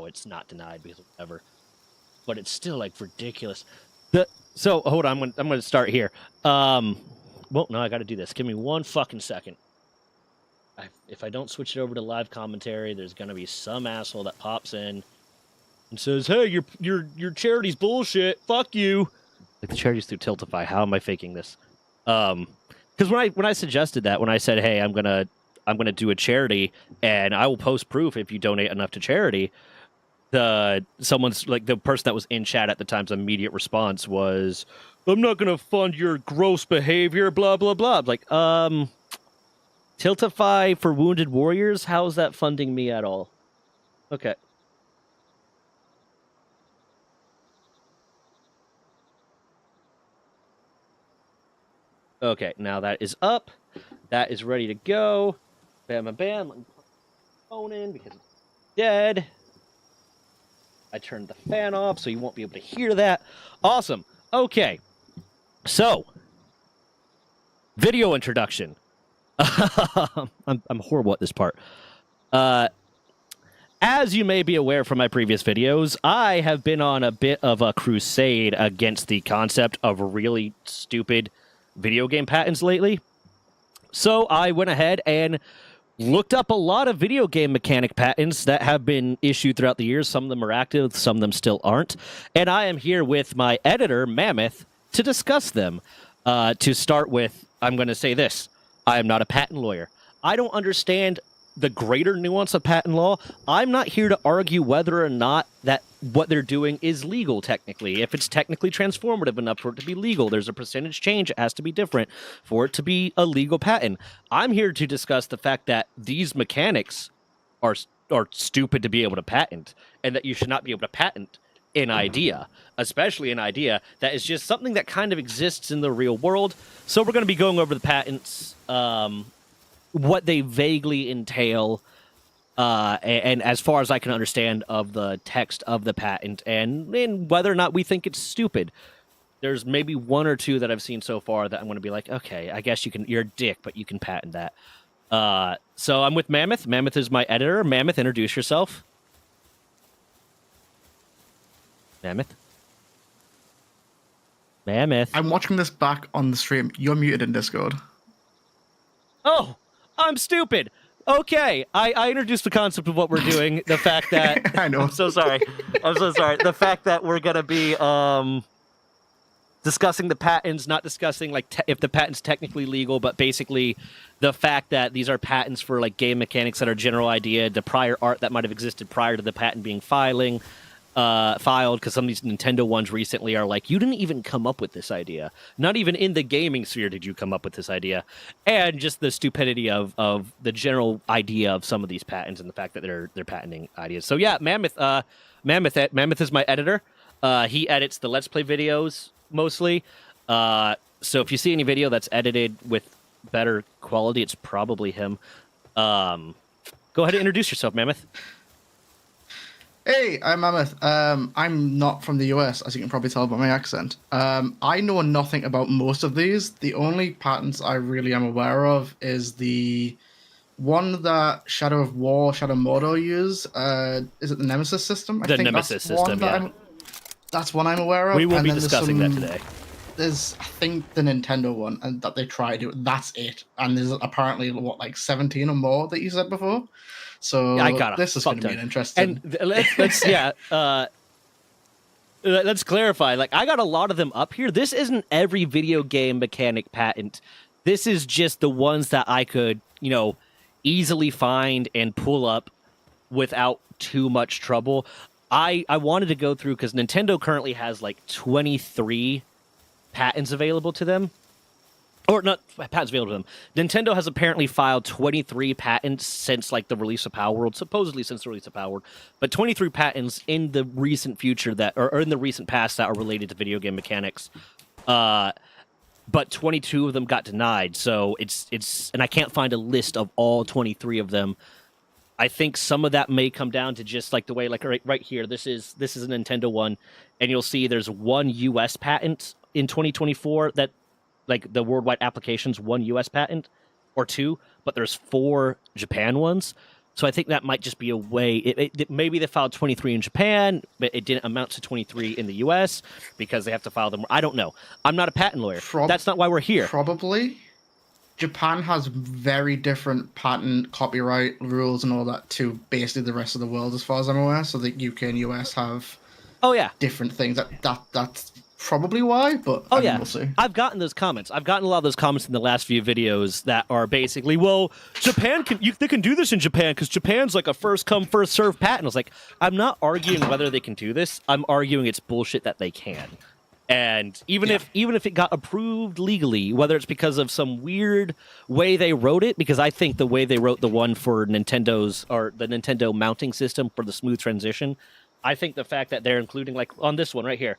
now it's not denied because of whatever. But it's still like ridiculous. So hold on, I'm going to start here. Well, no, I got to do this. Give me one fucking second. If I don't switch it over to live commentary, there's going to be some asshole that pops in and says, "Hey, your charity's bullshit. Fuck you." Like the charity's through Tiltify. How am I faking this? Because when I suggested that, when I said, "Hey, I'm gonna do a charity and I will post proof if you donate enough to charity," someone's like the person that was in chat at the time's immediate response was, "I'm not gonna fund your gross behavior." Blah blah blah. I'm like, Tiltify for Wounded Warriors. How is that funding me at all? Okay. Okay, now that is up. That is ready to go. Bam, bam, bam. Let me put the phone in because it's dead. I turned the fan off, so you won't be able to hear that. Awesome. Okay. So, video introduction. I'm horrible at this part. As you may be aware from my previous videos, I have been on a bit of a crusade against the concept of really stupid video game patents lately. So I went ahead and looked up a lot of video game mechanic patents that have been issued throughout the years. Some of them are active, some of them still aren't. And I am here with my editor, Mammoth, to discuss them. To start with, I'm going to say this. I am not a patent lawyer. I don't understand the greater nuance of patent law. I'm not here to argue whether or not that what they're doing is legal technically. If it's technically transformative enough for it to be legal, there's a percentage change. It has to be different for it to be a legal patent. I'm here to discuss the fact that these mechanics are stupid to be able to patent, and that you should not be able to patent an idea, especially an idea that is just something that kind of exists in the real world. So we're going to be going over the patents, what they vaguely entail, and as far as I can understand of the text of the patent, and whether or not we think it's stupid. There's maybe one or two that I've seen so far that I'm going to be like, okay, I guess you're a dick, but you can patent that. So I'm with Mammoth. Mammoth is my editor. Mammoth, introduce yourself. Mammoth. I'm watching this back on the stream. You're muted in Discord. Oh, I'm stupid. Okay, I introduced the concept of what we're doing. The fact that I know. I'm so sorry. The fact that we're gonna be discussing the patents, not discussing like if the patent's technically legal, but basically the fact that these are patents for like game mechanics that are general idea, the prior art that might have existed prior to the patent being filed, because some of these Nintendo ones recently are like, you didn't even come up with this idea. Not even in the gaming sphere did you come up with this idea. And just the stupidity of the general idea of some of these patents and the fact that they're patenting ideas. So yeah, Mammoth is my editor. He edits the Let's Play videos mostly. So if you see any video that's edited with better quality, it's probably him. Go ahead and introduce yourself, Mammoth. Hey, I'm Mammoth. I'm not from the US, as you can probably tell by my accent. I know nothing about most of these. The only patents I really am aware of is the one that Shadow of War, Shadow Mordor use. Is it the Nemesis system? The Nemesis system, yeah. That's one I'm aware of. We will be discussing that today. There's, I think, the Nintendo one, and that they tried to do. That's it. And there's apparently, what, like 17 or more that you said before? So yeah, this is going to be an interesting. And let's clarify. Like, I got a lot of them up here. This isn't every video game mechanic patent. This is just the ones that I could, easily find and pull up without too much trouble. I wanted to go through because Nintendo currently has like 23 patents available to them. Or not patents available to them. Nintendo has apparently filed 23 patents since like the release of Power World, supposedly since the release of Power World, but 23 patents in the recent future that, or in the recent past that are related to video game mechanics. But 22 of them got denied. So it's, and I can't find a list of all 23 of them. I think some of that may come down to just like the way, like right here, this is a Nintendo one, and you'll see there's one US patent in 2024 that, like the worldwide applications, one US patent or two, but there's 4 Japan ones. So I think that might just be a way. Maybe they filed 23 in Japan, but it didn't amount to 23 in the U.S. because they have to file them. I don't know. I'm not a patent lawyer. That's not why we're here. Probably. Japan has very different patent copyright rules and all that to basically the rest of the world, as far as I'm aware. So the UK and US have different things. That's probably why, but we'll see. I've gotten those comments. I've gotten a lot of those comments in the last few videos that are basically, well, Japan they can do this in Japan because Japan's like a first come first serve patent. I was like, I'm not arguing whether they can do this. I'm arguing it's bullshit that they can. And even if it got approved legally, whether it's because of some weird way they wrote it, because I think the way they wrote the one for Nintendo's or the Nintendo mounting system for the smooth transition, I think the fact that they're including, like on this one right here,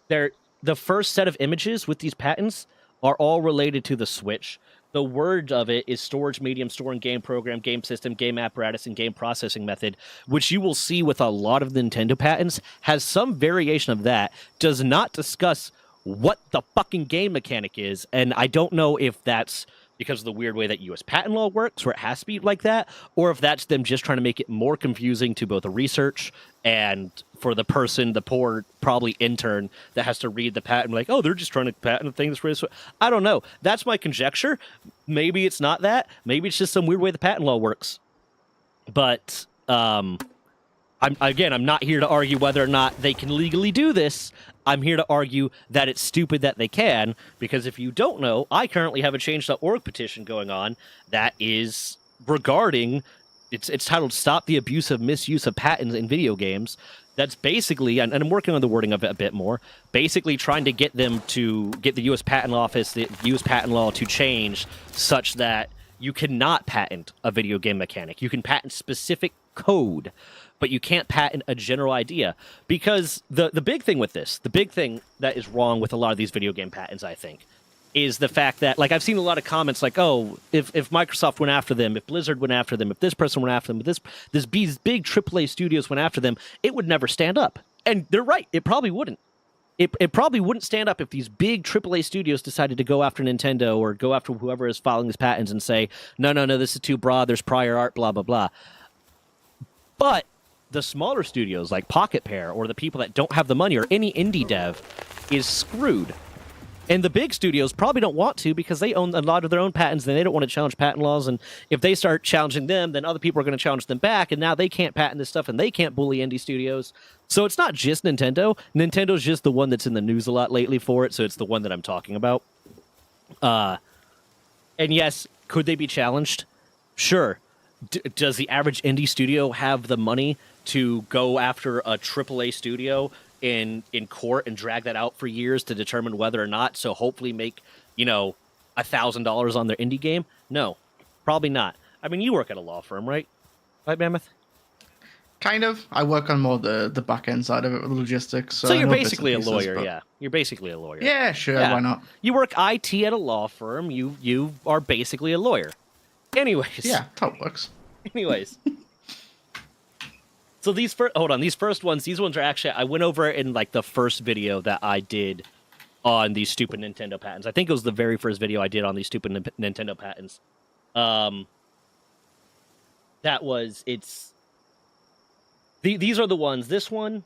the first set of images with these patents are all related to the Switch. The word of it is storage medium, storing game program, game system, game apparatus, and game processing method, which you will see with a lot of Nintendo patents, has some variation of that, does not discuss what the fucking game mechanic is, and I don't know if that's because of the weird way that U.S. patent law works, where it has to be like that, or if that's them just trying to make it more confusing to both the research and for the person, the poor, probably intern that has to read the patent, like, oh, they're just trying to patent things for this. I don't know. That's my conjecture. Maybe it's not that. Maybe it's just some weird way the patent law works. But I'm not here to argue whether or not they can legally do this. I'm here to argue that it's stupid that they can, because if you don't know, I currently have a change.org petition going on that is regarding, it's titled Stop the Abuse of Misuse of Patents in Video Games. That's basically, and I'm working on the wording of it a bit more, basically trying to get them to get the U.S. Patent Office, the U.S. patent law to change such that you cannot patent a video game mechanic. You can patent specific code, but you can't patent a general idea. Because the big thing with this, the big thing that is wrong with a lot of these video game patents, I think, is the fact that, like, I've seen a lot of comments like, oh, if Microsoft went after them, if Blizzard went after them, if this person went after them, if these big AAA studios went after them, it would never stand up. And they're right, it probably wouldn't. It probably wouldn't stand up if these big AAA studios decided to go after Nintendo or go after whoever is filing these patents and say, no, this is too broad, there's prior art, blah, blah, blah. But the smaller studios like Pocket Pair or the people that don't have the money or any indie dev is screwed. And the big studios probably don't want to because they own a lot of their own patents and they don't want to challenge patent laws. And if they start challenging them, then other people are going to challenge them back. And now they can't patent this stuff and they can't bully indie studios. So it's not just Nintendo. Nintendo's just the one that's in the news a lot lately for it. So it's the one that I'm talking about. And yes, could they be challenged? Sure. Does the average indie studio have the money to go after a AAA studio in court and drag that out for years to determine whether or not, so hopefully make, $1,000 on their indie game? No, probably not. I mean, you work at a law firm, right? Right, Mammoth? Kind of. I work on more the back end side of it with logistics. So you're basically a lawyer, yeah. You're basically a lawyer. Yeah, sure, why not? You work IT at a law firm. You are basically a lawyer. Anyways. Yeah, how it works. Anyways. So these first ones, these ones are actually, I went over it in like the first video that I did on these stupid Nintendo patents. I think it was the very first video I did on these stupid Nintendo patents. These are the ones, this one,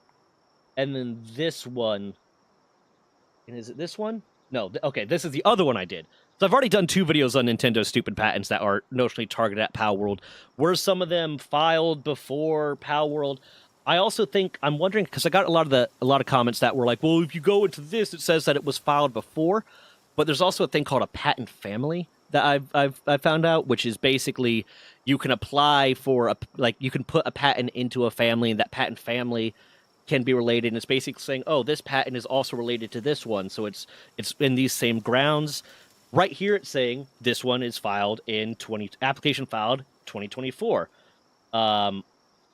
and then this one. And is it this one? No, okay, this is the other one I did. So I've already done 2 videos on Nintendo's stupid patents that are notionally targeted at Power World. Were some of them filed before Power World? I also think, I'm wondering, because I got a lot of comments that were like, well, if you go into this, it says that it was filed before. But there's also a thing called a patent family that I've found out, which is basically you can apply for you can put a patent into a family, and that patent family can be related. And it's basically saying, oh, this patent is also related to this one, so it's in these same grounds. Right here, it's saying this one is filed in application filed 2024.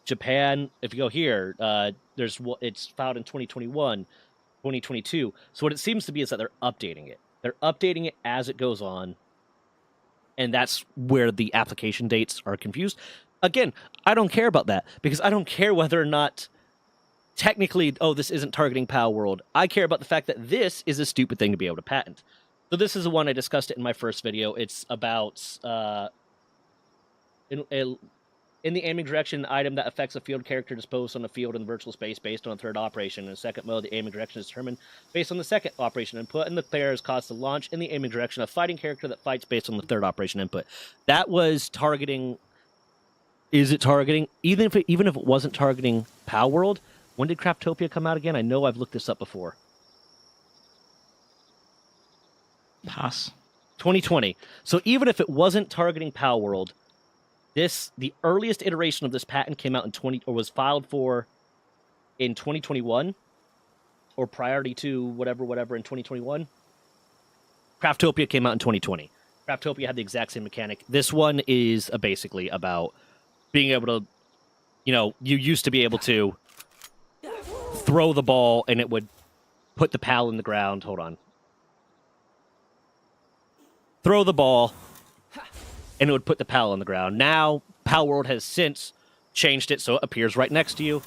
Japan, if you go here, it's filed in 2021, 2022. So what it seems to be is that they're updating it. They're updating it as it goes on, and that's where the application dates are confused. Again, I don't care about that because I don't care whether or not technically, oh, this isn't targeting Power World. I care about the fact that this is a stupid thing to be able to patent. So this is the one I discussed it in my first video. It's about In the aiming direction, an item that affects a field character disposed on the field in the virtual space based on a third operation. In the second mode, the aiming direction is determined based on the second operation input, and the player is caused to launch in the aiming direction a fighting character that fights based on the third operation input. That was targeting. Is it targeting? Even if it wasn't targeting Pal World, when did Craftopia come out again? I know I've looked this up before. Pass. 2020. So even if it wasn't targeting Pal World, the earliest iteration of this patent came out was filed for in 2021, or priority to whatever in 2021. Craftopia came out in 2020. Craftopia had the exact same mechanic. This one is basically about being able to, you used to be able to throw the ball and it would put the pal in the ground. Hold on. Throw the ball and it would put the pal on the ground. Now, Pal World has since changed it so it appears right next to you.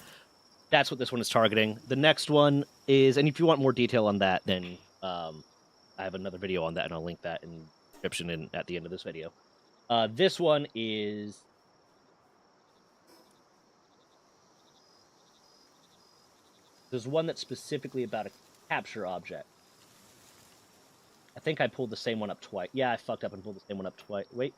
That's what this one is targeting. The next one is, and if you want more detail on that, then I have another video on that, and I'll link that in the description and at the end of this video. This one is... There's one that's specifically about a capture object. I think I pulled the same one up twice. Yeah, I fucked up and pulled the same one up twice. Wait.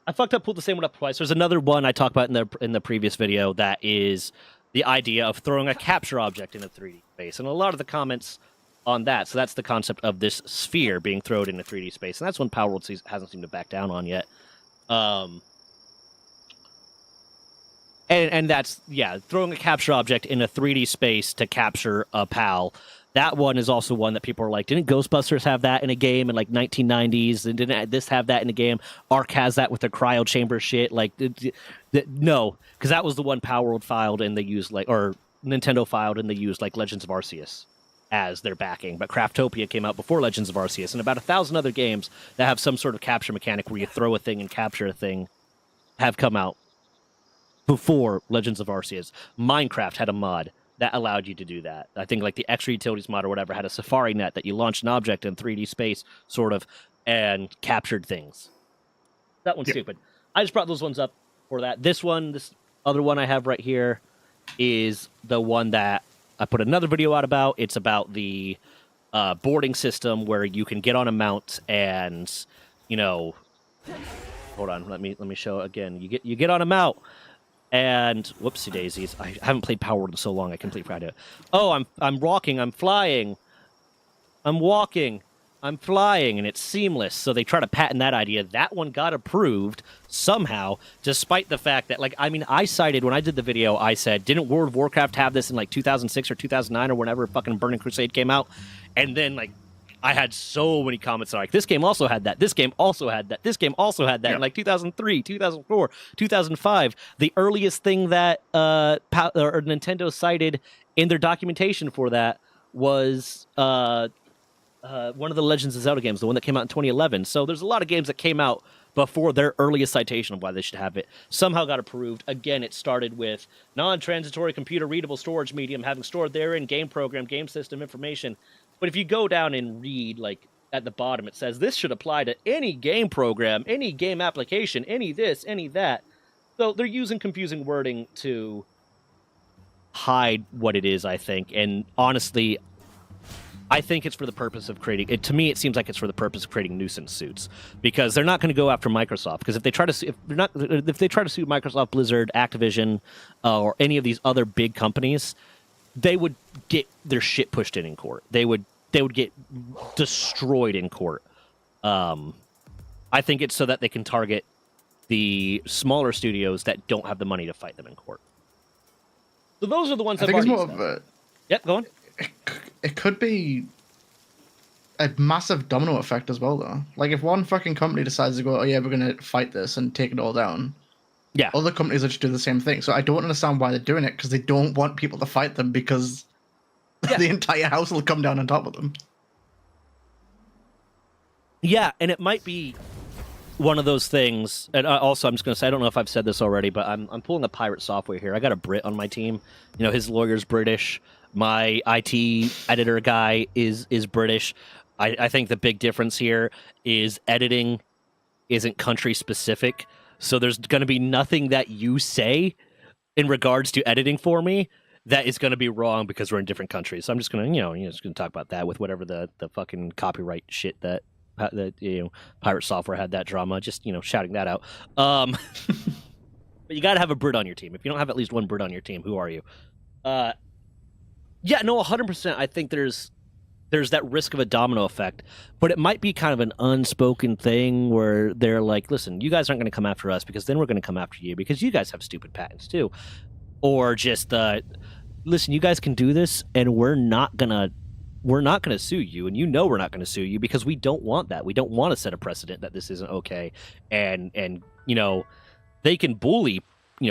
I fucked up, pulled the same one up twice. There's another one I talked about in the previous video that is the idea of throwing a capture object in a 3D space. And a lot of the comments on that. So that's the concept of this sphere being thrown in a 3D space. And that's one Power World hasn't seemed to back down on yet. And that's, yeah, throwing a capture object in a 3D space to capture a PAL. That one is also one that people are like, didn't Ghostbusters have that in a game in like 1990s? And didn't this have that in a game? Ark has that with their cryo chamber shit. Like, no, because that was the one Power World filed and they used or Nintendo filed and they used like Legends of Arceus as their backing. But Craftopia came out before Legends of Arceus, and about 1,000 other games that have some sort of capture mechanic where you throw a thing and capture a thing have come out before Legends of Arceus. Minecraft had a mod that allowed you to do that. I think like the Extra Utilities mod or whatever had a Safari net that you launched an object in 3D space, sort of, and captured things. That one's stupid. I just brought those ones up for that. This other one I have right here is the one that I put another video out about. It's about the boarding system where you can get on a mount and, hold on, let me show it again. You get on a mount. And whoopsie daisies! I haven't played Power World in so long. I completely forgot it. Oh, I'm walking. I'm flying. I'm walking. I'm flying, and it's seamless. So they try to patent that idea. That one got approved somehow, despite the fact that, I cited when I did the video. I said, didn't World of Warcraft have this in like 2006 or 2009 or whenever fucking Burning Crusade came out? And then I had so many comments like, this game also had that. This game also had that. This game also had that in like 2003, 2004, 2005. The earliest thing that Nintendo cited in their documentation for that was one of the Legends of Zelda games, the one that came out in 2011. So there's a lot of games that came out before their earliest citation of why they should have it. Somehow got approved. Again, it started with non-transitory computer-readable storage medium having stored therein game program, game system information. But if you go down and read, at the bottom, it says, this should apply to any game program, any game application, any this, any that. So they're using confusing wording to hide what it is, I think. And honestly, I think it's for the purpose of creating... to me, it seems like it's for the purpose of creating nuisance suits. Because they're not going to go after Microsoft. Because if they try to sue Microsoft, Blizzard, Activision, or any of these other big companies, they would get their shit pushed in court. They would get destroyed in court. I think it's so that they can target the smaller studios that don't have the money to fight them in court. So those are the ones I think it's more of a... Yep, go on. It could be a massive domino effect as well, though. Like, if one fucking company decides to go, oh yeah, we're going to fight this and take it all down, yeah, other companies will just do the same thing. So I don't understand why they're doing it, because they don't want people to fight them, because the entire house will come down on top of them. Yeah, and it might be one of those things. And also, I'm just going to say, I don't know if I've said this already, but I'm pulling the pirate software here. I got a Brit on my team. His lawyer's British. My IT editor guy is British. I think the big difference here is editing isn't country specific. So there's going to be nothing that you say in regards to editing for me that is going to be wrong because we're in different countries. So I'm just going to, just going to talk about that with whatever the fucking copyright shit that Pirate Software had that drama. Just, shouting that out. But you got to have a Brit on your team. If you don't have at least one Brit on your team, who are you? Yeah, no, 100%. I think there's that risk of a domino effect, but it might be kind of an unspoken thing where they're like, listen, you guys aren't going to come after us because then we're going to come after you because you guys have stupid patents too. Or just, listen, you guys can do this and we're not going to sue you. And we're not going to sue you because we don't want that. We don't want to set a precedent that this isn't okay. And they can bully,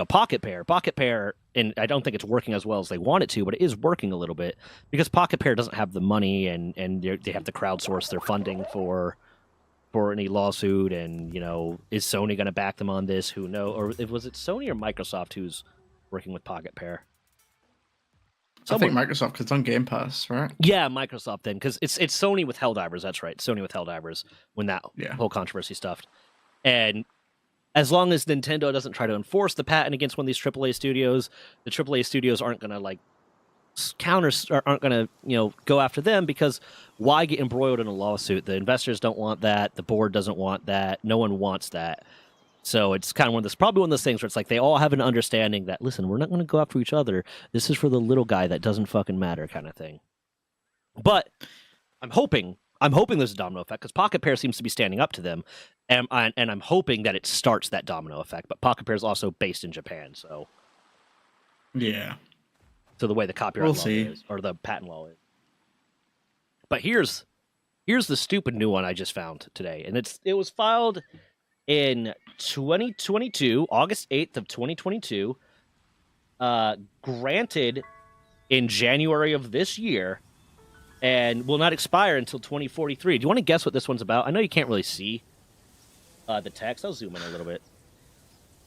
Pocket Pair, and I don't think it's working as well as they want it to, but it is working a little bit because Pocket Pair doesn't have the money and they have to crowdsource their funding for any lawsuit. And, is Sony going to back them on this? Who knows? Or was it Sony or Microsoft who's working with Pocket Pair? I think Microsoft, because it's on Game Pass, right? Yeah, Microsoft then, because it's Sony with Helldivers. That's right, Sony with Helldivers when that whole controversy stuffed. And as long as Nintendo doesn't try to enforce the patent against one of these AAA studios, the AAA studios aren't going to aren't going to go after them because why get embroiled in a lawsuit? The investors don't want that. The board doesn't want that. No one wants that. So it's kind of probably one of those things where it's like they all have an understanding that, listen, we're not going to go after each other. This is for the little guy that doesn't fucking matter kind of thing. But I'm hoping there's a domino effect because Pocket Pair seems to be standing up to them. And I'm hoping that it starts that domino effect. But Pocket Pair is also based in Japan, so yeah. So the way the copyright law is, or the patent law is. But here's the stupid new one I just found today, and it was filed in 2022, August 8th of 2022. Granted in January of this year, and will not expire until 2043. Do you want to guess what this one's about? I know you can't really see the text. I'll zoom in a little bit.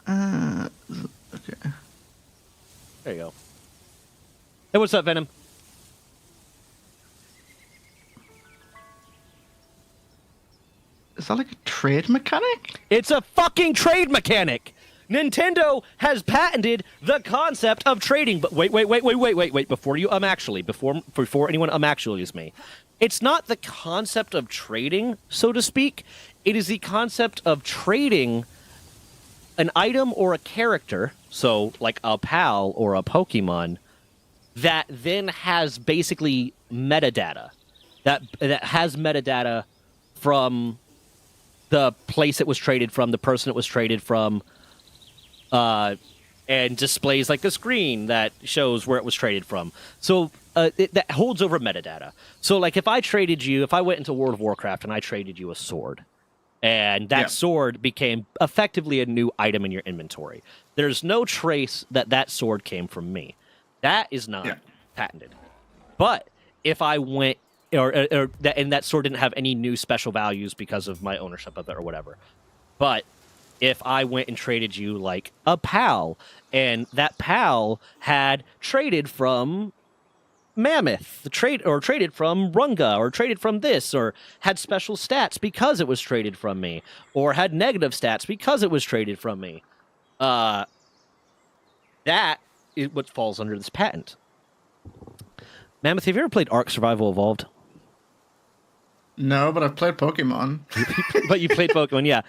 Okay. There you go. Hey, what's up, Venom? Is that like a trade mechanic? It's a fucking trade mechanic! Nintendo has patented the concept of trading. But wait. Before you before anyone actuallys me. It's not the concept of trading, so to speak. It is the concept of trading an item or a character, so like a PAL or a Pokemon, that then has basically metadata. That has metadata from the place it was traded from, the person it was traded from, and displays like a screen that shows where it was traded from. So that holds over metadata. So like if I went into World of Warcraft and I traded you a sword, and that sword became effectively a new item in your inventory, there's no trace that sword came from me. That is not patented. But if I went and that sword didn't have any new special values because of my ownership of it or whatever. But if I went and traded you like a PAL, and that PAL had traded from Mammoth, traded from Runga, or traded from this, or had special stats because it was traded from me, or had negative stats because it was traded from me, that is what falls under this patent. Mammoth, have you ever played Ark Survival Evolved? No, but I've played Pokemon. But you played Pokemon, yeah.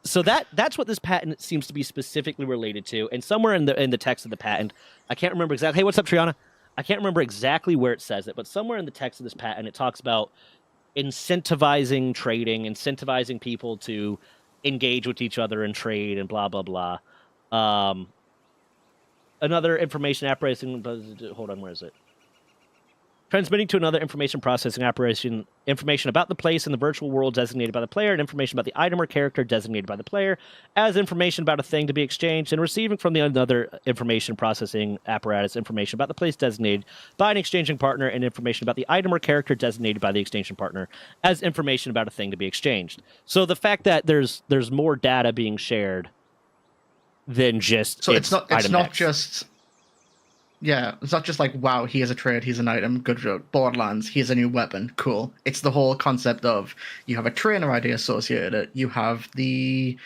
So that's what this patent seems to be specifically related to. And somewhere in the text of the patent, I can't remember exactly. Hey, what's up, Triana? I can't remember exactly where it says it, but somewhere in the text of this patent, it talks about incentivizing trading, incentivizing people to engage with each other and trade and blah, blah, blah. Another information apparatus. Hold on, where is it? Transmitting to another information processing operation information about the place in the virtual world designated by the player, and information about the item or character designated by the player, as information about a thing to be exchanged, and receiving from the another information processing apparatus information about the place designated by an exchanging partner, and information about the item or character designated by the exchanging partner as information about a thing to be exchanged. So the fact that there's more data being shared than just so it's not X. just Yeah, it's not just like, wow, here's a trade, here's an item, good joke. Borderlands, here's a new weapon, cool. It's the whole concept of you have a trainer ID associated, you have the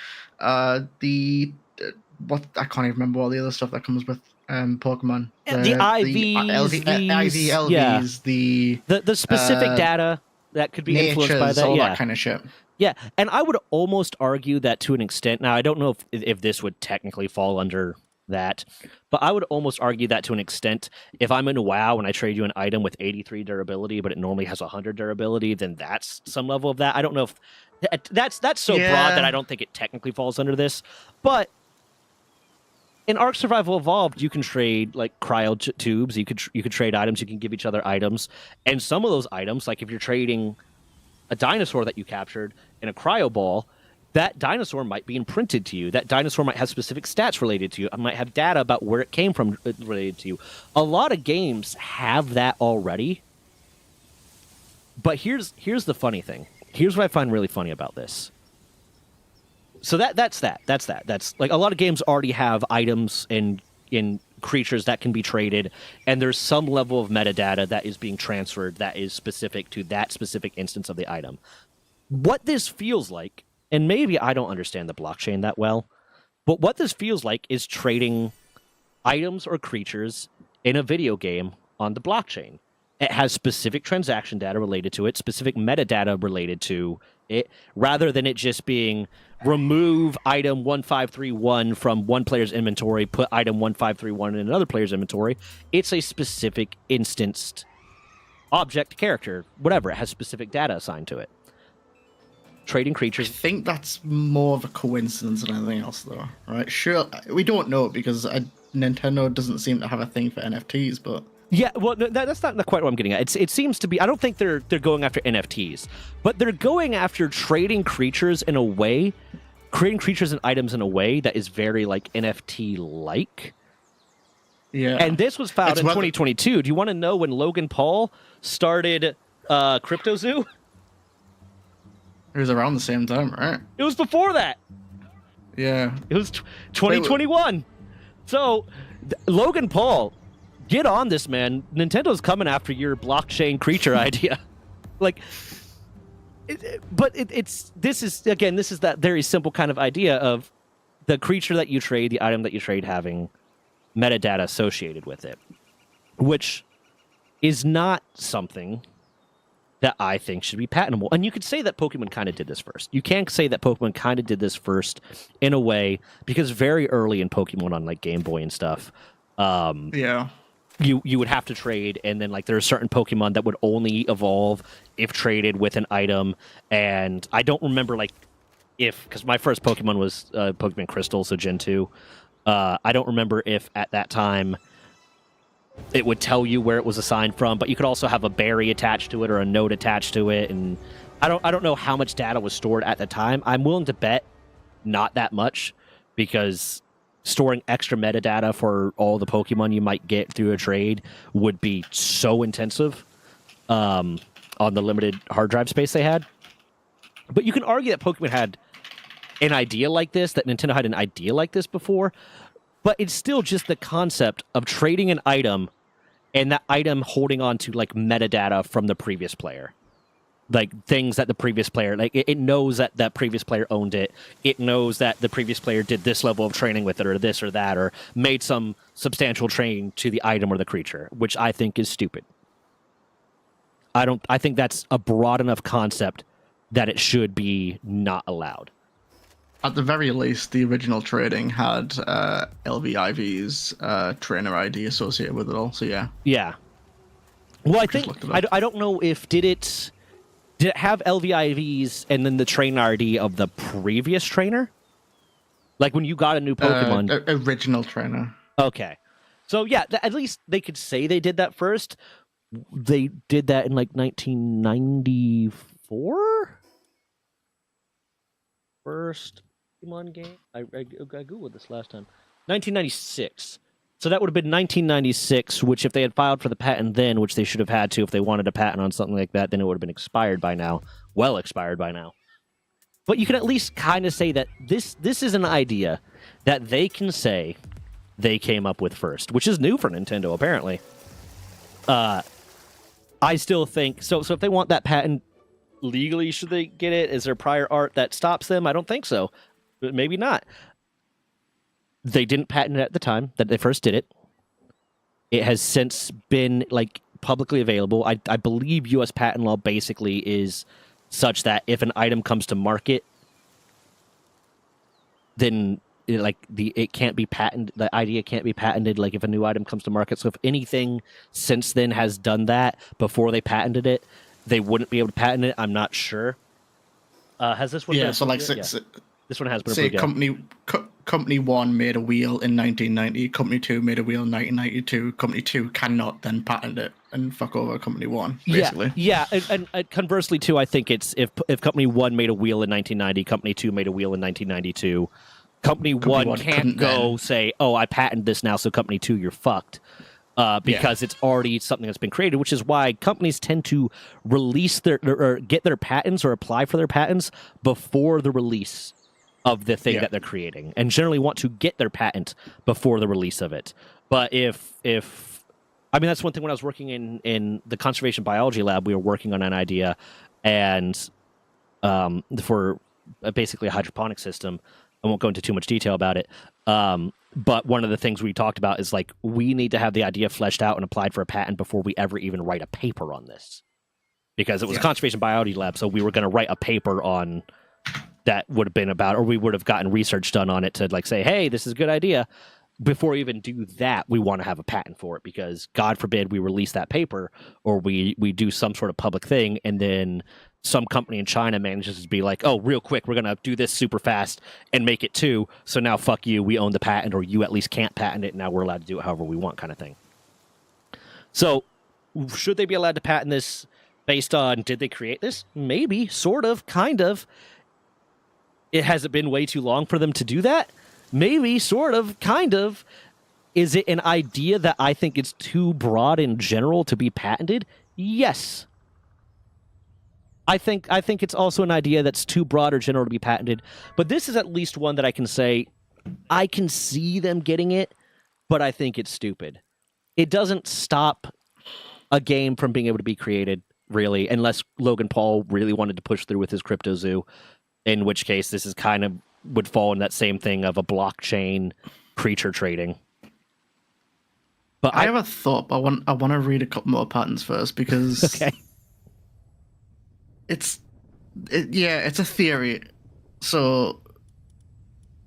what I can't even remember all the other stuff that comes with Pokemon. The The IVs, IV, these, yeah, LVs, the the specific data that could be influenced by natures, that. all Yeah, that kind of shit. yeah, and I would almost argue that to an extent. Now, I don't know if this would technically fall under that, but I would almost argue that to an extent. If I'm in WoW and I trade you an item with 83 durability, but it normally has 100 durability, then that's some level of that. I don't know if that's so broad that I don't think it technically falls under this, but in Ark Survival Evolved, you can trade like cryo tubes. You could trade items. You can give each other items, and some of those items, like if you're trading a dinosaur that you captured in a cryo ball, that dinosaur might be imprinted to you. That dinosaur might have specific stats related to you. It might have data about where it came from related to you. A lot of games have that already. But here's the funny thing. Here's what I find really funny about this. So that's that. That's like a lot of games already have items in creatures that can be traded, and there's some level of metadata that is being transferred that is specific to that specific instance of the item. What this feels like, and maybe I don't understand the blockchain that well, but what this feels like is trading items or creatures in a video game on the blockchain. It has specific transaction data related to it, specific metadata related to it, rather than it just being remove item 1531 from one player's inventory, put item 1531 in another player's inventory. It's a specific instanced object, character, whatever. It has specific data assigned to it. Trading I creatures. think that's more of a coincidence than anything else, though, right? Sure, we don't know because Nintendo doesn't seem to have a thing for NFTs, but Yeah, well, that's not quite what I'm getting at. It seems to be. I don't think they're going after NFTs, but they're going after trading creatures in a way, creating creatures and items in a way that is very like NFT like. yeah. And this was found in 2022. Do you want to know when Logan Paul started CryptoZoo? It was around the same time, right? It was before that. Yeah. It was 2021. So, Logan Paul, get on this, man. Nintendo's coming after your blockchain creature idea. Like, this is that very simple kind of idea of the creature that you trade, the item that you trade having metadata associated with it, which is not something that I think should be patentable. And you could say that Pokemon kind of did this first. You can say that Pokemon kind of did this first in a way, because very early in Pokemon on like Game Boy and stuff, Yeah. you would have to trade, and then like there are certain Pokemon that would only evolve if traded with an item. And I don't remember like because my first Pokemon was Pokemon Crystal, so Gen 2. I don't remember if at that time it would tell you where it was assigned from, but you could also have a berry attached to it or a note attached to it, and I don't know how much data was stored at the time. I'm willing to bet not that much, because storing extra metadata for all the Pokemon you might get through a trade would be so intensive on the limited hard drive space they had. But you can argue that Pokemon had an idea like this, that Nintendo had an idea like this before, but it's still just the concept of trading an item and that item holding on to like metadata from the previous player. Like things that the previous player, like it knows that that previous player owned it. It knows that the previous player did this level of training with it, or this or that, or made some substantial training to the item or the creature, which I think is stupid. I think that's a broad enough concept that it should be not allowed. At the very least, the original trading had LVIV's trainer ID associated with it all. So yeah. Yeah. Well, I think I don't know if did it have LVIVs and then the trainer ID of the previous trainer? Like when you got a new Pokemon. Original trainer. Okay. So yeah, at least they could say they did that first. They did that in like 1994? First Pokemon game? I Googled this last time. 1996. So that would have been 1996, which if they had filed for the patent then, which they should have had to if they wanted a patent on something like that, then it would have been expired by now. Well expired by now. But you can at least kind of say that this is an idea that they can say they came up with first, which is new for Nintendo, apparently. I still think so. So if they want that patent legally, should they get it? Is there prior art that stops them? I don't think so. But maybe not. They didn't patent it at the time that they first did it. It has since been like publicly available. I believe U.S. patent law basically is such that if an item comes to market, then it can't be patented. The idea can't be patented. Like if a new item comes to market. So if anything since then has done that before they patented it, they wouldn't be able to patent it. I'm not sure. Has this one? Yeah. So like, this one has been. Say company 1 made a wheel in 1990. Company 2 made a wheel in 1992. Company 2 cannot then patent it and fuck over company 1. Basically. Yeah. And conversely too, I think it's if company 1 made a wheel in 1990, company 2 made a wheel in 1992. Company 1 can't go say, "Oh, I patented this now," so company 2, you're fucked. Because it's already something that's been created, which is why companies tend to release or get their patents or apply for their patents before the release of the thing that they're creating, and generally want to get their patent before the release of it. But if I mean, that's one thing when I was working in the conservation biology lab, we were working on an idea and for basically a hydroponic system. I won't go into too much detail about it. But one of the things we talked about is like, we need to have the idea fleshed out and applied for a patent before we ever even write a paper on this. Because it was a conservation biology lab, so we were going to write a paper on that would have been about, or we would have gotten research done on it to like say, hey, this is a good idea. Before we even do that, we want to have a patent for it because God forbid we release that paper or we do some sort of public thing and then some company in China manages to be like, oh, real quick, we're going to do this super fast and make it too. So now fuck you, we own the patent, or you at least can't patent it. Now we're allowed to do it however we want, kind of thing. So should they be allowed to patent this based on, did they create this? Maybe, sort of, kind of. It hasn't been way too long for them to do that? Maybe, sort of, kind of. Is it an idea that I think it's too broad in general to be patented? Yes. I think it's also an idea that's too broad or general to be patented. But this is at least one that I can say, I can see them getting it, but I think it's stupid. It doesn't stop a game from being able to be created, really, unless Logan Paul really wanted to push through with his Crypto Zoo, in which case this is kind of would fall in that same thing of a blockchain creature trading. But I have a thought, but I want to read a couple more patents first because okay. It's a theory. So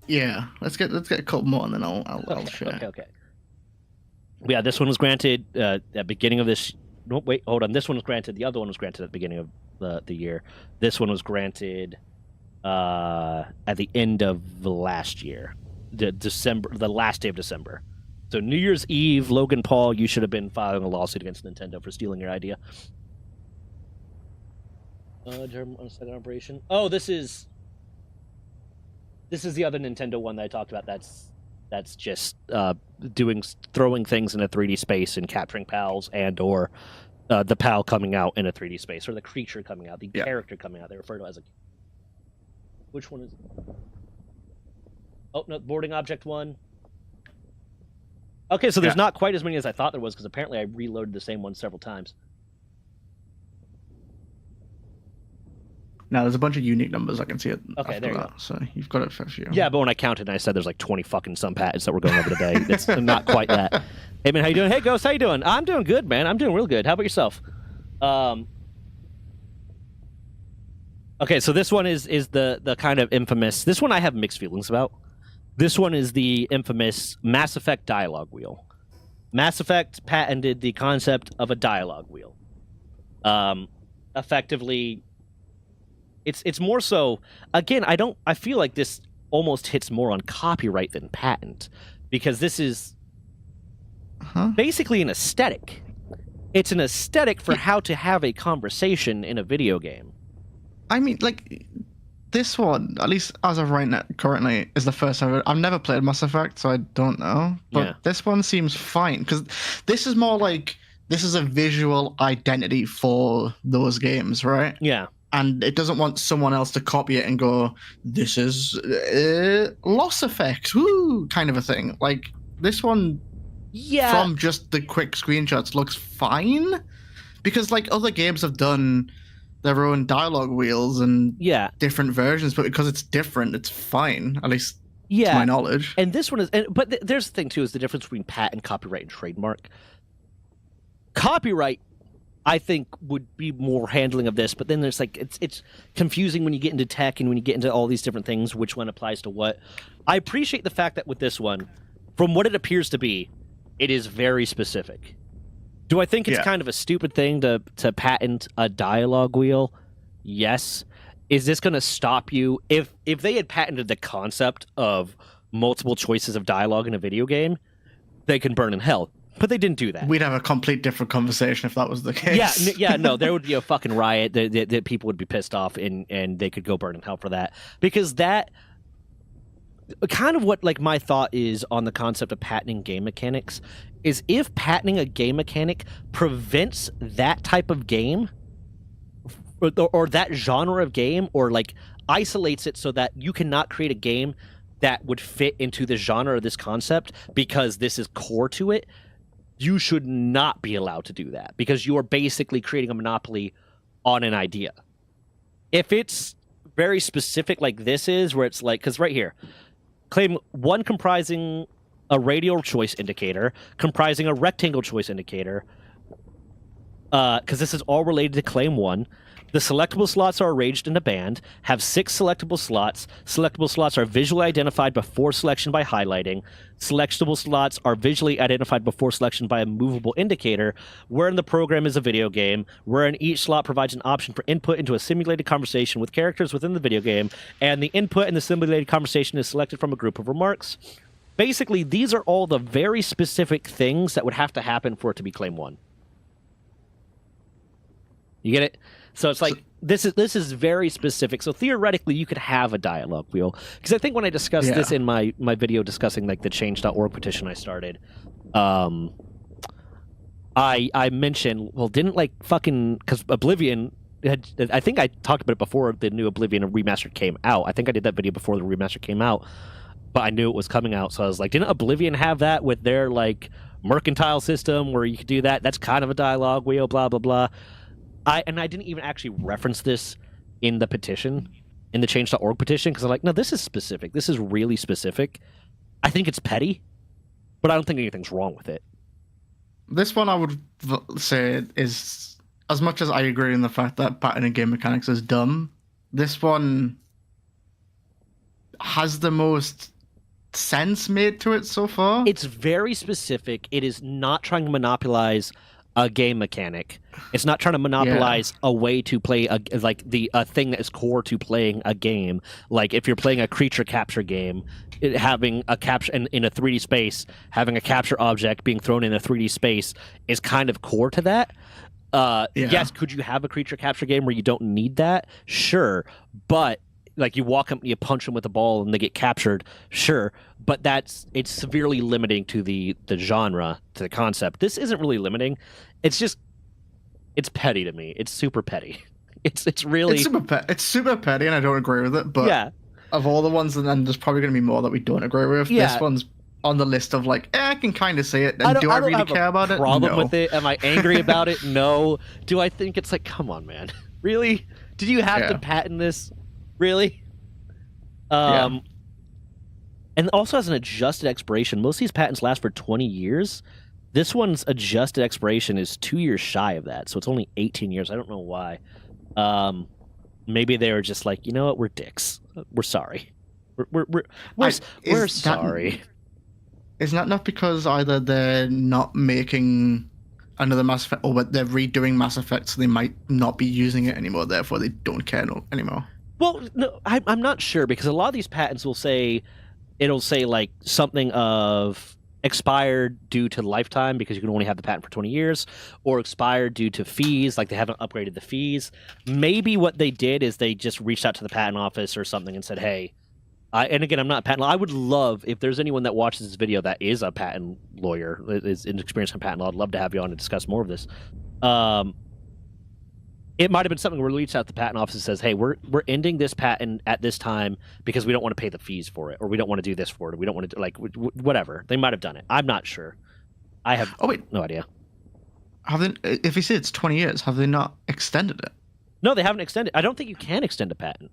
yeah, let's get a couple more and then I'll share. Okay. Yeah, this one was granted at the beginning of this. No, wait, hold on. This one was granted. The other one was granted at the beginning of the year. This one was granted at the end of the last year, the last day of December. So New Year's Eve, Logan Paul, you should have been filing a lawsuit against Nintendo for stealing your idea. German on second operation. Oh, this is the other Nintendo one that I talked about. That's just throwing things in a 3D space and capturing pals and or the pal coming out in a 3D space or the creature coming out, the character coming out. They refer to it as a. Which one is it? Oh no, boarding object one. Okay, so there's not quite as many as I thought there was because apparently I reloaded the same one several times. Now there's a bunch of unique numbers I can see it. Okay, there you go. So you've got it for a few. Yeah, but when I counted, I said there's like 20 fucking some patents that we're going over today. It's not quite that. Hey man, how you doing? Hey Ghost, how you doing? I'm doing good, man. I'm doing real good. How about yourself? Okay, so this one is the kind of infamous. This one I have mixed feelings about. This one is the infamous Mass Effect dialogue wheel. Mass Effect patented the concept of a dialogue wheel. Effectively, it's more so. Again, I feel like this almost hits more on copyright than patent, because this is basically an aesthetic. It's an aesthetic for how to have a conversation in a video game. I mean, like, this one, at least as of right now, currently, is the first time I've never played Mass Effect, so I don't know. But this one seems fine, because this is more like, this is a visual identity for those games, right? Yeah. And it doesn't want someone else to copy it and go, this is Loss Effect, woo, kind of a thing. Like, this one, Yeah, from just the quick screenshots, looks fine. Because like other games have done their own dialogue wheels and yeah, different versions, but because it's different, it's fine. At least to yeah. my knowledge. And this one is, but there's the thing too, is the difference between patent, copyright, and trademark. Copyright, I think, would be more handling of this, but then there's like it's confusing when you get into tech and when you get into all these different things, which one applies to what. I appreciate the fact that with this one, from what it appears to be, it is very specific. Do I think it's kind of a stupid thing to patent a dialogue wheel? Yes. Is this going to stop you if they had patented the concept of multiple choices of dialogue in a video game? They can burn in hell. But they didn't do that. We'd have a complete different conversation if that was the case. No, there would be a fucking riot. That people would be pissed off, and they could go burn in hell for that. Because that, kind of what like my thought is on the concept of patenting game mechanics, is if patenting a game mechanic prevents that type of game, or that genre of game, or like isolates it so that you cannot create a game that would fit into the genre or this concept because this is core to it, you should not be allowed to do that because you are basically creating a monopoly on an idea. If it's very specific like this is, where it's like, because right here, claim 1 comprising a radial choice indicator, comprising a rectangle choice indicator, because this is all related to claim 1. The selectable slots are arranged in a band, have 6 selectable slots. Selectable slots are visually identified before selection by highlighting. Selectable slots are visually identified before selection by a movable indicator, wherein the program is a video game, wherein each slot provides an option for input into a simulated conversation with characters within the video game, and the input in the simulated conversation is selected from a group of remarks. Basically, these are all the very specific things that would have to happen for it to be claim 1. You get it? So it's like this is very specific. So theoretically, you could have a dialogue wheel, because I think when I discussed this in my video discussing like the change.org petition I started, I mentioned, well, didn't like fucking, because Oblivion had, I think I talked about it before the new Oblivion remaster came out. I think I did that video before the remaster came out, but I knew it was coming out, so I was like, didn't Oblivion have that with their like mercantile system where you could do that? That's kind of a dialogue wheel, blah blah blah. I didn't even actually reference this in the petition, in the change.org petition, because I'm like, no, this is specific. This is really specific. I think it's petty, but I don't think anything's wrong with it. This one I would say is, as much as I agree in the fact that patenting game mechanics is dumb, this one has the most sense made to it so far. It's very specific. It is not trying to monopolize a game mechanic. It's not trying to monopolize a way to play a thing that is core to playing a game. Like if you're playing a creature capture game, having a capture in a 3D space, having a capture object being thrown in a 3D space is kind of core to that. Yes, could you have a creature capture game where you don't need that? Sure, but like you walk up and you punch them with a ball and they get captured, sure, but it's severely limiting to the genre, to the concept. This isn't really limiting. It's just, it's petty to me. It's super petty. It's really it's super petty, and I don't agree with it. But of all the ones, and then there's probably going to be more that we don't agree with. Yeah. This one's on the list of like, I can kind of see it. And do I really care about it? Problem with it? Am I angry about it? No. Do I think it's like, come on, man, really? Did you have to patent this? Really? And also has an adjusted expiration. Most of these patents last for 20 years. This one's adjusted expiration is 2 years shy of that, so it's only 18 years. I don't know why. Maybe they were just like, you know what, we're dicks. We're sorry. We're sorry. Isn't that not because either they're not making another Mass Effect, or they're redoing Mass Effect, so they might not be using it anymore, therefore they don't care anymore? Well, no, I'm not sure, because a lot of these patents will say, it'll say like something of expired due to lifetime because you can only have the patent for 20 years, or expired due to fees, like they haven't upgraded the fees. Maybe what they did is they just reached out to the patent office or something and said, hey, and again, I'm not a patent law. I would love, if there's anyone that watches this video that is a patent lawyer, is experienced in patent law, I'd love to have you on to discuss more of this. It might have been something where we reached out to the patent office and says, "Hey, we're ending this patent at this time because we don't want to pay the fees for it, or we don't want to do this for it, or we don't want to do, like whatever." They might have done it. I'm not sure. I have no idea. Have they? If you say it's 20 years, have they not extended it? No, they haven't extended. I don't think you can extend a patent.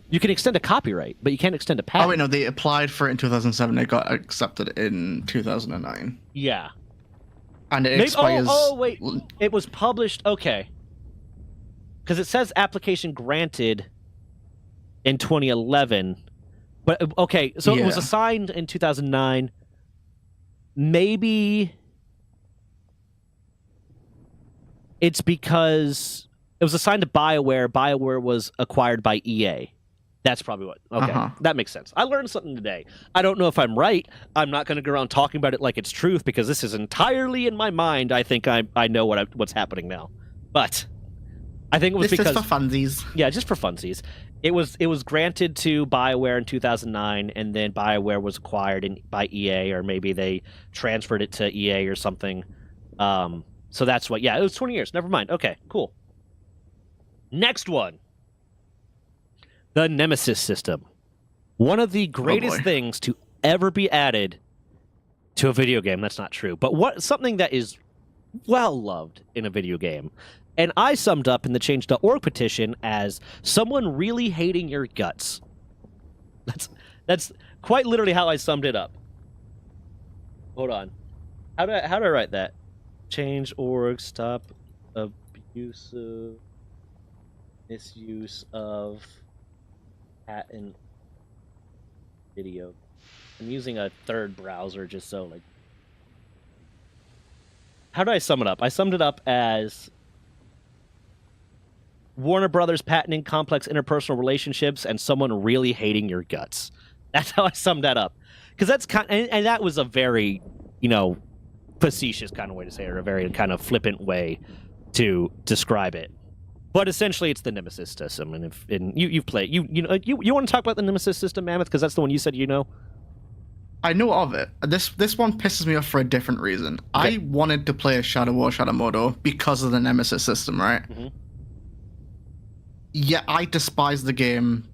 You can extend a copyright, but you can't extend a patent. Oh wait, no, they applied for it in 2007. It got accepted in 2009. Yeah. And it expires. Oh wait, it was published. Okay. Because it says application granted in 2011, but okay, so it was assigned in 2009. Maybe it's because it was assigned to BioWare. BioWare was acquired by EA. That's probably what. Okay, that makes sense. I learned something today. I don't know if I'm right. I'm not going to go around talking about it like it's truth because this is entirely in my mind. I think I know what's happening now, but I think it was because just for funsies. Yeah, just for funsies. It was granted to BioWare in 2009, and then BioWare was acquired by EA, or maybe they transferred it to EA or something. So that's what. Yeah, it was 20 years. Never mind. Okay, cool. Next one. The Nemesis system. One of the greatest things to ever be added to a video game. That's not true. But something that is well loved in a video game. And I summed up in the change.org petition as someone really hating your guts. That's quite literally how I summed it up. Hold on. How do I write that? Change.org, stop abusive misuse of patent video. I'm using a third browser just so like. How do I sum it up? I summed it up as Warner Brothers patenting complex interpersonal relationships and someone really hating your guts. That's how I summed that up. Because that's and that was a very, facetious kind of way to say it, or a very kind of flippant way to describe it. But essentially, it's the Nemesis system, and you've played, you want to talk about the Nemesis system, Mammoth, because that's the one you said you know. I know of it. This one pisses me off for a different reason. Okay. I wanted to play a Shadow War Shadow Mordor because of the Nemesis system, right? Mm-hmm. Yeah, I despise the game,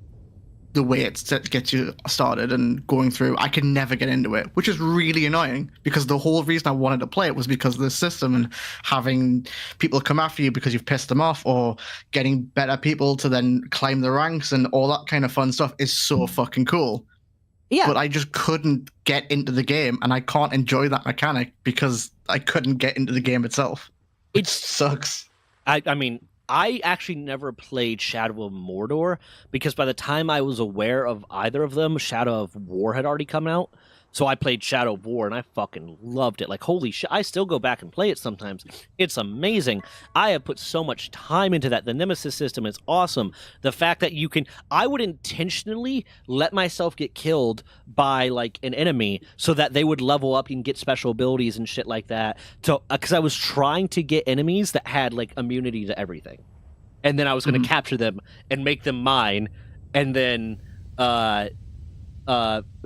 the way it gets you started and going through. I can never get into it, which is really annoying because the whole reason I wanted to play it was because of this system and having people come after you because you've pissed them off, or getting better people to then climb the ranks and all that kind of fun stuff is so fucking cool. Yeah. But I just couldn't get into the game, and I can't enjoy that mechanic because I couldn't get into the game itself. It sucks. I mean, I actually never played Shadow of Mordor because by the time I was aware of either of them, Shadow of War had already come out. So I played Shadow of War, and I fucking loved it. Like, holy shit, I still go back and play it sometimes. It's amazing. I have put so much time into that. The Nemesis system is awesome. The fact that I would intentionally let myself get killed by, like, an enemy so that they would level up and get special abilities and shit like that. Because I was trying to get enemies that had, like, immunity to everything. And then I was going to capture them and make them mine, and then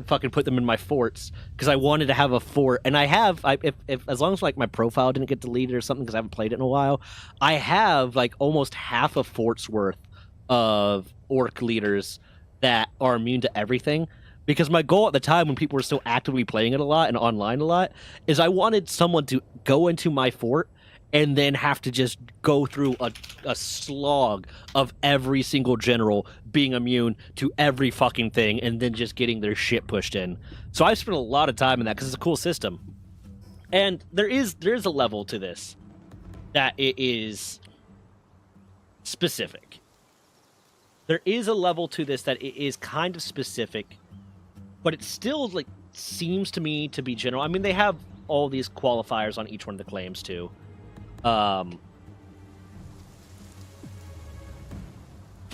fucking put them in my forts because I wanted to have a fort, and I have. If as long as like my profile didn't get deleted or something because I haven't played it in a while, I have like almost half a fort's worth of orc leaders that are immune to everything. Because my goal at the time, when people were still actively playing it a lot and online a lot, is I wanted someone to go into my fort and then have to just go through a slog of every single general being immune to every fucking thing and then just getting their shit pushed in. So I spent a lot of time in that because it's a cool system. And there is a level to this that it is specific. There is a level to this that it is kind of specific, but it still like seems to me to be general. I mean, they have all these qualifiers on each one of the claims too. But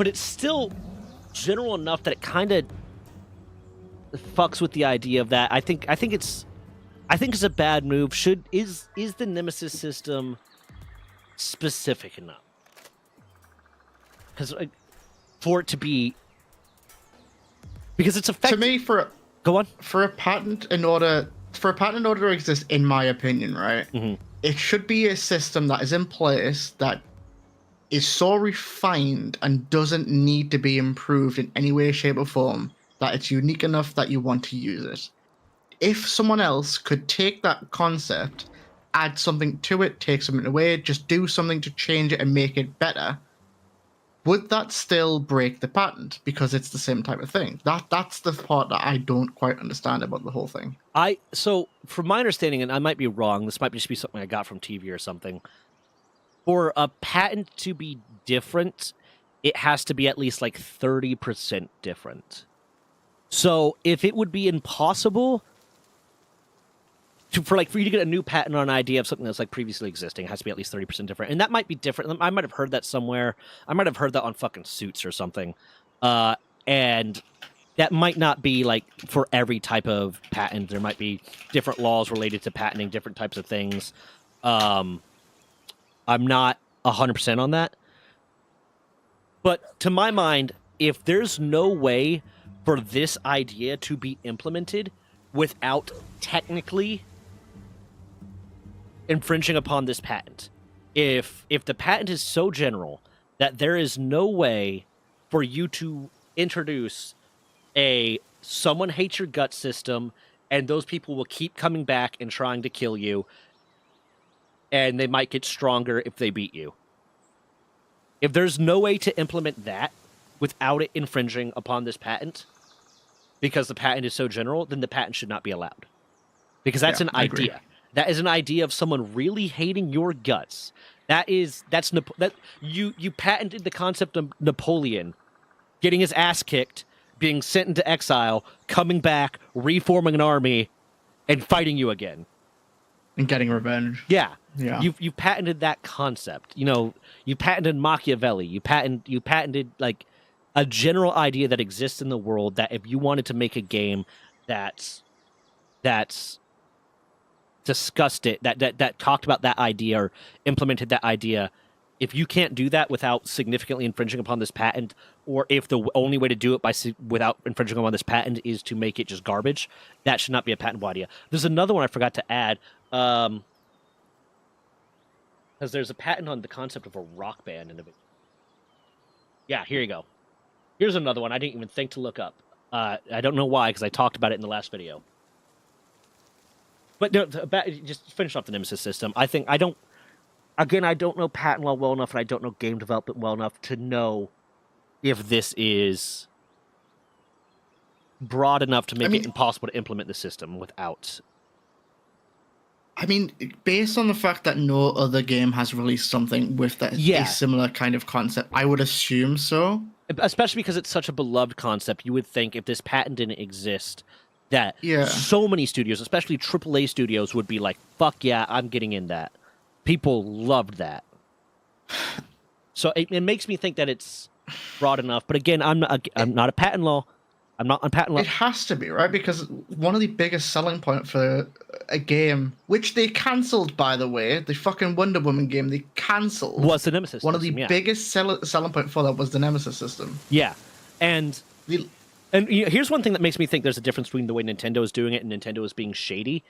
it's still general enough that it kind of fucks with the idea of that. I think it's a bad move. Is the Nemesis system specific enough? Because for it to be, because it's effective. To me, go on. For a patent in order to exist, in my opinion, right? Mm-hmm. It should be a system that is in place that is so refined and doesn't need to be improved in any way, shape, or form that it's unique enough that you want to use it. If someone else could take that concept, add something to it, take something away, just do something to change it and make it better, would that still break the patent because it's the same type of thing? That's the part that I don't quite understand about the whole thing. So from my understanding, and I might be wrong, this might just be something I got from TV or something. For a patent to be different, it has to be at least like 30% different. So if it would be impossible for you to get a new patent on an idea of something that's like previously existing, it has to be at least 30% different. And that might be different. I might have heard that somewhere. I might have heard that on fucking Suits or something. And that might not be like for every type of patent. There might be different laws related to patenting different types of things. I'm not 100% on that. But to my mind, if there's no way for this idea to be implemented without technically infringing upon this patent, if the patent is so general that there is no way for you to introduce a someone hates your gut system and those people will keep coming back and trying to kill you, and they might get stronger if they beat you. If there's no way to implement that without it infringing upon this patent, because the patent is so general, then the patent should not be allowed. Because that's an idea. Agree. That is an idea of someone really hating your guts. You patented the concept of Napoleon getting his ass kicked, being sent into exile, coming back, reforming an army, and fighting you again. And getting revenge. Yeah. Yeah. You patented that concept. You patented Machiavelli. You patented like a general idea that exists in the world that if you wanted to make a game that's discussed it, that talked about that idea or implemented that idea, if you can't do that without significantly infringing upon this patent, or if the only way to do it without infringing upon this patent is to make it just garbage, that should not be a patentable idea. There's another one I forgot to add, because there's a patent on the concept of a rock band in a video. Yeah, here you go. Here's another one I didn't even think to look up. I don't know why, because I talked about it in the last video. But just finish off the Nemesis system. I don't know patent law well enough, and I don't know game development well enough to know if this is broad enough to make it impossible to implement the system without. I mean, based on the fact that no other game has released something with a similar kind of concept, I would assume so. Especially because it's such a beloved concept, you would think if this patent didn't exist, that so many studios, especially AAA studios, would be like, fuck yeah, I'm getting in that. People loved that. So it makes me think that it's broad enough. But again, I'm not a patent law. I'm not on patent law. It has to be, right? Because one of the biggest selling point for a game, which they cancelled, by the way, the fucking Wonder Woman game, they cancelled. Was the Nemesis One system, of the biggest selling point for that was the Nemesis system. Yeah. And here's one thing that makes me think there's a difference between the way Nintendo is doing it and Nintendo is being shady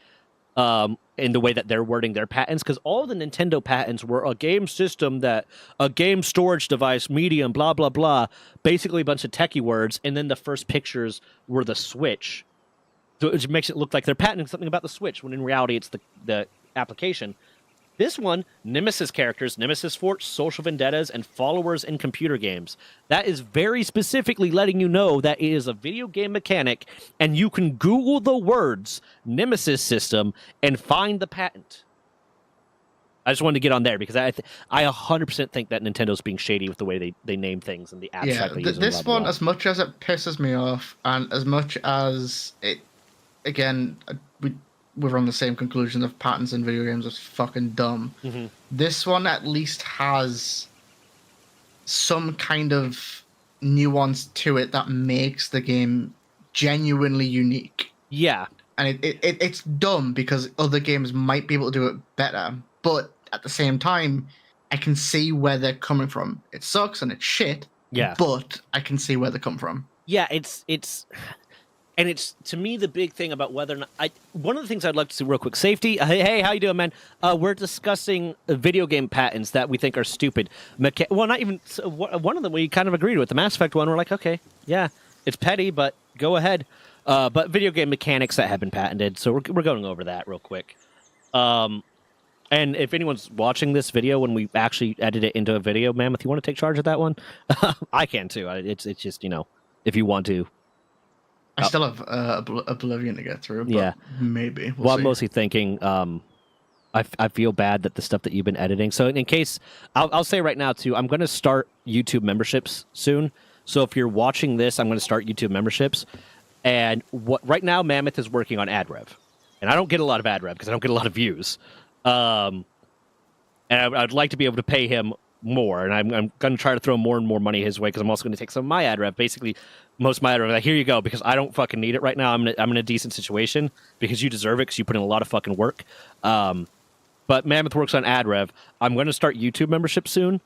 in the way that they're wording their patents, because all the Nintendo patents were a game system, a game storage device, medium, blah, blah, blah, basically a bunch of techie words, and then the first pictures were the Switch. So it makes it look like they're patenting something about the Switch, when in reality it's the application. This one, Nemesis characters, Nemesis Force, social vendettas, and followers in computer games. That is very specifically letting you know that it is a video game mechanic, and you can Google the words Nemesis system and find the patent. I just wanted to get on there because I 100% think that Nintendo's being shady with the way they name things and the abstract they use. This one, as much as it pisses me off, and as much as it, again, we're on the same conclusion of patents in video games is fucking dumb. Mm-hmm. This one at least has some kind of nuance to it that makes the game genuinely unique. Yeah. And it's dumb because other games might be able to do it better, but at the same time, I can see where they're coming from. It sucks and it's shit, but I can see where they come from. Yeah, And it's, to me, the big thing about whether or not one of the things I'd like to see real quick, safety. Hey, how you doing, man? We're discussing video game patents that we think are stupid. Well, not even one of them we kind of agreed with. The Mass Effect one, we're like, okay, yeah, it's petty, but go ahead. But video game mechanics that have been patented, so we're going over that real quick. And if anyone's watching this video when we actually edit it into a video, Mammoth, you want to take charge of that one? I can too. It's just, if you want to. I still have Oblivion to get through, but yeah, maybe. Well, I'm mostly thinking, I feel bad that the stuff that you've been editing. So in case, I'll say right now too, I'm going to start YouTube memberships soon. So if you're watching this, I'm going to start YouTube memberships. And right now, Mammoth is working on ad rev, and I don't get a lot of ad rev because I don't get a lot of views. And I'd like to be able to pay him more, and I'm going to try to throw more and more money his way because I'm also going to take some of my ad rev. Basically, most of my ad rev, like, here you go, because I don't fucking need it right now. I'm in a decent situation because you deserve it because you put in a lot of fucking work. But Mammoth works on ad rev. I'm going to start YouTube membership soon,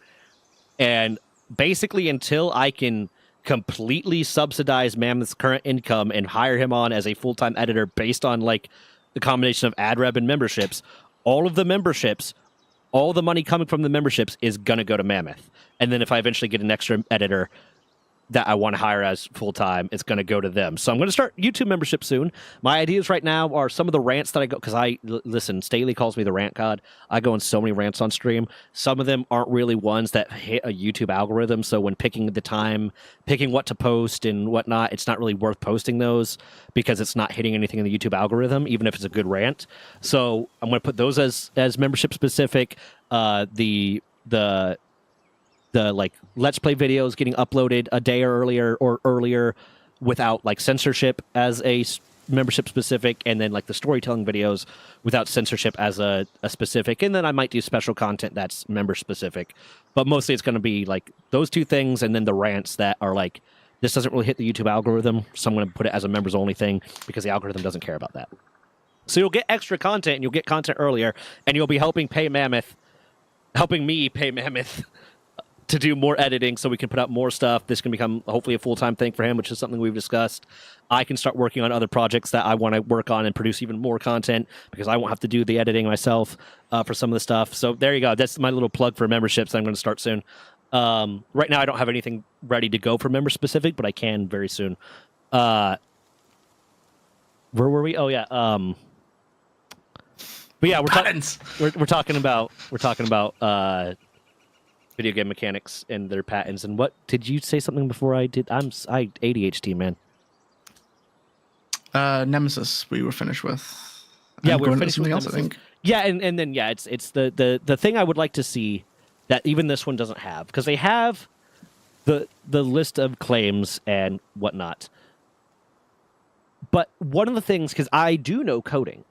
and basically until I can completely subsidize Mammoth's current income and hire him on as a full-time editor based on like the combination of ad rev and memberships, all of the memberships, all the money coming from the memberships is going to go to Mammoth. And then if I eventually get an extra editor that I want to hire as full-time, it's going to go to them. So I'm going to start YouTube membership soon. My ideas right now are some of the rants that I go, because listen, Staley calls me the rant god. I go on so many rants on stream. Some of them aren't really ones that hit a YouTube algorithm. So when picking the time, picking what to post and whatnot, it's not really worth posting those because it's not hitting anything in the YouTube algorithm, even if it's a good rant. So I'm going to put those as membership specific. The like Let's Play videos getting uploaded a day earlier without like censorship as a membership specific, and then like the storytelling videos without censorship as a specific, and then I might do special content that's member specific, but mostly it's going to be like those two things, and then the rants that are like, this doesn't really hit the YouTube algorithm, so I'm going to put it as a members only thing because the algorithm doesn't care about that. So you'll get extra content, and you'll get content earlier, and you'll be helping me pay Mammoth to do more editing so we can put out more stuff. This can become hopefully a full-time thing for him, which is something we've discussed. I can start working on other projects that I want to work on and produce even more content because I won't have to do the editing myself for some of the stuff. So there you go. That's my little plug for memberships that I'm going to start soon. Right now I don't have anything ready to go for member specific, but I can very soon. Where were we? Oh yeah. But yeah, we're talking about video game mechanics and their patents. And what did you say something before I did? I ADHD, man. Nemesis we were finished with. Yeah, we're finished with something else, Nemesis. I think. Yeah, and then yeah, it's the thing I would like to see that even this one doesn't have, because they have the list of claims and whatnot. But one of the things, because I do know coding.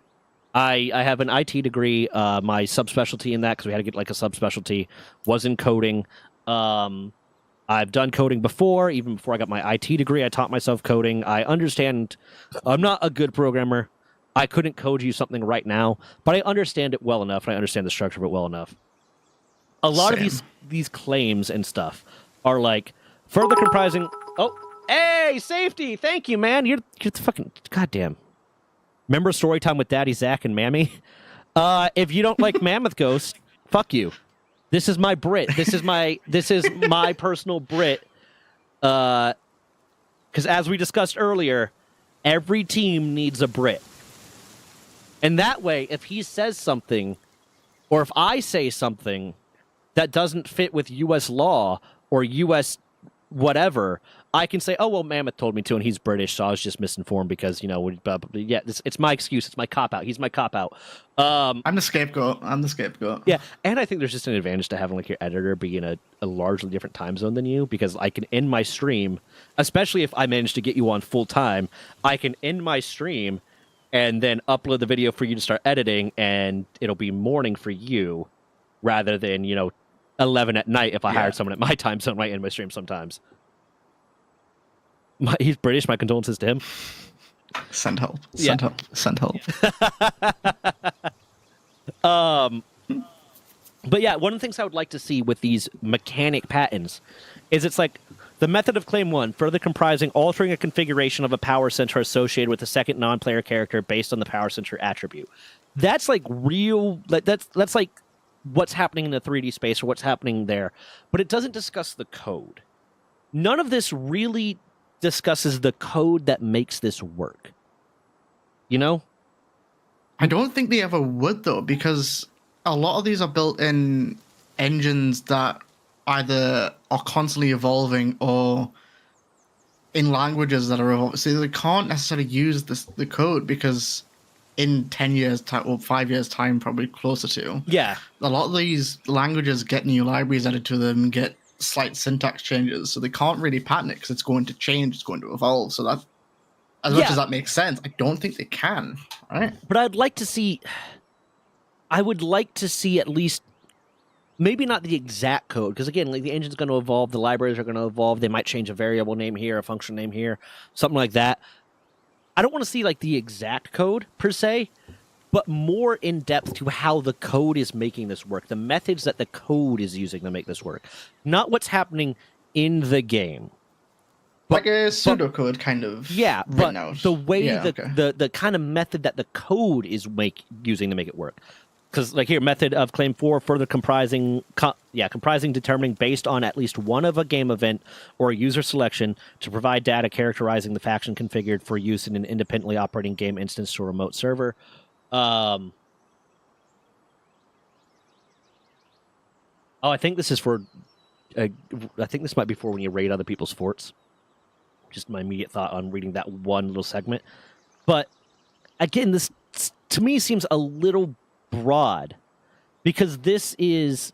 I have an IT degree. My subspecialty in that, because we had to get like a subspecialty, was in coding. I've done coding before. Even before I got my IT degree, I taught myself coding. I understand. I'm not a good programmer. I couldn't code you something right now, but I understand it well enough, and I understand the structure of it well enough. A lot of these claims and stuff are like further comprising. Oh, hey, safety! Thank you, man. You're the fucking goddamn. Remember Storytime with Daddy, Zach, and Mammy? If you don't like Mammoth Ghost, fuck you. This is my Brit. This is my personal Brit. Because as we discussed earlier, every team needs a Brit. And that way, if he says something, or if I say something that doesn't fit with U.S. law or U.S. whatever, I can say, oh, well, Mammoth told me to, and he's British, so I was just misinformed because, yeah, it's my excuse. It's my cop-out. He's my cop-out. I'm the scapegoat. Yeah, and I think there's just an advantage to having, like, your editor be in a largely different time zone than you, because I can end my stream, especially if I manage to get you on full-time, I can end my stream and then upload the video for you to start editing, and it'll be morning for you rather than, 11 at night if I hired someone at my time zone might end my stream sometimes. He's British. My condolences to him. Send help. Send help. Send help. But yeah, one of the things I would like to see with these mechanic patents is it's like The method of Claim 1, further comprising altering a configuration of a power center associated with a second non-player character based on the power center attribute. That's like real... That's like what's happening in the 3D space or what's happening there. But it doesn't discuss the code. None of this really discusses the code that makes this work. You know? I don't think they ever would, though, because a lot of these are built in engines that either are constantly evolving or in languages that are evolving. So they can't necessarily use the code because in 10 years time or 5 years time, probably closer to. Yeah. A lot of these languages get new libraries added to them and get slight syntax changes. So they can't really pattern it because it's going to change, it's going to evolve. So that, as much as that makes sense, I don't think they can. Right? But I would like to see at least maybe not the exact code, because again, like the engine's going to evolve, the libraries are going to evolve, they might change a variable name here, a function name here, something like that. I don't want to see like the exact code per se, but more in depth to how the code is making this work, the methods that the code is using to make this work, not what's happening in the game. Like a pseudocode kind of. Yeah, but out. The way the kind of method that the code is using to make it work. Because, like here, method of Claim 4, further comprising determining based on at least one of a game event or a user selection to provide data characterizing the faction configured for use in an independently operating game instance to a remote server. I think this is for... I think this might be for when you raid other people's forts. Just my immediate thought on reading that one little segment. But, again, this, to me, seems a little broad, because this is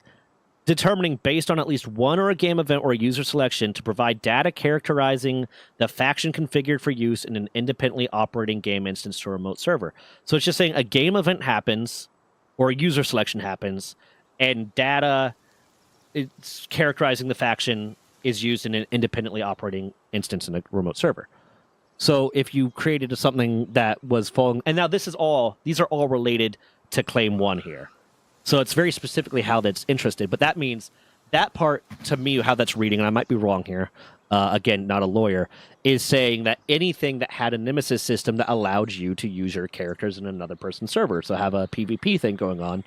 determining based on at least one or a game event or a user selection to provide data characterizing the faction configured for use in an independently operating game instance to a remote server. So it's just saying a game event happens or a user selection happens and data it's characterizing the faction is used in an independently operating instance in a remote server. So if you created something that was falling, and now these are all related to Claim 1 here. So it's very specifically how that's interested. But that means that part, to me, how that's reading, and I might be wrong here, again, not a lawyer, is saying that anything that had a nemesis system that allowed you to use your characters in another person's server, so have a PvP thing going on,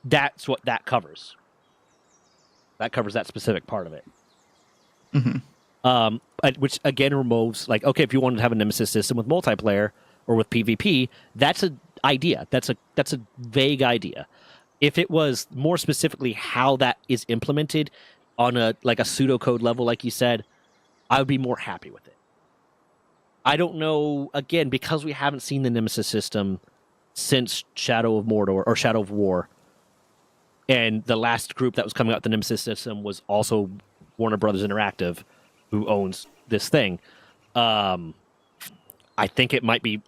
that's what that covers. That covers that specific part of it. Mm-hmm. Which, again, removes, like, okay, if you wanted to have a nemesis system with multiplayer or with PvP, that's an idea. That's a vague idea. If it was more specifically how that is implemented on a pseudocode level, like you said, I would be more happy with it. I don't know, again, because we haven't seen the nemesis system since Shadow of Mordor or Shadow of War, and the last group that was coming out with the nemesis system was also Warner Brothers Interactive, who owns this thing. I think it might be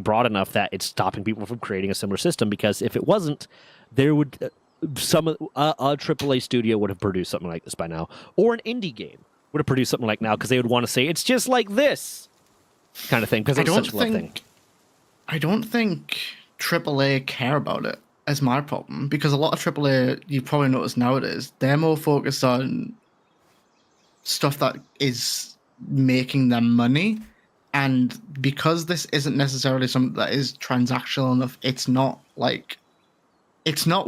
broad enough that it's stopping people from creating a similar system, because if it wasn't, there would a AAA studio would have produced something like this by now, or an indie game would have produced something like now, because they would want to say it's just like this kind of thing, because it's such a love thing. I don't think AAA care about it as my problem, because a lot of AAA, you probably notice nowadays, they're more focused on stuff that is making them money. And because this isn't necessarily something that is transactional enough, it's not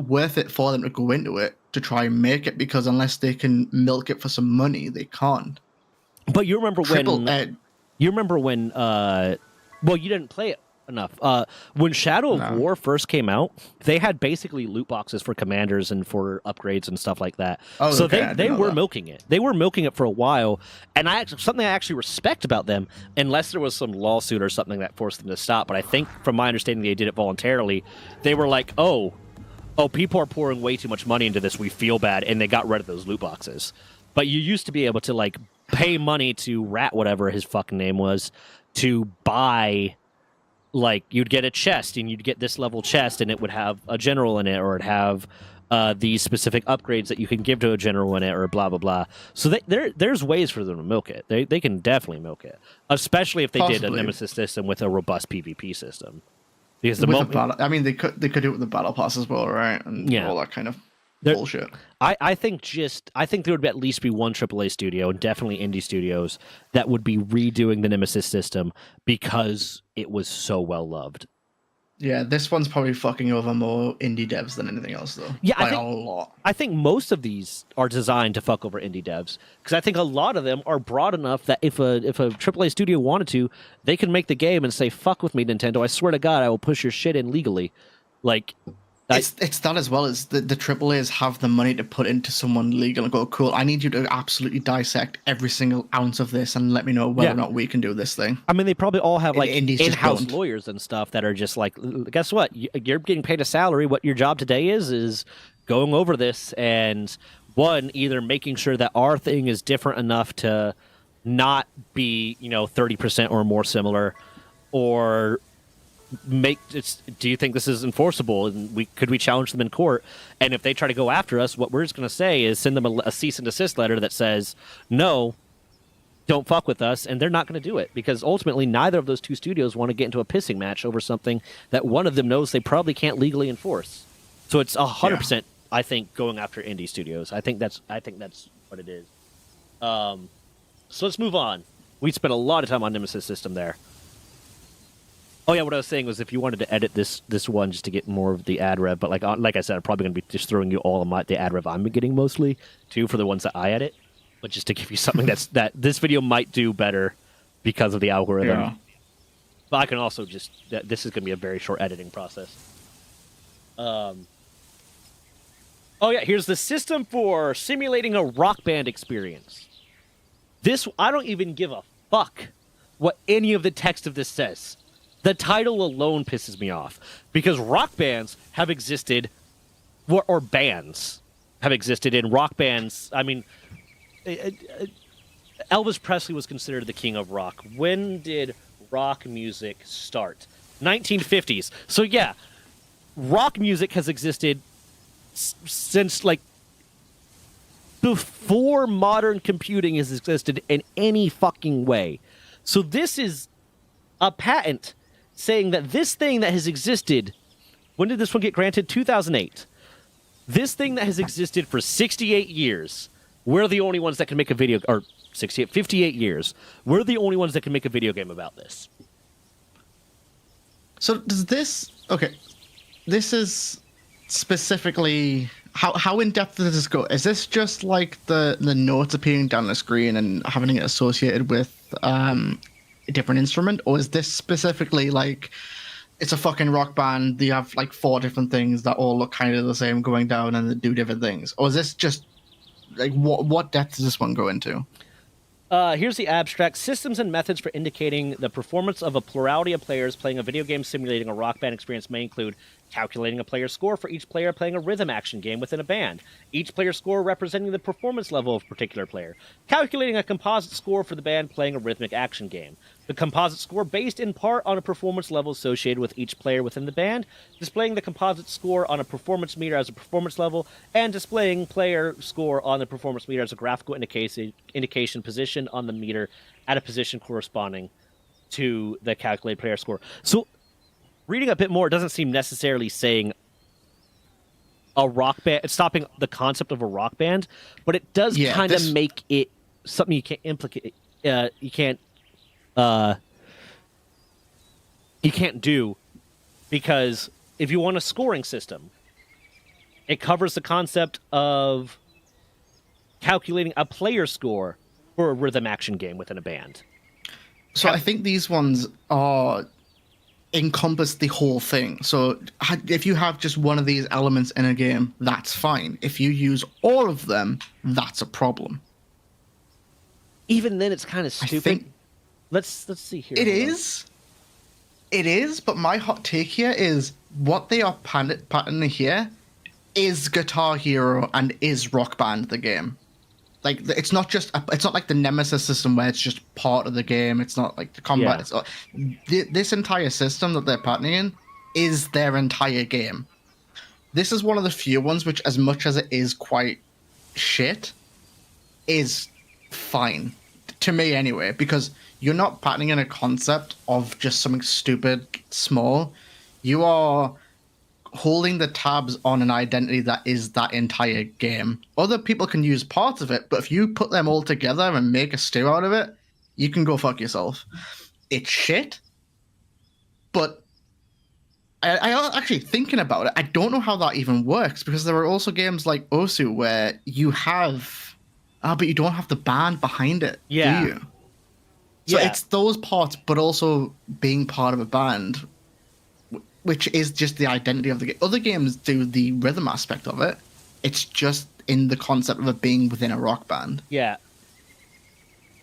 worth it for them to go into it to try and make it, because unless they can milk it for some money, they can't. But you remember when well, you didn't play it enough. When Shadow of War first came out, they had basically loot boxes for commanders and for upgrades and stuff like that. Oh, so okay, they were milking it. They were milking it for a while, and something I actually respect about them, unless there was some lawsuit or something that forced them to stop. But I think, from my understanding, they did it voluntarily. They were like, oh, people are pouring way too much money into this. We feel bad, and they got rid of those loot boxes. But you used to be able to pay money to Rat, whatever his fucking name was, to buy. You'd get a chest, and you'd get this level chest, and it would have a general in it, or it'd have these specific upgrades that you can give to a general in it, or blah, blah, blah. So there's ways for them to milk it. They can definitely milk it, especially if they did a nemesis system with a robust PvP system. Because they could do it with the battle pass as well, right? And all that kind of bullshit. I think there would at least be one AAA studio and definitely indie studios that would be redoing the Nemesis system because it was so well loved. Yeah, this one's probably fucking over more indie devs than anything else, though. Yeah, by a lot. I think most of these are designed to fuck over indie devs because I think a lot of them are broad enough that if a AAA studio wanted to, they can make the game and say, "Fuck with me, Nintendo. I swear to God, I will push your shit in legally." Like, It's that as well as the AAAs have the money to put into someone legal and go, cool, I need you to absolutely dissect every single ounce of this and let me know whether or not we can do this thing. I mean, they probably all have like Indies just in-house don't. lawyers and stuff that are just like, guess what? You're getting paid a salary. What your job today is going over this and either making sure that our thing is different enough to not be 30% or more similar, or do you think this is enforceable, and could we challenge them in court? And if they try to go after us, what we're just going to say is send them a cease and desist letter that says no, don't fuck with us, and they're not going to do it because ultimately neither of those two studios want to get into a pissing match over something that one of them knows they probably can't legally enforce. So it's 100%, I think, going after indie studios. I think that's what it is. So let's move on. We spent a lot of time on Nemesis system there. Oh yeah, what I was saying was if you wanted to edit this one just to get more of the ad rev, but like I said, I'm probably going to be just throwing you all of the ad rev I'm getting mostly too for the ones that I edit, but just to give you something that this video might do better because of the algorithm. Yeah. But I can also this is going to be a very short editing process. Oh yeah, here's the system for simulating a rock band experience. I don't even give a fuck what any of the text of this says. The title alone pisses me off because rock bands have existed, or bands have existed in rock bands. I mean, Elvis Presley was considered the king of rock. When did rock music start? 1950s. So yeah, rock music has existed since before modern computing has existed in any fucking way. So this is a patent saying that this thing that has existed, when did this one get granted? 2008. This thing that has existed for 68 years, we're the only ones that can make a video, or 58 years, we're the only ones that can make a video game about this. So does this, okay, this is specifically, how in depth does this go? Is this just like the notes appearing down the screen and having it associated with a different instrument, or is this specifically like it's a fucking rock band, you have like 4 different things that all look kind of the same going down and they do different things, or is this just like what depth does this one go into? Here's the abstract. Systems and methods for indicating the performance of a plurality of players playing a video game simulating a rock band experience may include calculating a player's score for each player playing a rhythm action game within a band, each player's score representing the performance level of a particular player, calculating a composite score for the band playing a rhythmic action game, the composite score based in part on a performance level associated with each player within the band, displaying the composite score on a performance meter as a performance level, and displaying player score on the performance meter as a graphical indication position on the meter at a position corresponding to the calculated player score. So reading a bit more, it doesn't seem necessarily saying a rock band. It's stopping the concept of a rock band, but it does kind of make it something you can't implicate. You can't do, because if you want a scoring system, it covers the concept of calculating a player score for a rhythm action game within a band. So I think these ones are encompass the whole thing. So if you have just one of these elements in a game, that's fine. If you use all of them, that's a problem. Even then, it's kind of stupid. Let's see here. It is, but my hot take here is what they are patterning here is Guitar Hero and is Rock Band the game. Like, it's not like the Nemesis system where it's just part of the game. It's not like the combat. Yeah. This entire system that they're patterning is their entire game. This is one of the few ones which, as much as it is quite shit, is fine. To me anyway, because you're not patterning in a concept of just something stupid small. You are holding the tabs on an identity that is that entire game. Other people can use parts of it, but if you put them all together and make a stew out of it, you can go fuck yourself. It's shit, but I actually thinking about it, I don't know how that even works because there are also games like Osu where you have, but you don't have the band behind it, do you? So it's those parts, but also being part of a band, which is just the identity of the game. Other games do the rhythm aspect of it. It's just in the concept of it being within a rock band. Yeah.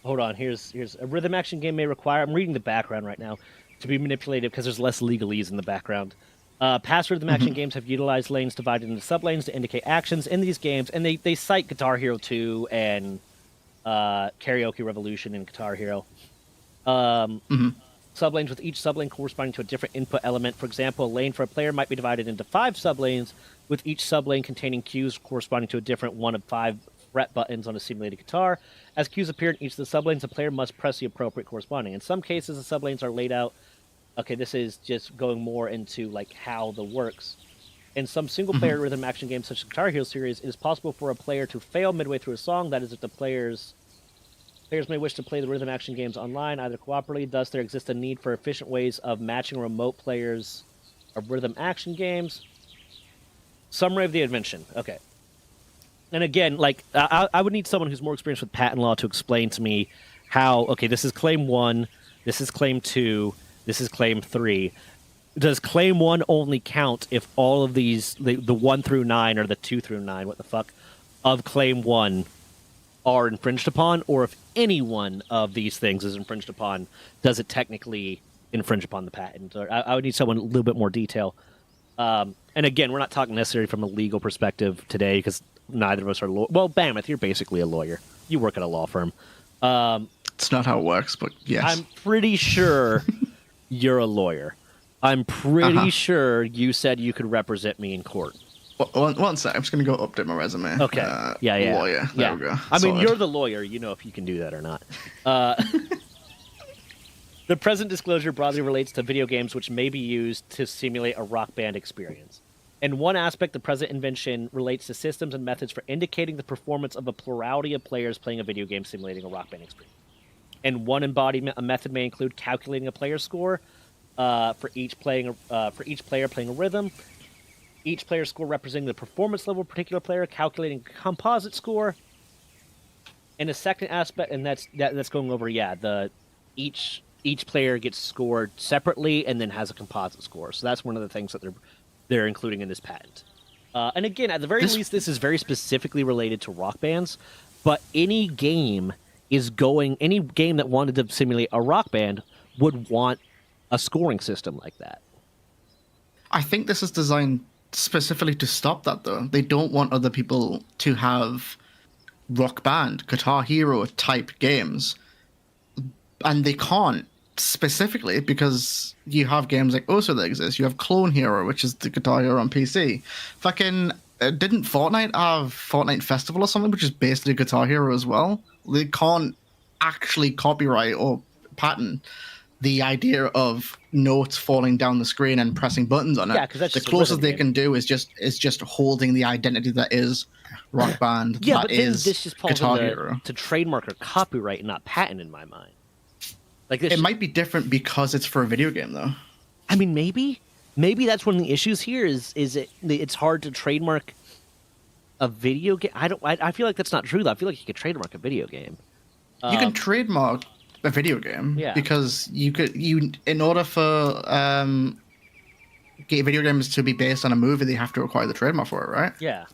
Hold on. Here's a rhythm action game may require. I'm reading the background right now. To be manipulated because there's less legalese in the background. Past rhythm action games have utilized lanes divided into sublanes to indicate actions in these games, and they cite Guitar Hero 2 and Karaoke Revolution and Guitar Hero. Sublanes with each sublane corresponding to a different input element. For example, a lane for a player might be divided into 5 sublanes, with each sublane containing cues corresponding to a different one of 5 fret buttons on a simulated guitar. As cues appear in each of the sublanes, the player must press the appropriate corresponding. In some cases, the sublanes are laid out. Okay, this is just going more into like how the works. In some single-player rhythm action games, such as the Guitar Hero series, it is possible for a player to fail midway through a song. That is, if the players may wish to play the rhythm action games online, either cooperatively. Thus, there exists a need for efficient ways of matching remote players of rhythm action games. Summary of the invention. Okay. And again, like I would need someone who's more experienced with patent law to explain to me how. Okay, this is claim 1. This is claim 2. This is claim 3. Does claim 1 only count if all of these, the 1 through 9 or the 2 through 9, what the fuck, of claim 1 are infringed upon? Or if any one of these things is infringed upon, does it technically infringe upon the patent? Or I would need someone a little bit more detail. And again, we're not talking necessarily from a legal perspective today because neither of us are lawyers. Well, Bammoth, you're basically a lawyer. You work at a law firm. It's not how it works, but yes. I'm pretty sure you're a lawyer. I'm pretty sure you said you could represent me in court. One sec. I'm just going to go update my resume. Okay. Yeah. Lawyer. There we go. I mean, you're the lawyer. You know if you can do that or not. The present disclosure broadly relates to video games which may be used to simulate a rock band experience. In one aspect, the present invention relates to systems and methods for indicating the performance of a plurality of players playing a video game simulating a rock band experience. In one embodiment, a method may include calculating a player score for each player playing a rhythm. Each player score representing the performance level of a particular player, calculating a composite score. And the second aspect, and that's going over, each player gets scored separately and then has a composite score. So that's one of the things that they're including in this patent. And again, at the very least, this is very specifically related to rock bands. But any game that wanted to simulate a rock band would want a scoring system like that. I think this is designed specifically to stop that, though. They don't want other people to have rock band, Guitar Hero type games. And they can't specifically because you have games like Osu that exist. You have Clone Hero, which is the Guitar Hero on PC. Fucking, didn't Fortnite have Fortnite Festival or something, which is basically Guitar Hero as well? They can't actually copyright or patent the idea of notes falling down the screen and pressing buttons on it. Yeah, because that's the closest they can do is just holding the identity that is Rock Band. Yeah, that but then is this just falls Guitar Hero. to trademark or copyright and not patent in my mind. Like this, it might be different because it's for a video game, though. I mean, maybe that's one of the issues here. It's hard to trademark a video game. I feel like that's not true though. I feel like you could trademark a video game. You can trademark a video game because in order for video games to be based on a movie, they have to acquire the trademark for it, right? Yeah.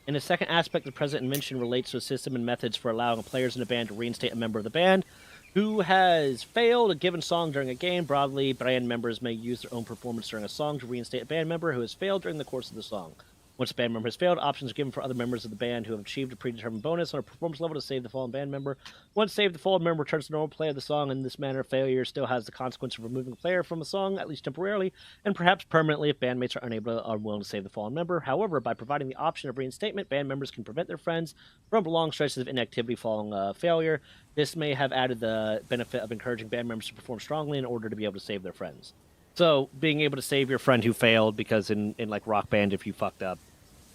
And the second aspect the present invention relates to a system and methods for allowing players in a band to reinstate a member of the band who has failed a given song during a game. Broadly, band members may use their own performance during a song to reinstate a band member who has failed during the course of the song. Once a band member has failed, options are given for other members of the band who have achieved a predetermined bonus on a performance level to save the fallen band member. Once saved, the fallen member returns to normal play of the song. In this manner, failure still has the consequence of removing a player from a song, at least temporarily, and perhaps permanently if bandmates are unable or unwilling to save the fallen member. However, by providing the option of reinstatement, band members can prevent their friends from prolonged stretches of inactivity following failure. This may have added the benefit of encouraging band members to perform strongly in order to be able to save their friends. So being able to save your friend who failed, because in like Rock Band, if you fucked up,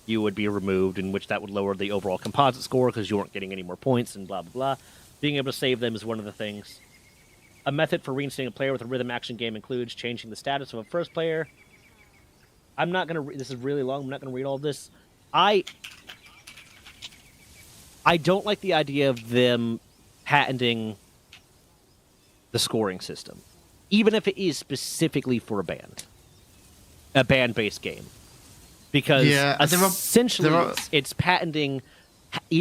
you would be removed, in which that would lower the overall composite score because you weren't getting any more points and blah blah blah. Being able to save them is one of the things. A method for reinstating a player with a rhythm action game includes changing the status of a first player. I'm not gonna. This is really long. I'm not gonna read all this. I don't like the idea of them patenting the scoring system, even if it is specifically for a band-based game, because essentially it's patenting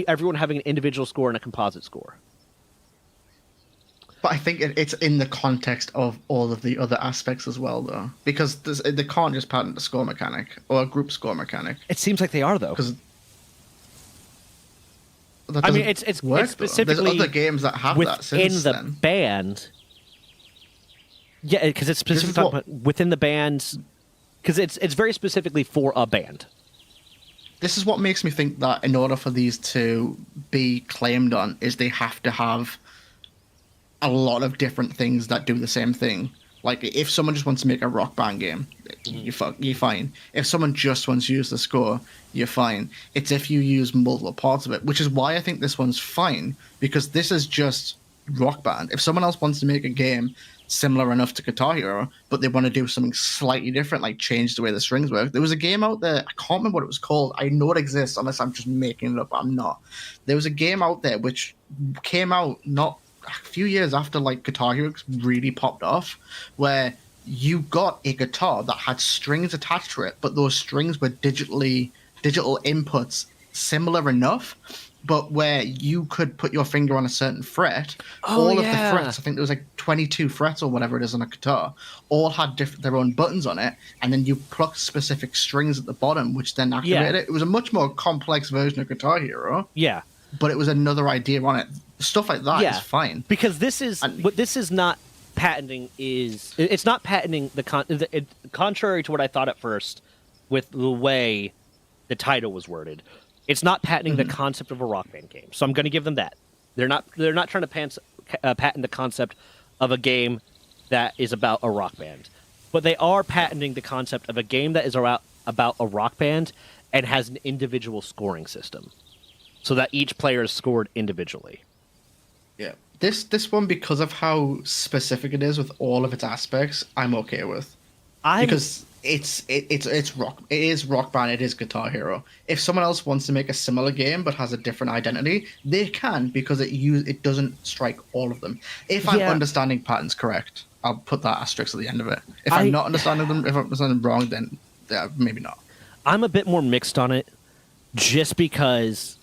everyone having an individual score and a composite score. But I think it's in the context of all of the other aspects as well, though, because they can't just patent a score mechanic or a group score mechanic. It seems like they are, though. I mean, it's there's specifically other games that have that since the then. band. Yeah, because it's specifically within the band, because it's very specifically for a band. This is what makes me think that in order for these to be claimed on, is they have to have a lot of different things that do the same thing. Like, if someone just wants to make a Rock Band game, you're fine. If someone just wants to use the score, you're fine. It's if you use multiple parts of it, which is why I think this one's fine, because this is just Rock Band. If someone else wants to make a game similar enough to Guitar Hero, but they want to do something slightly different, like change the way the strings work. There was a game out there, I can't remember what it was called. I know it exists, unless I'm just making it up. I'm not. There was a game out there which came out not a few years after like Guitar Hero really popped off, where you got a guitar that had strings attached to it, but those strings were digital inputs similar enough, but where you could put your finger on a certain fret. All of the frets, I think there was like 22 frets or whatever it is on a guitar, all had their own buttons on it, and then you plucked specific strings at the bottom, which then activated it. It was a much more complex version of Guitar Hero. Yeah. But it was another idea on it. Stuff like that is fine. Because this is what this is not patenting is. It's not patenting contrary to what I thought at first with the way the title was worded. It's not patenting the concept of a Rock Band game. So I'm going to give them that. They're not trying to patent the concept of a game that is about a rock band. But they are patenting the concept of a game that is about a rock band and has an individual scoring system, so that each player is scored individually. Yeah. This one, because of how specific it is with all of its aspects, I'm okay with. Because it's Rock Band, it is Guitar Hero. If someone else wants to make a similar game but has a different identity, they can, because it doesn't strike all of them. If I'm understanding patterns correct, I'll put that asterisk at the end of it. If I'm not understanding them, if I'm understanding them wrong, then maybe not. I'm a bit more mixed on it, just because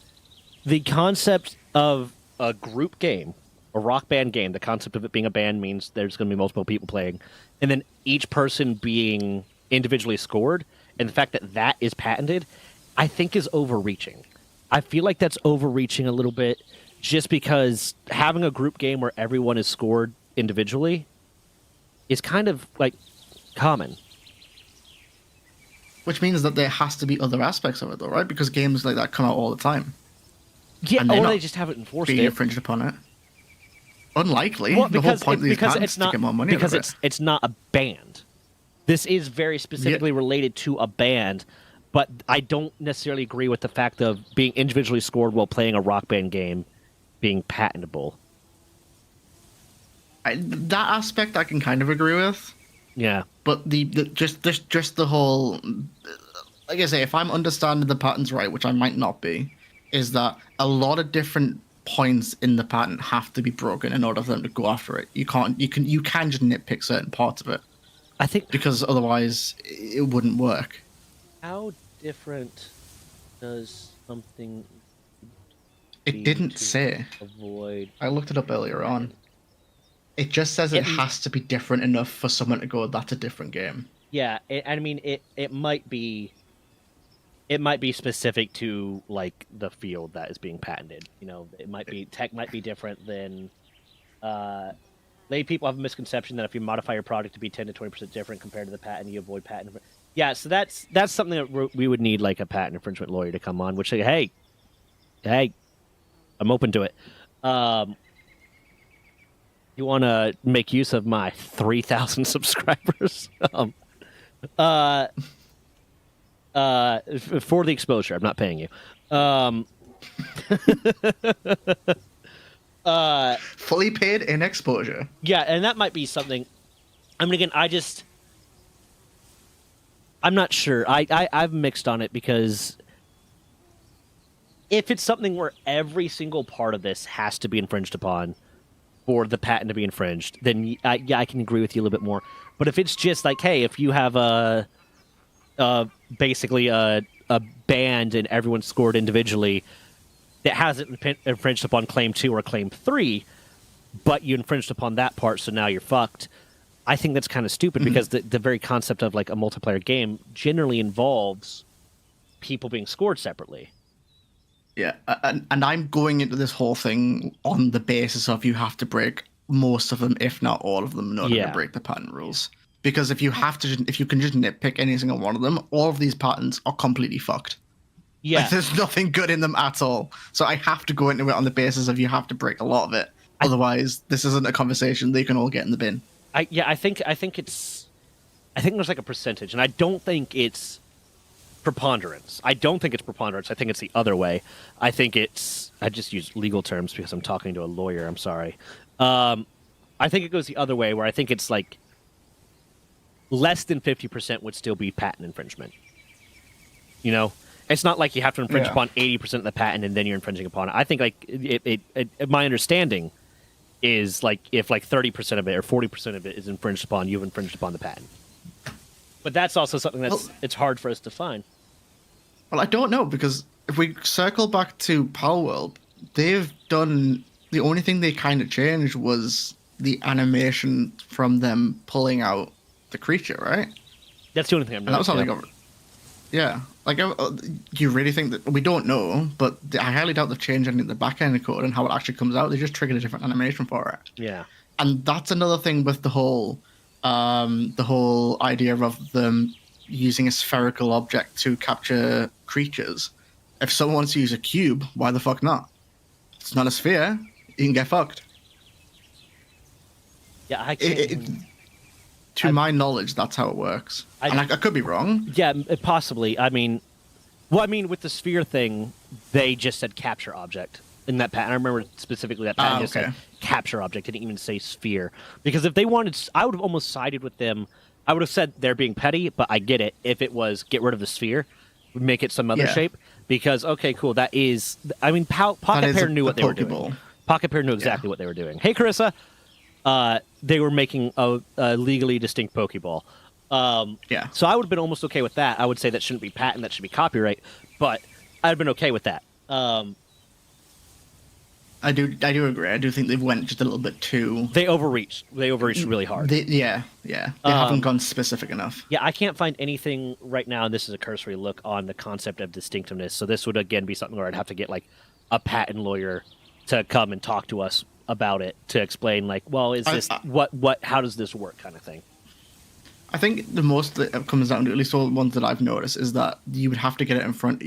the concept of a group game, a rock band game, the concept of it being a band means there's going to be multiple people playing, and then each person being individually scored, and the fact that that is patented, I think is overreaching. I feel like that's overreaching a little bit, just because having a group game where everyone is scored individually is kind of like common. Which means that there has to be other aspects of it, though, right? Because games like that come out all the time. Yeah, or they just haven't enforced it. Infringed upon it. Unlikely. Well, the whole point of these patents is to get more money because out of it. it's not a band. This is very specifically related to a band, but I don't necessarily agree with the fact of being individually scored while playing a rock band game being patentable. That aspect I can kind of agree with. Yeah. But just the whole, like I say, if I'm understanding the patterns right, which I might not be, is that a lot of different points in the patent have to be broken in order for them to go after it. You can just nitpick certain parts of it. I think because otherwise it wouldn't work. How different does something? It didn't say. Avoid. I looked it up earlier on. It just says it has to be different enough for someone to go, that's a different game. Yeah, it might be specific to like the field that is being patented. You know, it might be tech might be different than. Lay people have a misconception that if you modify your product to be 10 to 20% different compared to the patent, you avoid patent. Yeah, so that's something that we would need like a patent infringement lawyer to come on, which say, hey, I'm open to it. You want to make use of my 3,000 subscribers? Uh, for the exposure, I'm not paying you. Fully paid in exposure. Yeah, and that might be something. I mean, again, I'm not sure. I've mixed on it because if it's something where every single part of this has to be infringed upon for the patent to be infringed, then I can agree with you a little bit more. But if it's just like, hey, if you have basically a band and everyone scored individually that hasn't infringed upon claim 2 or claim 3, but you infringed upon that part, so now you're fucked. I think that's kind of stupid because the very concept of like a multiplayer game generally involves people being scored separately. Yeah, and I'm going into this whole thing on the basis of you have to break most of them, if not all of them, in order to break the patent rules. Because if you can just nitpick any single one of them, all of these patents are completely fucked. Yeah, like, there's nothing good in them at all. So I have to go into it on the basis of you have to break a lot of it. Otherwise, this isn't a conversation they can all get in the bin. I think there's like a percentage, and I don't think it's preponderance. I think it's the other way. I just use legal terms because I'm talking to a lawyer. I'm sorry. I think it goes the other way, where I think it's like less than 50% would still be patent infringement. You know, it's not like you have to infringe upon 80% of the patent and then you're infringing upon it. I think like my understanding is like if like 30% of it or 40% of it is infringed upon, you've infringed upon the patent. But that's also something it's hard for us to find. Well, I don't know, because if we circle back to Palworld, they've done the only thing they kind of changed was the animation from them pulling out the creature, right? That's the only thing I'm noticing. And that was something. Yeah, like, do you really think that we don't know? But I highly doubt they've changed anything in the back end code and how it actually comes out. They just triggered a different animation for it. Yeah, and that's another thing with the whole idea of them using a spherical object to capture creatures. If someone wants to use a cube, why the fuck not? It's not a sphere. You can get fucked. Yeah, I can't. To my knowledge, that's how it works. And I could be wrong. Yeah, possibly. I mean, with the sphere thing, they just said capture object in that patent. I remember specifically that patent just said capture object. It didn't even say sphere. Because if they wanted, I would have almost sided with them. I would have said they're being petty, but I get it. If it was get rid of the sphere, make it some other shape. Because, okay, cool, that is... I mean, Pocket Pair knew what they were doing. Pocket Pair knew exactly what they were doing. Hey, Carissa. They were making a legally distinct Pokeball. So I would have been almost okay with that. I would say that shouldn't be patent, that should be copyright. But I'd have been okay with that. I do agree. I do think they went just a little bit too... They overreached. They overreached really hard. They haven't gone specific enough. Yeah, I can't find anything right now, and this is a cursory look on the concept of distinctiveness. So this would, again, be something where I'd have to get, like, a patent lawyer to come and talk to us about it to explain, like, well, is this... how does this work kind of thing? I think the most that it comes down to, at least all the ones that I've noticed, is that you would have to get it in front.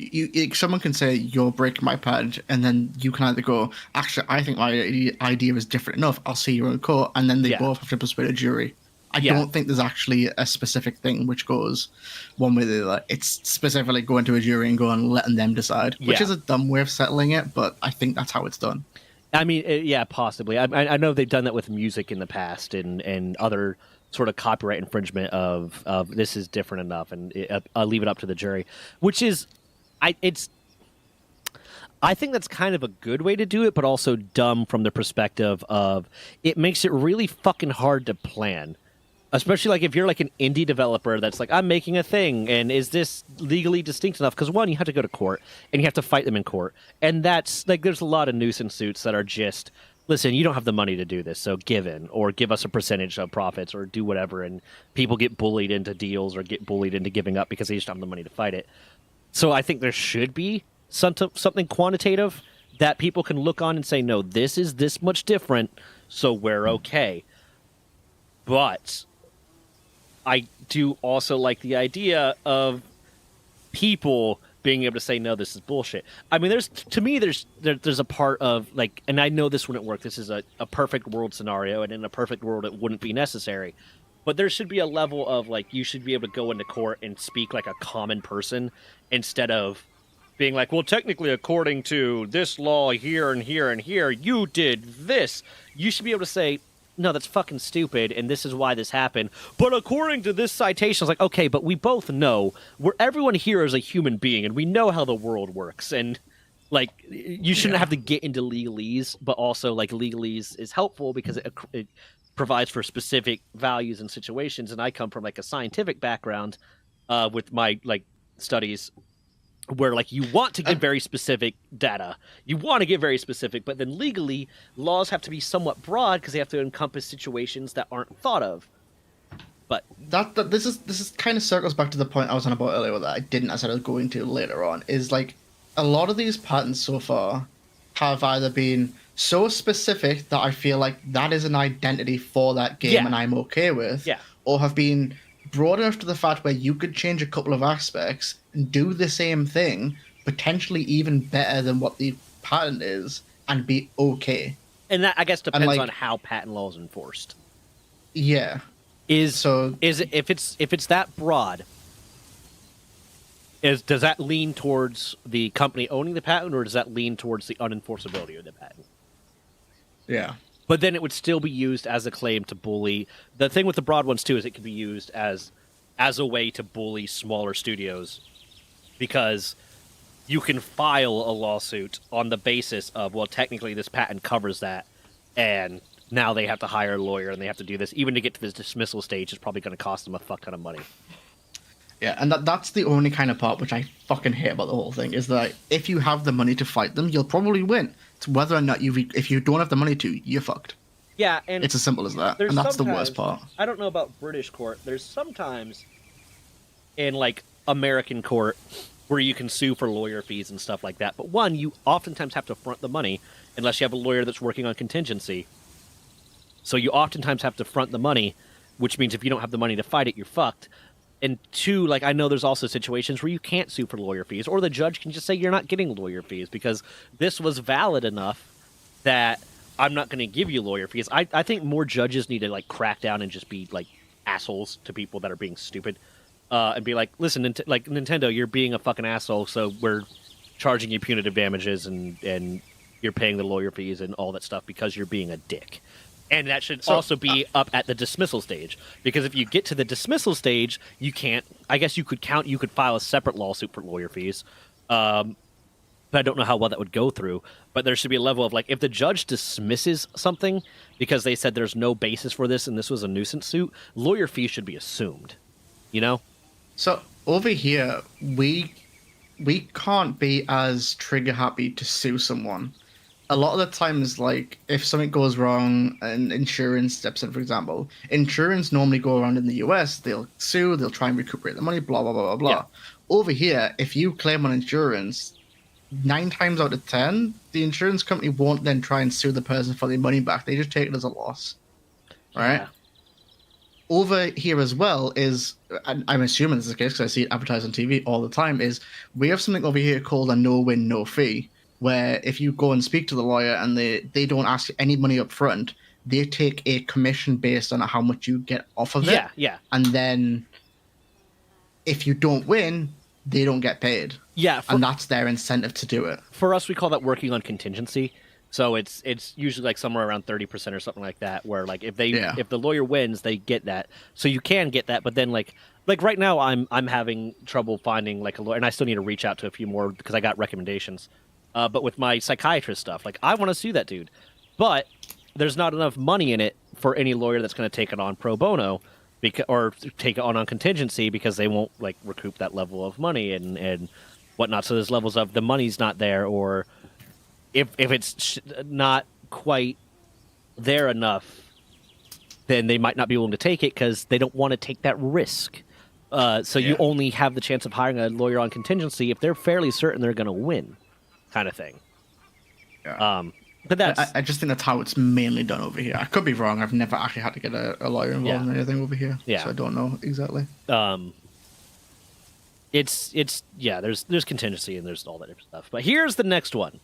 Someone can say, you're breaking my patent, and then you can either go, actually, I think my idea is different enough, I'll see you in court, and then they both have to persuade a jury. I don't think there's actually a specific thing which goes one way or the other. It's specifically going to a jury and going and letting them decide, which is a dumb way of settling it, but I think that's how it's done. I mean, yeah, possibly. I know they've done that with music in the past and other sort of copyright infringement of this is different enough, and I'll leave it up to the jury, which is, I think that's kind of a good way to do it, but also dumb from the perspective of it makes it really fucking hard to plan. Especially like if you're like an indie developer that's like, I'm making a thing, and is this legally distinct enough? Because one, you have to go to court, and you have to fight them in court. And that's like, there's a lot of nuisance suits that are just, listen, you don't have the money to do this, so give in, or give us a percentage of profits, or do whatever, and people get bullied into deals or get bullied into giving up because they just don't have the money to fight it. So I think there should be something quantitative that people can look on and say, no, this is this much different, so we're okay. But I do also like the idea of people being able to say, no, this is bullshit. I mean, there's a part of, like, and I know this wouldn't work. This is a perfect world scenario, and in a perfect world, it wouldn't be necessary. But there should be a level of, like, you should be able to go into court and speak like a common person instead of being like, well, technically, according to this law here and here and here, you did this. You should be able to say, no, that's fucking stupid, and this is why this happened. But according to this citation, it's like, okay, but we both know everyone here is a human being, and we know how the world works. And, like, you shouldn't have to get into legalese, but also, like, legalese is helpful because it provides for specific values and situations. And I come from, like, a scientific background with my, like, studies where, like, you want to get very specific data. You want to get very specific, but then legally, laws have to be somewhat broad because they have to encompass situations that aren't thought of. But this is kind of circles back to the point I was on about earlier that I didn't as I was going to later on, is like a lot of these patents so far have either been so specific that I feel like that is an identity for that game and I'm okay with, or have been broad enough to the fact where you could change a couple of aspects and do the same thing, potentially even better than what the patent is, and be okay. And that, I guess, depends on how patent law is enforced. Yeah. If it's that broad, does that lean towards the company owning the patent, or does that lean towards the unenforceability of the patent? Yeah. But then it would still be used as a claim to bully. The thing with the broad ones, too, is it could be used as a way to bully smaller studios, because you can file a lawsuit on the basis of, well, technically this patent covers that, and now they have to hire a lawyer and they have to do this. Even to get to this dismissal stage is probably going to cost them a fuck ton of money. Yeah, and that's the only kind of part which I fucking hate about the whole thing, is that if you have the money to fight them, you'll probably win. It's whether or not if you don't have the money to, you're fucked. Yeah, and it's as simple as that, and that's the worst part. I don't know about British court. There's sometimes in, like, American court where you can sue for lawyer fees and stuff like that. But one, you oftentimes have to front the money unless you have a lawyer that's working on contingency. So you oftentimes have to front the money, which means if you don't have the money to fight it, you're fucked. And two, like, I know there's also situations where you can't sue for lawyer fees, or the judge can just say you're not getting lawyer fees because this was valid enough that I'm not going to give you lawyer fees. I think more judges need to, like, crack down and just be, like, assholes to people that are being stupid. And be like, listen, like, Nintendo, you're being a fucking asshole, so we're charging you punitive damages and you're paying the lawyer fees and all that stuff because you're being a dick. And that should also be up at the dismissal stage, because if you get to the dismissal stage, you can't. I guess you could file a separate lawsuit for lawyer fees, but I don't know how well that would go through. But there should be a level of, like, if the judge dismisses something because they said there's no basis for this and this was a nuisance suit, lawyer fees should be assumed. You know. So over here, we can't be as trigger happy to sue someone. A lot of the times, like, if something goes wrong and insurance steps in, for example, insurance normally go around in the US, they'll sue, they'll try and recuperate the money, blah, blah, blah, blah, blah. Yeah. Over here, if you claim on insurance, 9 times out of 10, the insurance company won't then try and sue the person for their money back. They just take it as a loss, right? Yeah. Over here as well is, and I'm assuming this is the case because I see it advertised on TV all the time, is we have something over here called a no-win, no-fee, where if you go and speak to the lawyer and they don't ask any money up front, they take a commission based on how much you get off of it. Yeah, yeah. And then if you don't win, they don't get paid. Yeah. And that's their incentive to do it. For us, we call that working on contingency. So it's usually like somewhere around 30% or something like that, where, like, if the lawyer wins, they get that. So you can get that, but then like right now I'm having trouble finding, like, a lawyer, and I still need to reach out to a few more because I got recommendations. But with my psychiatrist stuff, like, I want to sue that dude, but there's not enough money in it for any lawyer that's going to take it on pro bono, or take it on contingency, because they won't, like, recoup that level of money and whatnot. So there's levels of the money's not there, or if it's not quite there enough, then they might not be willing to take it because they don't want to take that risk. You only have the chance of hiring a lawyer on contingency if they're fairly certain they're going to win. Kind of thing. Yeah. But that's... I just think that's how it's mainly done over here. I could be wrong. I've never actually had to get a lawyer involved in anything over here. Yeah. So I don't know exactly. yeah. There's contingency and there's all that different stuff. But here's the next one.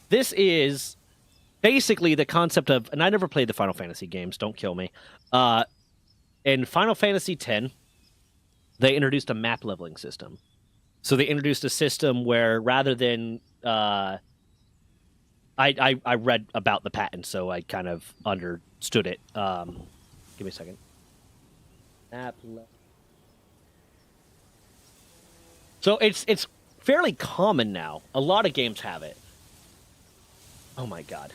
This is basically the concept of, and I never played the Final Fantasy games. Don't kill me. In Final Fantasy X, they introduced a map leveling system. So they introduced a system where rather than I read about the patent, so I kind of understood it. Give me a second. So it's fairly common now. A lot of games have it. Oh my god.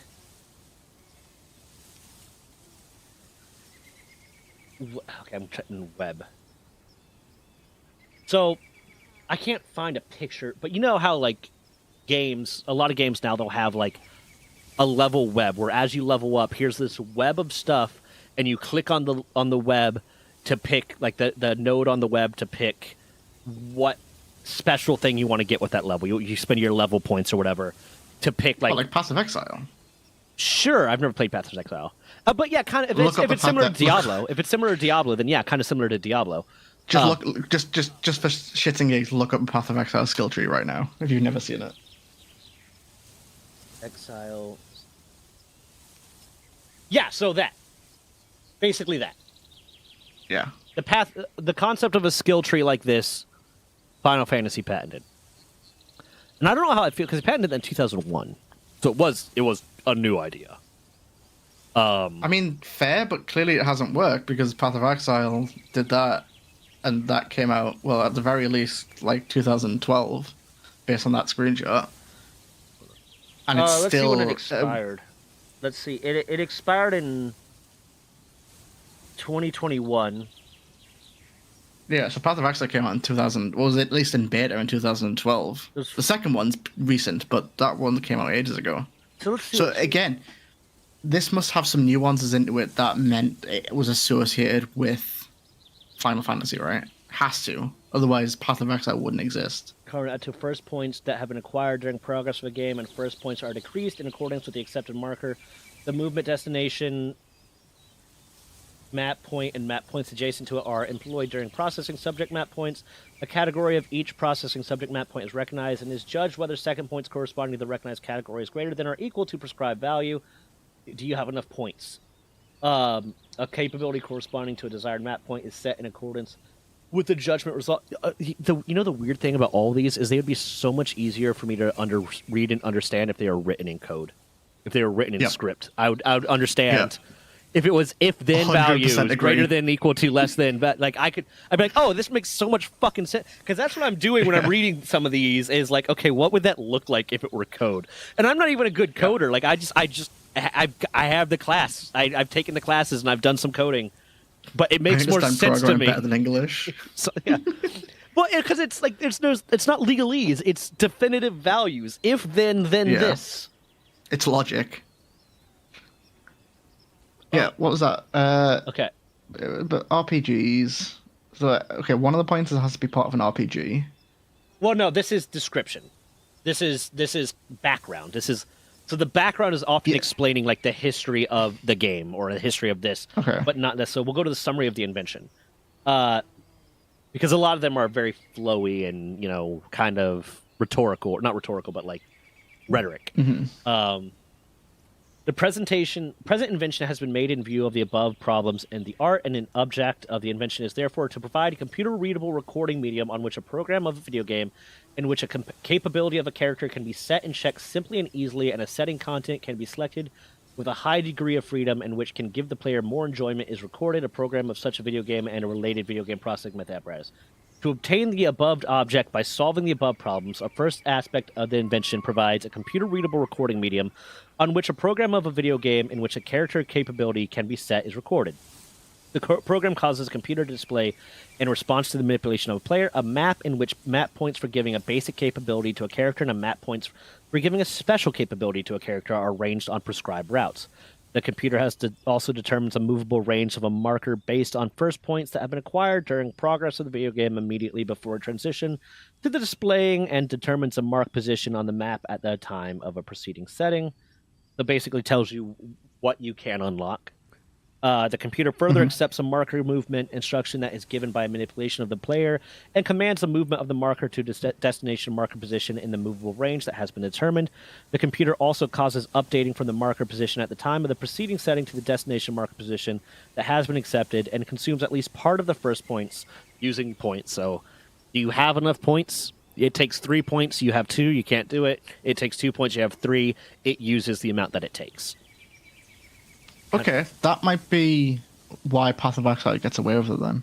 Okay, I'm checking web. So I can't find a picture, but you know how like games, a lot of games now they'll have like a level web where as you level up, here's this web of stuff, and you click on the web to pick like the node on the web to pick what special thing you want to get with that level. You spend your level points or whatever to pick like Path of Exile. Sure, I've never played Path of Exile, but yeah, kind of. If it's similar to Diablo, if it's similar to Diablo, then yeah, kind of similar to Diablo. Just look, just for shits and gigs, look up Path of Exile skill tree right now if you've never seen it. Exile. Yeah, so that. Basically that. Yeah. The concept of a skill tree like this, Final Fantasy patented. And I don't know how I feel because it patented it in 2001, so it was a new idea. I mean, fair, but clearly it hasn't worked because Path of Exile did that, and that came out, well, at the very least, like 2012, based on that screenshot. And it's let's still... see when it expired. Let's see. It expired in 2021. Yeah, so Path of Exile came out in 2000. Was at least in beta in 2012. The second one's recent, but that one came out ages ago. So again, this must have some nuances into it that meant it was associated with Final Fantasy, right? Has to. Otherwise, Path of Exile wouldn't exist. Current to first points that have been acquired during progress of a game, and first points are decreased in accordance with the accepted marker. The movement destination, map point, and map points adjacent to it are employed during processing subject map points. A category of each processing subject map point is recognized and is judged whether second points corresponding to the recognized category is greater than or equal to prescribed value. Do you have enough points? A capability corresponding to a desired map point is set in accordance with the judgment result. The weird thing about all these is they would be so much easier for me to read and understand if they are written in code. If they were written in script, I would understand. Yeah. If it was if then value greater than equal to less than, but like I'd be like, oh, this makes so much fucking sense, because that's what I'm doing when I'm reading some of these. Is like, okay, what would that look like if it were code? And I'm not even a good coder. Like I have the class. I've taken the classes and I've done some coding, but it makes more sense to me. Better than English. So, yeah. Well, because it's like it's not legalese. It's definitive values. If then this. It's logic. Yeah, what was that? Okay. But RPGs. So, okay, one of the points has to be part of an RPG. Well, no, this is description. This is background. So the background is often explaining like the history of the game or the history of this, but not this. So we'll go to the summary of the invention, because a lot of them are very flowy and kind of rhetorical, not rhetorical, but like rhetoric. Mm-hmm. The present invention has been made in view of the above problems, and the art and an object of the invention is therefore to provide a computer-readable recording medium on which a program of a video game in which a capability of a character can be set and checked simply and easily, and a setting content can be selected with a high degree of freedom and which can give the player more enjoyment is recorded, a program of such a video game and a related video game processing method apparatus. To obtain the above object by solving the above problems, a first aspect of the invention provides a computer-readable recording medium on which a program of a video game in which a character capability can be set is recorded. The program causes a computer to display, in response to the manipulation of a player, a map in which map points for giving a basic capability to a character and a map points for giving a special capability to a character are arranged on prescribed routes. The computer also determines a movable range of a marker based on first points that have been acquired during progress of the video game immediately before transition to the displaying, and determines a mark position on the map at the time of a preceding setting. So basically tells you what you can unlock. The computer further accepts a marker movement instruction that is given by manipulation of the player and commands the movement of the marker to destination marker position in the movable range that has been determined. The computer also causes updating from the marker position at the time of the preceding setting to the destination marker position that has been accepted and consumes at least part of the first points using points. So, do you have enough points? It takes 3 points. You have 2. You can't do it. It takes 2 points. You have 3. It uses the amount that it takes. Okay, that might be why Path of Exile gets away with it then.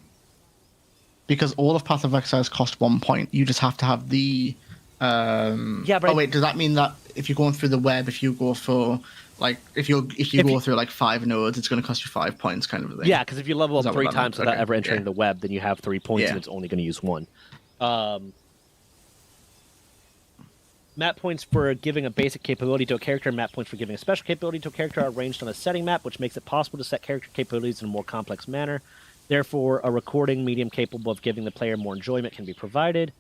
Because all of Path of Exiles cost 1 point. You just have to have the... Yeah, but... Oh, wait, does that mean that if you're going through the web, if you go for... Like, if you go through, like, 5 nodes, it's going to cost you 5 points kind of a thing? Yeah, because if you level up 3 times without ever entering yeah. the web, then you have 3 points and it's only going to use 1. Map points for giving a basic capability to a character and map points for giving a special capability to a character are arranged on a setting map, which makes it possible to set character capabilities in a more complex manner. Therefore, a recording medium capable of giving the player more enjoyment can be provided.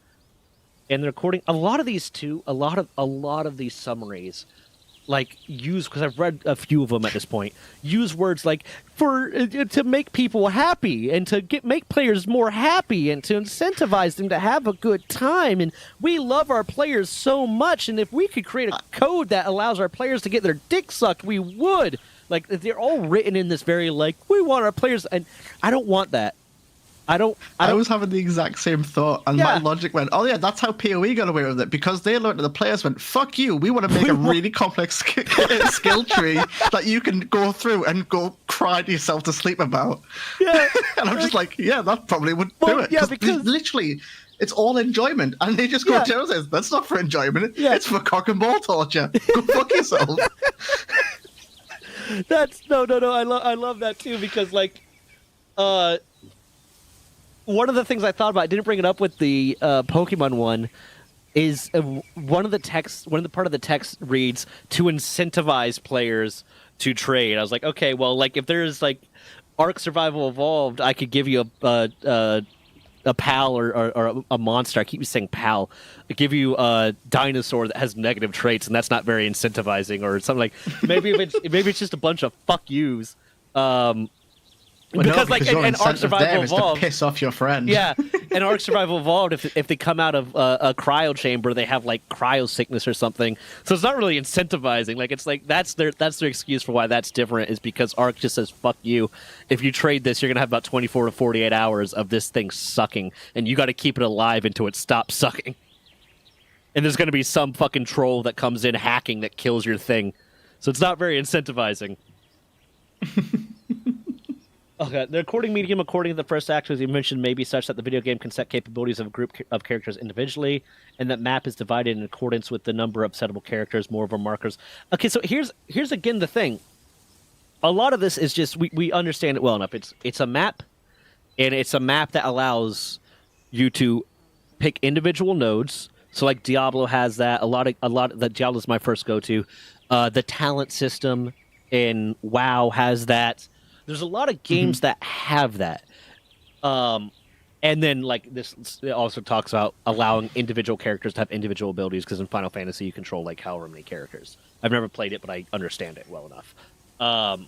And the recording, a lot of these summaries, like use, because I've read a few of them at this point, use words like to make people happy and to make players more happy and to incentivize them to have a good time. And we love our players so much, and if we could create a code that allows our players to get their dick sucked, we would. Like, they're all written in this very, like, we want our players, and I don't want that. I was having the exact same thought, and my logic went, oh yeah, that's how PoE got away with it, because they learned that the players went, fuck you, we want to make a really complex skill tree that you can go through and go cry to yourself to sleep about. Yeah. And I'm just like, yeah, that probably would do it. Yeah, because literally, it's all enjoyment, and they just go, Joe says, that's not for enjoyment, it's for cock and ball torture. Go fuck yourself. That's, no, I love that too, because, like, one of the things I thought about, I didn't bring it up with the Pokemon one, is one of the part of the text reads to incentivize players to trade. I was like, okay, well, like if there's like Ark Survival Evolved, I could give you a pal or a monster. I keep saying pal. I give you a dinosaur that has negative traits, and that's not very incentivizing, or something like maybe it's just a bunch of fuck yous. Because like an Ark Survival Evolved, to piss off your friend. Yeah, an Ark Survival Evolved, if they come out of a cryo chamber, they have like cryo sickness or something. So it's not really incentivizing. Like it's like that's their excuse for why that's different, is because Ark just says fuck you. If you trade this, you're gonna have about 24 to 48 hours of this thing sucking, and you got to keep it alive until it stops sucking. And there's gonna be some fucking troll that comes in hacking that kills your thing. So it's not very incentivizing. Okay, the recording medium, according to the first act, as you mentioned, may be such that the video game can set capabilities of a group of characters individually, and that map is divided in accordance with the number of settable characters, more of our markers. Okay, so here's again the thing. A lot of this is just we understand it well enough. It's a map, and it's a map that allows you to pick individual nodes. So like Diablo has that. A lot of that. Diablo's my first go-to. The talent system in WoW has that. There's a lot of games that have that. And then, like, this it also talks about allowing individual characters to have individual abilities, because in Final Fantasy you control, like, however many characters. I've never played it, but I understand it well enough. And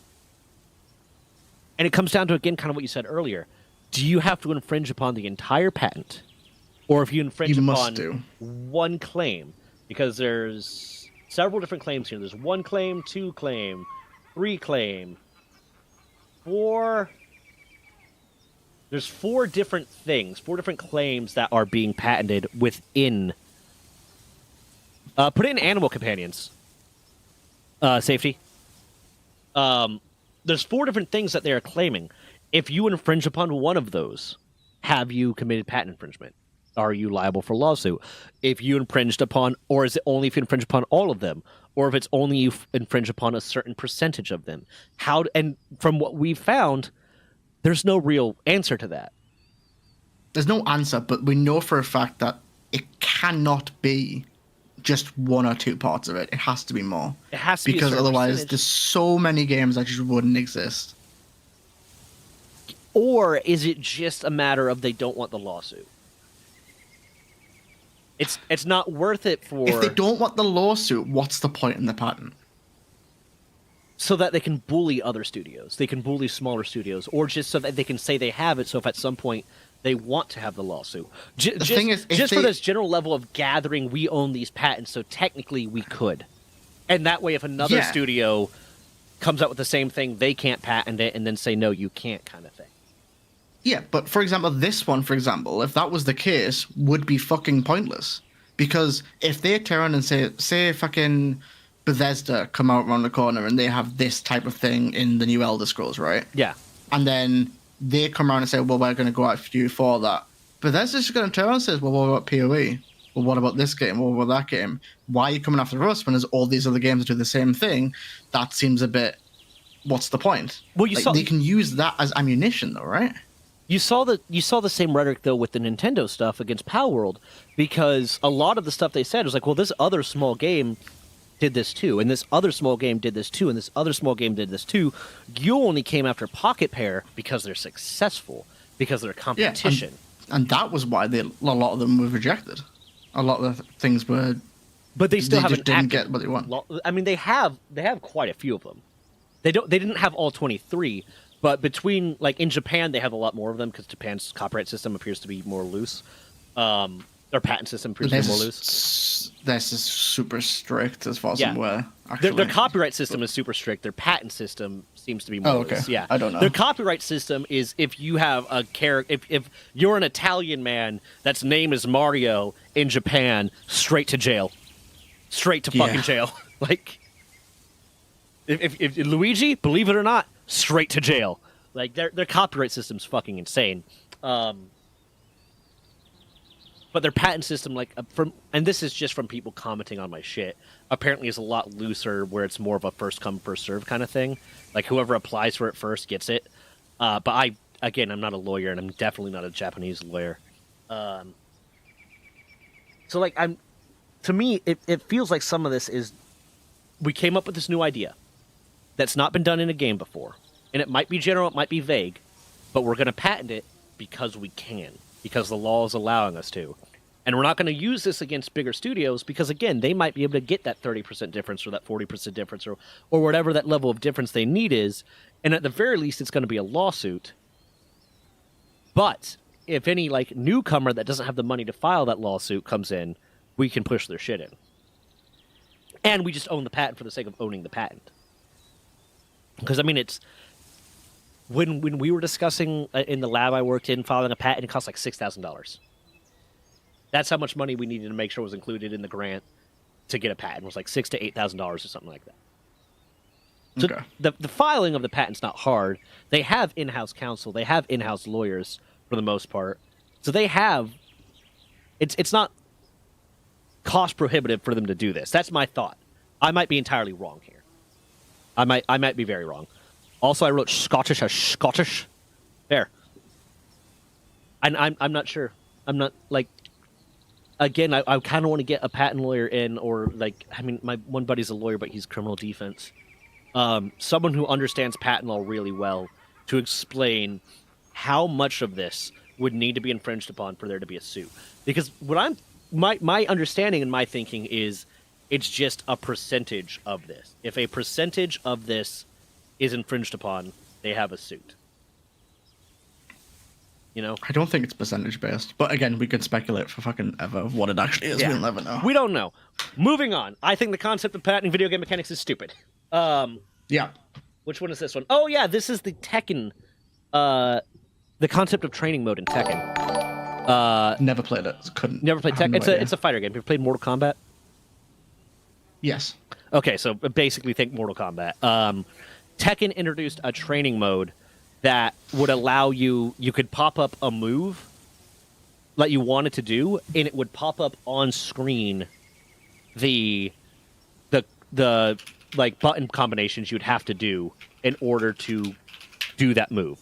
it comes down to, again, kind of what you said earlier. Do you have to infringe upon the entire patent? Or if you infringe upon one claim? Because there's several different claims here. There's 1 claim, 2 claim, 3 claim, 4. There's 4 different things, 4 different claims that are being patented within. Put it in animal companions. Safety. There's 4 different things that they are claiming. If you infringe upon one of those, have you committed patent infringement? Are you liable for lawsuit? If you infringed upon, or is it only if you infringe upon all of them? Or if it's only you infringe upon a certain percentage of them? And from what we've found, there's no real answer to that. There's no answer, but we know for a fact that it cannot be just 1 or 2 parts of it. It has to be more. It has to be, because otherwise there's so many games that just wouldn't exist. Or is it just a matter of they don't want the lawsuit? It's not worth it for... If they don't want the lawsuit, what's the point in the patent? so that they can bully other studios. They can bully smaller studios, or just so that they can say they have it. So if at some point they want to have the lawsuit, thing is, just for this general level of gathering, we own these patents, so technically we could. And that way, if another studio comes out with the same thing, they can't patent it, and then say no, you can't, kind of thing. Yeah, but for example, this one, for example, if that was the case, would be fucking pointless. Because if they turn and say fucking Bethesda come out around the corner and they have this type of thing in the new Elder Scrolls, right? Yeah. And then they come around and say, well, we're going to go after you for that. Bethesda's just going to turn around and say, well, what about PoE? Well, what about this game? What about that game? Why are you coming after us when there's all these other games that do the same thing? That seems a bit... What's the point? Well, they can use that as ammunition, though, right? You saw the same rhetoric though with the Nintendo stuff against Palworld, because a lot of the stuff they said was like, well, this other small game did this too, and this other small game did this too, and this other small game did this too. You only came after Pocket Pair because they're successful, because they're competition. Yeah, and that was why a lot of them were rejected. A lot of the things were, but they still didn't get what they want. I mean, they have quite a few of them. They didn't have all 23. But between, like, in Japan, they have a lot more of them because Japan's copyright system appears to be more loose. Their patent system appears to be more loose. This is super strict as far as I'm aware, actually. Their copyright system is super strict. Their patent system seems to be more loose. Yeah. I don't know. Their copyright system is if you have a character... If you're an Italian man that's name is Mario in Japan, straight to jail. Straight to fucking jail. Like, if Luigi, believe it or not, straight to jail. Like, their copyright system's fucking insane. But their patent system, like, and this is just from people commenting on my shit, apparently is a lot looser, where it's more of a first come, first serve kind of thing. Like, whoever applies for it first gets it. But I'm not a lawyer, and I'm definitely not a Japanese lawyer. So, like, to me, it feels like some of this is, we came up with this new idea that's not been done in a game before. And it might be general, it might be vague, but we're going to patent it because we can, because the law is allowing us to. And we're not going to use this against bigger studios because, again, they might be able to get that 30% difference or that 40% difference or whatever that level of difference they need is. And at the very least, it's going to be a lawsuit. But if any, like, newcomer that doesn't have the money to file that lawsuit comes in, we can push their shit in. And we just own the patent for the sake of owning the patent. Because, I mean, it's... When we were discussing in the lab I worked in filing a patent, it cost like $6,000. That's how much money we needed to make sure was included in the grant to get a patent. It was like $6,000 to $8,000 or something like that. So the filing of the patent's not hard. They have in-house counsel. They have in-house lawyers for the most part. So they have... It's not cost prohibitive for them to do this. That's my thought. I might be entirely wrong here. I might be very wrong. Also, I wrote Scottish as Scottish. There. And I'm not sure. I'm not, like... Again, I kind of want to get a patent lawyer in, or, like... I mean, my one buddy's a lawyer, but he's criminal defense. Someone who understands patent law really well to explain how much of this would need to be infringed upon for there to be a suit. Because what my understanding and my thinking is it's just a percentage of this. If a percentage of this is infringed upon, they have a suit. You know? I don't think it's percentage based. But again, we could speculate for fucking ever what it actually is. Yeah. We'll never know. We don't know. Moving on. I think the concept of patenting video game mechanics is stupid. Yeah. Which one is this one? Oh, yeah, this is the Tekken. The concept of training mode in Tekken. Never played it. Couldn't. Never played Tekken. It's a fighter game. Have you played Mortal Kombat? Yes. Okay, so basically think Mortal Kombat. Tekken introduced a training mode that would allow you could pop up a move that you wanted to do, and it would pop up on screen the like button combinations you'd have to do in order to do that move.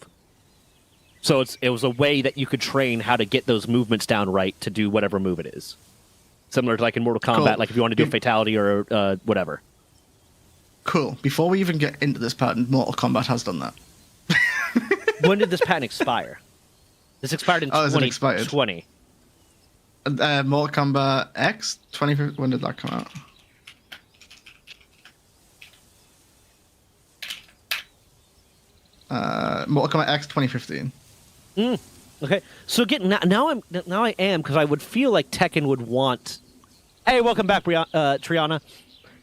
So it was a way that you could train how to get those movements down right to do whatever move it is. Similar to like in Mortal Kombat, like if you want to do a fatality or whatever. Cool. Before we even get into this patent, Mortal Kombat has done that. When did this patent expire? This expired in 2020. Mortal Kombat X? When did that come out? Mortal Kombat X 2015. Okay, so again, now I am, because I would feel like Tekken would want. Hey, welcome back, Triana.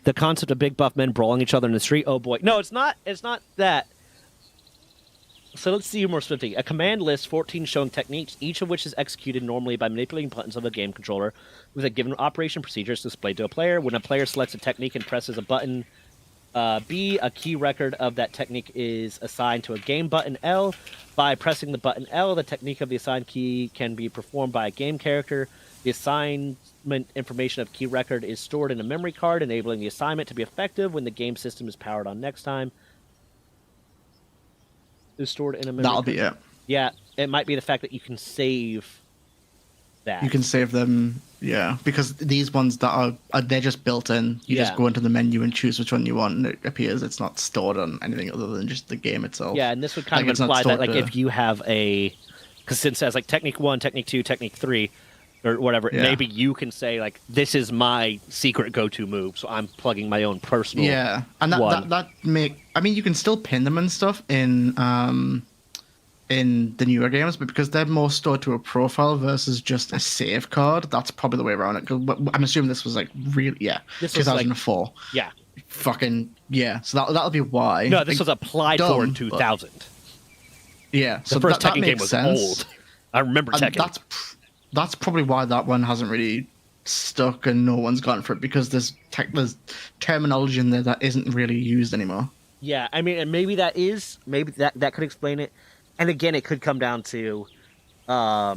The concept of big buff men brawling each other in the street. Oh boy, no, it's not. It's not that. So let's see more specifically. A command list, 14 showing techniques, each of which is executed normally by manipulating buttons of a game controller with a given operation procedures displayed to a player. When a player selects a technique and presses a button B, a key record of that technique is assigned to a game button L. By pressing the button L, the technique of the assigned key can be performed by a game character. The assignment information of key record is stored in a memory card, enabling the assignment to be effective when the game system is powered on next time. Is stored in a memory That'll card. be it. Yeah, it might be the fact that you can save that. You can save them, yeah, because these ones that are they're just built in. You just Yeah. go into the menu and choose which one you want, and it appears. It's not stored on anything other than just the game itself. Yeah, and this would kind Like, of it's not imply that, stored like, if you have a, because it says like Technique 1, Technique 2, Technique 3, or whatever, Yeah. maybe you can say like, this is my secret go-to move, so I'm plugging my own personal. Yeah, and one. that make. I mean, you can still pin them and stuff in the newer games, but because they're more stored to a profile versus just a save card, that's probably the way around it. 'Cause I'm assuming this was like really, yeah, This was, like- 2004. Yeah. Fucking yeah. So that'll be why. No, this Like, was applied dumb, for in but- 2000. Yeah, The so first that Tekken game makes was sense. old. I remember And Tekken. that's probably why that one hasn't really stuck and no one's gone for it, because there's terminology in there that isn't really used anymore. Yeah, I mean, and maybe that could explain it. And again, it could come down to the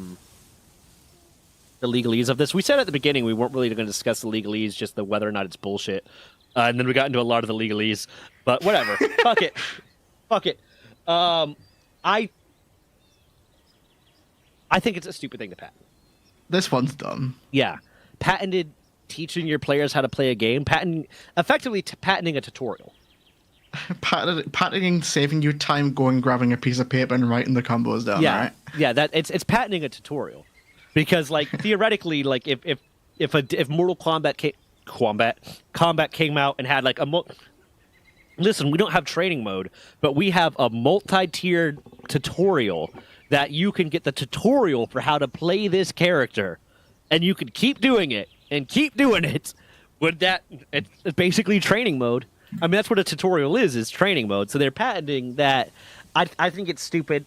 legalese of this. We said at the beginning we weren't really going to discuss the legalese, just the whether or not it's bullshit. And then we got into a lot of the legalese. But whatever. Fuck it. Fuck it. I think it's a stupid thing to patent. This one's dumb. Yeah. Patented teaching your players how to play a game. Effectively patenting a tutorial. Patenting saving you time going grabbing a piece of paper and writing the combos down, Yeah, right? yeah. That it's patenting a tutorial, because like theoretically, like if Mortal Kombat came out and had like listen, we don't have training mode, but we have a multi-tiered tutorial that you can get the tutorial for how to play this character, and you can keep doing it and keep doing it. With that, it's basically training mode. I mean, that's what a tutorial is training mode. So they're patenting that. I think it's stupid.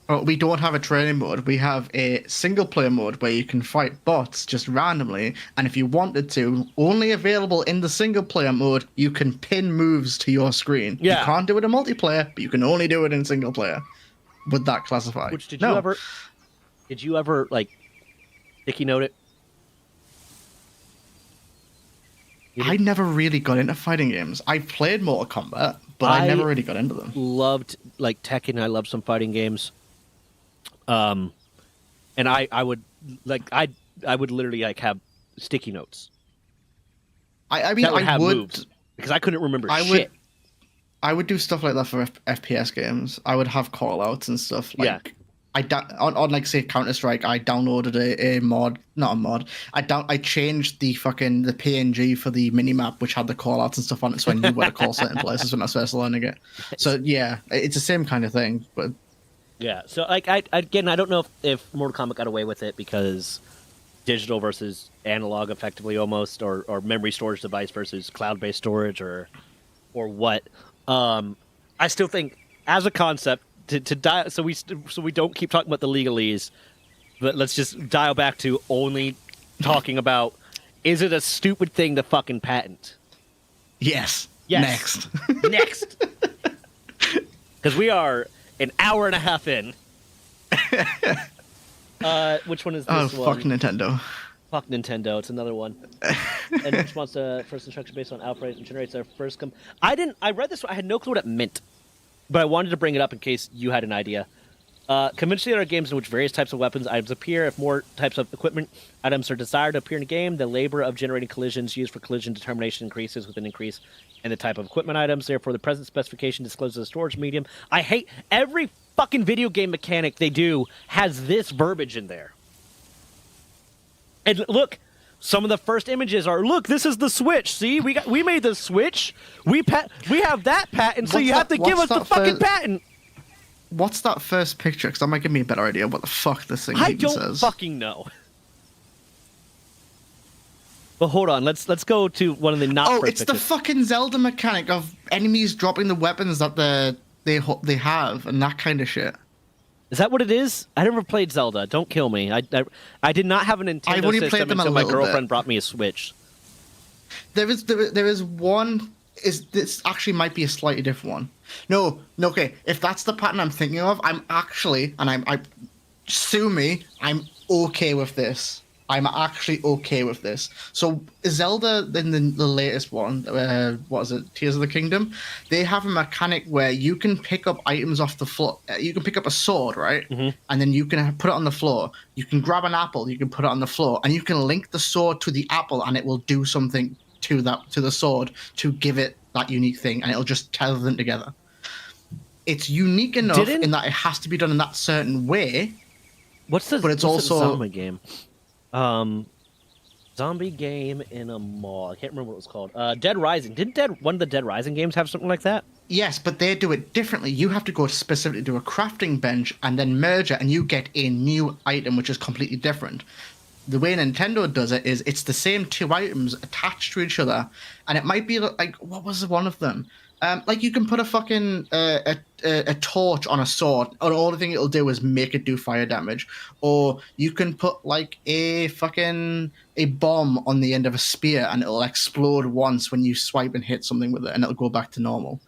Oh, we don't have a training mode. We have a single player mode where you can fight bots just randomly, and if you wanted to, only available in the single player mode, you can pin moves to your screen. Yeah. You can't do it in multiplayer, but you can only do it in single player. Would that classify? Which did No. you ever like sticky note it? I never really got into fighting games. I played Mortal Kombat, but I never really got into them. Loved like Tekken. I loved some fighting games. And I would literally like have sticky notes. I mean, That would I have would. moves because I couldn't remember I shit. I would do stuff like that for FPS games. I would have call outs and stuff. Like, Yeah. On like say Counter-Strike, I downloaded a mod, not a mod. I changed the PNG for the minimap, which had the call outs and stuff on it, so I knew where to call certain places when I was first learning it. So yeah, it's the same kind of thing. But Yeah. So like I don't know if Mortal Kombat got away with it because digital versus analog, effectively almost, or memory storage device versus cloud-based storage, or what. I still think as a concept. So we don't keep talking about the legalese, but let's just dial back to only talking about, is it a stupid thing to fucking patent? yes. Yes. Next. Next. Because we are an hour and a half in. Which one is Oh, this one? fuck Nintendo. Fuck Nintendo. It's another one. And response to first instruction based on alpha and generates our first I read this one. I had no clue what it meant. But I wanted to bring it up in case you had an idea. Conventionally, there are games in which various types of weapons items appear. If more types of equipment items are desired to appear in a game, the labor of generating collisions used for collision determination increases with an increase in the type of equipment items. Therefore, the present specification discloses a storage medium. I hate every fucking video game mechanic they do has this verbiage in there. And look, some of the first images are, look, this is the Switch. See, we made the Switch. We have that patent, so you have to give us the fucking patent. What's that first picture? Because that might give me a better idea of what the fuck this thing even says. I don't fucking know. But hold on, let's go to one of the not. Oh, first it's pictures. the fucking Zelda mechanic of enemies dropping the weapons that they have and that kind of shit. Is that what it is? I never played Zelda. Don't kill me. I did not have a Nintendo only system played them until a my little girlfriend bit. brought me a Switch. There is one. This actually might be a slightly different one. No, okay. If that's the pattern I'm thinking of, I'm actually, and I sue me, I'm okay with this. I'm actually okay with this. So Zelda, in the latest one, what is it, Tears of the Kingdom? They have a mechanic where you can pick up items off the floor. You can pick up a sword, right? Mm-hmm. And then you can put it on the floor. You can grab an apple, you can put it on the floor, and you can link the sword to the apple, and it will do something to the sword to give it that unique thing, and it'll just tether them together. It's unique enough in that it has to be done in that certain way. But it's also the zombie game. Zombie game in a mall. I can't remember what it was called. Dead Rising. Didn't one of the Dead Rising games have something like that? Yes, but they do it differently. You have to go specifically to a crafting bench and then merge it, and you get a new item which is completely different. The way Nintendo does it is it's the same two items attached to each other, and it might be like, what was one of them? Like you can put a fucking a torch on a sword, and all the thing it'll do is make it do fire damage. Or you can put like a bomb on the end of a spear, and it'll explode once when you swipe and hit something with it, and it'll go back to normal.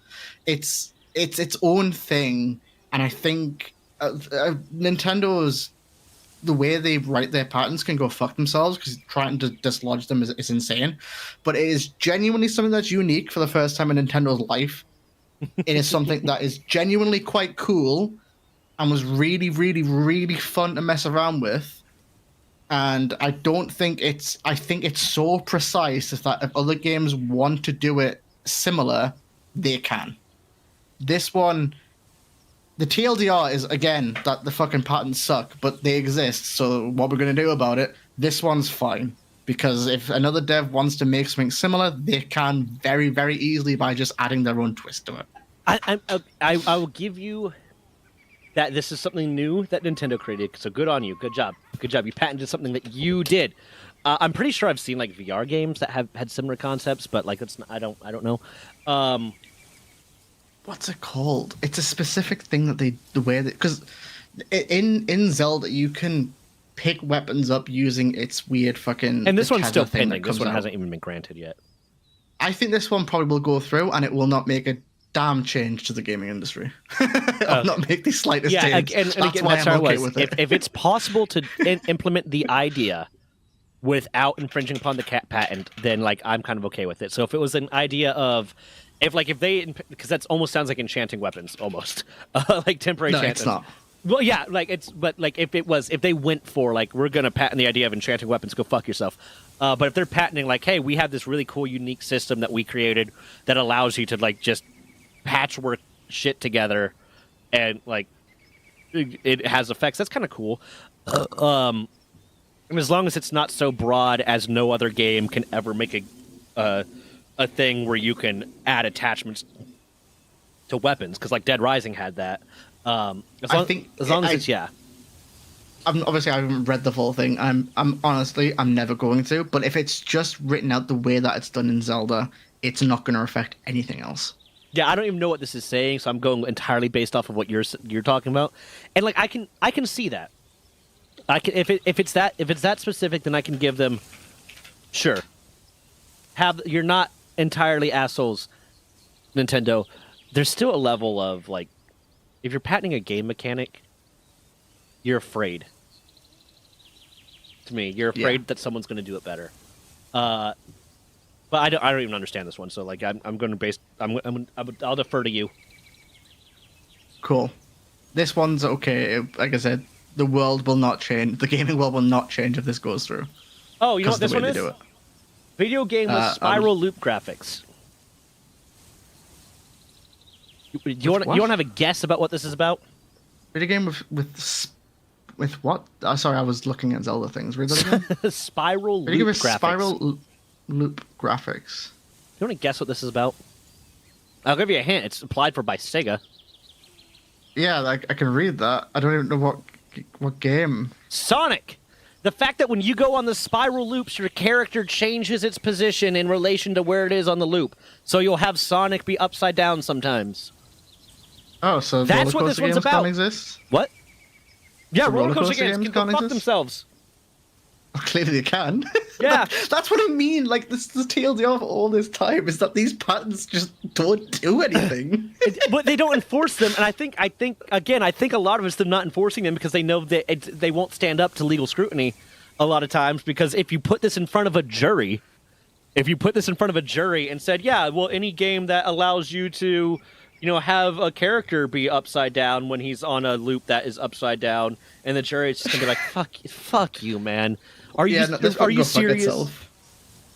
It's its own thing, and I think Nintendo's, the way they write their patterns can go fuck themselves, because trying to dislodge them is insane. But it is genuinely something that's unique for the first time in Nintendo's life. It is something that is genuinely quite cool and was really, really, really fun to mess around with. And I think it's so precise that if other games want to do it similar, they can. This one, the TLDR is, again, that the fucking patterns suck, but they exist, so what we're going to do about it, this one's fine. Because if another dev wants to make something similar, they can very, very easily by just adding their own twist to it. I will give you that this is something new that Nintendo created, so good on you. Good job. Good job. You patented something that you did. I'm pretty sure I've seen like VR games that have had similar concepts, but like I don't know. What's it called? It's a specific thing that because in Zelda you can pick weapons up using its weird fucking. And this one's still pending. This one hasn't even been granted yet. I think this one probably will go through, and it will not make a damn change to the gaming industry. It'll not make the slightest change. And again, that's how it was. If it's possible to implement the idea without infringing upon the patent, then like I'm kind of okay with it. So if it was an idea of because that almost sounds like enchanting weapons, almost like temporary. No, it's not. Well, yeah, but if they went for like, we're gonna patent the idea of enchanting weapons, go fuck yourself. But if they're patenting like, hey, we have this really cool, unique system that we created that allows you to like just patchwork shit together, and like it has effects. That's kind of cool. And as long as it's not so broad as no other game can ever make a thing where you can add attachments to weapons, because like Dead Rising had that. As long as it's obviously I haven't read the full thing. I'm honestly never going to. But if it's just written out the way that it's done in Zelda, it's not going to affect anything else. Yeah, I don't even know what this is saying, so I'm going entirely based off of what you're talking about. And like I can see that. If it's that specific, then I can give them, sure. You're not entirely assholes, Nintendo. There's still a level of like, if you're patenting a game mechanic, you're afraid. To me, you're afraid that someone's going to do it better. But I don't even understand this one. So like, I'm going to base. I'll defer to you. Cool. This one's okay. Like I said, the world will not change. The gaming world will not change if this goes through. Oh, you know what this one is? Video game with spiral loop graphics. You want to have a guess about what this is about? Video game with with what? Sorry, I was looking at Zelda things. Read that again. Spiral Video game loop with graphics. spiral loop graphics. You want to guess what this is about? I'll give you a hint. It's applied for by Sega. Yeah, like I can read that. I don't even know what game. Sonic! The fact that when you go on the spiral loops, your character changes its position in relation to where it is on the loop. So you'll have Sonic be upside down sometimes. Oh, so that's what this one's about. Can't exist? What? Yeah, So roller coaster games can go can't fuck exist? themselves. Oh, clearly they can. Yeah. That's what I mean. Like, this is the TLDR of all this time, is that these patents just don't do anything. But they don't enforce them, and I think a lot of it's them not enforcing them because they know that they won't stand up to legal scrutiny a lot of times, because if you put this in front of a jury, and said, yeah, well, any game that allows you to, have a character be upside down when he's on a loop that is upside down, and the jury is just gonna be like, fuck you, man. Are you serious?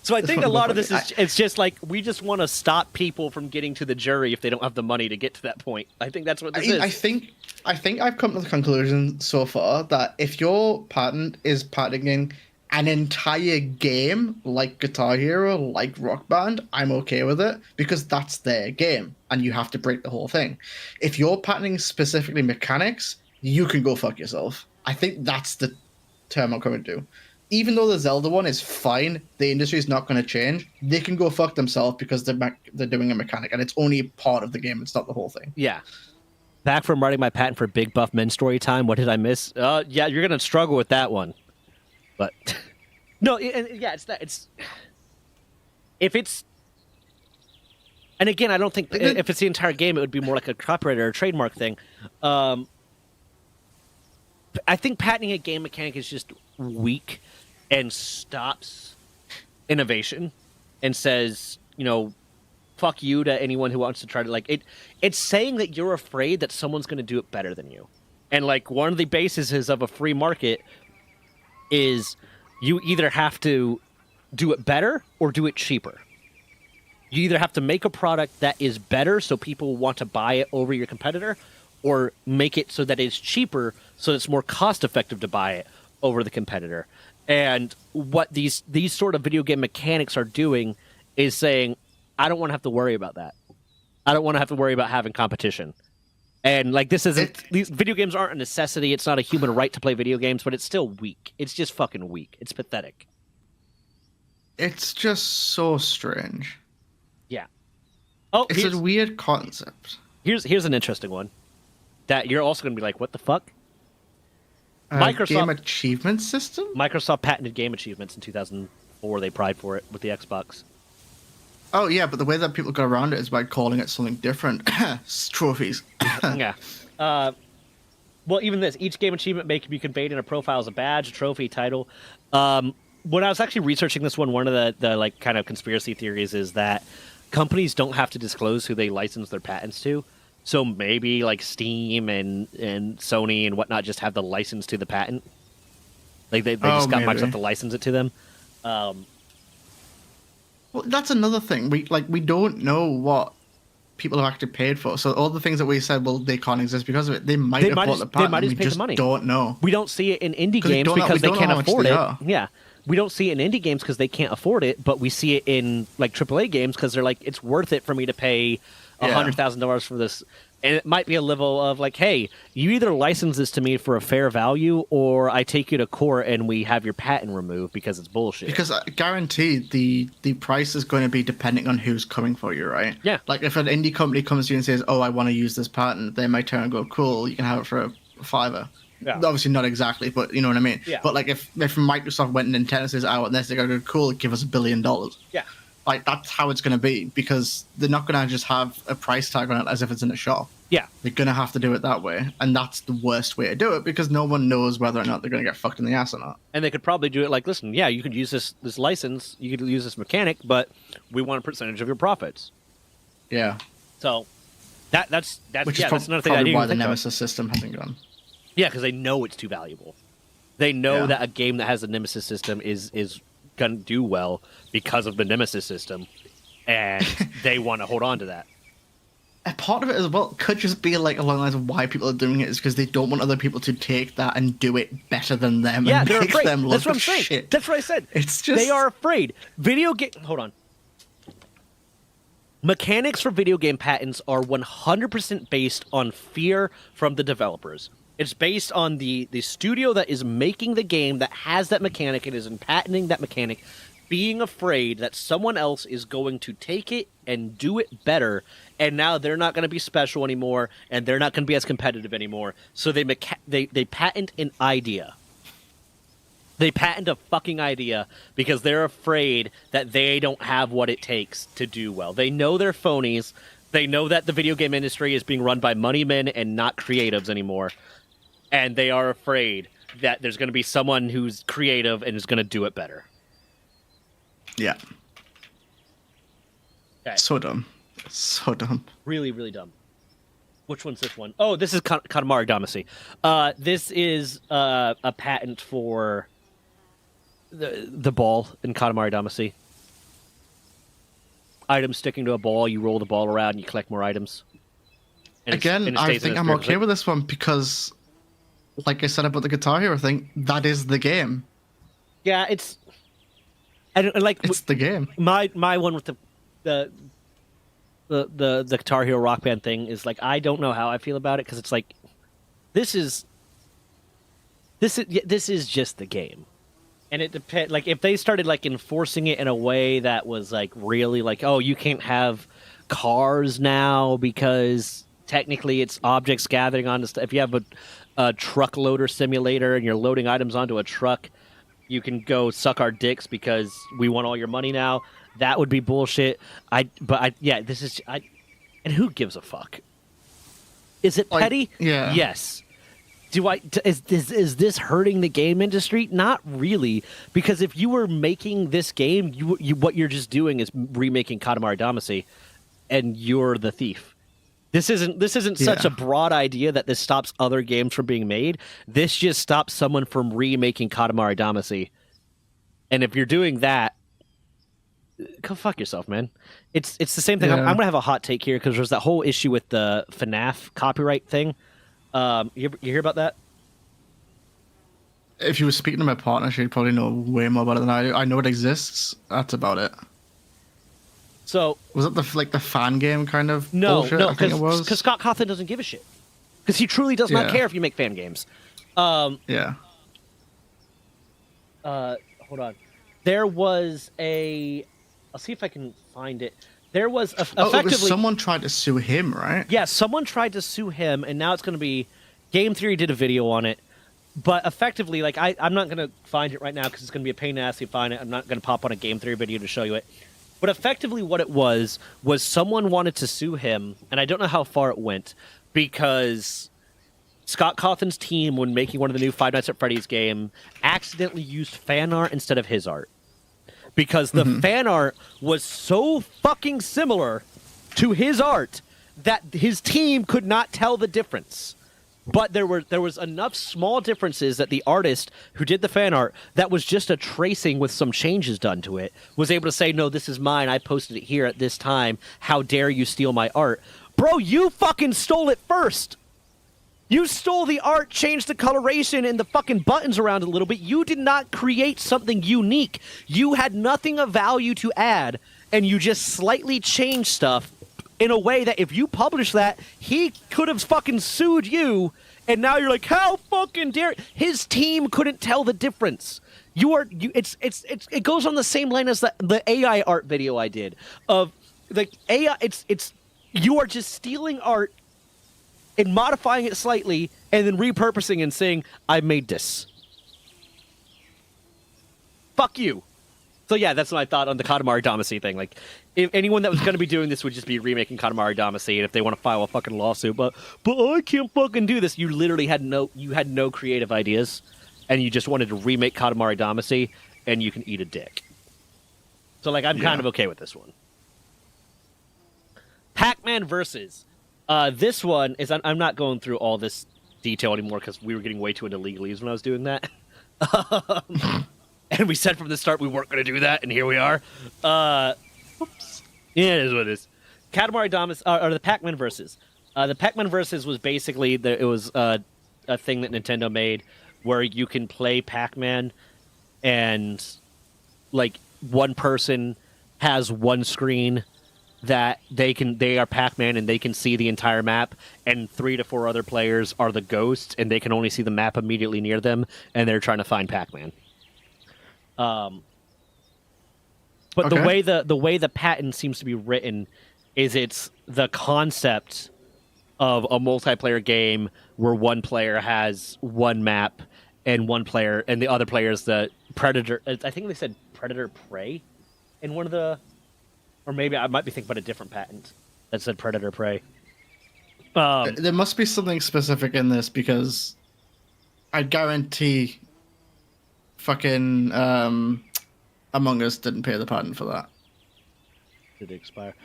So I think a lot of this is it's just like we just want to stop people from getting to the jury if they don't have the money to get to that point. I think that's what this is. I think I've come to the conclusion so far that if your patent is patenting an entire game like Guitar Hero, like Rock Band, I'm okay with it because that's their game and you have to break the whole thing. If you're patenting specifically mechanics, you can go fuck yourself. I think that's the term I'm coming to. Even though the Zelda one is fine, the industry is not going to change. They can go fuck themselves because they're doing a mechanic, and it's only part of the game. It's not the whole thing. Yeah. Back from writing my patent for Big Buff Men Story Time, what did I miss? Yeah, you're going to struggle with that one. But, no, it's that. If it's, and again, I don't think, if it's the entire game, it would be more like a copyright or a trademark thing. I think patenting a game mechanic is just weak and stops innovation and says, fuck you to anyone who wants to try to, like, it's saying that you're afraid that someone's going to do it better than you. And, like, one of the bases of a free market is you either have to do it better or do it cheaper. You either have to make a product that is better so people want to buy it over your competitor, or make it so that it's cheaper so it's more cost effective to buy it over the competitor. And what these sort of video game mechanics are doing is saying, I don't want to have to worry about that. I don't want to have to worry about having competition. And like these video games aren't a necessity. It's not a human right to play video games, but it's still weak. It's just fucking weak. It's pathetic. It's just so strange. Yeah. Oh, it's a weird concept. Here's an interesting one that you're also going to be like, what the fuck? Microsoft game achievement system? Microsoft patented game achievements in 2004. They pried for it with the Xbox. Oh, yeah, but the way that people got around it is by calling it something different. Trophies. Yeah. Well, even this. Each game achievement may be conveyed in a profile as a badge, a trophy, title. When I was actually researching this one of the like kind of conspiracy theories is that companies don't have to disclose who they license their patents to. So maybe like Steam and Sony and whatnot just have the license to the patent. Like they just got Microsoft to license it to them. Well, that's another thing. We don't know what people have actually paid for. So all the things that we said, well, they can't exist because of it. They might have bought the patent. They might have paid the money. Don't know. We don't see it in indie games because they can't afford it. Yeah. We don't see it in indie games because they can't afford it, but we see it in like AAA games because they're like, it's worth it for me to pay $100,000 for this. And it might be a level of like, hey, you either license this to me for a fair value or I take you to court and we have your patent removed because it's bullshit. Because I guarantee the price is going to be depending on who's coming for you, right? Yeah. Like if an indie company comes to you and says, oh, I want to use this patent, they might turn and go, cool, you can have it for a $5. Yeah. Obviously not exactly, but you know what I mean? Yeah. But like if Microsoft went and Nintendo says, I want this, they're going to go, cool, give us $1 billion. Yeah. Like that's how it's going to be because they're not going to just have a price tag on it as if it's in a shop. Yeah. They're going to have to do it that way. And that's the worst way to do it because no one knows whether or not they're going to get fucked in the ass or not. And they could probably do it like, listen, yeah, you could use this license, you could use this mechanic, but we want a percentage of your profits. Yeah. So that's Which yeah, is that's another thing I didn't why even the think Nemesis system hasn't gone. Yeah, because they know it's too valuable. They know that a game that has a Nemesis system is going to do well because of the Nemesis system, and they want to hold on to that. a part of it as well could just be like along the lines of why people are doing it is because they don't want other people to take that and do it better than them. Yeah, and they're make afraid. them look That's what I'm saying. shit. That's what I said. It's just they are afraid. Video game. Hold on. Mechanics for video game patents are 100% based on fear from the developers. It's based on the studio that is making the game that has that mechanic and is patenting that mechanic, being afraid that someone else is going to take it and do it better, and now they're not going to be special anymore, and they're not going to be as competitive anymore. So they patent an idea. They patent a fucking idea because they're afraid that they don't have what it takes to do well. They know they're phonies. They know that the video game industry is being run by money men and not creatives anymore. And they are afraid that there's going to be someone who's creative and is going to do it better. Yeah. Okay. So dumb. So dumb. Really, really dumb. Which one's this one? Oh, this is Katamari Damacy. This is a patent for the ball in Katamari Damacy. Items sticking to a ball, you roll the ball around, and you collect more items. And Again, I think I'm okay with this one because, like I said about the Guitar Hero thing, that is the game. Yeah, it's... And like it's the game. My one with the Guitar Hero Rock Band thing is like, I don't know how I feel about it because it's like, this is just the game. And it depends. Like, if they started like enforcing it in a way that was like really like, oh, you can't have cars now because technically it's objects gathering onto stuff. If you have a truck loader simulator and you're loading items onto a truck, you can go suck our dicks because we want all your money now. That would be bullshit. This is and who gives a fuck? Is it petty? Yeah. Yes. Is this hurting the game industry? Not really, because if you were making this game, you what you're just doing is remaking Katamari Damacy, and you're the thief. This isn't such a broad idea that this stops other games from being made. This just stops someone from remaking Katamari Damacy. And if you're doing that, go fuck yourself, man. It's the same thing. Yeah. I'm gonna have a hot take here because there's that whole issue with the FNAF copyright thing. You hear about that? If you were speaking to my partner, she'd probably know way more about it than I do. I know it exists. That's about it. So was it the fan game kind of no, bullshit? no, I think it was because Scott Cawthon doesn't give a shit because he truly does not care if you make fan games. Yeah. Hold on. There was I'll see if I can find it. There was effectively someone tried to sue him, right? Yeah, someone tried to sue him, and now it's going to be Game Theory did a video on it. But effectively, like I'm not going to find it right now because it's going to be a pain in the ass to find it. I'm not going to pop on a Game Theory video to show you it. But effectively, what it was someone wanted to sue him, and I don't know how far it went because Scott Cawthon's team, when making one of the new Five Nights at Freddy's game, accidentally used fan art instead of his art. Because the fan art was so fucking similar to his art that his team could not tell the difference. But there was enough small differences that the artist who did the fan art, that was just a tracing with some changes done to it, was able to say, no, this is mine. I posted it here at this time. How dare you steal my art? Bro, you fucking stole it first. You stole the art, changed the coloration and the fucking buttons around a little bit. You did not create something unique. You had nothing of value to add, and you just slightly changed stuff in a way that if you publish that, he could have fucking sued you, and now you're like, how fucking dare... His team couldn't tell the difference. It goes on the same line as the AI art video I did. Of, like, AI, you are just stealing art and modifying it slightly, and then repurposing and saying, I made this. Fuck you. So yeah, that's my thought on the Katamari Damacy thing. Like, if anyone that was going to be doing this would just be remaking Katamari Damacy, and if they want to file a fucking lawsuit, but I can't fucking do this, you literally had no creative ideas, and you just wanted to remake Katamari Damacy, and you can eat a dick. So like, I'm kind of okay with this one. Pac-Man Versus. This one is, I'm not going through all this detail anymore because we were getting way too into legalese when I was doing that. And we said from the start we weren't going to do that, and here we are. Oops. Yeah, it is what it is. Katamari Damacy, or the Pac-Man versus. The Pac-Man versus was basically it was a thing that Nintendo made where you can play Pac-Man and like one person has one screen that they are Pac-Man and they can see the entire map, and 3 to 4 other players are the ghosts and they can only see the map immediately near them, and they're trying to find Pac-Man. But Okay. the way the patent seems to be written is it's the concept of a multiplayer game where one player has one map and one player and the other player is the predator. I think they said predator prey in one of the, or maybe I might be thinking about a different patent that said predator prey. There must be something specific in this because I guarantee fucking Among Us didn't pay the patent for that. Did it expire?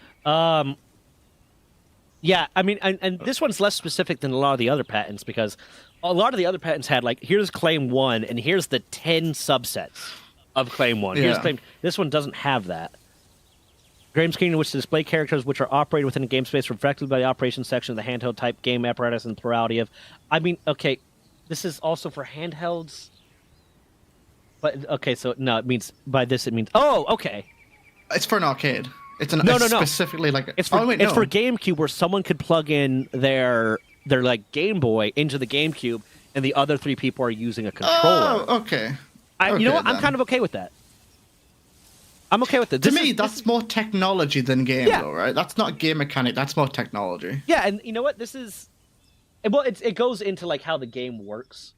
Yeah, I mean, and this one's less specific than a lot of the other patents because a lot of the other patents had like, here's claim 1 and here's the 10 subsets of claim 1. Here's Yeah. claim. This one doesn't have that. Game screen in which to display characters which are operated within a game space reflected by the operations section of the handheld type game apparatus and plurality of. I mean, okay, this is also for handhelds. But okay, so no, it means by this it means. Oh, okay. It's for an arcade. It's an No. specifically like It's for wait, it's no. for GameCube where someone could plug in their like Game Boy into the GameCube, and the other 3 people are using a controller. Oh, okay. You know Okay, what? I'm then. kind of okay with that. I'm okay with it. To me, that's more technology than game, Yeah. though, right? That's not game mechanic. That's more technology. Yeah, and you know what? This is well, it goes into like how the game works,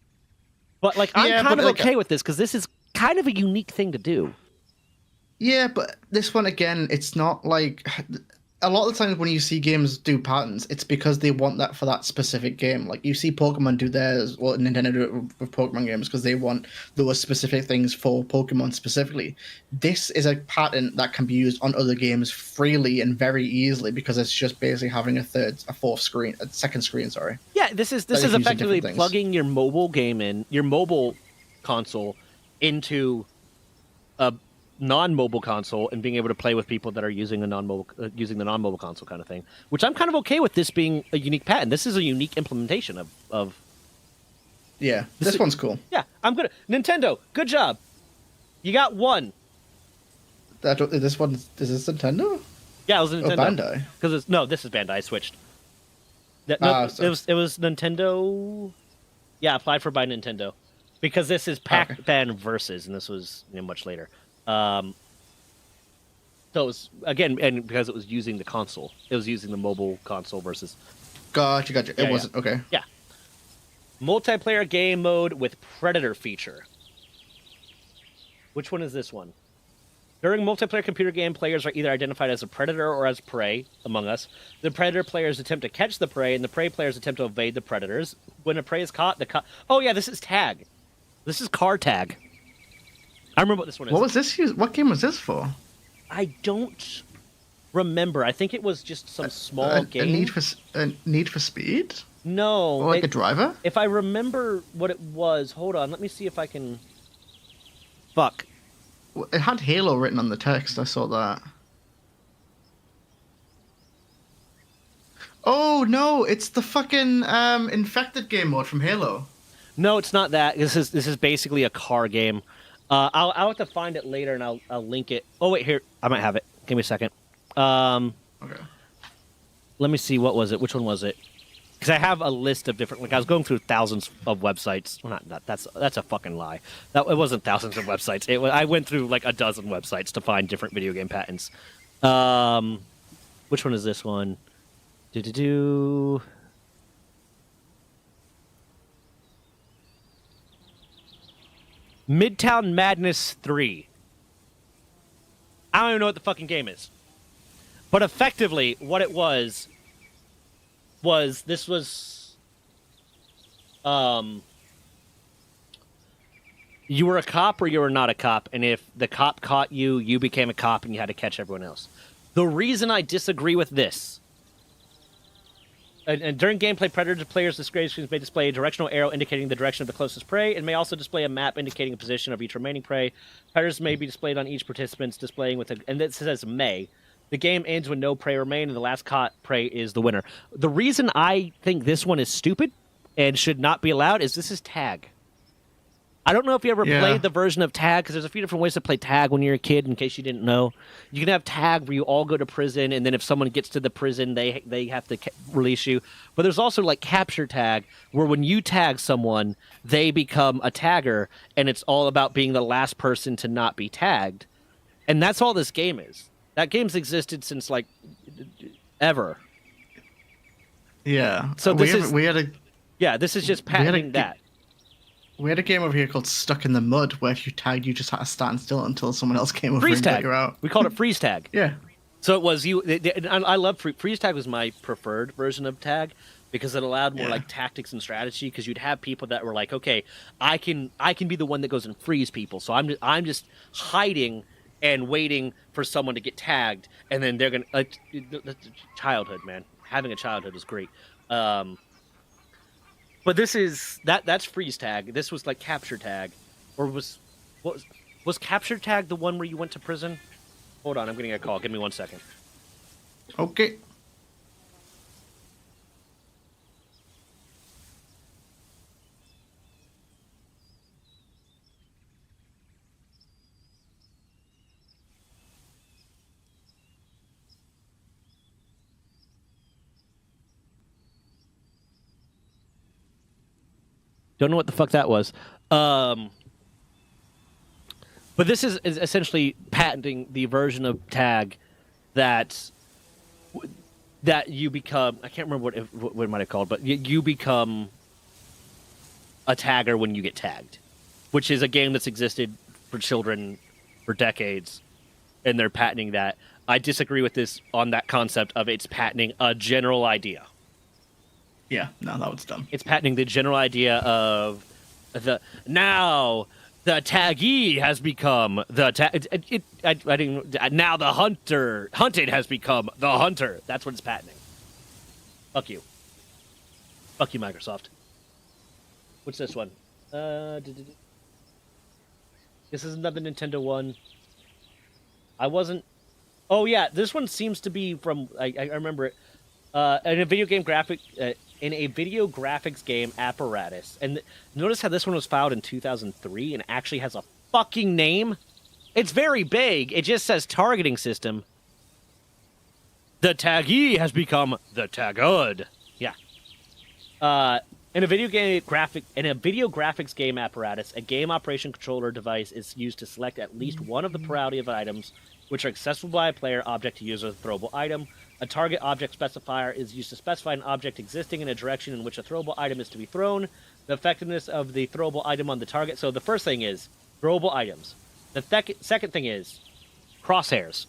but like I'm Yeah, kind but, of like, okay with this because this is kind of a unique thing to do. Yeah, but this one again, it's not like a lot of the times when you see games do patents, it's because they want that for that specific game. Like you see Pokemon do theirs, or Nintendo do it with Pokemon games because they want those specific things for Pokemon specifically. This is a patent that can be used on other games freely and very easily because it's just basically having a second screen. Sorry. Yeah, this is That is used in effectively different things. plugging your mobile game in your mobile console into a non-mobile console and being able to play with people that are using the non-mobile console kind of thing, which I'm kind of okay with this being a unique patent. This is a unique implementation of Yeah, this one's cool. yeah, I'm good. Nintendo, good job. You got one. This one is this Nintendo? Yeah, it was Or Nintendo. Bandai? Because this is Bandai. I switched. So- It was Nintendo. Yeah, applied for by Nintendo, because this is Pac-Man versus, and this was much later. So it was again, and because it was using the console, it was using the mobile console versus Gotcha. Yeah, It wasn't okay. yeah. Multiplayer game mode with Predator feature. Which one is this one? During multiplayer computer game, players are either identified as a predator or as prey, Among Us. The predator players attempt to catch the prey, and the prey players attempt to evade the predators. When a prey is caught, oh yeah, this is tag. This is car tag. I remember what this one is. What was this used? What game was this for? I don't remember. I think it was just some small game. A Need for Speed? No. Or like a driver? If I remember what it was, hold on. Let me see if I can. Fuck. It had Halo written on the text. I saw that. Oh no! It's the fucking infected game mode from Halo. No, it's not that. This is basically a car game. I'll have to find it later and I'll link it. Oh wait, here I might have it. Give me a second. Okay. Let me see. What was it? Which one was it? Because I have a list of different. Like I was going through thousands of websites. Well, not that's a fucking lie. It wasn't thousands of websites. I went through like a dozen websites to find different video game patents. Which one is this one? Do. Midtown Madness 3. I don't even know what the fucking game is. But effectively, what it was this was you were a cop or you were not a cop, and if the cop caught you, you became a cop and you had to catch everyone else. The reason I disagree with this, and during gameplay, Predator players' display screens may display a directional arrow indicating the direction of the closest prey, and may also display a map indicating the position of each remaining prey. Predators may be displayed on each participant's displaying with a, and it says may. The game ends when no prey remain, and the last caught prey is the winner. The reason I think this one is stupid and should not be allowed is this is tag. I don't know if you ever played the version of tag, because there's a few different ways to play tag when you're a kid, in case you didn't know. You can have tag where you all go to prison, and then if someone gets to the prison, they have to release you. But there's also like capture tag, where when you tag someone, they become a tagger, and it's all about being the last person to not be tagged. And that's all this game is. That game's existed since like ever. Yeah. So this is yeah, this is just patenting that. We had a game over here called Stuck in the Mud, where if you tagged, you just had to stand still until someone else came over Freeze and tag. got you out. We called it freeze tag. Yeah. So it was you. I love freeze tag was my preferred version of tag because it allowed more like tactics and strategy. Because you'd have people that were like, okay, I can be the one that goes and freeze people. So I'm just hiding and waiting for someone to get tagged, and then they're gonna childhood, man. Having a childhood is great. But this is that's freeze tag. This was like capture tag, or was capture tag the one where you went to prison? Hold on, I'm getting a call. Give me 1 second. Okay. Don't know what the fuck that was. But this is essentially patenting the version of tag that you become. I can't remember what it might have called, but you become a tagger when you get tagged, which is a game that's existed for children for decades, and they're patenting that. I disagree with this on that concept of it's patenting a general idea. Yeah, no, that was dumb. It's patenting the general idea of now the taggee has become the now the hunted has become the hunter. That's what it's patenting. Fuck you. Fuck you, Microsoft. What's this one? This is another Nintendo one. I wasn't. Oh yeah, this one seems to be from. I remember it. In a video game graphic. In a video graphics game apparatus. And notice how this one was filed in 2003 and actually has a fucking name? It's very big. It just says targeting system. The taggee has become the tagged. Yeah. In a video graphics game apparatus, a game operation controller device is used to select at least one of the plurality of items which are accessible by a player, object, to use as a throwable item. A target object specifier is used to specify an object existing in a direction in which a throwable item is to be thrown. The effectiveness of the throwable item on the target. So the first thing is throwable items. The second thing is crosshairs.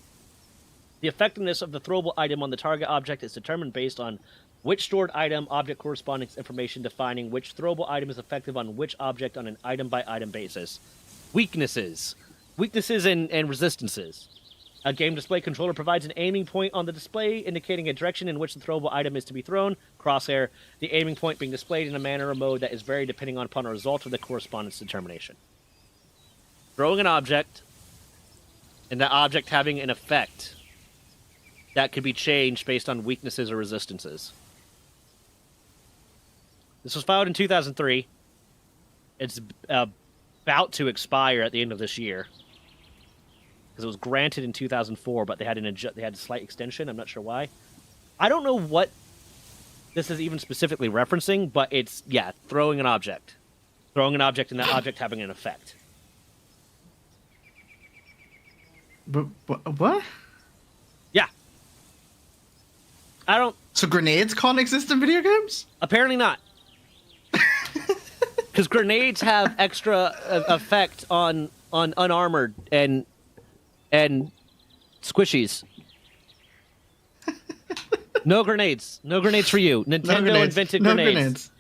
The effectiveness of the throwable item on the target object is determined based on which stored item, object corresponding information defining which throwable item is effective on which object on an item-by-item basis. Weaknesses. Weaknesses and resistances. A game display controller provides an aiming point on the display, indicating a direction in which the throwable item is to be thrown. Crosshair, the aiming point being displayed in a manner or mode that is varied depending upon a result of the correspondence determination. Throwing an object, and that object having an effect that could be changed based on weaknesses or resistances. This was filed in 2003. It's about to expire at the end of this year. Because it was granted in 2004, but they had a slight extension. I'm not sure why. I don't know what this is even specifically referencing, but it's, throwing an object. Throwing an object and that object having an effect. But what? Yeah. I don't... So grenades can't exist in video games? Apparently not. Because grenades have extra effect on unarmored and squishies. No grenades. No grenades for you. Nintendo invented grenades.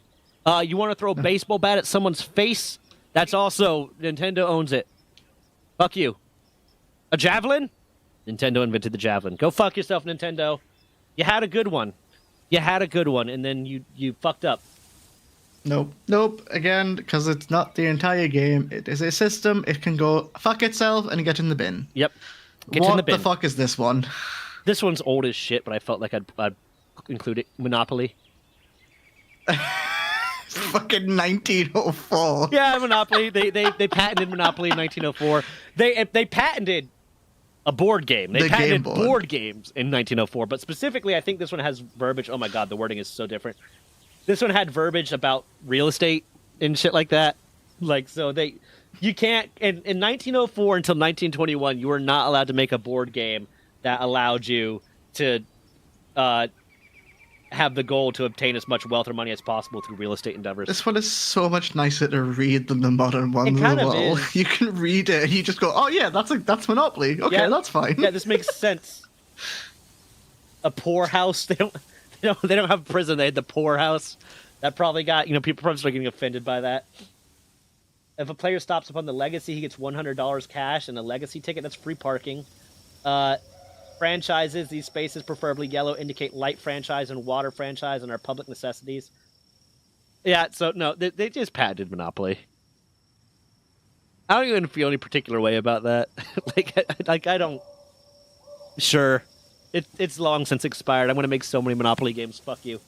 You want to throw a baseball bat at someone's face? That's also... Nintendo owns it. Fuck you. A javelin? Nintendo invented the javelin. Go fuck yourself, Nintendo. You had a good one. And then you fucked up. Nope. Again, because it's not the entire game. It is a system. It can go fuck itself and get in the bin. Yep. Get in the bin. What the fuck is this one? This one's old as shit, but I felt like I'd include it. Monopoly. Fucking 1904. Yeah, Monopoly. They patented Monopoly in 1904. They patented a board game. They patented board games in 1904. But specifically, I think this one has verbiage. Oh my god, the wording is so different. This one had verbiage about real estate and shit like that. Like, so you can't in 1904 until 1921, you were not allowed to make a board game that allowed you to have the goal to obtain as much wealth or money as possible through real estate endeavors. This one is so much nicer to read than the modern one. It kind of is. You can read it and you just go, oh yeah, that's Monopoly. Okay, that's fine. Yeah, this makes sense. A poorhouse. They don't have prison. They had the poorhouse. That probably got, people probably start getting offended by that. If a player stops upon the legacy, he gets $100 cash and a legacy ticket. That's free parking. Franchises, these spaces, preferably yellow, indicate light franchise and water franchise and are public necessities. Yeah, so no, they just patented Monopoly. I don't even feel any particular way about that. like I don't. Sure, it's long since expired. I'm gonna make so many Monopoly games. Fuck you.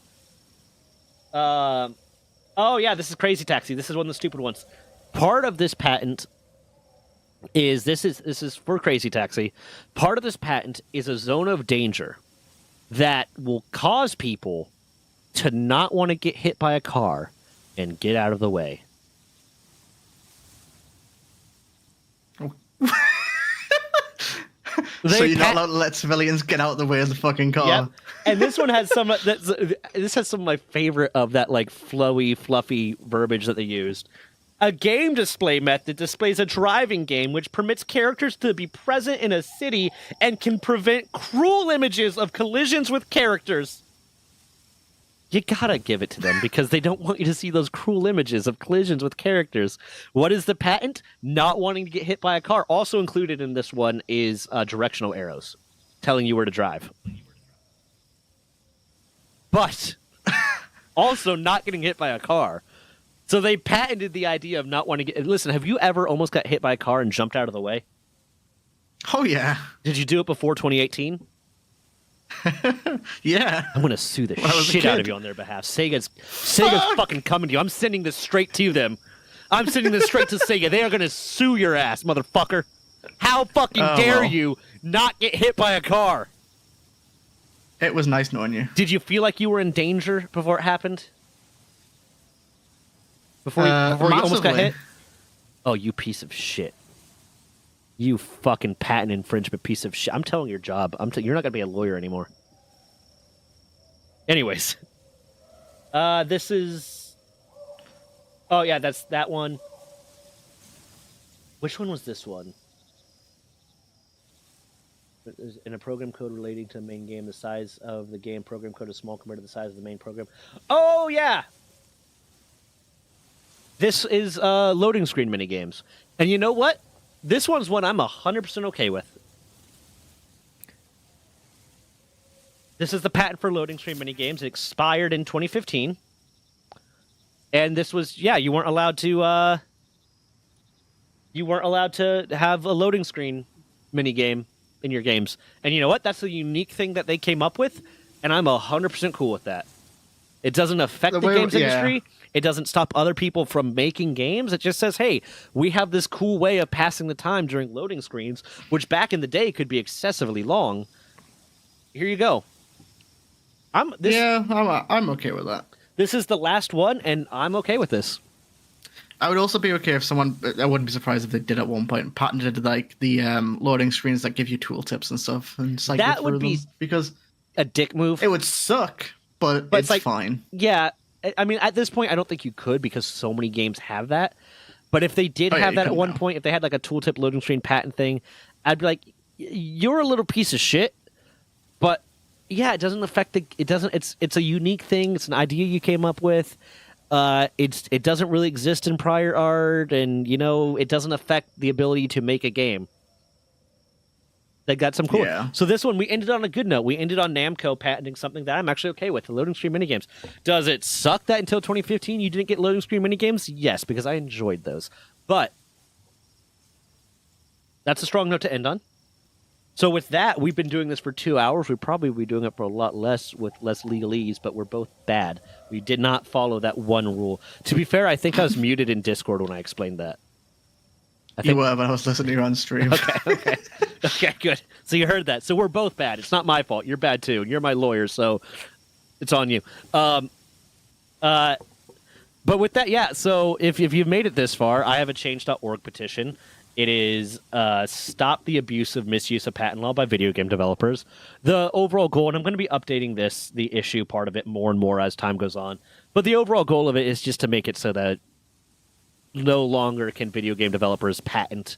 Oh yeah, this is Crazy Taxi. This is one of the stupid ones. Part of this patent is this is for Crazy Taxi. Part of this patent is a zone of danger that will cause people to not want to get hit by a car and get out of the way. So you're not allowed to let civilians get out of the way of the fucking car. Yep. And this one has some of my favorite of that like flowy, fluffy verbiage that they used. A game display method displays a driving game which permits characters to be present in a city and can prevent cruel images of collisions with characters. You gotta give it to them because they don't want you to see those cruel images of collisions with characters. What is the patent? Not wanting to get hit by a car. Also included in this one is directional arrows telling you where to drive. But also not getting hit by a car. So they patented the idea of not wanting to get... Listen, have you ever almost got hit by a car and jumped out of the way? Oh, yeah. Did you do it before 2018? Yeah. I'm going to sue the shit out of you on their behalf. Sega's fucking coming to you. I'm sending this straight to them. I'm sending this straight to Sega. They are going to sue your ass, motherfucker. How fucking dare you not get hit by a car? It was nice knowing you. Did you feel like you were in danger before it happened? Before you almost got hit? Oh, you piece of shit. You fucking patent infringement piece of shit. I'm telling your job. You're not going to be a lawyer anymore. Anyways. This is... Oh, yeah, that's that one. Which one was this one? In a program code relating to the main game, the size of the game program code is small compared to the size of the main program. Oh, yeah! This is loading screen minigames. And you know what? This one's one I'm 100% okay with. This is the patent for loading screen minigames. It expired in 2015. And this was, you weren't allowed to have a loading screen minigame in your games. And you know what? That's the unique thing that they came up with, and I'm 100% cool with that. It doesn't affect the games industry. It doesn't stop other people from making games. It just says, hey, we have this cool way of passing the time during loading screens, which back in the day could be excessively long. Here you go. I'm okay with that. This is the last one, and I'm okay with this. I would also be okay if someone... I wouldn't be surprised if they did at one point patented like the loading screens that give you tooltips and stuff. And that would be because a dick move. It would suck, but it's like, fine. Yeah. I mean, at this point, I don't think you could because so many games have that. But if they did have that at one point, if they had like a tooltip loading screen patent thing, I'd be like, you're a little piece of shit. But yeah, it doesn't affect it's a unique thing. It's an idea you came up with. It doesn't really exist in prior art, and it doesn't affect the ability to make a game. They got some cool. Yeah. So this one, we ended on a good note. We ended on Namco patenting something that I'm actually okay with, the loading screen minigames. Does it suck that until 2015 you didn't get loading screen minigames? Yes, because I enjoyed those. But that's a strong note to end on. So with that, we've been doing this for 2 hours. We'd probably be doing it for a lot less with less legalese, but we're both bad. We did not follow that one rule. To be fair, I think I was muted in Discord when I explained that. You were, but I was listening to you on stream. Okay, good. So you heard that. So we're both bad. It's not my fault. You're bad too. You're my lawyer, so it's on you. But with that, yeah. So if you've made it this far, I have a change.org petition. It is stop the abuse of misuse of patent law by video game developers. The overall goal, and I'm going to be updating the issue part of it more and more as time goes on, but the overall goal of it is just to make it so that no longer can video game developers patent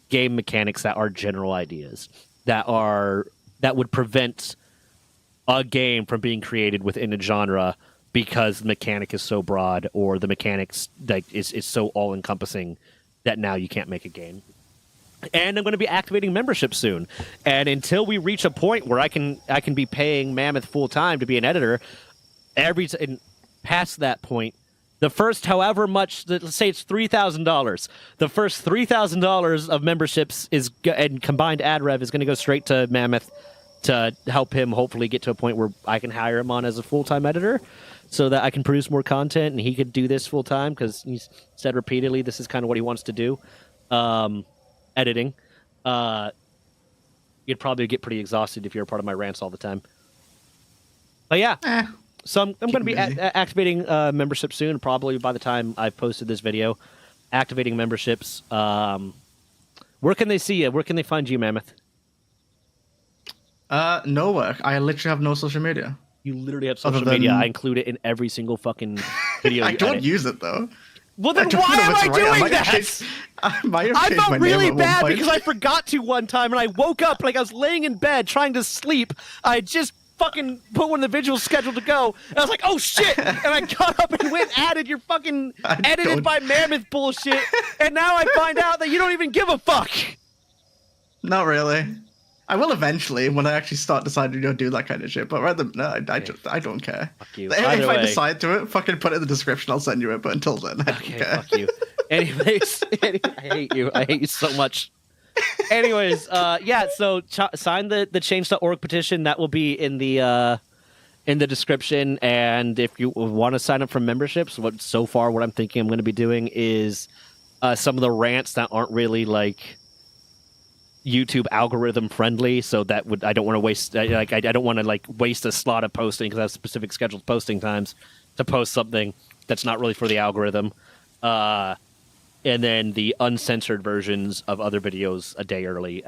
game mechanics that are general ideas, that would prevent a game from being created within a genre because the mechanic is so broad or the mechanics is so all-encompassing that now you can't make a game. And I'm going to be activating membership soon. And until we reach a point where I can be paying Mammoth full time to be an editor, and past that point, the first however much, let's say it's $3,000, the first $3,000 of memberships and combined ad rev is going to go straight to Mammoth to help him hopefully get to a point where I can hire him on as a full-time editor, so that I can produce more content and he could do this full time, because he's said repeatedly this is kind of what he wants to do. Editing. You'd probably get pretty exhausted if you're a part of my rants all the time. But yeah, so I'm going to be activating membership soon, probably by the time I've posted this video. Activating memberships. Where can they see you? Where can they find you, Mammoth? Nowhere. I literally have no social media. You literally have social media. I include it in every single fucking video. I don't use it though. Well, then why am I doing that? I felt really bad because I forgot to one time, and I woke up like I was laying in bed trying to sleep. I just fucking put one of the visuals scheduled to go, and I was like, "Oh shit!" And I got up and went added your fucking edited by Mammoth bullshit, and now I find out that you don't even give a fuck. Not really. I will eventually when I actually start deciding to do that kind of shit. But rather, no, I don't care. Fuck you. If I decide to fucking put it in the description, I'll send you it. But until then, I don't care. Fuck you. Anyways, I hate you. I hate you so much. Anyways, yeah. So sign the change.org petition. That will be in the description. And if you want to sign up for memberships, so far what I'm thinking I'm going to be doing is some of the rants that aren't really like YouTube algorithm friendly, so that I don't want to waste I don't want to waste a slot of posting because I have specific scheduled posting times to post something that's not really for the algorithm, and then the uncensored versions of other videos a day early.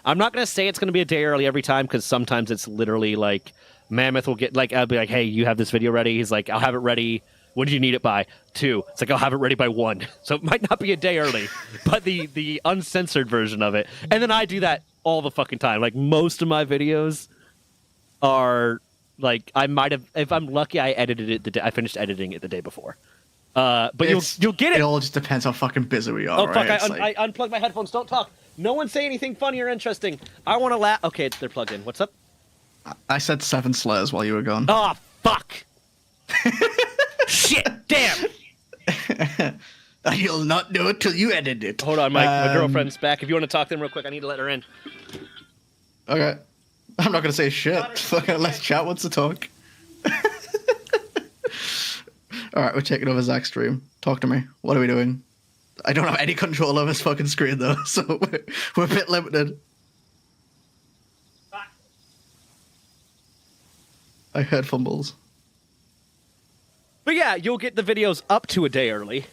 I'm not going to say it's going to be a day early every time, because sometimes it's literally like Mammoth will get I'll be like, hey, you have this video ready? He's like, I'll have it ready. When do you need it by? 2. It's like, I'll have it ready by 1. So it might not be a day early, but the uncensored version of it. And then I do that all the fucking time. Like, most of my videos are, like, I might have, if I'm lucky, I finished editing it the day before. But you'll get it. It all just depends how fucking busy we are. Oh, fuck, I unplugged my headphones. Don't talk. No one say anything funny or interesting. I want to laugh. Okay, they're plugged in. What's up? I said 7 slurs while you were gone. Oh, fuck. Shit, damn. You'll not know it till you edit it. Hold on, my girlfriend's back. If you want to talk to them real quick, I need to let her in. Okay. I'm not going to say shit. Fucking let's chat wants to talk. Alright, we're taking over Zach's stream. Talk to me. What are we doing? I don't have any control over his fucking screen though, so we're a bit limited. I heard fumbles. But yeah, you'll get the videos up to a day early.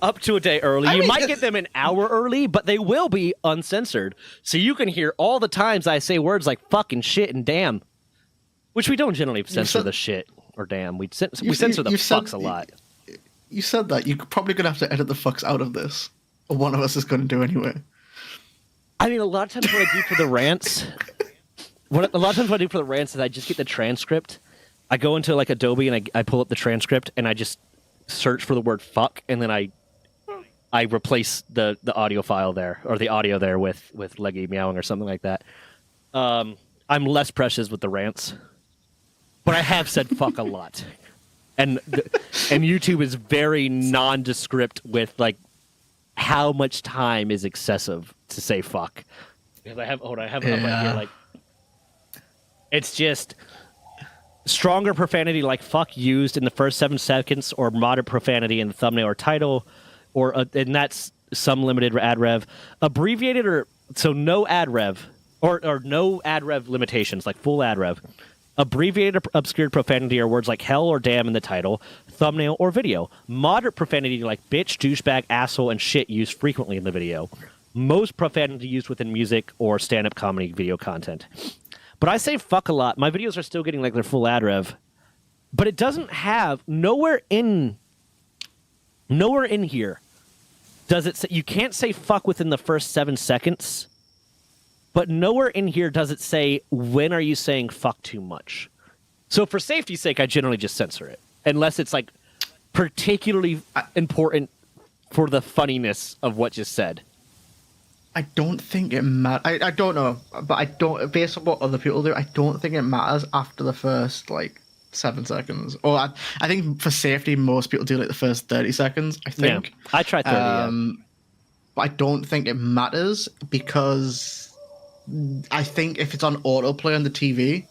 Up to a day early. You might get them an hour early, but they will be uncensored. So you can hear all the times I say words like fucking shit and damn. Which we don't generally censor the shit or damn. We censor the fucks a lot. You said that. You're probably going to have to edit the fucks out of this. Or one of us is going to do anyway. I mean, a lot of times what I do for the rants... is I just get the transcript. I go into like Adobe and I pull up the transcript and I just search for the word fuck, and then I replace the audio file there, or the audio there with Leggy meowing or something like that. I'm less precious with the rants, but I have said fuck a lot. And YouTube is very nondescript with like how much time is excessive to say fuck. Because I have it up right here. Like, it's just stronger profanity like "fuck" used in the first 7 seconds, or moderate profanity in the thumbnail or title, and that's some limited ad rev. Abbreviated no ad rev or no ad rev limitations, like full ad rev. Abbreviated obscured profanity are words like hell or damn in the title, thumbnail, or video. Moderate profanity like bitch, douchebag, asshole, and shit used frequently in the video. Most profanity used within music or stand-up comedy video content. But I say fuck a lot. My videos are still getting like their full ad rev. But it doesn't have nowhere in here does it say you can't say fuck within the first 7 seconds. But nowhere in here does it say, when are you saying fuck too much? So for safety's sake, I generally just censor it. Unless it's like particularly important for the funniness of what just said. I don't think it matters. I don't know, but I don't, based on what other people do, I don't think it matters after the first, like, 7 seconds. Or I think for safety, most people do like the first 30 seconds, I think. Yeah, I try 30, But I don't think it matters because I think if it's on autoplay on the TV,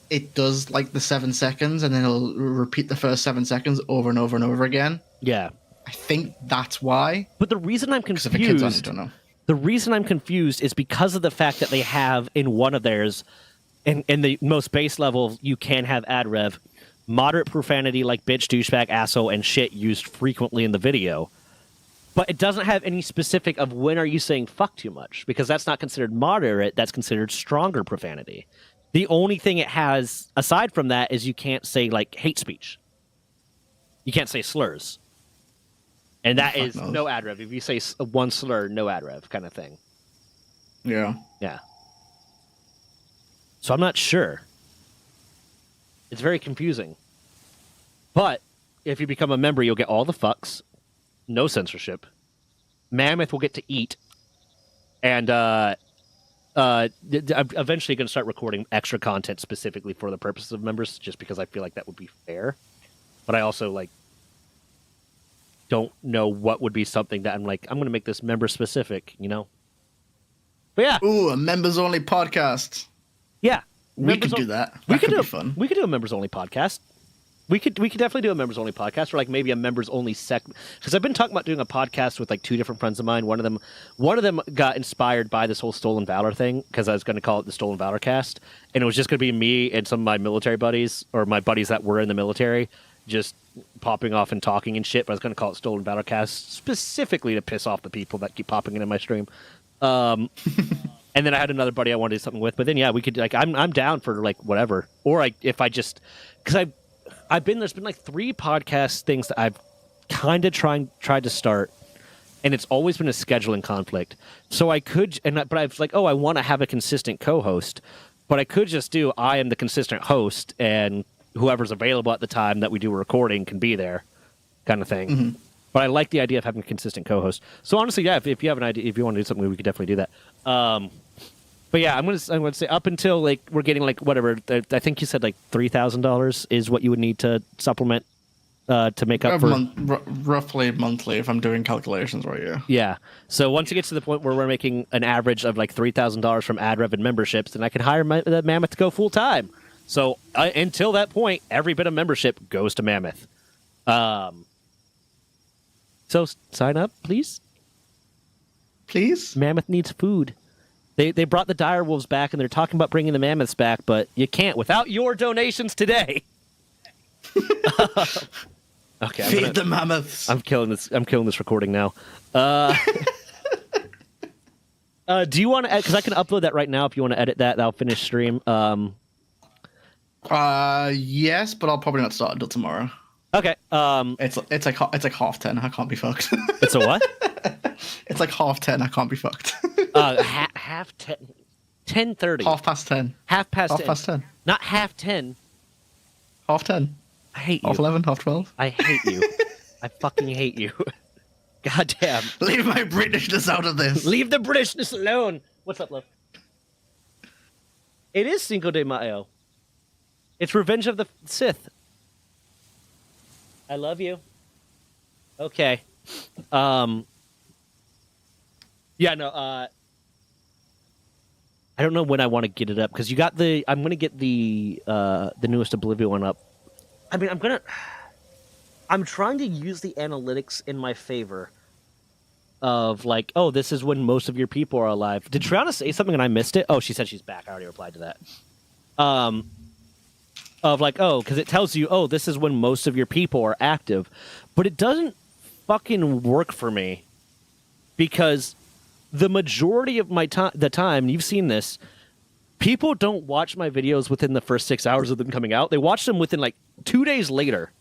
it does like the 7 seconds and then it'll repeat the first 7 seconds over and over and over again. Yeah. I think that's why. But the reason I'm confused, if the kid's on, I don't know. The reason I'm confused is because of the fact that they have in one of theirs, in the most base level, you can have ad rev, moderate profanity like bitch, douchebag, asshole, and shit used frequently in the video. But it doesn't have any specific of when are you saying fuck too much, because that's not considered moderate, that's considered stronger profanity. The only thing it has, aside from that, is you can't say, like, hate speech. You can't say slurs. And that is no ad rev. If you say one slur, no ad rev kind of thing. Yeah. Yeah. So I'm not sure. It's very confusing. But if you become a member, you'll get all the fucks. No censorship. Mammoth will get to eat. And I'm eventually going to start recording extra content specifically for the purposes of members, just because I feel like that would be fair. But I also, like, don't know what would be something that I'm like, I'm going to make this member specific, you know? But yeah. Ooh, a members only podcast. Yeah. We could do that. That could be fun. We could do a members only podcast. We could definitely do a members only podcast, or like maybe a members only segment. Because I've been talking about doing a podcast with like 2 different friends of mine. One of them got inspired by this whole Stolen Valor thing, because I was going to call it the Stolen Valor cast, and it was just going to be me and some of my military buddies, or my buddies that were in the military, just popping off and talking and shit. But I was going to call it Stolen Valor cast specifically to piss off the people that keep popping into my stream. And then I had another buddy I wanted to do something with. But then yeah, we could, like, I'm down for like whatever. Or there's been like 3 podcast things that I've kind of tried to start, and it's always been a scheduling conflict. So I could, but I was like, I want to have a consistent co-host, but I could just do, I am the consistent host, and whoever's available at the time that we do a recording can be there, kind of thing. Mm-hmm. But I like the idea of having a consistent co-host. So honestly, yeah, if you have an idea, if you want to do something, we could definitely do that. But yeah, I'm gonna say up until like we're getting like whatever. I think you said like $3,000 is what you would need to supplement to make up for roughly monthly if I'm doing calculations right. Yeah. Yeah. So once it gets to the point where we're making an average of like $3,000 from ad rev and memberships, then I could hire the Mammoth to go full time. So until that point, every bit of membership goes to Mammoth. So sign up, please. Please. Mammoth needs food. They brought the dire wolves back, and they're talking about bringing the mammoths back, but you can't without your donations today. Okay, feed the mammoths. I'm killing this recording now. Do you want to? Because I can upload that right now. If you want to edit that, that'll finish stream. Yes, but I'll probably not start until tomorrow. Okay. It's like 10:30. I can't be fucked. It's a what? It's like 10:30. I can't be fucked. 10:30. 10:30. 10:30. 10:30. Not 10:30. 10:30. I hate you. 11. 12. I hate you. I fucking hate you. God damn. Leave my Britishness out of this. Leave the Britishness alone. What's up, love? It is Cinco de Mayo. It's Revenge of the Sith. I love you. Okay. Yeah, no, I don't know when I want to get it up because you got the. I'm gonna get the newest Oblivion one up. I mean, I'm trying to use the analytics in my favor. Of like, oh, this is when most of your people are alive. Did Triana say something and I missed it? Oh, she said she's back. I already replied to that. Of like, oh, because it tells you, oh, this is when most of your people are active, but it doesn't fucking work for me because the majority of my time, you've seen this, people don't watch my videos within the first 6 hours of them coming out. They watch them within like 2 days later.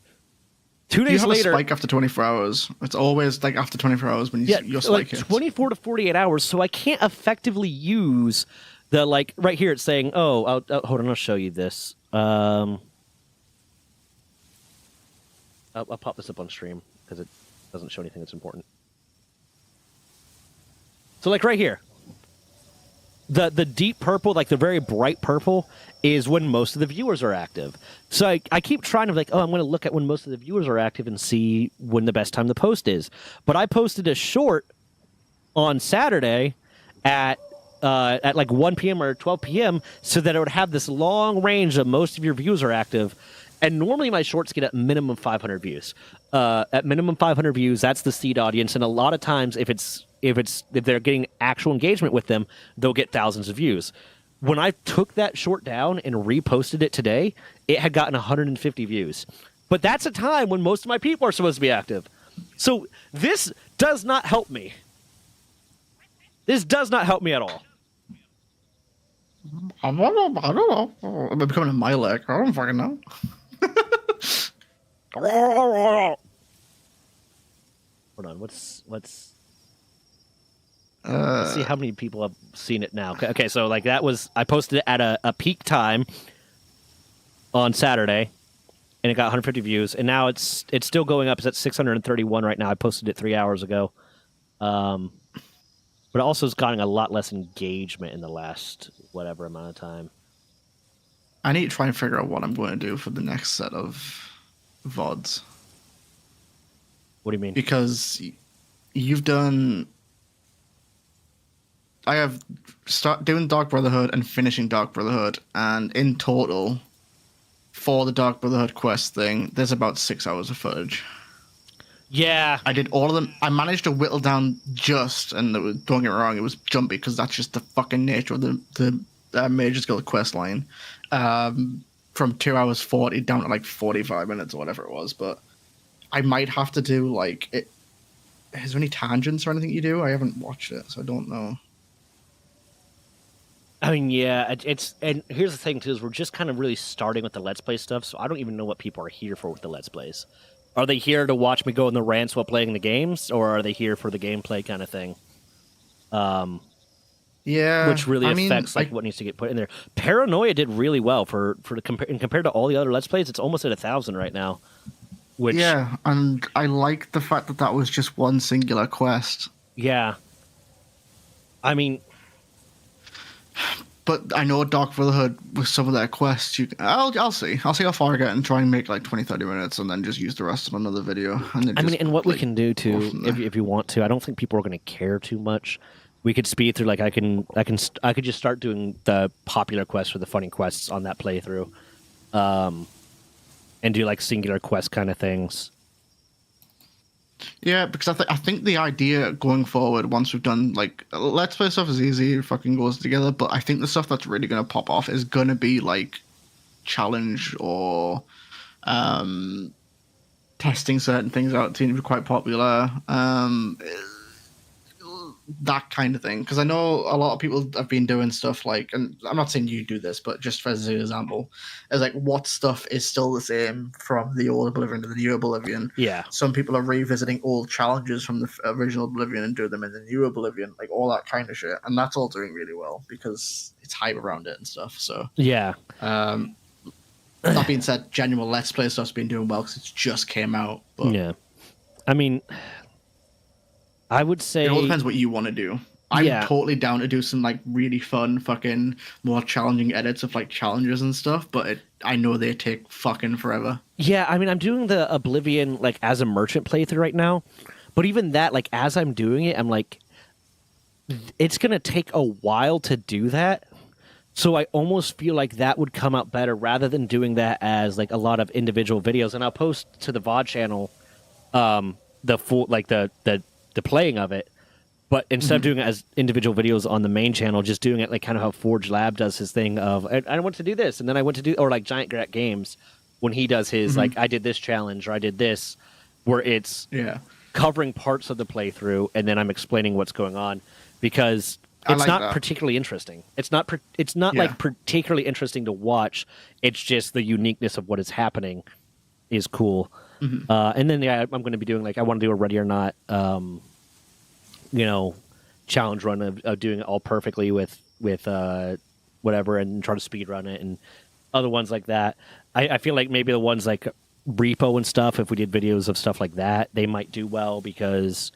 2 days later, a spike after 24 hours. It's always like after 24 hours when your spike like hits. 24 to 48 hours. So I can't effectively use the like right here. It's saying, oh, hold on, I'll show you this. I'll pop this up on stream because it doesn't show anything that's important. So like right here, the deep purple, like the very bright purple, is when most of the viewers are active. So I keep trying to like, oh, I'm going to look at when most of the viewers are active and see when the best time to post is. But I posted a short on Saturday at like 1 p.m. or 12 p.m. so that it would have this long range of most of your views are active. And normally my shorts get at minimum 500 views. At minimum 500 views, that's the seed audience. And a lot of times, if they're getting actual engagement with them, they'll get thousands of views. When I took that short down and reposted it today, it had gotten 150 views. But that's a time when most of my people are supposed to be active. So this does not help me. This does not help me at all. I don't know. I'm becoming a Milek. I don't fucking know. Hold on. Let's see how many people have seen it now. Okay, so like that was I posted it at a peak time on Saturday, and it got 150 views, and now it's still going up. It's at 631 right now. I posted it 3 hours ago, but it also has gotten a lot less engagement in the last whatever amount of time. I need to try and figure out what I'm going to do for the next set of VODs. What do you mean? Because you've done. I have start doing Dark Brotherhood and finishing Dark Brotherhood, and in total, for the Dark Brotherhood quest thing, there's about 6 hours of footage. Yeah, I did all of them. I managed to whittle down and don't get me wrong, it was jumpy because that's just the fucking nature of the Major Skill quest line. From 2 hours 40 down to like 45 minutes or whatever it was, but I might have to do like it. Is there any tangents or anything you do? I haven't watched it, so I don't know. I mean, yeah, and here's the thing too: is we're just kind of really starting with the Let's Play stuff, so I don't even know what people are here for with the Let's Plays. Are they here to watch me go in the rants while playing the games, or are they here for the gameplay kind of thing? Yeah, which really affects what needs to get put in there. Paranoia did really well compared to all the other Let's Plays. It's almost at 1,000 right now. Which, yeah, and I like the fact that that was just one singular quest. Yeah, I mean. But I know Dark Brotherhood with some of their quests. I'll see. I'll see how far I get and try and make like 20-30 minutes, and then just use the rest of another video. And what we can do too, if you want to, I don't think people are going to care too much. We could speed through. Like I could just start doing the popular quests or the funny quests on that playthrough, and do like singular quest kind of things. Yeah, because I think the idea going forward, once we've done like Let's Play stuff is easy, it fucking goes together. But I think the stuff that's really going to pop off is going to be like challenge or testing certain things out to be quite popular. That kind of thing, because I know a lot of people have been doing stuff like, and I'm not saying you do this, but just for as an example, is like what stuff is still the same from the old Oblivion to the new Oblivion. Yeah, some people are revisiting old challenges from the original Oblivion and do them in the new Oblivion, like all that kind of shit, and that's all doing really well because it's hype around it and stuff. So yeah. That being said, genuine Let's Play stuff's been doing well because it's just came out. But yeah, I mean. I would say it all depends what you want to do. I'm totally down to do some like really fun, fucking more challenging edits of like challenges and stuff, but I know they take fucking forever. Yeah, I mean, I'm doing the Oblivion like as a merchant playthrough right now, but even that, like as I'm doing it, I'm like, it's gonna take a while to do that So I almost feel like that would come out better rather than doing that as like a lot of individual videos. And I'll post to the VOD channel the full like the playing of it. But instead of doing it as individual videos on the main channel, just doing it like kind of how Forge Lab does his thing of I want to do this, and then I went to do, or like Giant Grat Games when he does his like I did this challenge or I did this, where it's covering parts of the playthrough and then I'm explaining what's going on, because it's like not that. particularly interesting. It's not like particularly interesting to watch. It's just the uniqueness of what is happening is cool. And then I'm going to be doing like I want to do a Ready or Not. Challenge run of doing it all perfectly with whatever and try to speed run it and other ones like that. I feel like maybe the ones like Repo and stuff, if we did videos of stuff like that, they might do well because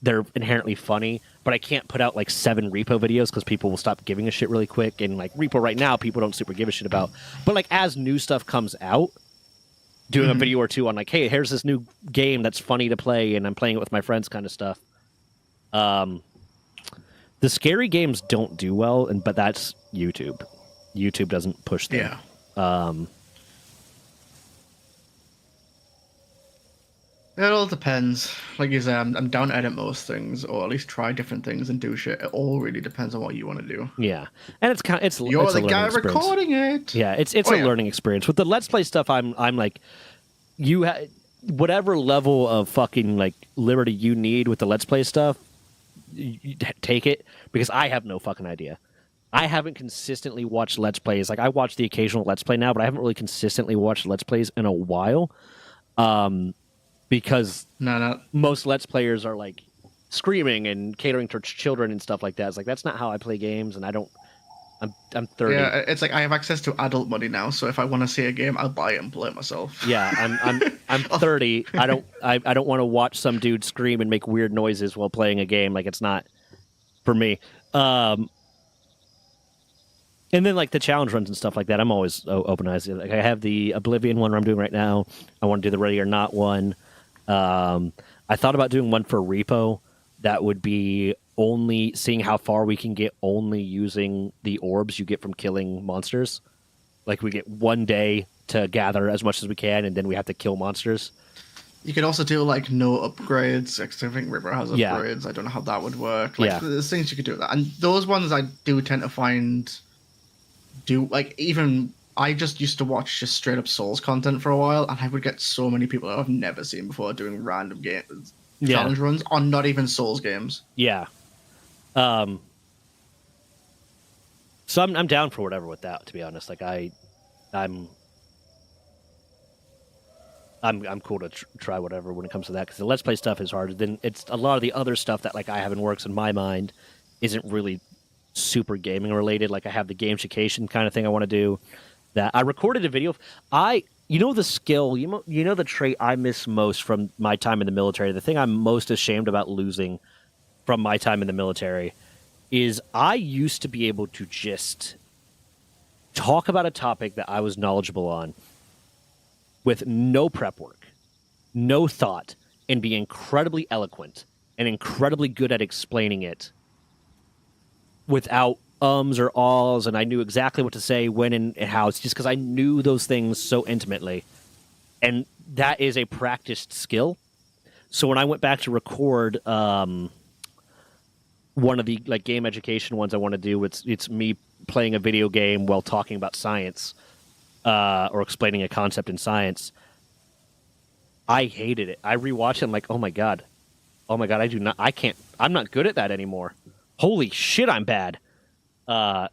they're inherently funny, but I can't put out like 7 Repo videos because people will stop giving a shit really quick. And like Repo right now, people don't super give a shit about. But like as new stuff comes out, doing a video or two on like, hey, here's this new game that's funny to play and I'm playing it with my friends kind of stuff. The scary games don't do well, but that's YouTube. YouTube doesn't push them. It all depends. Like you said, I'm down to edit most things, or at least try different things and do shit. It all really depends on what you want to do. Yeah, and it's You're it's the guy recording it. Yeah, it's a learning experience. With the Let's Play stuff, I'm like, whatever level of fucking like liberty you need with the Let's Play stuff, you take it, because I have no fucking idea. I haven't consistently watched Let's Plays. Like I watch the occasional Let's Play now, but I haven't really consistently watched Let's Plays in a while. Because most Let's Players are like screaming and catering to children and stuff like that. It's like that's not how I play games, and I'm 30. Yeah, it's like I have access to adult money now, so if I want to see a game, I'll buy it and play it myself. Yeah, I'm 30. I don't want to watch some dude scream and make weird noises while playing a game. Like it's not for me. And then like the challenge runs and stuff like that, I'm always open-eyed. Like I have the Oblivion one where I'm doing right now. I want to do the Ready or Not one. I thought about doing one for Repo that would be only seeing how far we can get only using the orbs you get from killing monsters. Like we get 1 day to gather as much as we can, and then we have to kill monsters. You could also do like no upgrades. I think River has upgrades. I don't know how that would work. Like there's things you could do with that. And those ones I do tend to find even I just used to watch just straight up Souls content for a while, and I would get so many people that I've never seen before doing random challenge runs on not even Souls games. Yeah. So I'm down for whatever with that, to be honest. Like I'm cool to try whatever when it comes to that, because the Let's Play stuff is hard. Then it's a lot of the other stuff that like I have in works in my mind isn't really super gaming related. Like I have the gamification kind of thing I want to do. That I recorded a video. The skill, the trait I miss most from my time in the military. The thing I'm most ashamed about losing from my time in the military is I used to be able to just talk about a topic that I was knowledgeable on with no prep work, no thought, and be incredibly eloquent and incredibly good at explaining it without ums or ahs, and I knew exactly what to say, when, and how. It's just because I knew those things so intimately. And that is a practiced skill. So when I went back to record one of the like game education ones I want to do, it's me playing a video game while talking about science or explaining a concept in science. I hated it. I rewatched it. I'm like, oh my god, I'm not good at that anymore. Holy shit, I'm bad. Yeah,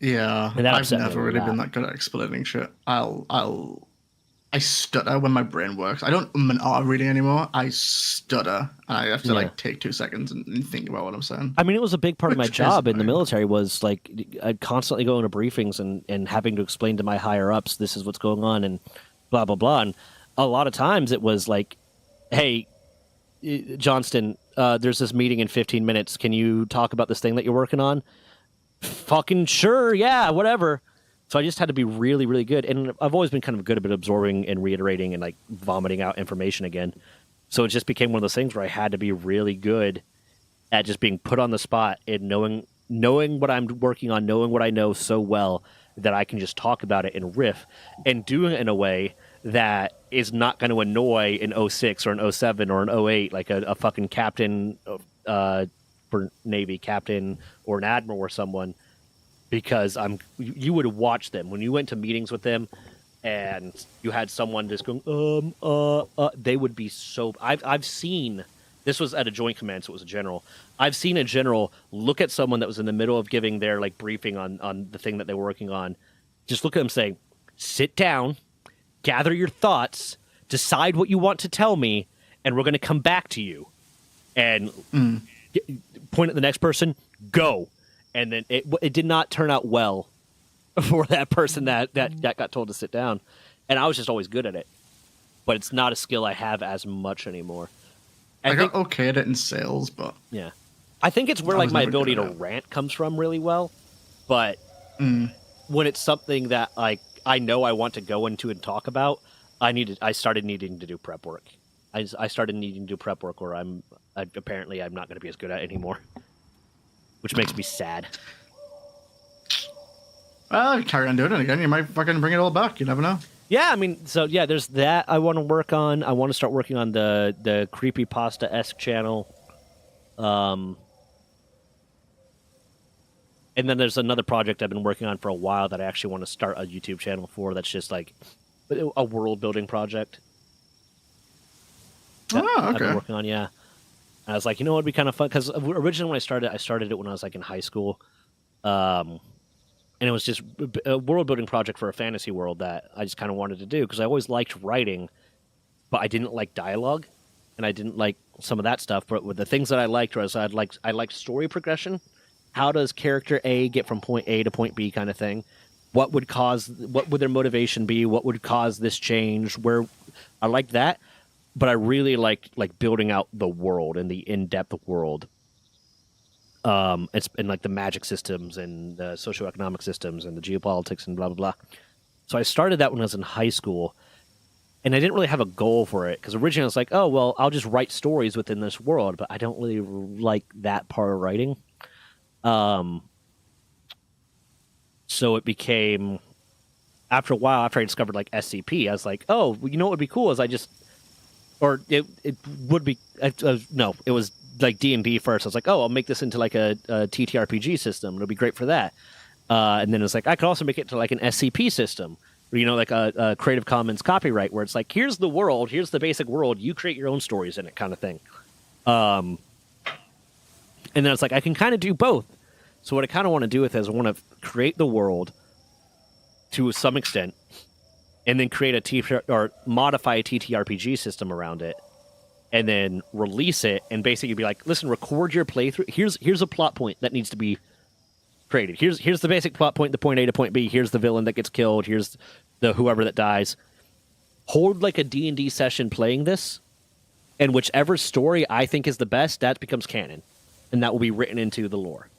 I've never really been that good at explaining shit. I stutter when my brain works. I don't really anymore. I stutter, and I have to like take 2 seconds and think about what I'm saying. I mean, it was a big part of my job in the military. Was like I'd constantly go into briefings and having to explain to my higher ups, this is what's going on, and blah blah blah. And a lot of times it was like, hey, Johnston, there's this meeting in 15 minutes. Can you talk about this thing that you're working on? Fucking sure, yeah, whatever. So I just had to be really, really good. And I've always been kind of good at absorbing and reiterating and like vomiting out information again. So it just became one of those things where I had to be really good at just being put on the spot and knowing knowing what I'm working on, knowing what I know so well that I can just talk about it and riff, and doing it in a way that is not going to annoy an '06 or an '07 or an '08, like a fucking captain for Navy, captain or an admiral or someone, because you would watch them when you went to meetings with them and you had someone just going they would be so I've seen, this was at a joint command, so it was a general. I've seen a general look at someone that was in the middle of giving their like briefing on the thing that they were working on, just look at them saying, sit down, gather your thoughts, decide what you want to tell me, and we're going to come back to you. And point at the next person, go. And then it did not turn out well for that person that got told to sit down. And I was just always good at it. But it's not a skill I have as much anymore. I got okay at it in sales, but... Yeah. I think it's where like my ability to rant comes from really well. But when it's something that like I know I want to go into and talk about, I started needing to do prep work. I started needing to do prep work, or apparently I'm not going to be as good at it anymore, which makes me sad. Well, carry on doing it again. You might fucking bring it all back. You never know. Yeah, I mean, so yeah, there's that I want to work on. I want to start working on the creepypasta-esque channel. And then there's another project I've been working on for a while that I actually want to start a YouTube channel for. That's just like a world building project. Okay. I've been working on, yeah. And I was like, you know what would be kind of fun? Because originally when I started it when I was like in high school. And it was just a world building project for a fantasy world that I just kind of wanted to do because I always liked writing, but I didn't like dialogue, and I didn't like some of that stuff. But with the things that I liked was I liked story progression. How does character A get from point A to point B, kind of thing? What would their motivation be? What would cause this change? Where I liked that, but I really liked like building out the world and the in-depth world. It's in like the magic systems and the socioeconomic systems and the geopolitics and blah blah blah. So I started that when I was in high school, and I didn't really have a goal for it because originally I was like, oh well, I'll just write stories within this world, but I don't really like that part of writing. So it became, after a while, after I discovered like SCP, I was like, oh, you know what would be cool is it would be no, it was like D&D first. I was like, oh, I'll make this into like a TTRPG system. It'll be great for that. And then it's like, I could also make it to like an SCP system, or, you know, like a Creative Commons copyright, where it's like, here's the world, here's the basic world, you create your own stories in it, kind of thing. And then it's like, I can kind of do both. So what I kind of want to do with it is I want to create the world to some extent, and then create or modify a TTRPG system around it, and then release it, and basically be like, listen, record your playthrough. Here's a plot point that needs to be created. Here's the basic plot point, the point A to point B. Here's the villain that gets killed. Here's the whoever that dies. Hold like a D&D session playing this, and whichever story I think is the best, that becomes canon, and that will be written into the lore.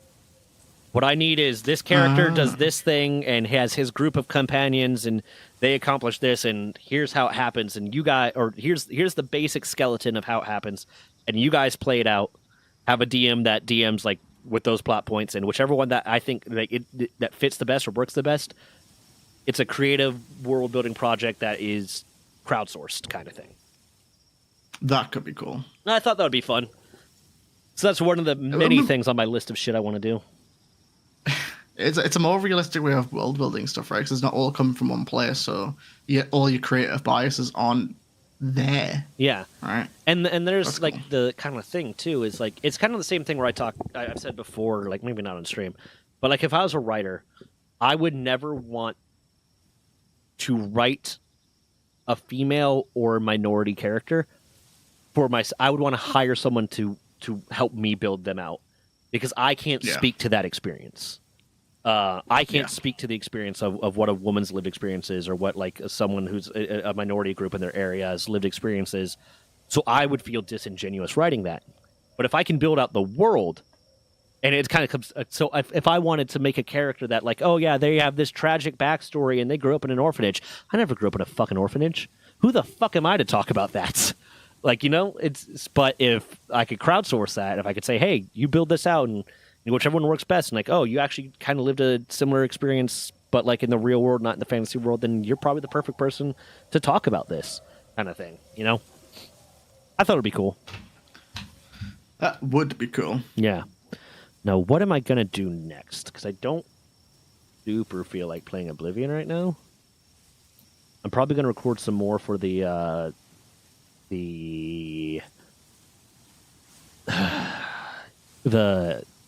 What I need is this character does this thing and has his group of companions and they accomplish this, and here's how it happens, and you guys, or here's the basic skeleton of how it happens, and you guys play it out. Have a DM that DMs like with those plot points, and whichever one that I think that fits the best or works the best, it's a creative world building project that is crowdsourced kind of thing. That could be cool. I thought that would be fun. So that's one of the many things on my list of shit I want to do. It's a more realistic way of world building stuff, right? Because it's not all coming from one place, so all your creative biases aren't there. Yeah, right. And there's That's like cool. the kind of thing too is like it's kind of the same thing where I've said before, like maybe not on stream, but like if I was a writer, I would never want to write a female or minority character for I would want to hire someone to help me build them out, because I can't speak to that experience. I can't speak to the experience of what a woman's lived experience is, or what like someone who's a minority group in their area's lived experiences. So I would feel disingenuous writing that. But if I can build out the world, and it kind of comes, so if I wanted to make a character that like, oh yeah, they have this tragic backstory and they grew up in an orphanage. I never grew up in a fucking orphanage. Who the fuck am I to talk about that? Like, you know, but if I could crowdsource that, if I could say, hey, you build this out and whichever one works best. And like, oh, you actually kind of lived a similar experience, but like in the real world, not in the fantasy world, then you're probably the perfect person to talk about this kind of thing. You know, I thought it'd be cool. That would be cool. Yeah. Now, what am I gonna do next? Because I don't super feel like playing Oblivion right now. I'm probably gonna record some more for the the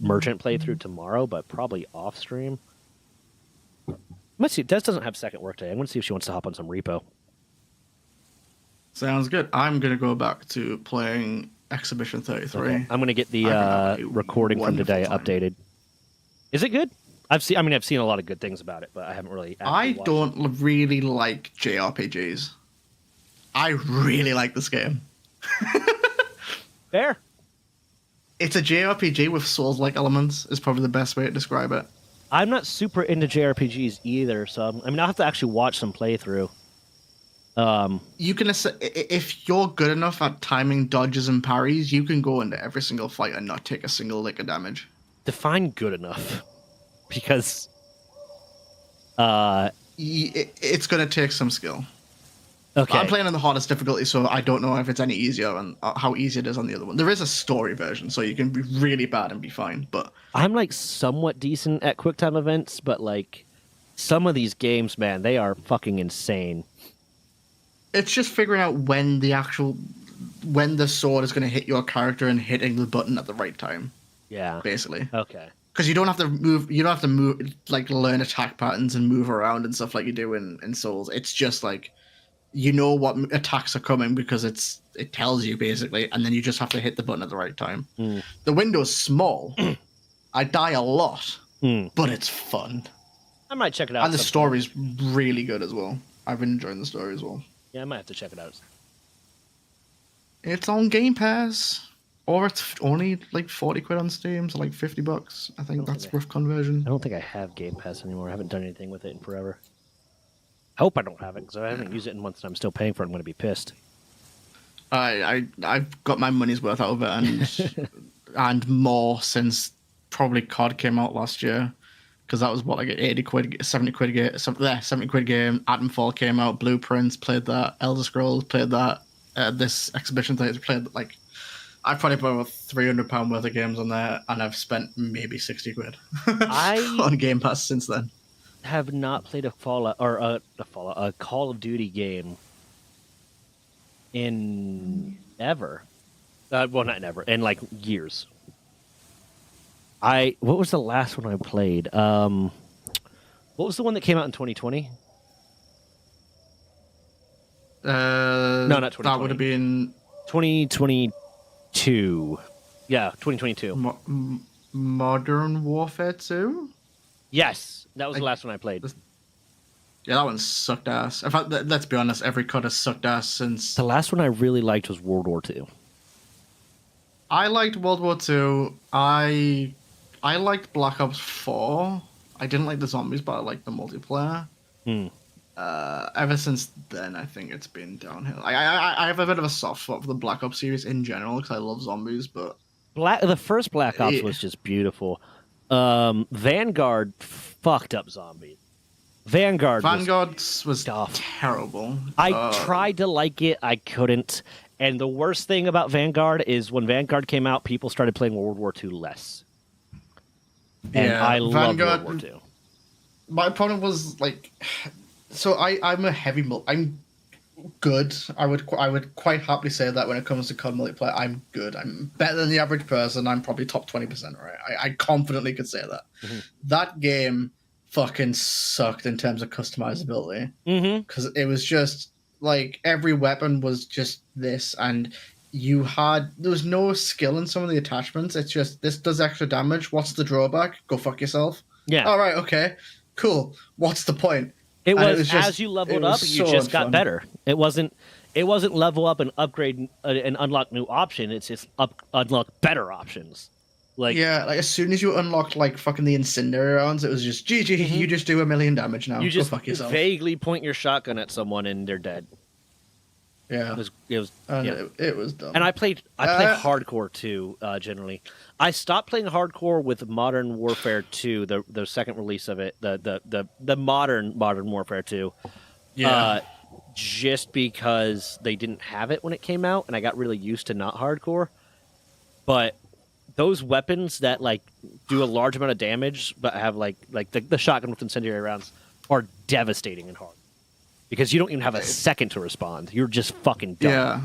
merchant playthrough tomorrow, but probably off stream. Let's see. Des doesn't have second workday. I'm gonna see if she wants to hop on some Repo. Sounds good. I'm gonna go back to playing Exhibition 33. Okay. I'm gonna get the recording from today updated. Is it good? I've seen a lot of good things about it, but I haven't really. I don't really like JRPGs. I really like this game. Fair. It's a JRPG with Souls-like elements. Is probably the best way to describe it. I'm not super into JRPGs either, so I'll have to actually watch some playthrough. You can, if you're good enough at timing dodges and parries, you can go into every single fight and not take a single lick of damage. Define good enough, because it's going to take some skill. Okay. I'm playing on the hardest difficulty, so I don't know if it's any easier and how easy it is on the other one. There is a story version, so you can be really bad and be fine. But I'm like somewhat decent at QuickTime events, but like some of these games, man, they are fucking insane. It's just figuring out when the sword is going to hit your character and hitting the button at the right time. Yeah. Basically. Okay. Because you don't have to move. You don't have to move, like learn attack patterns and move around and stuff like you do in Souls. It's just like, you know what attacks are coming because it tells you basically, and then you just have to hit the button at the right time. The window's small. I die a lot, but it's fun. I might check it out. And the story's really good as well. I've been enjoying the story as well. Yeah, I might have to check it out. It's on Game Pass, or it's only like 40 quid on Steam, so like $50. I think that's rough conversion. I don't think I have Game Pass anymore. I haven't done anything with it in forever. I hope I don't have it, because I haven't used it in months and I'm still paying for it. I'm going to be pissed. I've got my money's worth out of it, and and more since probably COD came out last year, because that was what, like 80 quid, 70 quid game, 70 quid game. Atomfall came out, Blueprints, played that, Elder Scrolls, played that, this Exhibition thing, played, like, I've probably put about £300 worth of games on there, and I've spent maybe 60 quid on Game Pass since then. Have not played a Fallout or a Call of Duty game in ever. Well, not in ever, in like years. What was the last one I played? What was the one that came out in 2020? No, not 2020. That would have been 2022. Yeah, 2022. Modern Warfare 2? Yes, that was the last one I played. Yeah, that one sucked ass. In fact, let's be honest, every COD has sucked ass since... The last one I really liked was World War II. I liked World War II. I liked Black Ops 4. I didn't like the zombies, but I liked the multiplayer. Ever since then, I think it's been downhill. I have a bit of a soft spot for the Black Ops series in general, because I love zombies, but... The first Black Ops was just beautiful. Vanguard fucked up zombies. Vanguard was terrible. I tried to like it, I couldn't. And the worst thing about Vanguard is when Vanguard came out, people started playing World War II less. And I love World War II. My problem was like, so I'm a heavy. I'm good. I would quite happily say that when it comes to COD multiplayer, I'm good. I'm better than the average person. I'm probably top 20%. Right? I confidently could say that. That game fucking sucked in terms of customizability, because it was just like every weapon was just this, and there was no skill in some of the attachments. It's just, this does extra damage. What's the drawback? Go fuck yourself. Yeah. All right. Okay. Cool. What's the point? It was just, as you leveled up, you just got better. It wasn't level up and upgrade and unlock new option. It's just unlock better options. Like, yeah, like as soon as you unlocked like fucking the incendiary rounds, it was just GG. You just do 1 million damage now. You just Go fuck yourself. vaguely point your shotgun at someone and they're dead. Yeah. It was And yeah. it was dumb. And I play hardcore too. Generally, I stopped playing hardcore with Modern Warfare 2, the second release of it, the modern Warfare 2. Yeah. Just because they didn't have it when it came out, and I got really used to not hardcore. But those weapons that like do a large amount of damage, but have like the shotgun with incendiary rounds, are devastating and hard because you don't even have a second to respond. You're just fucking done. Yeah.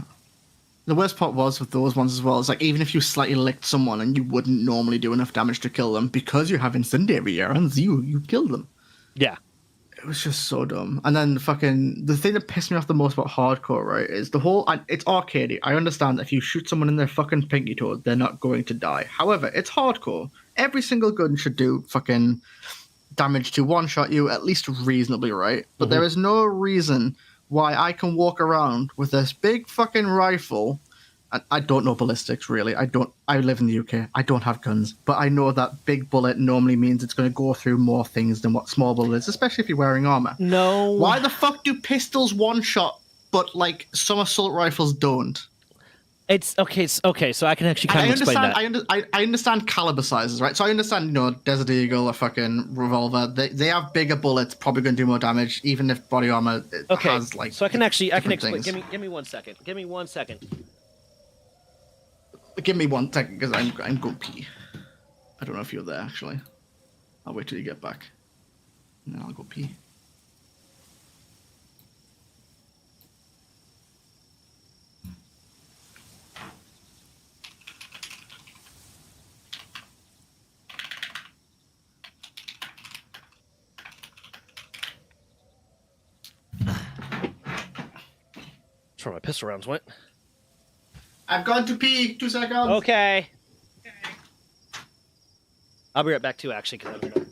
The worst part was with those ones as well. It's like even if you slightly licked someone and you wouldn't normally do enough damage to kill them, because you have incendiary rounds, you kill them. Yeah. It was just so dumb. And then the thing that pissed me off the most about hardcore, right, is the whole. It's arcadey. I understand that if you shoot someone in their fucking pinky toe, they're not going to die. However, it's hardcore. Every single gun should do fucking damage to one shot you at least reasonably, right? But there is no reason why I can walk around with this big fucking rifle. And I don't know ballistics really. I live in the UK. I don't have guns, but I know that big bullet normally means it's going to go through more things than what small bullet is, especially if you're wearing armor. No. Why the fuck do pistols one shot, but like some assault rifles don't? It's okay. So I can actually kind of explain that. I understand caliber sizes, right? So I understand, Desert Eagle, a fucking revolver. They have bigger bullets, probably going to do more damage, even if body armor has like. So I can explain. Things. Give me 1 second. Give me 1 second. Give me 1 second, because I'm going pee. I don't know if you're there actually. I'll wait till you get back. And then I'll go pee. That's where my pistol rounds went. I've gone to pee. 2 seconds. Okay. I'll be right back too, actually, because I don't know.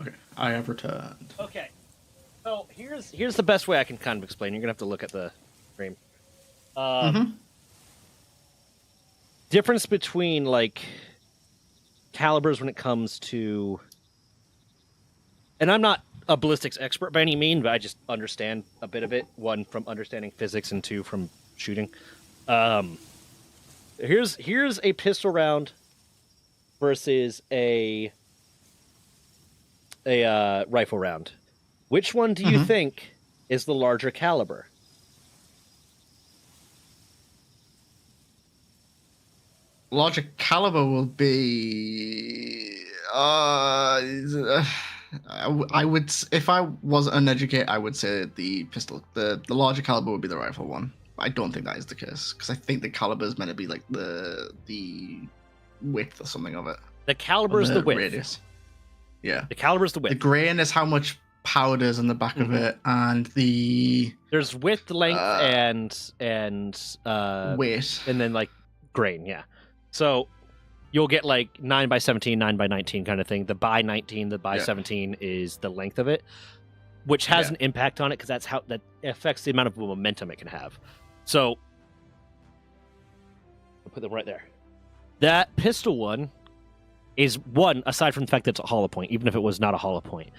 Okay, I have returned. Okay. So here's the best way I can kind of explain. You're gonna have to look at the stream. Difference between like calibers when it comes to, and I'm not a ballistics expert by any means, but I just understand a bit of it. One, from understanding physics, and two, from shooting. Here's a pistol round versus a rifle round. Which one do you think is the larger caliber? Larger caliber will be. I would, if I was uneducated, I would say the pistol. The larger caliber would be the rifle one. I don't think that is the case, because I think the caliber is meant to be like the width or something of it. The caliber is the width. Radius. Yeah. The caliber is the width. The grain is how much powder's in the back of it, and there's width, length, and weight, and then like grain. Yeah. So you'll get like 9x17, 9x19 kind of thing. The by 19, the by 17 is the length of it, which has an impact on it, because that's how that affects the amount of momentum it can have. So I'll put them right there. That pistol one is one, aside from the fact that it's a hollow point, even if it was not a hollow point,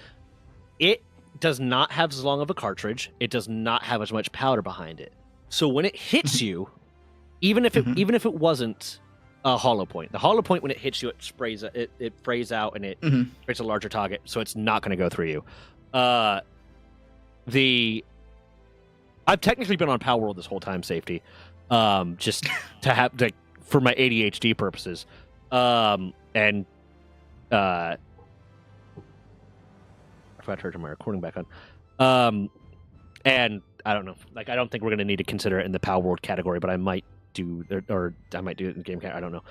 it does not have as long of a cartridge. It does not have as much powder behind it. So when it hits you, even if it wasn't a hollow point, the hollow point when it hits you, it sprays it frays out and it creates a larger target, so it's not going to go through you. I've technically been on Power World this whole time, safety, just for my ADHD purposes, and if I turned my recording back on, and I don't know, like I don't think we're gonna need to consider it in the Power World category, but I might do, or I might do it in game category. I don't know.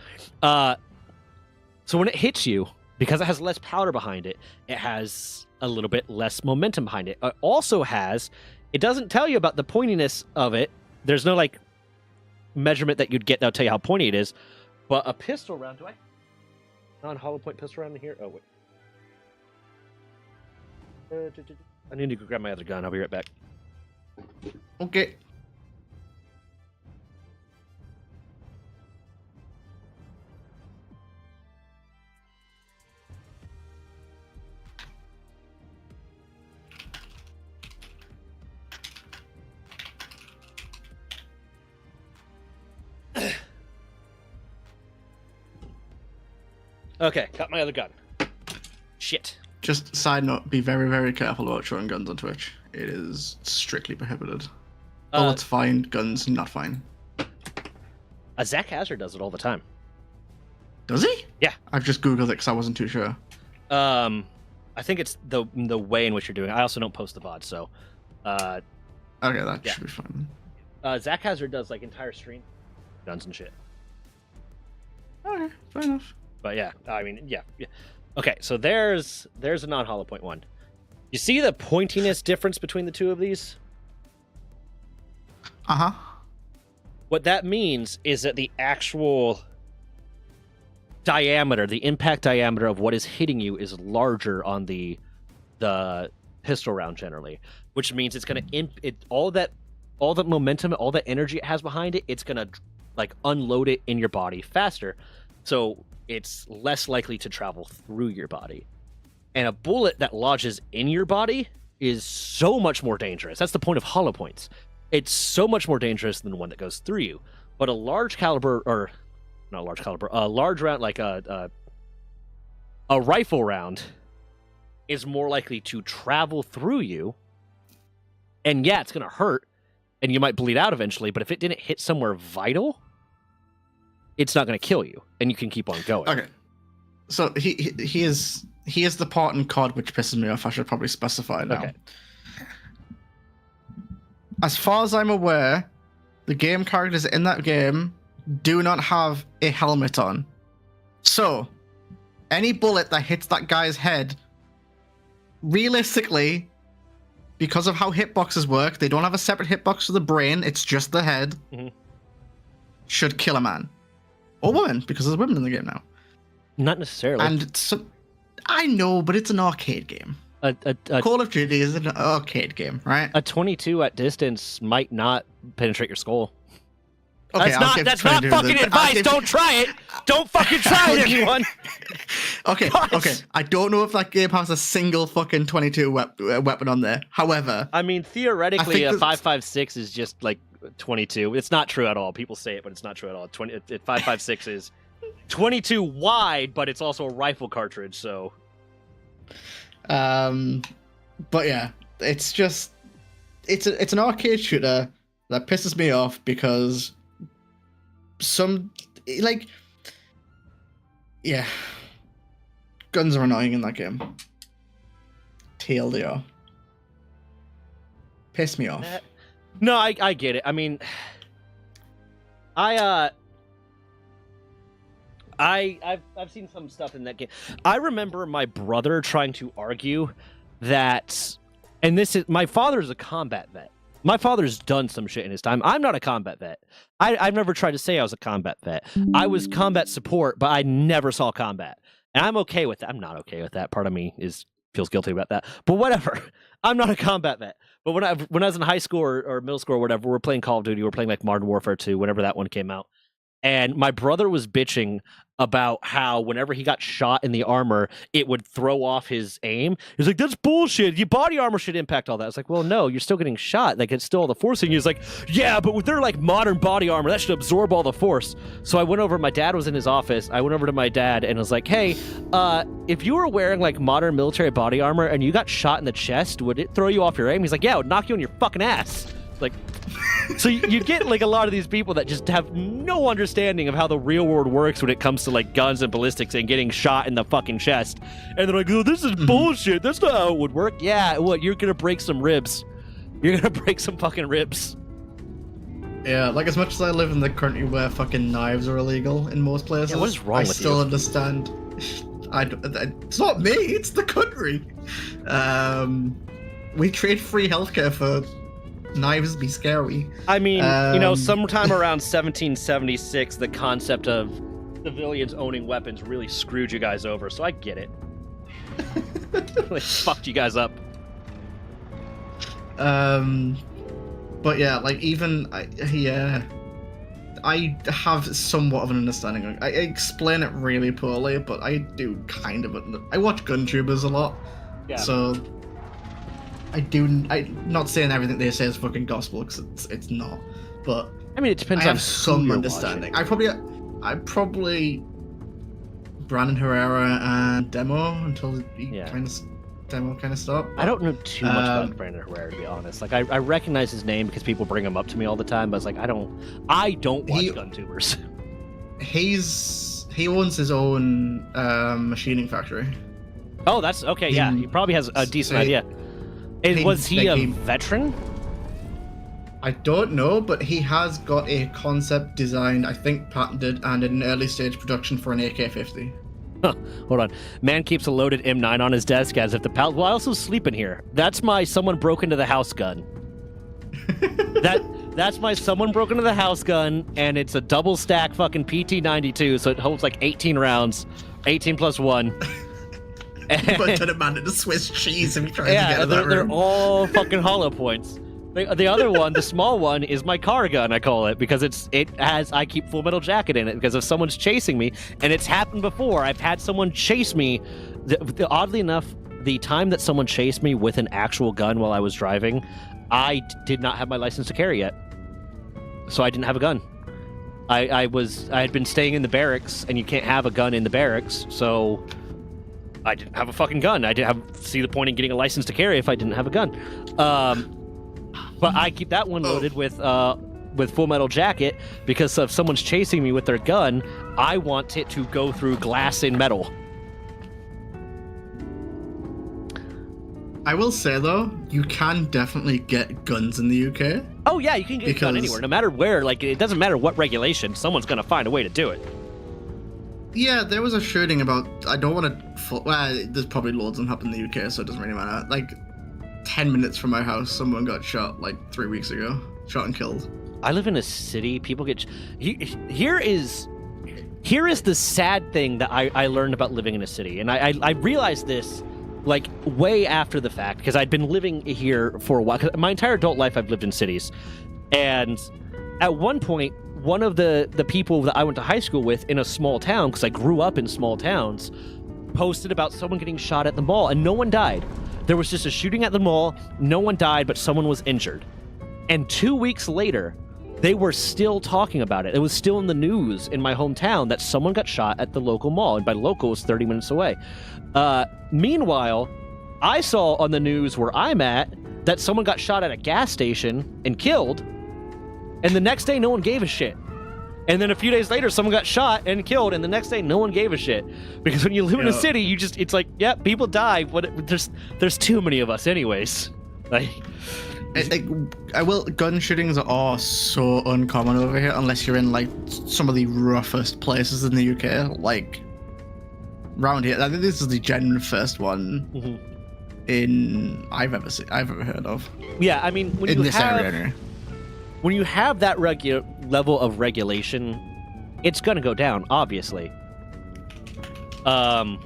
So when it hits you, because it has less powder behind it, it has a little bit less momentum behind it. It also has. It doesn't tell you about the pointiness of it. There's no like measurement that you'd get that'll tell you how pointy it is. But a pistol round, do I non-hollow point pistol round in here? Oh wait, I need to go grab my other gun. I'll be right back. Okay. Okay, got my other gun. Shit. Just side note, be very, very careful about showing guns on Twitch. It is strictly prohibited. Bullets fine, guns not fine. Zach Hazard does it all the time. Does he? Yeah. I've just Googled it because I wasn't too sure. I think it's the way in which you're doing it. I also don't post the VOD, so... okay, that should be fine. Zach Hazard does, like, entire stream guns and shit. Okay, fair enough. But yeah, I mean, yeah. Okay, so there's a non-hollow point one. You see the pointiness difference between the two of these? Uh-huh. What that means is that the actual diameter, the impact diameter of what is hitting you is larger on the pistol round generally, which means it's going to all that momentum, all that energy it has behind it, it's going to like unload it in your body faster. So it's less likely to travel through your body. And a bullet that lodges in your body is so much more dangerous. That's the point of hollow points. It's so much more dangerous than one that goes through you. But a large caliber, or not large caliber, a large round, like a rifle round, is more likely to travel through you. And yeah, it's going to hurt, and you might bleed out eventually, but if it didn't hit somewhere vital, it's not going to kill you, and you can keep on going. Okay. So he is the part in COD which pisses me off. I should probably specify now. Okay. As far as I'm aware, the game characters in that game do not have a helmet on. So, any bullet that hits that guy's head, realistically, because of how hitboxes work, they don't have a separate hitbox for the brain, it's just the head, should kill a man. Or woman, because there's women in the game now. Not necessarily. And so, I know, but it's an arcade game. Call of Duty is an arcade game, right? A 22 at distance might not penetrate your skull. Okay, that's not fucking advice. Don't try it. Don't fucking try it, everyone. Okay. I don't know if that game has a single fucking 22 weapon on there. However, I mean, theoretically, a 5.56 is just like 22. It's not true at all. People say it, but it's not true at all. 5.56 is 22 wide, but it's also a rifle cartridge. So, but yeah, it's an arcade shooter that pisses me off because guns are annoying in that game. TLDR. Piss me off. No, I get it. I mean, I've seen some stuff in that game. I remember my brother trying to argue that, and my father's a combat vet. My father's done some shit in his time. I'm not a combat vet. I've never tried to say I was a combat vet. I was combat support, but I never saw combat. And I'm okay with that. I'm not okay with that. Part of me feels guilty about that. But whatever. I'm not a combat vet. But when I was in high school or middle school or whatever, we're playing Call of Duty. We're playing like Modern Warfare 2, whenever that one came out. And my brother was bitching about how whenever he got shot in the armor, it would throw off his aim. He's like, that's bullshit. Your body armor should impact all that. I was like, well, no, you're still getting shot. Like, it's still all the force. And he's like, yeah, but with their like modern body armor, that should absorb all the force. So I went over, my dad was in his office. I went over to my dad and was like, hey, if you were wearing like modern military body armor and you got shot in the chest, would it throw you off your aim? He's like, yeah, it would knock you on your fucking ass. Like, so you get like a lot of these people that just have no understanding of how the real world works when it comes to like guns and ballistics and getting shot in the fucking chest. And they're like, oh, this is bullshit. That's not how it would work. Yeah, what? You're going to break some ribs. You're going to break some fucking ribs. Yeah, like as much as I live in the country where fucking knives are illegal in most places, yeah, what is wrong with you? I still understand. It's not me, it's the country. We trade free healthcare for knives be scary. I mean, sometime around 1776, the concept of civilians owning weapons really screwed you guys over, so I get it. Really fucked you guys up. But yeah, like even I have somewhat of an understanding. I explain it really poorly, but I do kind of. I watch GunTubers a lot, yeah. So I'm not saying everything they say is fucking gospel, because it's not. But I mean, it depends. I have some understanding. I probably Brandon Herrera and Demo until Demo kind of stopped. I don't know too much about Brandon Herrera, to be honest. Like I recognize his name because people bring him up to me all the time, but it's like I don't watch GunTubers. He owns his own machining factory. Oh, that's okay. Yeah, he probably has a decent idea. Was he a veteran? I don't know, but he has got a concept designed, I think patented, and in early stage production for an AK-50. Huh, hold on. Man keeps a loaded M9 on his desk as if the pal. Well, I also sleep in here. That's my someone broke into the house gun. That's my someone broke into the house gun, and it's a double stack fucking PT-92, so it holds like 18 rounds, 18 plus 1. But turn a man into Swiss cheese if he tries to get in that room. They're all fucking hollow points. The other one, the small one, is my car gun, I call it, because I keep Full Metal Jacket in it, because if someone's chasing me, and it's happened before, I've had someone chase me, oddly enough, the time that someone chased me with an actual gun while I was driving, I did not have my license to carry yet. So I didn't have a gun. I had been staying in the barracks, and you can't have a gun in the barracks, so I didn't have a fucking gun. I didn't see the point in getting a license to carry if I didn't have a gun. But I keep that one loaded with Full Metal Jacket, because if someone's chasing me with their gun, I want it to go through glass and metal. I will say, though, you can definitely get guns in the UK. Oh, yeah, you can get a gun anywhere, no matter where. Like, it doesn't matter what regulation, someone's going to find a way to do it. Yeah, there was a shooting about... I don't want to... Well, there's probably loads of them happen in the UK, so it doesn't really matter. Like, 10 minutes from my house, someone got shot, like, 3 weeks ago. Shot and killed. I live in a city. People get... Here is the sad thing that I learned about living in a city. And I realized this, like, way after the fact, because I'd been living here for a while. 'Cause my entire adult life, I've lived in cities. And at one point, one of the people that I went to high school with in a small town, because I grew up in small towns, posted about someone getting shot at the mall, and no one died. There was just a shooting at the mall, no one died, but someone was injured. And 2 weeks later, they were still talking about it. It was still in the news in my hometown that someone got shot at the local mall, and by local, it was 30 minutes away. Meanwhile, I saw on the news where I'm at that someone got shot at a gas station and killed, and the next day, no one gave a shit. And then a few days later, someone got shot and killed, and the next day, no one gave a shit. Because when you live in a city, it's like, yeah, people die. There's too many of us anyways. Like, gun shootings are so uncommon over here, unless you're in, like, some of the roughest places in the UK. Like, around here, I think this is the genuine first one I've ever heard of. Yeah, I mean, when you have that level of regulation, it's going to go down, obviously. I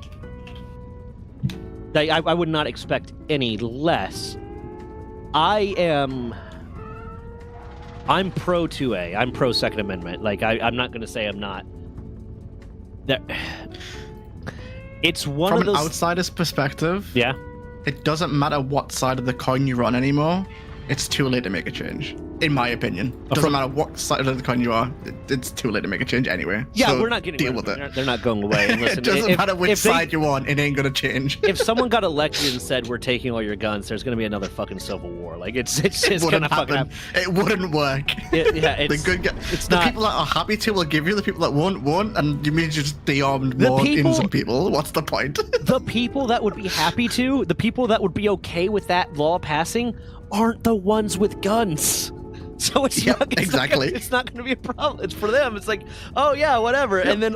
would not expect any less. I am I'm pro 2A. I'm pro Second Amendment. Like, I'm not going to say I'm not. That it's one From of those... an outsider's perspective, Yeah. it doesn't matter what side of the coin you're on anymore. It's too late to make a change, in my opinion. Doesn't matter what side of the coin you are. It's too late to make a change anyway. Yeah, so we're not getting deal rid of with it. it. They're not going away. And listen, It doesn't matter which if they- side you're on. It ain't gonna change. If someone got elected and said we're taking all your guns, there's going to be another fucking civil war. Like it's just going to fucking happen. It wouldn't work. Yeah, The good it's the not. people that are happy to will give you. The people that won't, and you mean just de-armed The more people- innocent people. What's the point? The people that would be happy to, the people that would be okay with that law passing, aren't the ones with guns. So it's Yep, not, exactly. It's not going to be a problem. It's for them. It's like, oh yeah, whatever. Yep. And then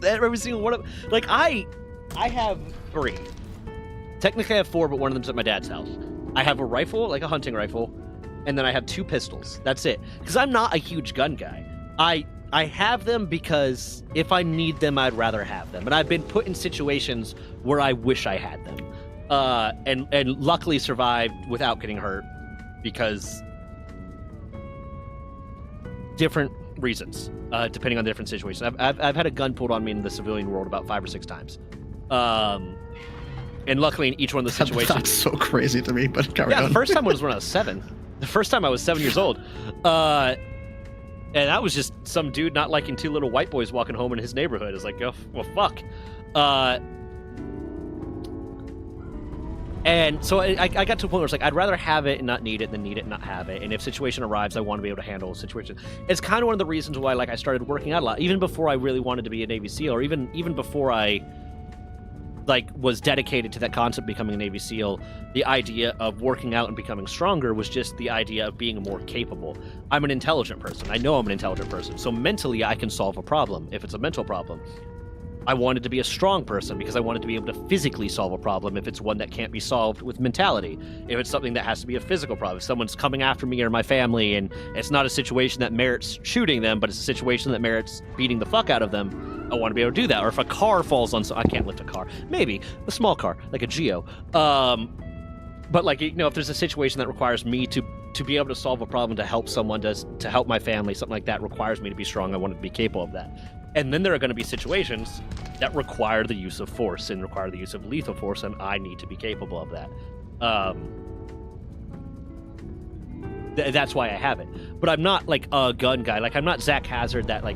every single one of, like I have 3. Technically, I have 4, but one of them's at my dad's house. I have a rifle, like a hunting rifle, and then I have 2 pistols. That's it. Because I'm not a huge gun guy. I have them because if I need them, I'd rather have them. And I've been put in situations where I wish I had them, and luckily survived without getting hurt because different reasons, depending on the different situations. I've had a gun pulled on me in the civilian world about 5 or 6 times. And luckily in each one of the situations... That's so crazy to me, but carry on. The first time was when I was 7. The first time I was 7 years old. And that was just some dude not liking 2 little white boys walking home in his neighborhood. It's like, oh, well, fuck. And so I got to a point where it's like, I'd rather have it and not need it than need it and not have it. And if situation arrives, I want to be able to handle a situation. It's kind of one of the reasons why, like, I started working out a lot, even before I really wanted to be a Navy SEAL, or even before I, like, was dedicated to that concept of becoming a Navy SEAL. The idea of working out and becoming stronger was just the idea of being more capable. I'm an intelligent person. I know I'm an intelligent person. So mentally, I can solve a problem if it's a mental problem. I wanted to be a strong person because I wanted to be able to physically solve a problem if it's one that can't be solved with mentality. If it's something that has to be a physical problem. If someone's coming after me or my family and it's not a situation that merits shooting them, but it's a situation that merits beating the fuck out of them, I want to be able to do that. Or if a car falls on... I can't lift a car. Maybe. A small car, like a Geo. But, like, you know, if there's a situation that requires me to be able to solve a problem, to help someone, to help my family, something like that requires me to be strong, I want to be capable of that. And then there are going to be situations that require the use of force and require the use of lethal force, and I need to be capable of that. That's why I have it. But I'm not, like, a gun guy. Like, I'm not Zach Hazard that, like...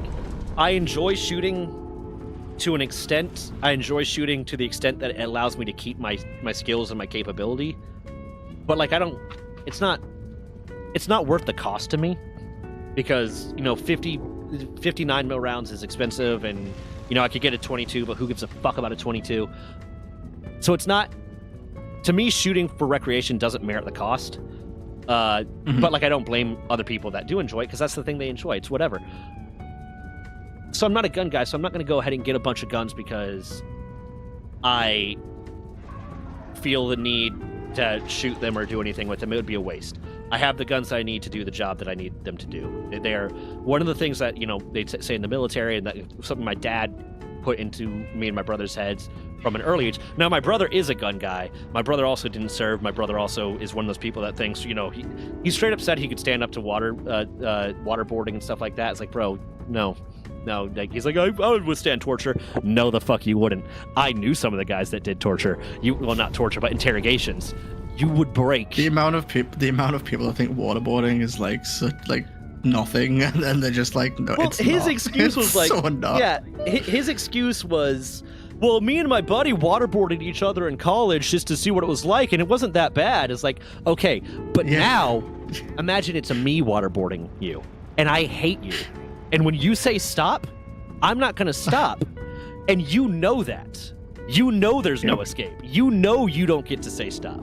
I enjoy shooting to an extent. I enjoy shooting to the extent that it allows me to keep my skills and my capability. But, like, I don't... It's not worth the cost to me. Because, you know, 59 mil rounds is expensive, and you know I could get a 22, but who gives a fuck about a 22? So it's not, to me, shooting for recreation doesn't merit the cost. But like, I don't blame other people that do enjoy it, because that's the thing they enjoy. It's whatever. So I'm not a gun guy, so I'm not going to go ahead and get a bunch of guns because I feel the need to shoot them or do anything with them. It would be a waste. I have the guns I need to do the job that I need them to do. They are one of the things that, you know, they say in the military, and that something my dad put into me and my brother's heads from an early age. Now, my brother is a gun guy. My brother also didn't serve. My brother also is one of those people that thinks, you know, he straight up said he could stand up to waterboarding and stuff like that. It's like, bro, no. Like, he's like, I would withstand torture. No, the fuck you wouldn't. I knew some of the guys that did torture. Well, not torture, but interrogations. You would break. The amount of people that think waterboarding is like nothing, and then they're just like, no, well, it's his not. excuse was like, so not. yeah, his excuse was, well, me and my buddy waterboarded each other in college just to see what it was like, and it wasn't that bad. It's like, okay, but now, imagine it's a me waterboarding you, and I hate you, and when you say stop, I'm not gonna stop, and you know that. You know there's no escape. You know you don't get to say stop.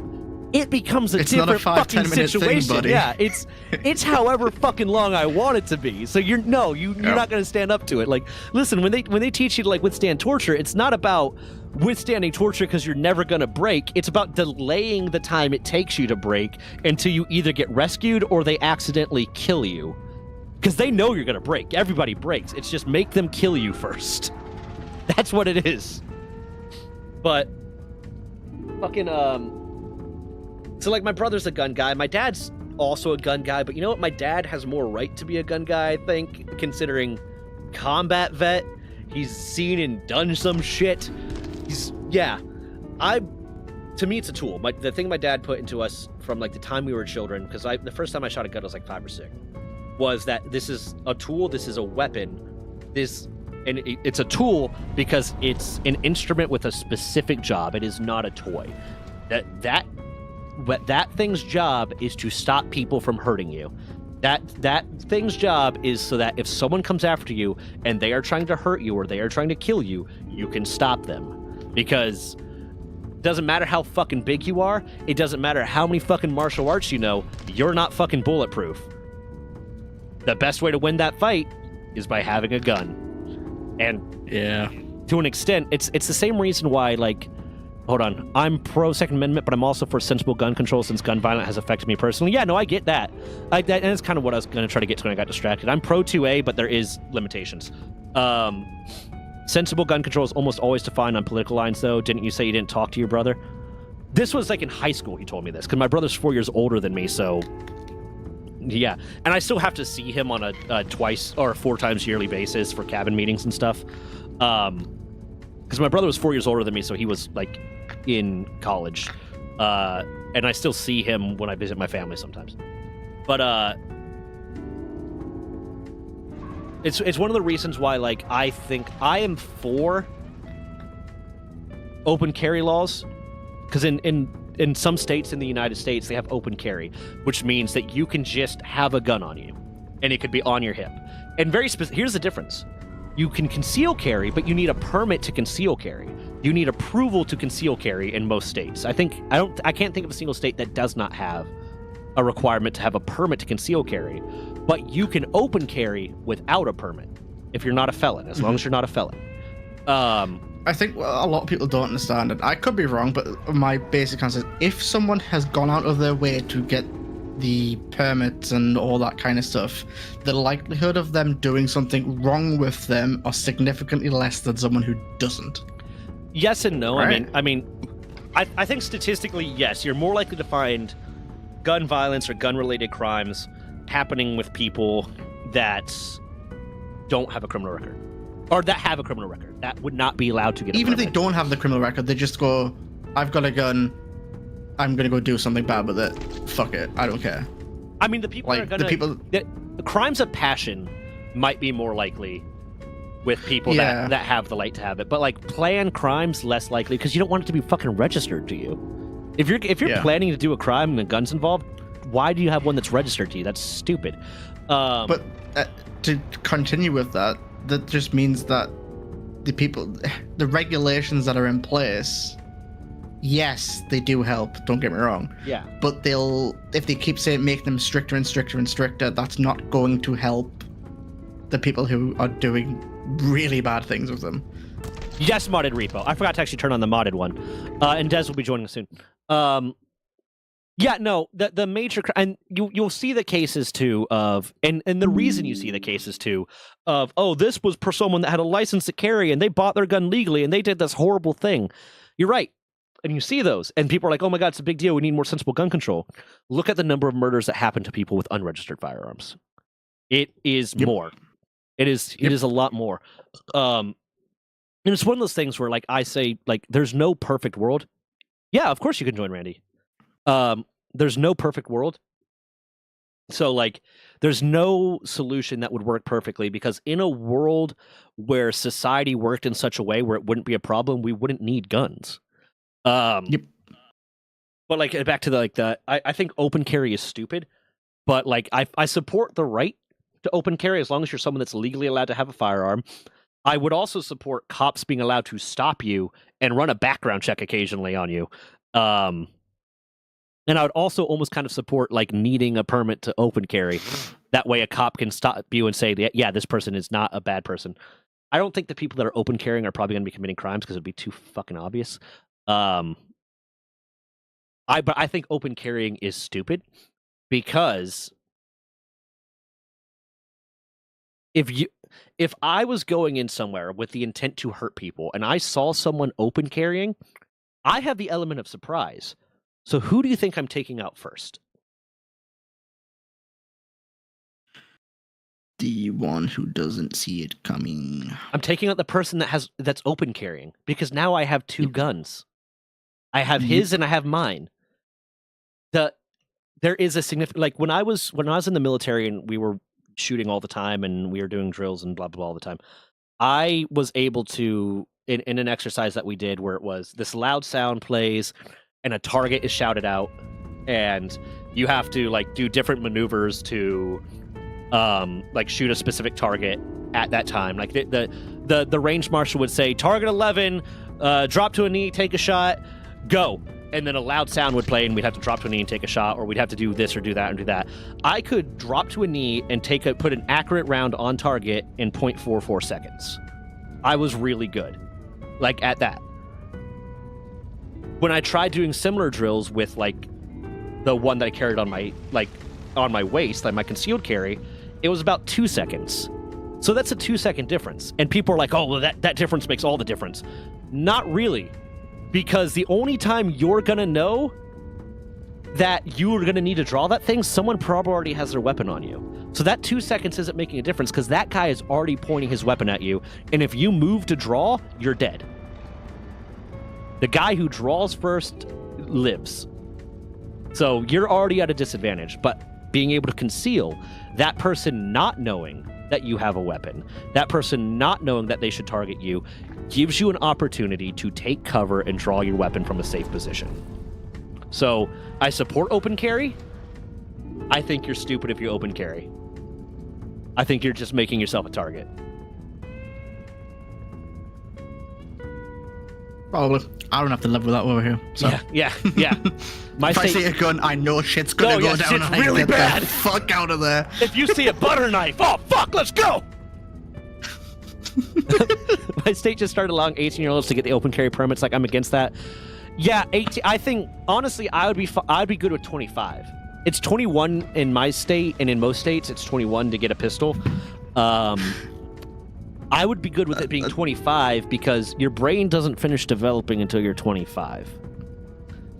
It becomes a different fucking situation. Thing, buddy. Yeah, it's however fucking long I want it to be. So you're not going to stand up to it. Like, listen, when they teach you to, like, withstand torture, it's not about withstanding torture because you're never going to break. It's about delaying the time it takes you to break until you either get rescued or they accidentally kill you. Because they know you're going to break. Everybody breaks. It's just make them kill you first. That's what it is. But fucking so, like, my brother's a gun guy. My dad's also a gun guy, but you know what? My dad has more right to be a gun guy, I think, considering combat vet. He's seen and done some shit. To me, it's a tool. The thing my dad put into us from like the time we were children, because the first time I shot a gun I was like 5 or 6, was that this is a tool, this is a weapon, it's a tool because it's an instrument with a specific job. It is not a toy. That thing's job is to stop people from hurting you. That thing's job is so that if someone comes after you and they are trying to hurt you or they are trying to kill you, you can stop them. Because it doesn't matter how fucking big you are, it doesn't matter how many fucking martial arts you know, you're not fucking bulletproof. The best way to win that fight is by having a gun. And yeah, to an extent, it's the same reason why, like, hold on, I'm pro Second Amendment, but I'm also for sensible gun control since gun violence has affected me personally. Yeah, no, I get that. And that's kind of what I was going to try to get to when I got distracted. I'm pro 2A, but there is limitations. Sensible gun control is almost always defined on political lines, though. Didn't you say you didn't talk to your brother? This was like in high school he told me this, because my brother's 4 years older than me, so... Yeah, and I still have to see him on a twice or 4 times yearly basis for cabin meetings and stuff. Because my brother was 4 years older than me, so he was like in college, and I still see him when I visit my family sometimes. But it's one of the reasons why, like, I think I am for open carry laws, because in some states in the United States, they have open carry, which means that you can just have a gun on you, and it could be on your hip. And here's the difference. You can conceal carry, but you need a permit to conceal carry. You need approval to conceal carry in most states. I can't think of a single state that does not have a requirement to have a permit to conceal carry, but you can open carry without a permit if you're not a felon, as long as you're not a felon. I think a lot of people don't understand it. I could be wrong, but my basic answer is if someone has gone out of their way to get the permits and all that kind of stuff, the likelihood of them doing something wrong with them are significantly less than someone who doesn't. Yes and no. Right? I think statistically, yes, you're more likely to find gun violence or gun-related crimes happening with people that don't have a criminal record. Or that have a criminal record. That would not be allowed to get a Even if permit. they don't have the criminal record, they just go, I've got a gun, I'm going to go do something bad with it. Fuck it, I don't care. I mean, the people Like, that are going to... The crimes of passion might be more likely with people that have the right to have it. But, like, planned crimes, less likely, because you don't want it to be fucking registered to you. If you're planning to do a crime and the gun's involved, why do you have one that's registered to you? That's stupid. But to continue with that just means that the regulations that are in place, yes, they do help, don't get me wrong. Yeah. But if they keep saying make them stricter and stricter and stricter, that's not going to help the people who are doing really bad things with them. Yes, modded repo. I forgot to actually turn on the modded one. And Des will be joining us soon. Yeah, no, the major, and you'll see the cases too of, and the reason you see the cases too of, oh, this was for someone that had a license to carry and they bought their gun legally and they did this horrible thing. You're right. And you see those, and people are like, oh my God, it's a big deal. We need more sensible gun control. Look at the number of murders that happen to people with unregistered firearms. It is more. It is a lot more. And it's one of those things where, like, I say, like, there's no perfect world. Yeah, of course you can join, Randy. There's no perfect world. So, like, there's no solution that would work perfectly, because in a world where society worked in such a way where it wouldn't be a problem, we wouldn't need guns. But, like, back to I think open carry is stupid, but, like, I support the right to open carry as long as you're someone that's legally allowed to have a firearm. I would also support cops being allowed to stop you and run a background check occasionally on you. And I would also almost kind of support, like, needing a permit to open carry. That way a cop can stop you and say, yeah, this person is not a bad person. I don't think the people that are open carrying are probably going to be committing crimes because it would be too fucking obvious. But I think open carrying is stupid, because if I was going in somewhere with the intent to hurt people and I saw someone open carrying, I have the element of surprise. So who do you think I'm taking out first? the one who doesn't see it coming. I'm taking out the person that's open carrying because now I have two guns. I have his and I have mine. There is a significant, like when I was in the military and we were shooting all the time and we were doing drills and blah blah blah all the time. I was able to in an exercise that we did where it was this loud sound plays and a target is shouted out and you have to like do different maneuvers to like shoot a specific target at that time. Like the range marshal would say target 11, drop to a knee, take a shot, go. And then a loud sound would play and we'd have to drop to a knee and take a shot, or we'd have to do this or do that and do that. I could drop to a knee and put an accurate round on target in 0.44 seconds. I was really good, like at that. When I tried doing similar drills with like the one that I carried on my waist, like my concealed carry, it was about 2 seconds. So that's a 2-second difference. And people are like, oh, well, that difference makes all the difference. Not really. Because the only time you're going to know that you're going to need to draw that thing, someone probably already has their weapon on you. So that 2 seconds isn't making a difference because that guy is already pointing his weapon at you. And if you move to draw, you're dead. The guy who draws first lives. So you're already at a disadvantage. But being able to conceal, that person not knowing that you have a weapon, that person not knowing that they should target you, gives you an opportunity to take cover and draw your weapon from a safe position. So I support open carry. I think you're stupid if you open carry. I think you're just making yourself a target. Probably. I don't have to live with that over here. So. Yeah. If I see a gun, I know shit's gonna go down. Shit's really bad. The fuck out of there. If you see a butter knife, oh fuck, let's go. My state just started allowing 18-year-olds to get the open carry permits. Like I'm against that. Yeah, 18. I think honestly, I'd be good with 25. It's 21 in my state, and in most states, it's 21 to get a pistol. I would be good with it being 25 because your brain doesn't finish developing until you're 25.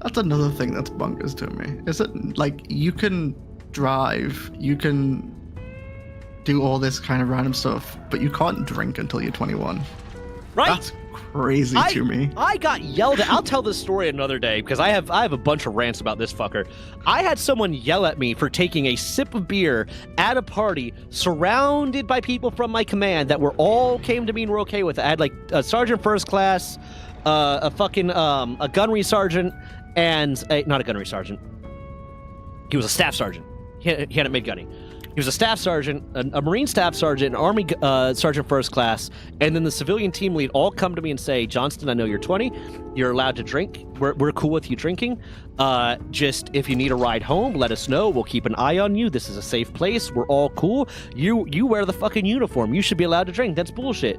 That's another thing that's bonkers to me. Is it like you can drive, you can do all this kind of random stuff, but you can't drink until you're 21. Right? That's crazy to me. I got yelled at. I'll tell this story another day because I have a bunch of rants about this fucker. I had someone yell at me for taking a sip of beer at a party surrounded by people from my command that all came to me and were okay with it. I had like a sergeant first class, a gunnery sergeant, and not a gunnery sergeant. He was a staff sergeant. He hadn't made gunny. He was a staff sergeant, a Marine staff sergeant, an Army sergeant first class, and then the civilian team lead all come to me and say, Johnston, I know you're 20. You're allowed to drink. We're cool with you drinking. Just if you need a ride home, let us know. We'll keep an eye on you. This is a safe place. We're all cool. You wear the fucking uniform. You should be allowed to drink. That's bullshit.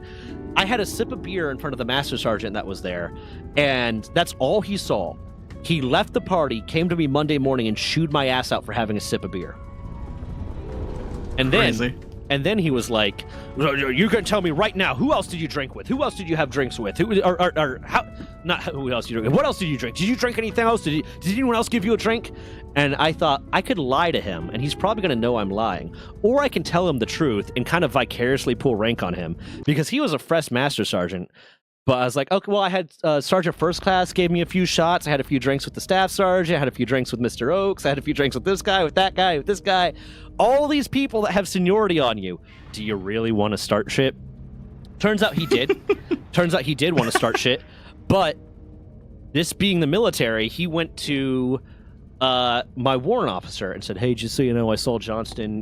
I had a sip of beer in front of the master sergeant that was there, and that's all he saw. He left the party, came to me Monday morning, and chewed my ass out for having a sip of beer. And then he was like, "You're gonna tell me right now who else did you drink with? Who else did you have drinks with? Who else did you drink with? What else did you drink? Did you drink anything else? Did anyone else give you a drink?" And I thought I could lie to him, and he's probably gonna know I'm lying, or I can tell him the truth and kind of vicariously pull rank on him because he was a fresh master sergeant. But I was like, okay, well, I had Sergeant First Class gave me a few shots. I had a few drinks with the staff sergeant. I had a few drinks with Mr. Oakes. I had a few drinks with this guy, with that guy, with this guy. All these people that have seniority on you. Do you really want to start shit? Turns out he did. Turns out he did want to start shit. But this being the military, he went to my warrant officer and said, hey, just so you know, I saw Johnston,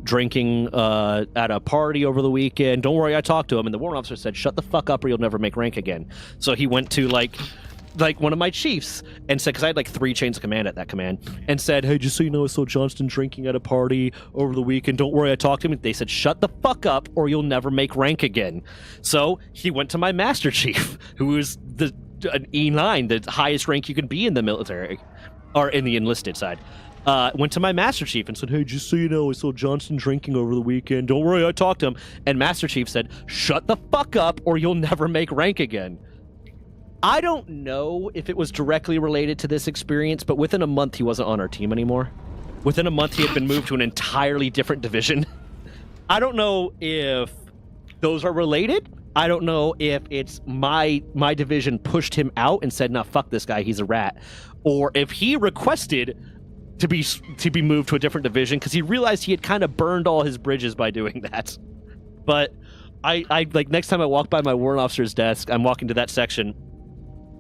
drinking at a party over the weekend. Don't worry, I talked to him. And the warrant officer said, shut the fuck up or you'll never make rank again. So he went to like one of my chiefs and said, because I had like 3 chains of command at that command, and said, hey, just so you know, I saw Johnston drinking at a party over the weekend. Don't worry, I talked to him. They said, shut the fuck up or you'll never make rank again. So he went to my master chief, who is an E9, the highest rank you can be in the military. Or in the enlisted side, went to my Master Chief and said, hey, just so you know, I saw Johnston drinking over the weekend. Don't worry, I talked to him. And Master Chief said, shut the fuck up or you'll never make rank again. I don't know if it was directly related to this experience, but within a month, he wasn't on our team anymore. Within a month, he had been moved to an entirely different division. I don't know if those are related. I don't know if it's my division pushed him out and said, "No, fuck this guy, he's a rat," or if he requested to be moved to a different division because he realized he had kind of burned all his bridges by doing that. But I like next time I walk by my warrant officer's desk, I'm walking to that section,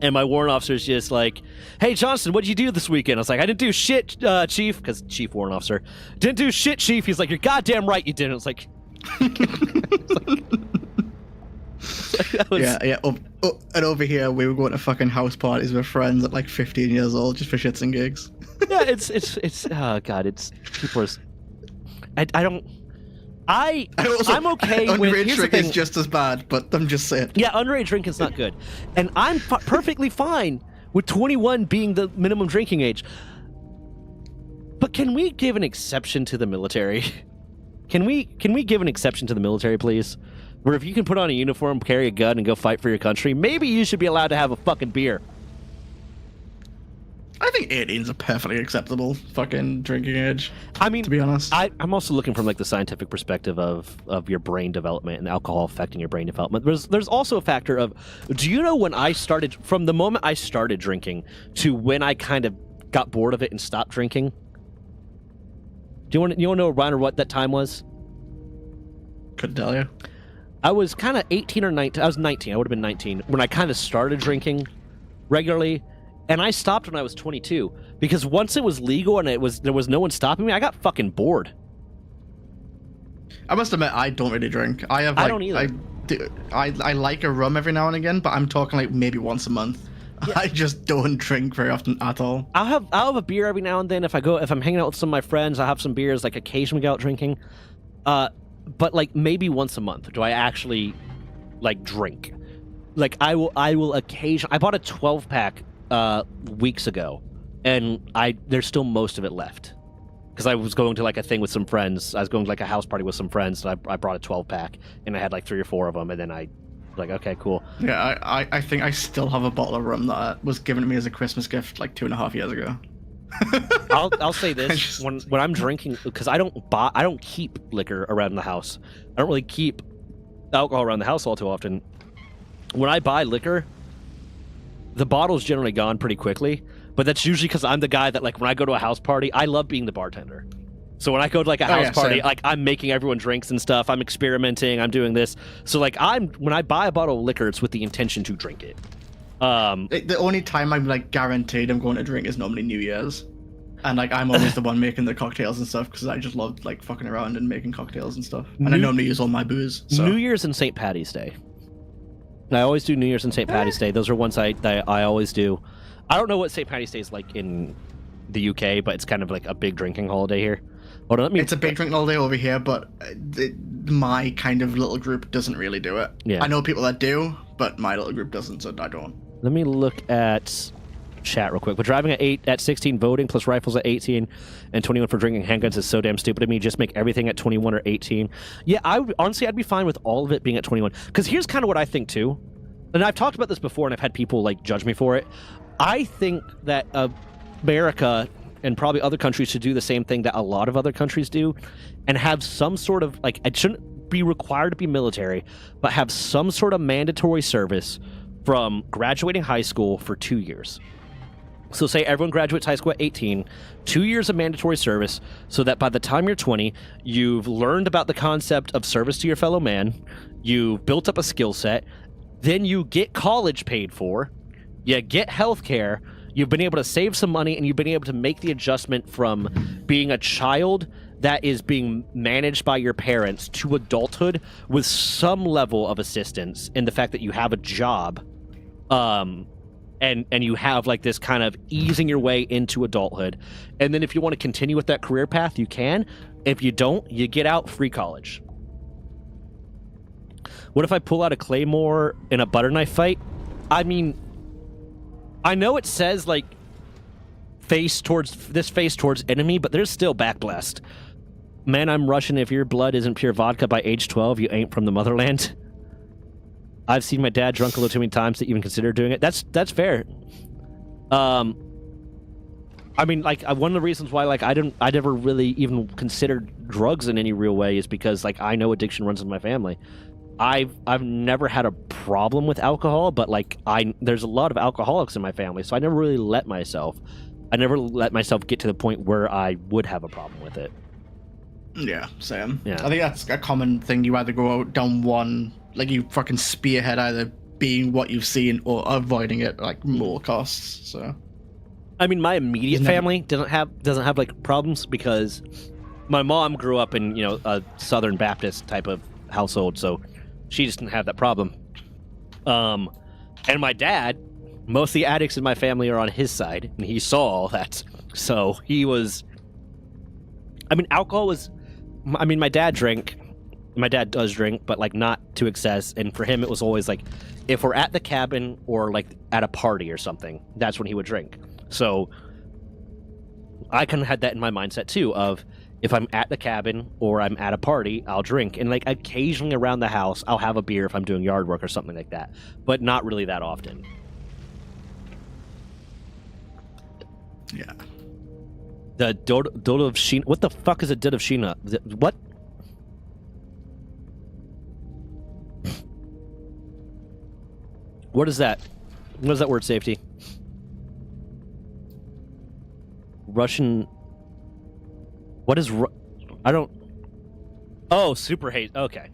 and my warrant officer's just like, "Hey Johnson, what'd you do this weekend?" I was like, "I didn't do shit, Chief," because Chief Warrant Officer didn't do shit, Chief. He's like, "You're goddamn right, you didn't." It's like. Yeah. And over here, we were going to fucking house parties with friends at like 15 years old just for shits and gigs. Yeah, it's oh god, it's people are. I'm okay with underage drink is just as bad, but I'm just saying. Yeah, underage drinking is not good, and I'm perfectly fine with 21 being the minimum drinking age. But can we give an exception to the military? Can we give an exception to the military, please? Where if you can put on a uniform, carry a gun, and go fight for your country, maybe you should be allowed to have a fucking beer. I think 18 is a perfectly acceptable fucking drinking age. I mean, to be honest, I'm also looking from like the scientific perspective of your brain development and alcohol affecting your brain development. There's also a factor of, do you know when I started, from the moment I started drinking to when I kind of got bored of it and stopped drinking? Do you want to know around what that time was? Couldn't tell you. I was kind of 18 or 19. I was 19. I would have been 19 when I kind of started drinking regularly, and I stopped when I was 22 because once it was legal and there was no one stopping me, I got fucking bored. I must admit, I don't really drink. I don't either. I like a rum every now and again, but I'm talking like maybe once a month. Yeah. I just don't drink very often at all. I'll have a beer every now and then if I'm hanging out with some of my friends. I'll have some beers. Like occasionally go out drinking. But like maybe once a month do I actually like drink. Like I will occasionally. I bought a 12-pack weeks ago, and there's still most of it left because I was going to like a thing with some friends. I was going to like a house party with some friends, and I brought a 12-pack, and I had like 3 or 4 of them, and then I like, okay, cool. Yeah, I think I still have a bottle of rum that was given to me as a Christmas gift like 2.5 years ago. I'll say this when I'm drinking, because I don't keep liquor around the house. I don't really keep alcohol around the house all too often. When I buy liquor, the bottle's generally gone pretty quickly, but that's usually because I'm the guy that like when I go to a house party, I love being the bartender. So when I go to like a house party, like I'm making everyone drinks and stuff. I'm experimenting. I'm doing this. So like when I buy a bottle of liquor, it's with the intention to drink it. The only time I'm like guaranteed I'm going to drink is normally New Year's, and like I'm always the one making the cocktails and stuff because I just love like fucking around and making cocktails and stuff. And I normally use all my booze. So. New Year's and St. Patty's Day. I always do New Year's and St. Patty's Day. Those are ones I always do. I don't know what St. Patty's Day is like in the UK, but it's kind of like a big drinking holiday here. Hold on, it's a big drinking holiday over here, but my kind of little group doesn't really do it. Yeah. I know people that do, but my little group doesn't, so I don't. Let me look at chat real quick. We're driving at 16, voting plus rifles at 18, and 21 for drinking handguns is so damn stupid to me. Just make everything at 21 or 18. Yeah, honestly, I'd be fine with all of it being at 21. Because here's kind of what I think, too. And I've talked about this before, and I've had people, like, judge me for it. I think that America and probably other countries should do the same thing that a lot of other countries do and have some sort of, like, it shouldn't be required to be military, but have some sort of mandatory service from graduating high school for 2 years. So say everyone graduates high school at 18, 2 years of mandatory service, so that by the time you're 20, you've learned about the concept of service to your fellow man, you've built up a skill set, then you get college paid for, you get health care, you've been able to save some money, and you've been able to make the adjustment from being a child that is being managed by your parents to adulthood with some level of assistance in the fact that you have a job, and you have like this kind of easing your way into adulthood. And then if you want to continue with that career path, you can. If you don't, you get out free college. What if I pull out a claymore in a butter knife fight? I mean, I know it says like face towards enemy, but there's still backblast. Man, I'm Russian. If your blood isn't pure vodka by age 12, you ain't from the motherland. I've seen my dad drunk a little too many times to even consider doing it. That's fair. I mean, like one of the reasons why like I never really even considered drugs in any real way is because like I know addiction runs in my family. I've never had a problem with alcohol, but like there's a lot of alcoholics in my family, so I never really let myself. I never let myself get to the point where I would have a problem with it. Yeah, same. Yeah. I think that's a common thing. You either go out down one, like you fucking spearhead either being what you've seen or avoiding it like more costs. So, I mean, my immediate family doesn't have like problems because my mom grew up in a Southern Baptist type of household, so she just didn't have that problem. And my dad, most of the addicts in my family are on his side, and he saw all that, so he was. I mean, alcohol was. I mean, my dad drank. My dad does drink, but like not to excess. And for him, it was always like, if we're at the cabin or like at a party or something, that's when he would drink. So I kind of had that in my mindset too. Of if I'm at the cabin or I'm at a party, I'll drink. And like occasionally around the house, I'll have a beer if I'm doing yard work or something like that, but not really that often. Yeah. The Dodo of Sheena. What the fuck is a Did of Sheena? What? What is that? What is that word, Safety? Russian. What is? I don't. Oh, super hate. Okay.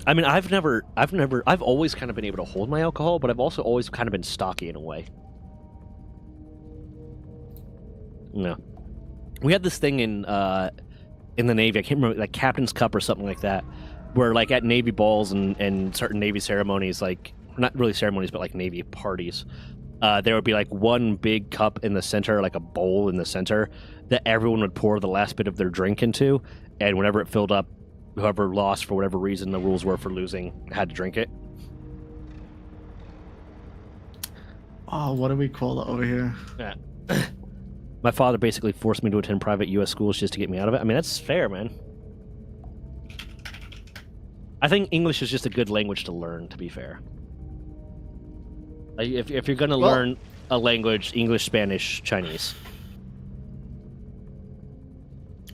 I mean, I've always kind of been able to hold my alcohol, but I've also always kind of been stocky in a way. No. We had this thing in the Navy, I can't remember, like Captain's Cup or something like that, where like at Navy balls and certain Navy ceremonies, like, not really ceremonies, but like Navy parties, there would be like one big cup in the center, like a bowl in the center, that everyone would pour the last bit of their drink into, and whenever it filled up, whoever lost for whatever reason the rules were for losing had to drink it. Oh, what do we call it over here? Yeah. My father basically forced me to attend private U.S. schools just to get me out of it. I mean, that's fair, man. I think English is just a good language to learn, to be fair. Like, if you're going to learn a language, English, Spanish, Chinese.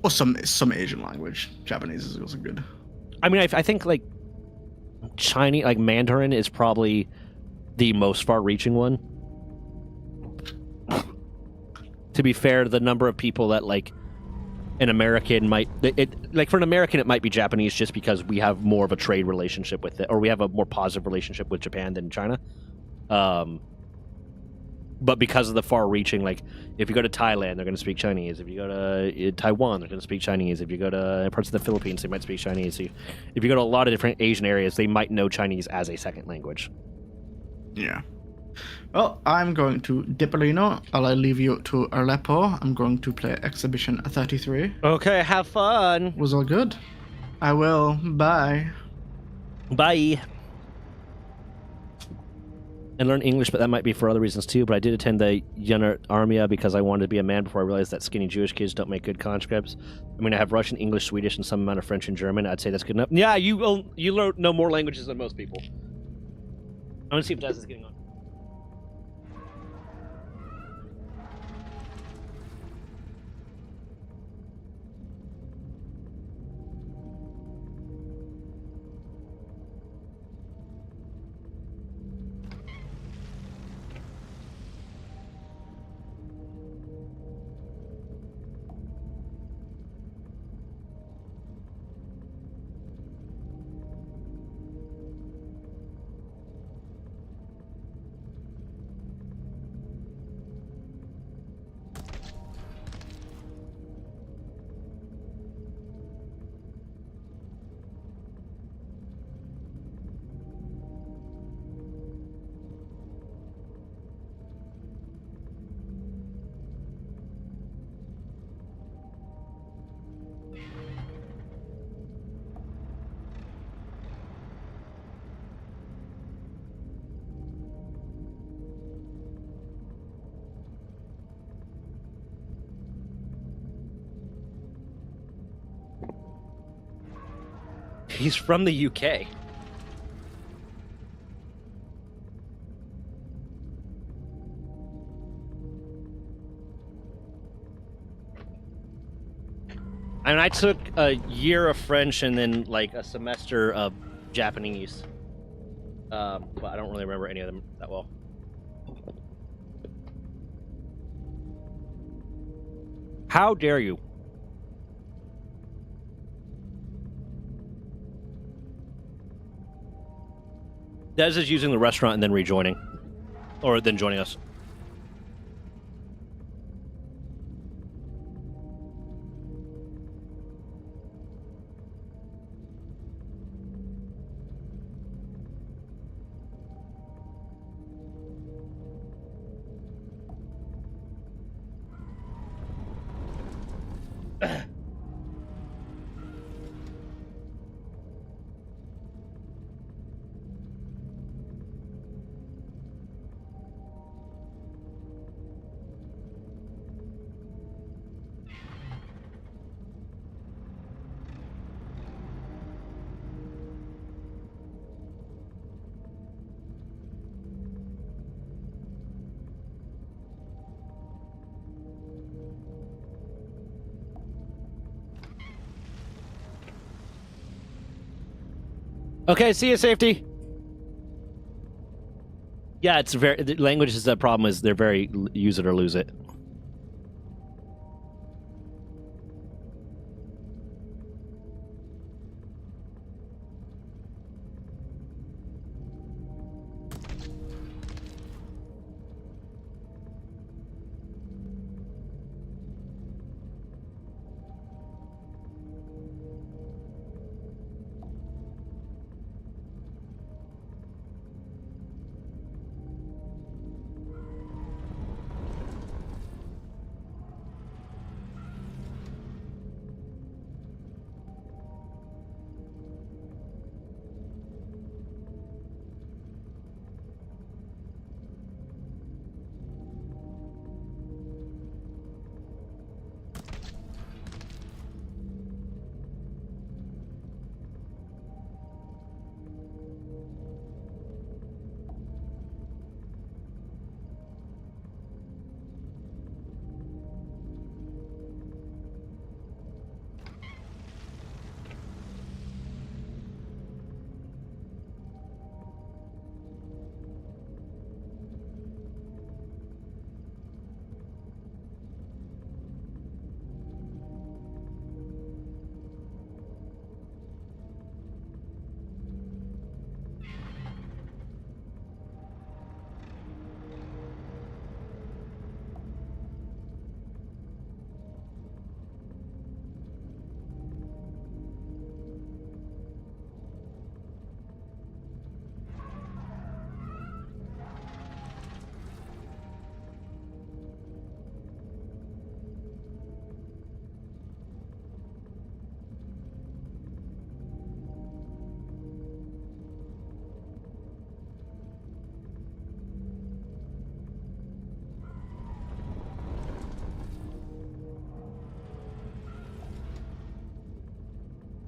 Or some Asian language. Japanese is also good. I mean, I think, like, Chinese, like, Mandarin is probably the most far-reaching one. To be fair, the number of people that, like, an American might... like, for an American, it might be Japanese just because we have more of a trade relationship with it, or we have a more positive relationship with Japan than China. But because of the far-reaching, like, if you go to Thailand, they're going to speak Chinese. If you go to Taiwan, they're going to speak Chinese. If you go to parts of the Philippines, they might speak Chinese. If you go to a lot of different Asian areas, they might know Chinese as a second language. Yeah. Well, I'm going to Dippolino. I'll leave you to Repo. I'm going to play Exhibition 33. Okay, have fun. Was all good? I will. Bye. Bye. And learn English, but that might be for other reasons too. But I did attend the Armia because I wanted to be a man before I realized that skinny Jewish kids don't make good conscripts. I mean, I have Russian, English, Swedish, and some amount of French and German. I'd say that's good enough. Yeah, you know more languages than most people. I want to see if Daz is getting on. He's from the UK. I mean, I took a year of French and then like a semester of Japanese. But I don't really remember any of them that well. How dare you? Dez is using the restaurant and then rejoining. Or then joining us. Okay, see you, safety. Yeah, it's very the language is the problem. Is they're very use it or lose it.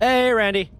Hey, Randy.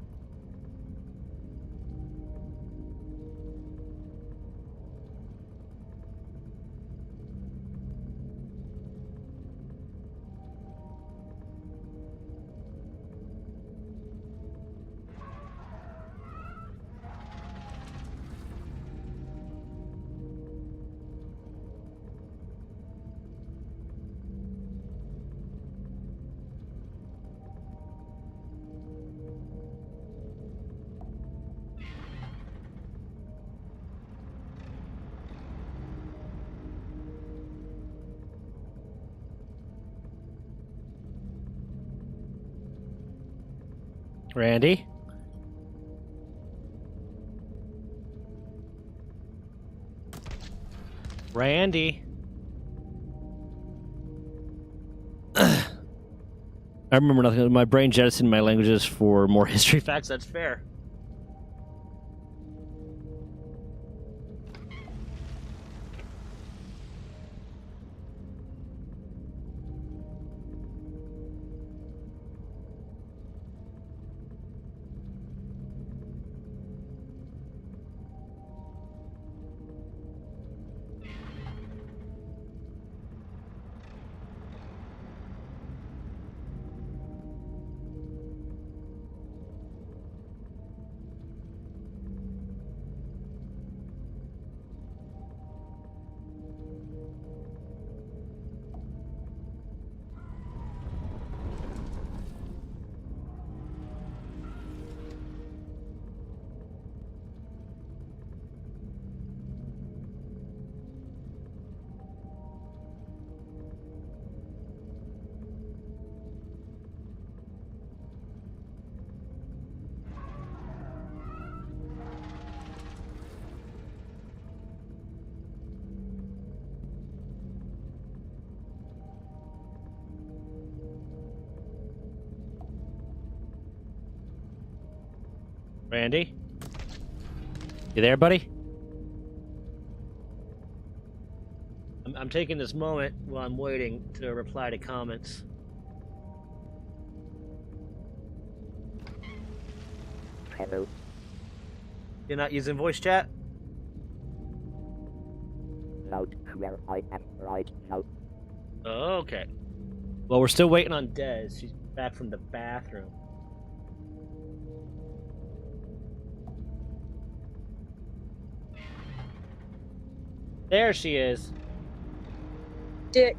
Randy? Randy? I remember nothing. My brain jettisoned my languages for more history facts. That's fair. Randy? You there, buddy? I'm taking this moment while I'm waiting to reply to comments. Hello. You're not using voice chat? Not where I am right now. Oh, okay. Well, we're still waiting on Des. She's back from the bathroom. There she is. Dick.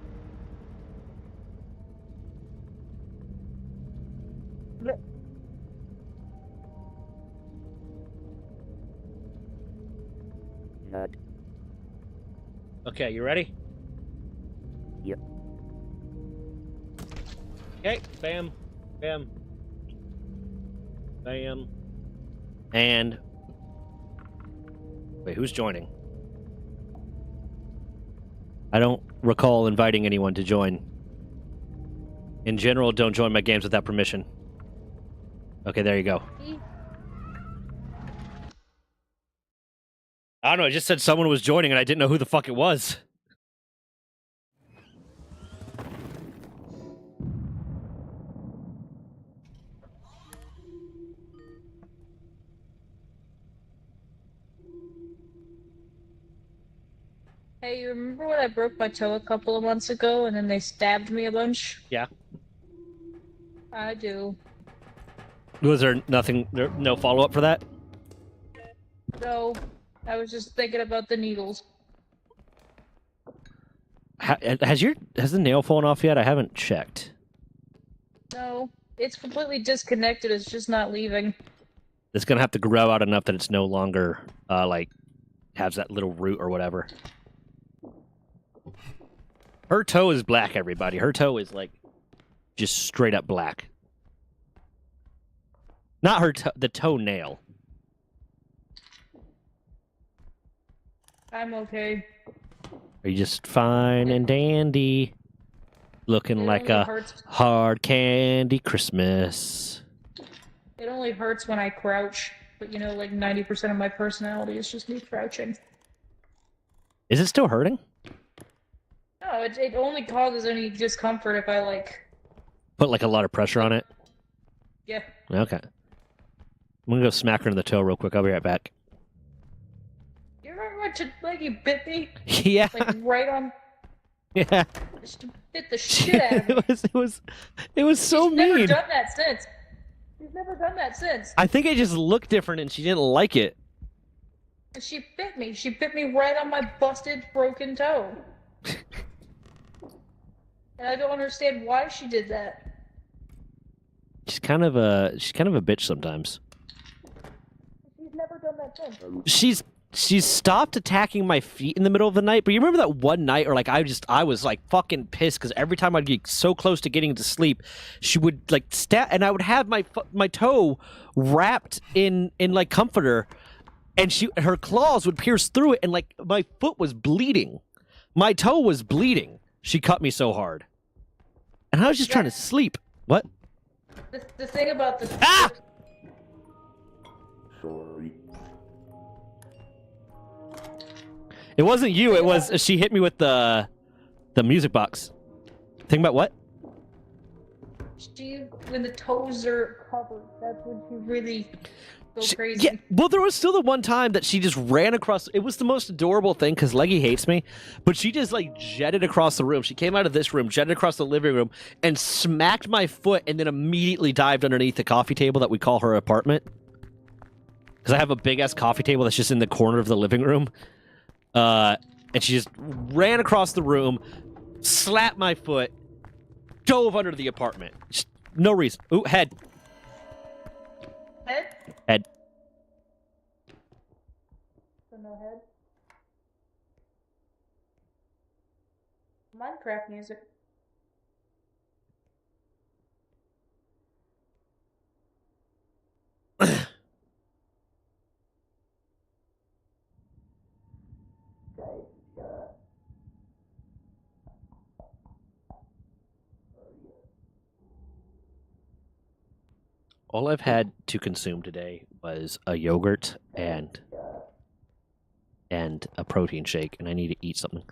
Not Okay, you ready? Yep. Okay, bam, bam, bam, and wait, who's joining? I don't recall inviting anyone to join. In general, don't join my games without permission. Okay, there you go. I don't know, it just said someone was joining and I didn't know who the fuck it was. Hey, you remember when I broke my toe a couple of months ago and then they stabbed me a bunch? Yeah. I do. Was there nothing, no follow-up for that? No, I was just thinking about the needles. Has the nail fallen off yet? I haven't checked. No, it's completely disconnected. It's just not leaving. It's gonna have to grow out enough that it's no longer, like, has that little root or whatever. Her toe is black, everybody. Her toe is, like, just straight up black. Not her the toenail. I'm okay. Are you just fine and dandy? Looking It like only a hurts. hard candy Christmas. It only hurts when I crouch, but you know, like 90% of my personality is just me crouching. Is it still hurting? No, it only causes any discomfort if I like. Put, like, a lot of pressure on it? Yeah. Okay. I'm gonna go smack her in the toe real quick. I'll be right back. You remember when Leggy bit me? Yeah. Like right on. Yeah. She bit the shit out of me. It was so She's mean. never done that since. She's never done that since. I think it just looked different and she didn't like it. And she bit me. She bit me right on my busted, broken toe. And I don't understand why she did that. She's kind of a bitch sometimes. She's never done that since. She's stopped attacking my feet in the middle of the night. But you remember that one night, or like I was like fucking pissed because every time I'd get so close to getting to sleep, she would like stab, and I would have my toe wrapped in like comforter, and her claws would pierce through it, and like my foot was bleeding, my toe was bleeding. She cut me so hard, and I was just trying to sleep. What? The thing about the Ah! sorry. It wasn't you. It was she hit me with the music box. Think about what? when the toes are covered, that's when she really goes crazy. Yeah, well, there was still the one time that she just ran across. It was the most adorable thing because Leggy hates me, but she just like jetted across the room. She came out of this room, jetted across the living room, and smacked my foot, and then immediately dived underneath the coffee table that we call her apartment. Because I have a big ass coffee table that's just in the corner of the living room. And she just ran across the room, slapped my foot, dove under the apartment. Just no reason. Ooh, head. Head? Head. So no head? Minecraft music. All I've had to consume today was a yogurt and a protein shake, and I need to eat something.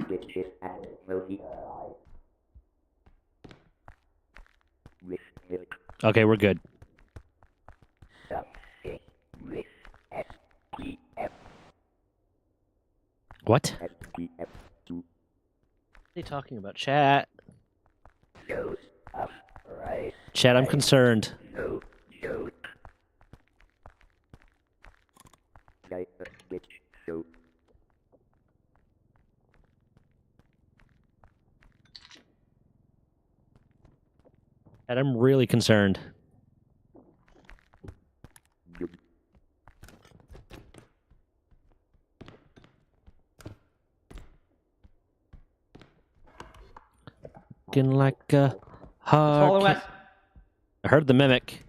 Witches and movie. With milk. Okay, we're good. Something with SPF. What? SPF 2 What are they talking about? Chat. shows of rice. Chat, I'm concerned. No joke. Like a witch show. Chat, I'm really concerned. Looking like a hard. I heard the mimic.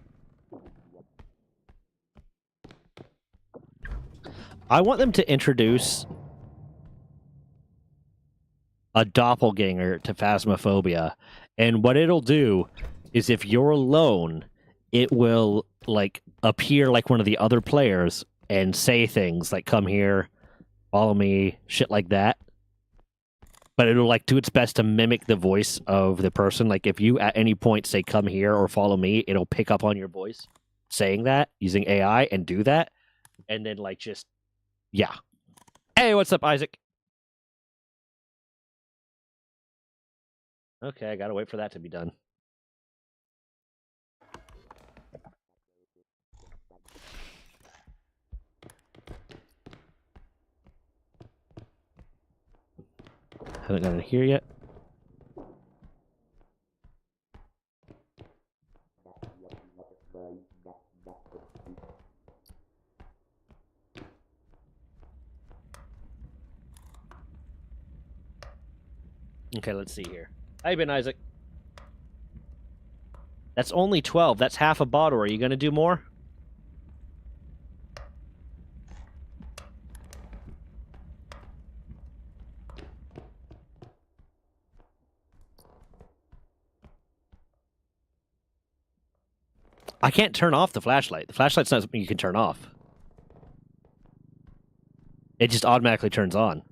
I want them to introduce a doppelganger to Phasmophobia, and what it'll do is if you're alone, it will like appear like one of the other players and say things like "come here, follow me," shit like that. But it'll like do its best to mimic the voice of the person. Like if you at any point say "come here" or "follow me," it'll pick up on your voice saying that using AI and do that, and then like just yeah. Hey, what's up, Isaac? Okay, I gotta wait for that to be done. Haven't got it here yet. Okay, let's see here. How you been, Isaac? That's only 12. That's half a bottle. Are you gonna do more? I can't turn off the flashlight. The flashlight's not something you can turn off. It just automatically turns on.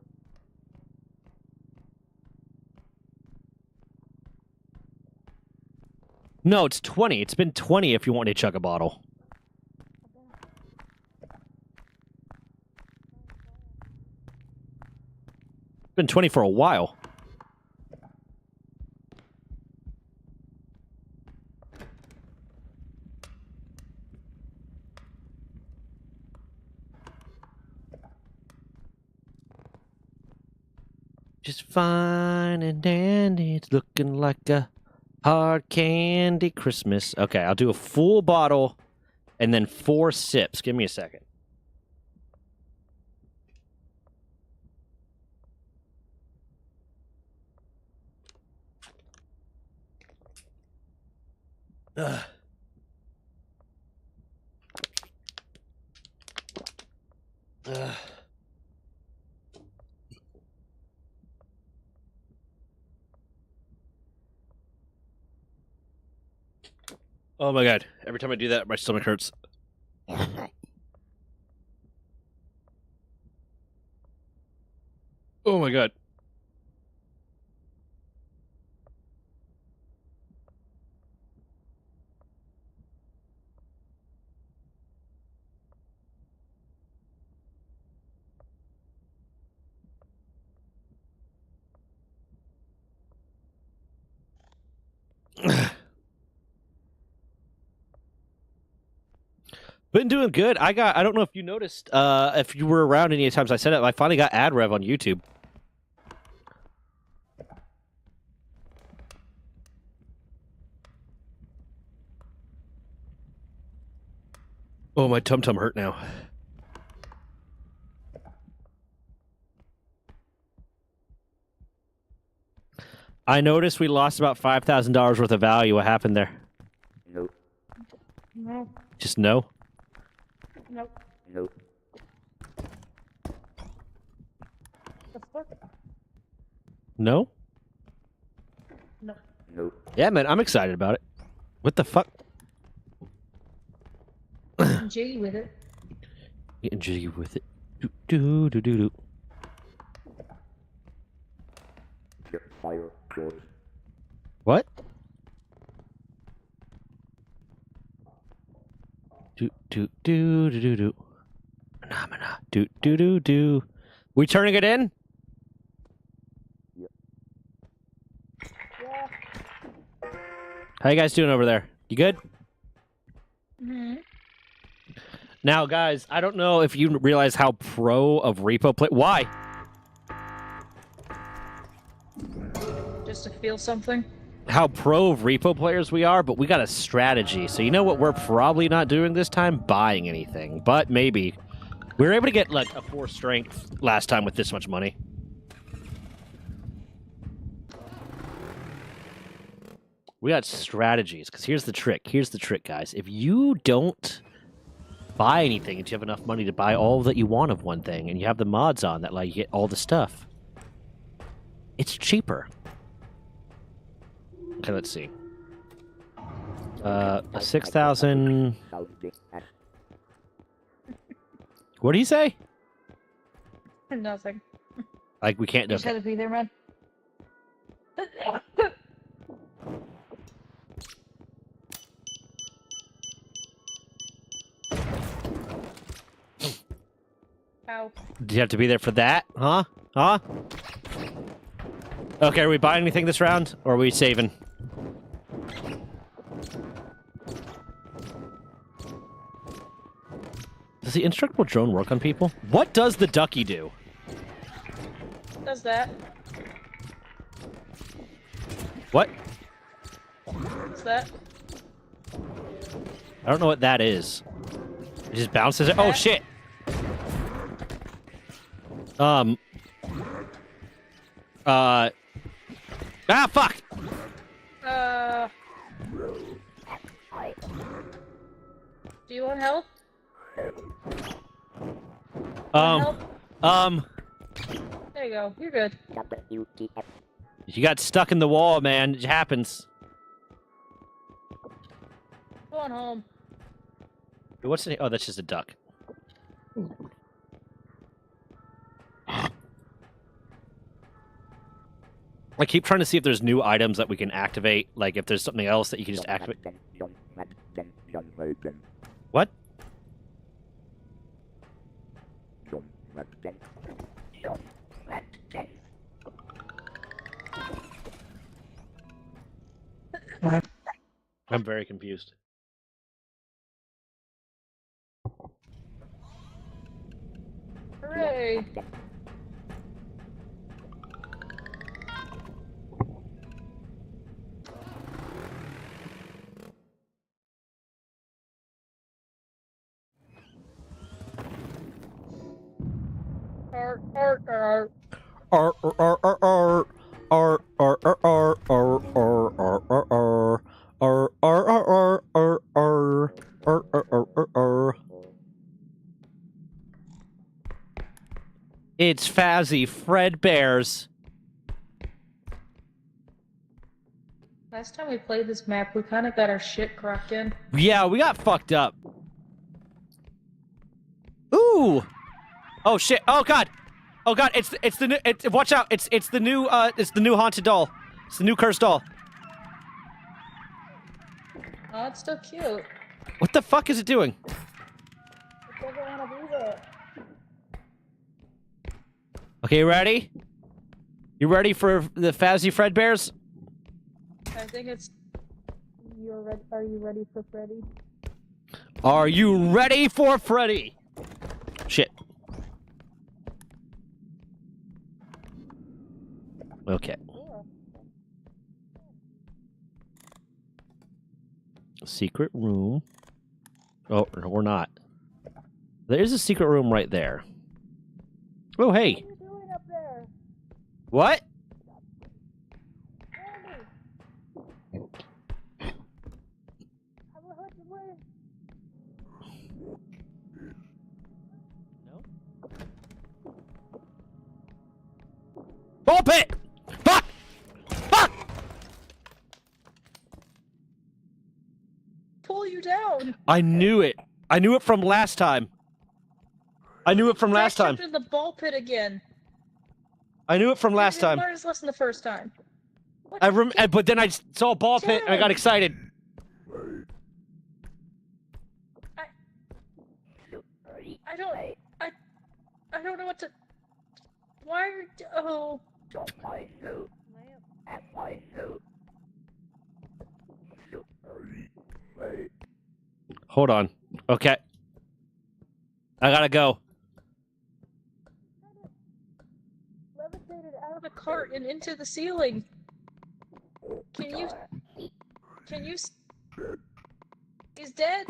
No, it's 20. It's been 20 if you want to chug a bottle. It's been 20 for a while. Just fine and dandy. It's looking like a hard candy Christmas. Okay, I'll do a full bottle and then 4 sips. Give me a second. Ugh. Ugh. Oh my god. Every time I do that, my stomach hurts. Oh my god. Been doing good. I don't know if you noticed, if you were around any times I said it, I finally got ad rev on YouTube. Oh, my tum-tum hurt now. I noticed we lost about $5,000 worth of value. What happened there? Nope. No. Just no? Nope. Nope. The fuck? No? No. Nope. Yeah, man, I'm excited about it. What the fuck? I'm jiggy with it. Getting jiggy with it. Do do do do do. The fire goes. What? Do do do do do do. Phenomena. Do do do do. We turning it in? Yeah. How you guys doing over there? You good? Mm-hmm. Now, guys, I don't know if you realize how pro of Repo play. Why? Just to feel something. How pro of Repo players we are, but we got a strategy. So you know what we're probably not doing this time? Buying anything. But maybe. We were able to get, like, a 4 strength last time with this much money. We got strategies, because here's the trick. Here's the trick, guys. If you don't buy anything and you have enough money to buy all that you want of one thing, and you have the mods on that let you get all the stuff, it's cheaper. Okay, let's see. A 6,000... What do you say? Nothing. Like, we can't... You just Okay. had to be there, man. Ow. Do you have to be there for that? Huh? Huh? Okay, are we buying anything this round? Or are we saving? Does the indestructible drone work on people? What does the ducky do? Does that? What? What's that? I don't know what that is. It just bounces it. Oh, shit! Ah, fuck! Do you want help? Um, There you go. You're good. WTF. you got stuck in the wall, man. It happens. Go on home. What's the... Oh, that's just a duck. I keep trying to see if there's new items that we can activate. Like, if there's something else that you can just activate. What? I'm very confused. Hooray! Art, art, art. R R R R R R R R R R R R R R R R R R. It's Fazzy Fredbear's. Last time we played this map, we kind of got our shit cracking. Yeah, we got fucked up. Ooh. Oh shit. Oh god. Oh god. It's the new. Watch out. It's the new haunted doll. It's the new cursed doll. Oh, it's still cute. What the fuck is it doing? It doesn't want to be there. Okay, ready? You ready for the Fazzy Fredbears? I think it's. You're ready. Are you ready for Freddy? Are you ready for Freddy? Shit. Okay. Secret room. Oh, no, we're not. There's a secret room right there. Oh, hey. What are you doing up there? What? Ball pit! Fuck! Fuck! Pull you down. I knew it. I knew it from last time. I knew it from last Got time. jumped in the ball pit again. I knew it from last You time. learned his lesson the first time. What? But then I saw a ball pit and I got excited. I don't know what to. Why are oh? Hold on. Okay. I gotta go. Levitated out of the cart and into the ceiling. Can you? He's dead.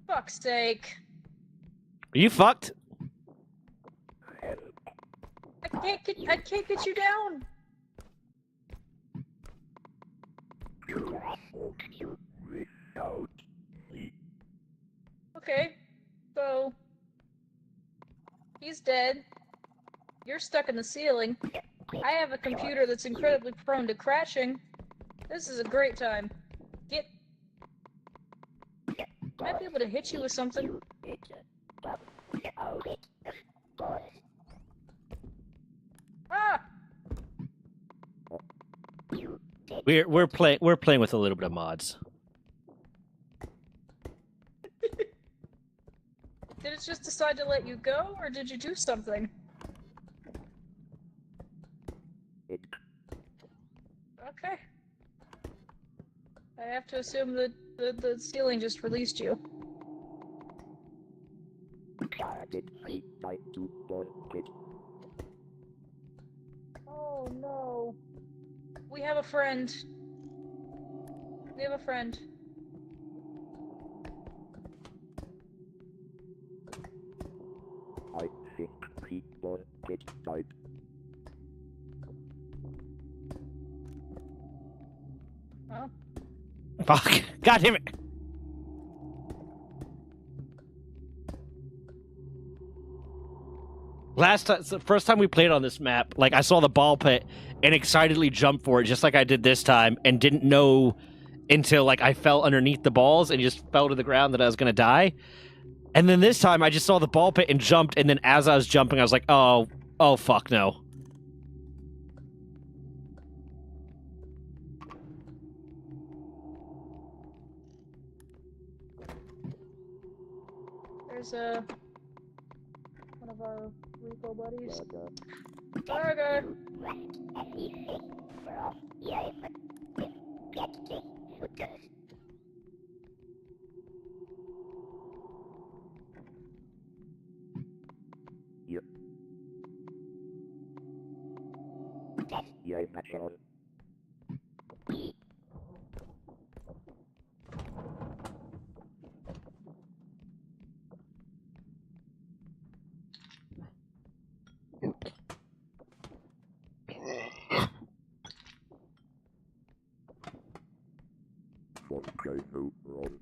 Fuck's sake. Are you fucked? I can't get you down. Okay, so he's dead. You're stuck in the ceiling. I have a computer that's incredibly prone to crashing. This is a great time. Might be able to hit you with something. Ah! We're playing with a little bit of mods. Did it just decide to let you go, or did you do something? Okay. I have to assume that the ceiling just released you. Oh no. We have a friend. We have a friend. I think he was get died. Oh. Fuck. God damn it. Last time, the first time we played on this map, like I saw the ball pit and excitedly jumped for it, just like I did this time, and didn't know until like I fell underneath the balls and just fell to the ground that I was gonna die. And then this time I just saw the ball pit and jumped, and then as I was jumping, I was like, oh fuck no. There's one of our Repo buddies. Burger! Yep. Yeah, I'm not sure. Okay, no problem.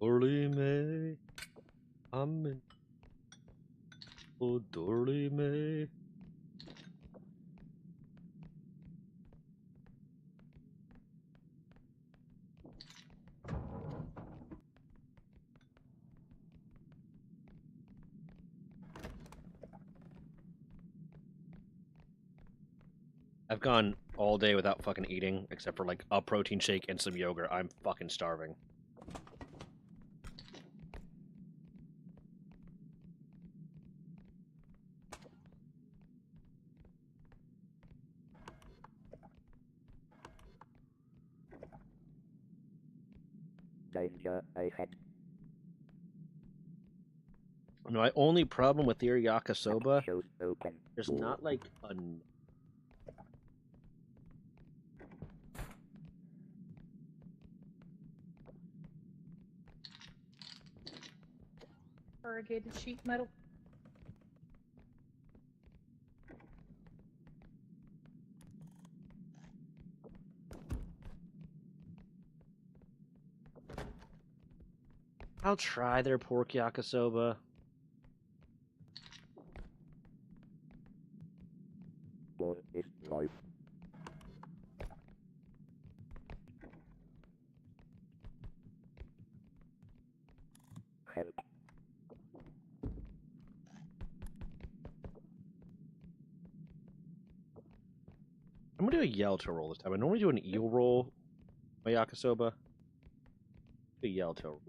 Dorime, amen. Oh, Dorime. I've gone all day without fucking eating, except for like a protein shake and some yogurt. I'm fucking starving. Danger ahead. My only problem with their yakisoba, Shows open. there's not like a... Corrugated sheet metal. I'll try their pork yakisoba. One is life. Help. I'm gonna do a Yelto roll this time. I normally do an eel roll, my yakisoba. Do a Yelto roll.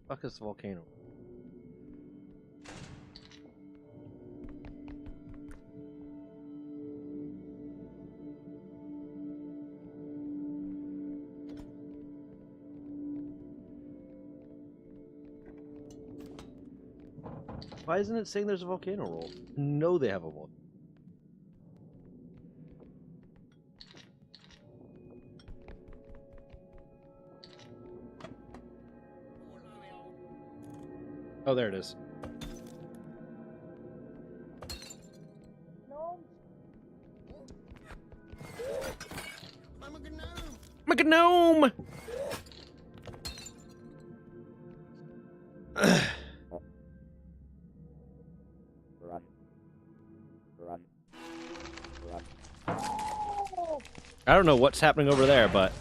Fuck is the volcano? Why isn't it saying there's a volcano roll? No, they have a volcano. Oh, there it is. No. I'm a gnome! Run. Run. Run. I don't know what's happening over there, but...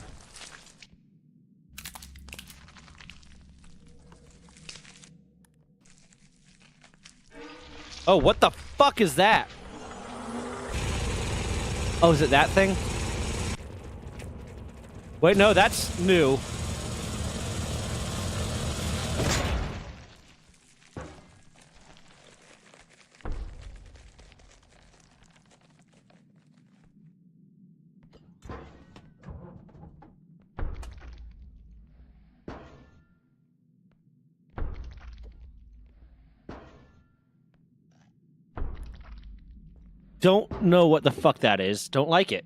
Oh, what the fuck is that? Oh, is it that thing? Wait, no, that's new. Don't know what the fuck that is. Don't like it.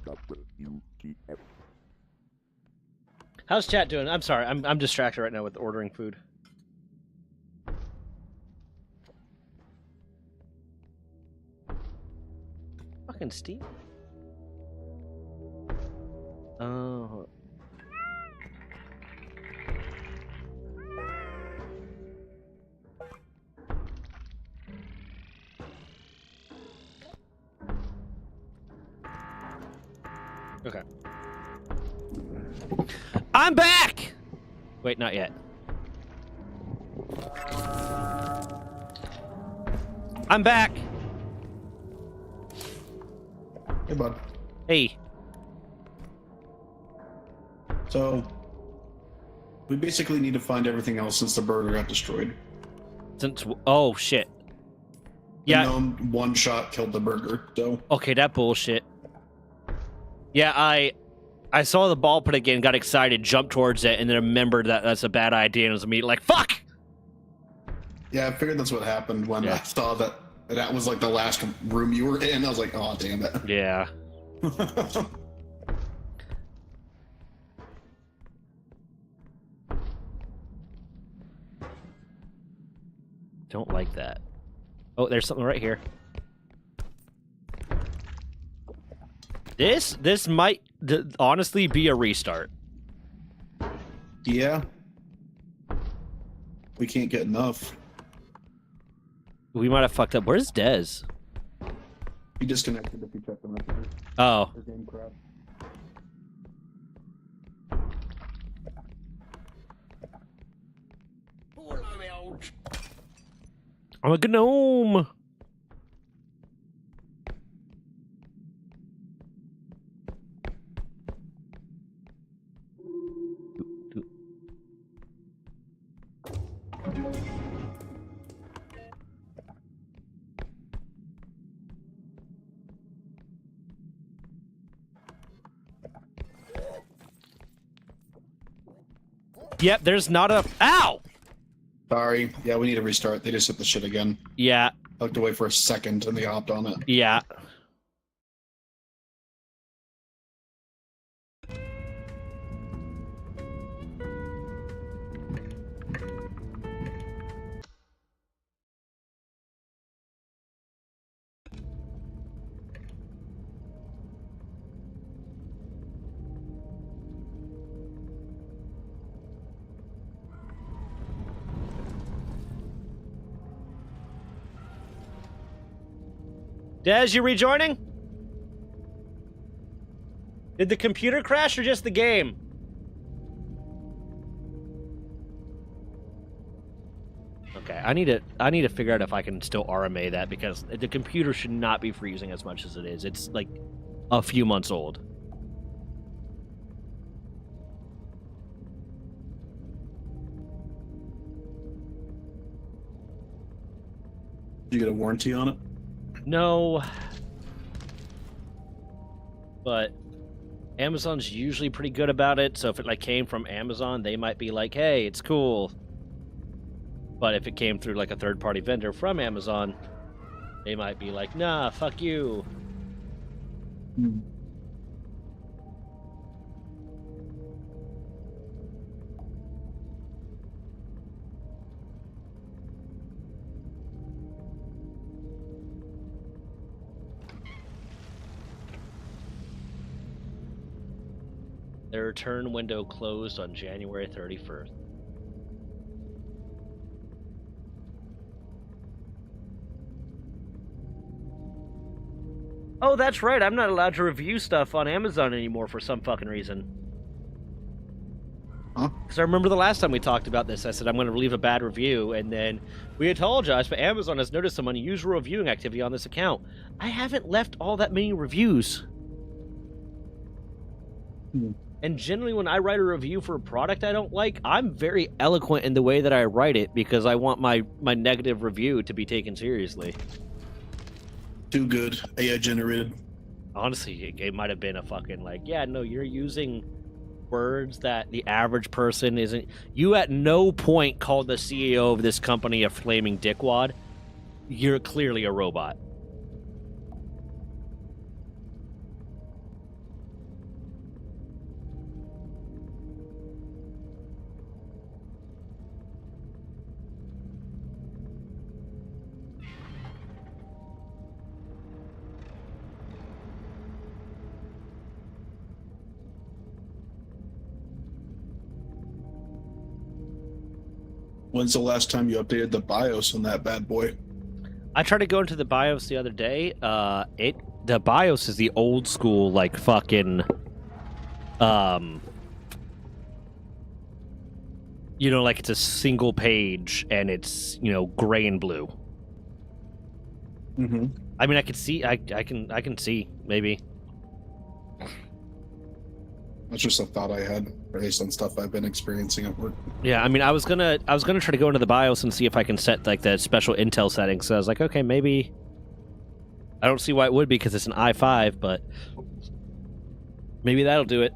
WTF. How's chat doing? I'm sorry, I'm distracted right now with ordering food. Fucking Steve. Oh. Okay. I'm back! Wait, not yet. I'm back! Hey, bud. Hey. So, we basically need to find everything else since the burger got destroyed. Since... Oh, shit. The Yeah. gnome one shot killed the burger, so... Okay, that bullshit. Yeah, I saw the ball put again, got excited, jumped towards it, and then remembered that that's a bad idea, and was immediately like, fuck! Yeah, I figured that's what happened when Yeah. I saw that That was like the last room you were in. I was like, oh, damn it. Yeah. Don't like that. Oh, there's something right here. This might honestly be a restart. Yeah. We can't get enough. We might have fucked up. Where's Dez? He disconnected if you check the messages. Oh. Or game crap. I'm a gnome. Yep, there's not a... Ow! Sorry. Yeah, we need to restart. They just hit the shit again. Yeah, I looked away for a second and they hopped on it. yeah. Dez, you rejoining? Did the computer crash or just the game? Okay, I need to figure out if I can still RMA that because the computer should not be freezing as much as it is. It's like a few months old. Did you get a warranty on it? No. But Amazon's usually pretty good about it, so if it like came from Amazon, they might be like, "Hey, it's cool." But if it came through like a third-party vendor from Amazon, they might be like, "Nah, fuck you." Their return window closed on January 31st. Oh, that's right. I'm not allowed to review stuff on Amazon anymore for some fucking reason. Huh? Because I remember the last time we talked about this, I said I'm going to leave a bad review, and then we apologized, but Amazon has noticed some unusual reviewing activity on this account. I haven't left all that many reviews. And generally when I write a review for a product I don't like, I'm very eloquent in the way that I write it because I want my negative review to be taken seriously. Too good. AI generated. Honestly, it might have been a fucking like, yeah, no, you're using words that the average person isn't. You at no point called the CEO of this company a flaming dickwad. You're clearly a robot. When's the last time you updated the BIOS on that bad boy? I tried to go into the BIOS the other day. The BIOS is the old school, like fucking, you know, like it's a single page and it's, you know, gray and blue. Mm-hmm. I mean, I can see, I can see maybe. That's just a thought I had based on stuff I've been experiencing at work. Yeah, I mean, I was gonna try to go into the BIOS and see if I can set like the special Intel settings. So I was like, okay, maybe. I don't see why it would be because it's an i5, but maybe that'll do it.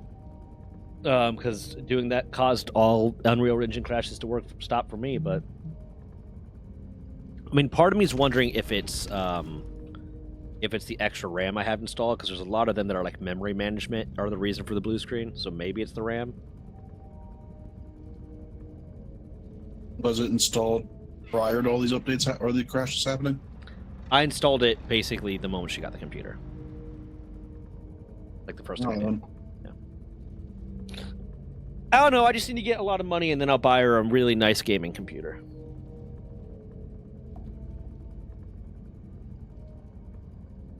Because doing that caused all Unreal Engine crashes to stop for me. But mean, part of me is wondering if it's the extra RAM I have installed, because there's a lot of them that are like memory management are the reason for the blue screen. So maybe it's the RAM. Was it installed prior to all these updates or the crashes happening? I installed it basically the moment she got the computer. Like the first time I did. Yeah. I don't know, I just need to get a lot of money and then I'll buy her a really nice gaming computer.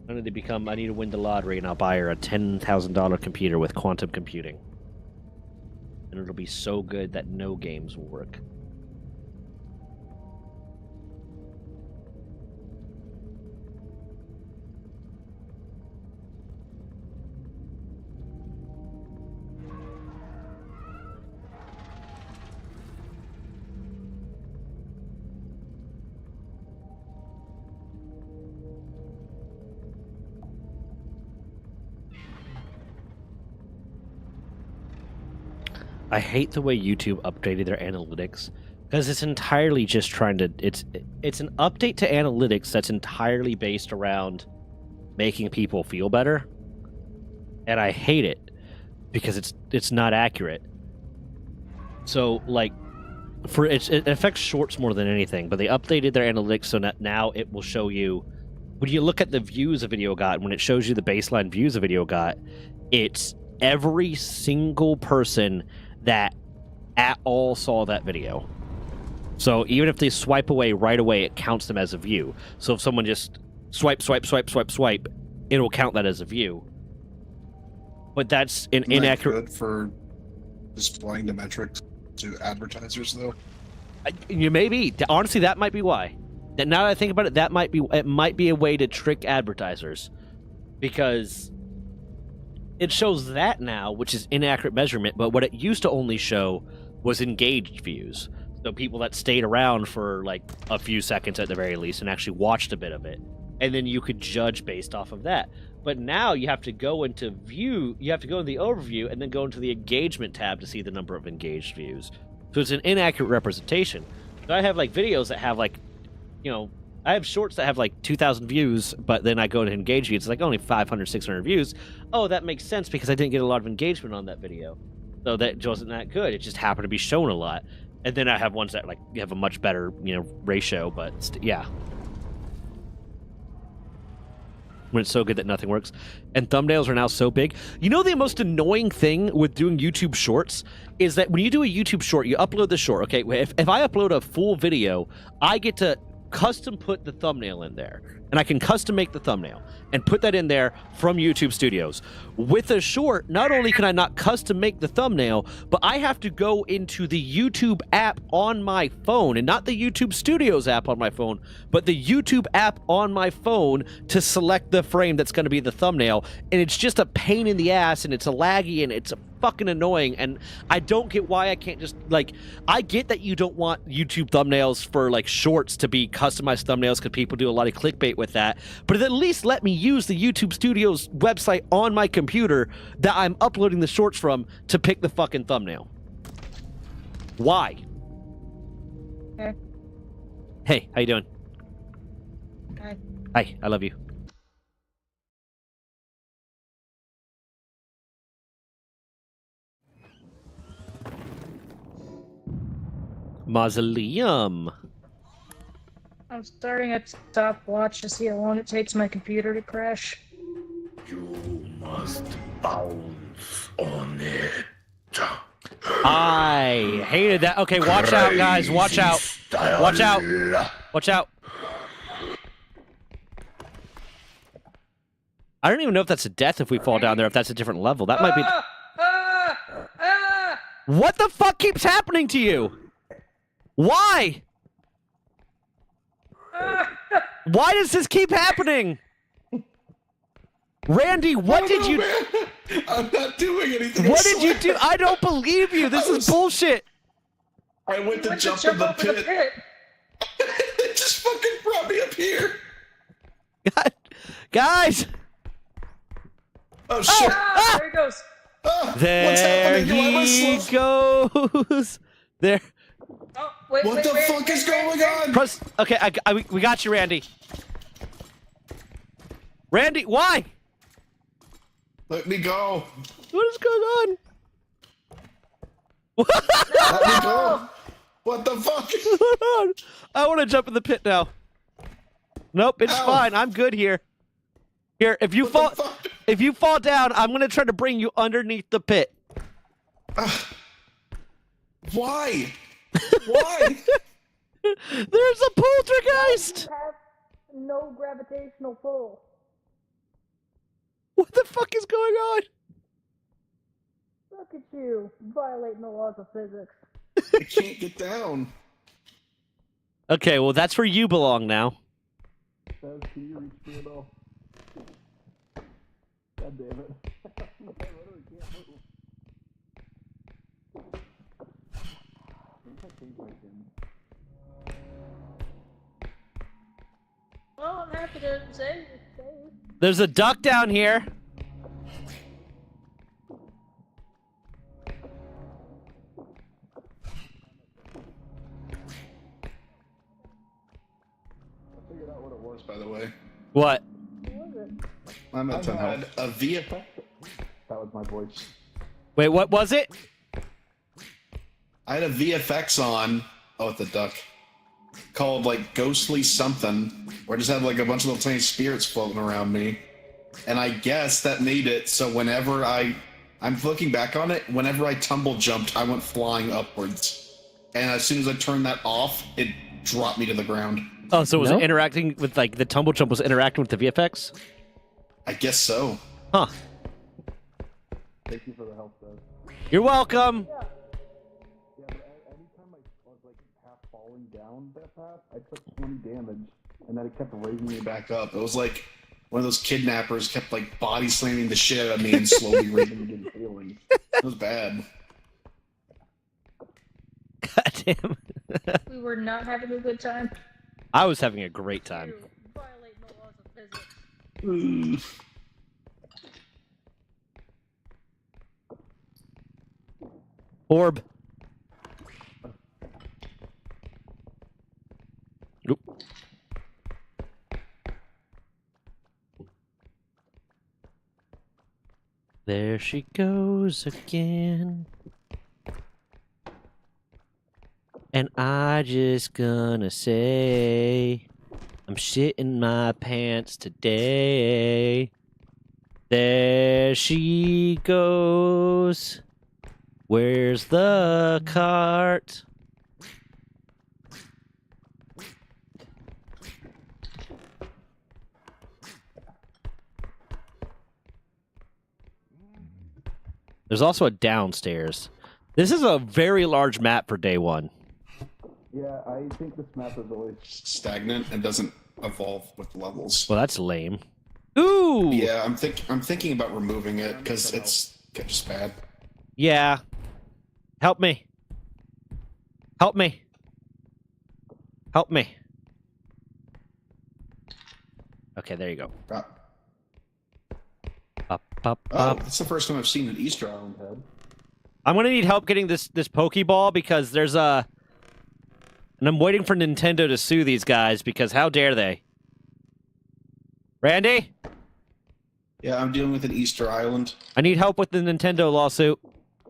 I need to win the lottery and I'll buy her a $10,000 computer with quantum computing. And it'll be so good that no games will work. I hate the way YouTube updated their analytics, because it's entirely just trying to it's an update to analytics that's entirely based around making people feel better. And I hate it because it's not accurate. So like it affects shorts more than anything, but they updated their analytics so that now it will show you when you look at the views a video got, when it shows you the baseline views a video got, it's every single person that at all saw that video. So even if they swipe away right away, it counts them as a view. So if someone just swipe, it'll count that as a view. But that's an inaccurate. Good for displaying the metrics to advertisers, though. You maybe honestly that might be why. That now that I think about it, it might be a way to trick advertisers, because it shows that now, which is inaccurate measurement, but what it used to only show was engaged views. So people that stayed around for like a few seconds at the very least and actually watched a bit of it. And then you could judge based off of that. But now you have to go into view, you have to go into the overview and then go into the engagement tab to see the number of engaged views. So it's an inaccurate representation. So I have like videos that have like, you know, I have shorts that have like 2,000 views, but then I go to engage views. It's like only 500, 600 views. Oh, that makes sense because I didn't get a lot of engagement on that video. So that wasn't that good. It just happened to be shown a lot. And then I have ones that like have a much better, you know, ratio, but yeah. When it's so good that nothing works. And thumbnails are now so big. You know the most annoying thing with doing YouTube shorts is that when you do a YouTube short, you upload the short, okay? If I upload a full video, I get to custom put the thumbnail in there, and I can custom make the thumbnail and put that in there from YouTube Studios. With a short, not only can I not custom make the thumbnail, but I have to go into the YouTube app on my phone, and not the YouTube Studios app on my phone, but the YouTube app on my phone to select the frame that's going to be the thumbnail. And it's just a pain in the ass, and it's a laggy, and it's a fucking annoying, and I don't get why I can't just, like, I get that you don't want YouTube thumbnails for, like, shorts to be customized thumbnails because people do a lot of clickbait with that, but at least let me use the YouTube Studios website on my computer that I'm uploading the shorts from to pick the fucking thumbnail. Why? Okay. Hey, how you doing? Hi. Hi, I love you. Mausoleum. I'm starting a stopwatch to see how long it takes my computer to crash. You must bounce on it. I hated that. Okay, watch out, guys. Watch out. Watch out. Watch out. I don't even know if that's a death if we fall down there, if that's a different level. That might be... What the fuck keeps happening to you? Why? Why does this keep happening? Randy, what did you... Man. I'm not doing anything. What did you do? I don't believe you. This is bullshit. I went to jump in the pit. They just fucking brought me up here. God. Guys. Oh, shit. There he goes. What's There happening? Why am I he slow? goes. There. Oh, wait, What wait, the wait, fuck wait, is wait, going wait. on? Press. Okay, we got you, Randy. Randy, why? Let me go. What is going on? Let me go. What the fuck? Hold on. I want to jump in the pit now. Nope, it's Ow. fine. I'm good here. Here, if you What the fuck? if you fall down, I'm gonna try to bring you underneath the pit. Why? Why? There's a poltergeist. You have no gravitational pull. What the fuck is going on? Look at you, violating the laws of physics. I can't get down. Okay, well that's where you belong now. Can you reach me at all? God damn it. I literally can't move. Well, I'm happy to say it's safe. There's a duck down here. I figured out what it was, by the way. What? What was it? I'm at 10 health. A VFX. That was my voice. Wait, what was it? I had a VFX on. Oh, it's a duck. Called like Ghostly Something, where I just had like a bunch of little tiny spirits floating around me. And I guess that made it so whenever I'm looking back on it, whenever I tumble jumped, I went flying upwards. And as soon as I turned that off, it dropped me to the ground. Oh, so was No? it interacting with like the tumble jump was interacting with the VFX? I guess so. Huh. Thank you for the help, though. You're welcome. Yeah, but anytime I was like half falling down that path, I took 20 damage, and then it kept raising me back up. It was like one of those kidnappers kept like body slamming the shit out of me and slowly raising me to healing. It was bad. God damn. We were not having a good time. I was having a great time. You violating the laws of physics. Orb. Oop. There she goes again. And I just gonna say, I'm shitting my pants today. There she goes. Where's the cart? There's also a downstairs. This is a very large map for day one. Yeah, I think this map is always stagnant and doesn't evolve with levels. Well, that's lame. Ooh! Yeah, I'm thinking about removing it because it's just bad. Yeah. Help me. Help me. Help me. Okay, there you go. Up, up, Oh, up. that's the first time I've seen an Easter Island head. I'm gonna need help getting this Pokeball because there's a... And I'm waiting for Nintendo to sue these guys because how dare they? Randy? Yeah, I'm dealing with an Easter Island. I need help with the Nintendo lawsuit.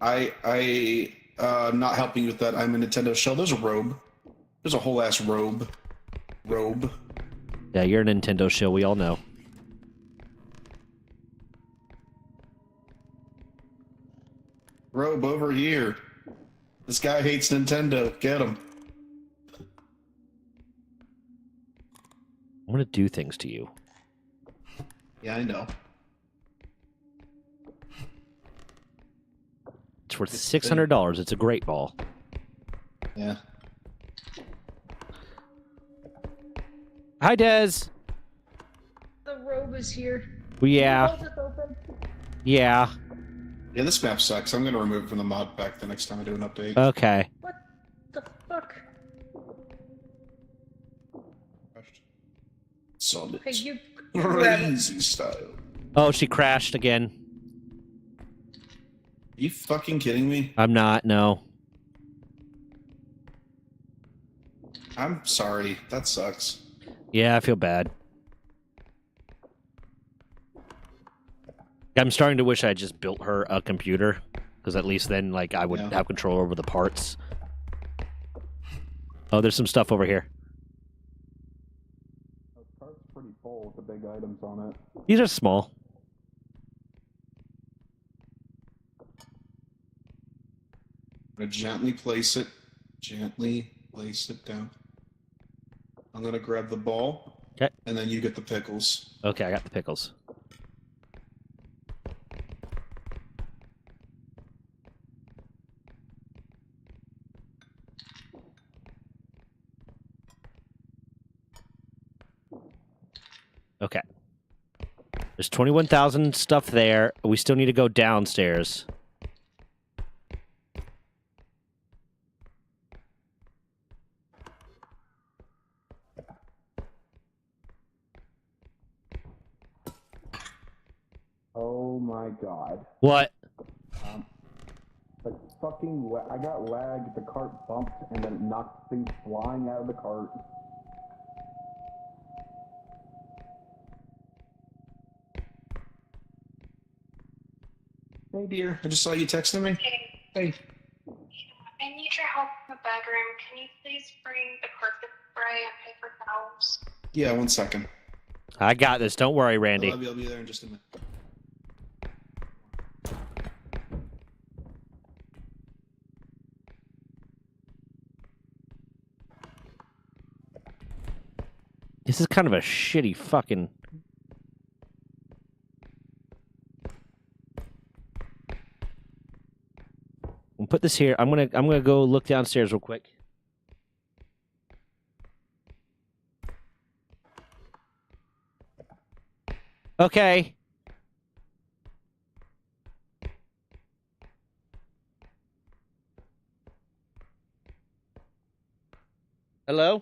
I'm not helping you with that. I'm a Nintendo shell. There's a robe. There's a whole ass robe. Robe. Yeah, you're a Nintendo shill, we all know. Robe over here. This guy hates Nintendo. Get him. I'm gonna do things to you. Yeah, I know. It's worth $600. It's a great ball. Yeah. Hi, Des. The robe is here. Well, yeah. Hold this open. Yeah. Yeah, this map sucks. I'm gonna remove it from the mod pack the next time I do an update. Okay. What the fuck? Solid. Okay, you grab it. Crazy style. Oh, she crashed again. Are you fucking kidding me? I'm not, no. I'm sorry. That sucks. Yeah, I feel bad. I'm starting to wish I just built her a computer, because at least then, like, I would Yeah. have control over the parts. Oh, there's some stuff over here. The cart's pretty full with the big items on it. These are small. I'm gonna gently place it. Gently place it down. I'm gonna grab the ball. Okay. And then you get the pickles. Okay, I got the pickles. Okay. There's 21,000 stuff there. We still need to go downstairs. Oh my god. What? The fucking I got lag, the cart bumped, and then it knocked things flying out of the cart. Hey dear, I just saw you texting me. Hey. I need your help in the bedroom. Can you please bring the carpet spray and paper towels? Yeah, 1 second. I got this. Don't worry, I Randy. love you. I'll be there in just a minute. This is kind of a shitty fucking... We'll put this here. I'm gonna go look downstairs real quick. Okay. Hello?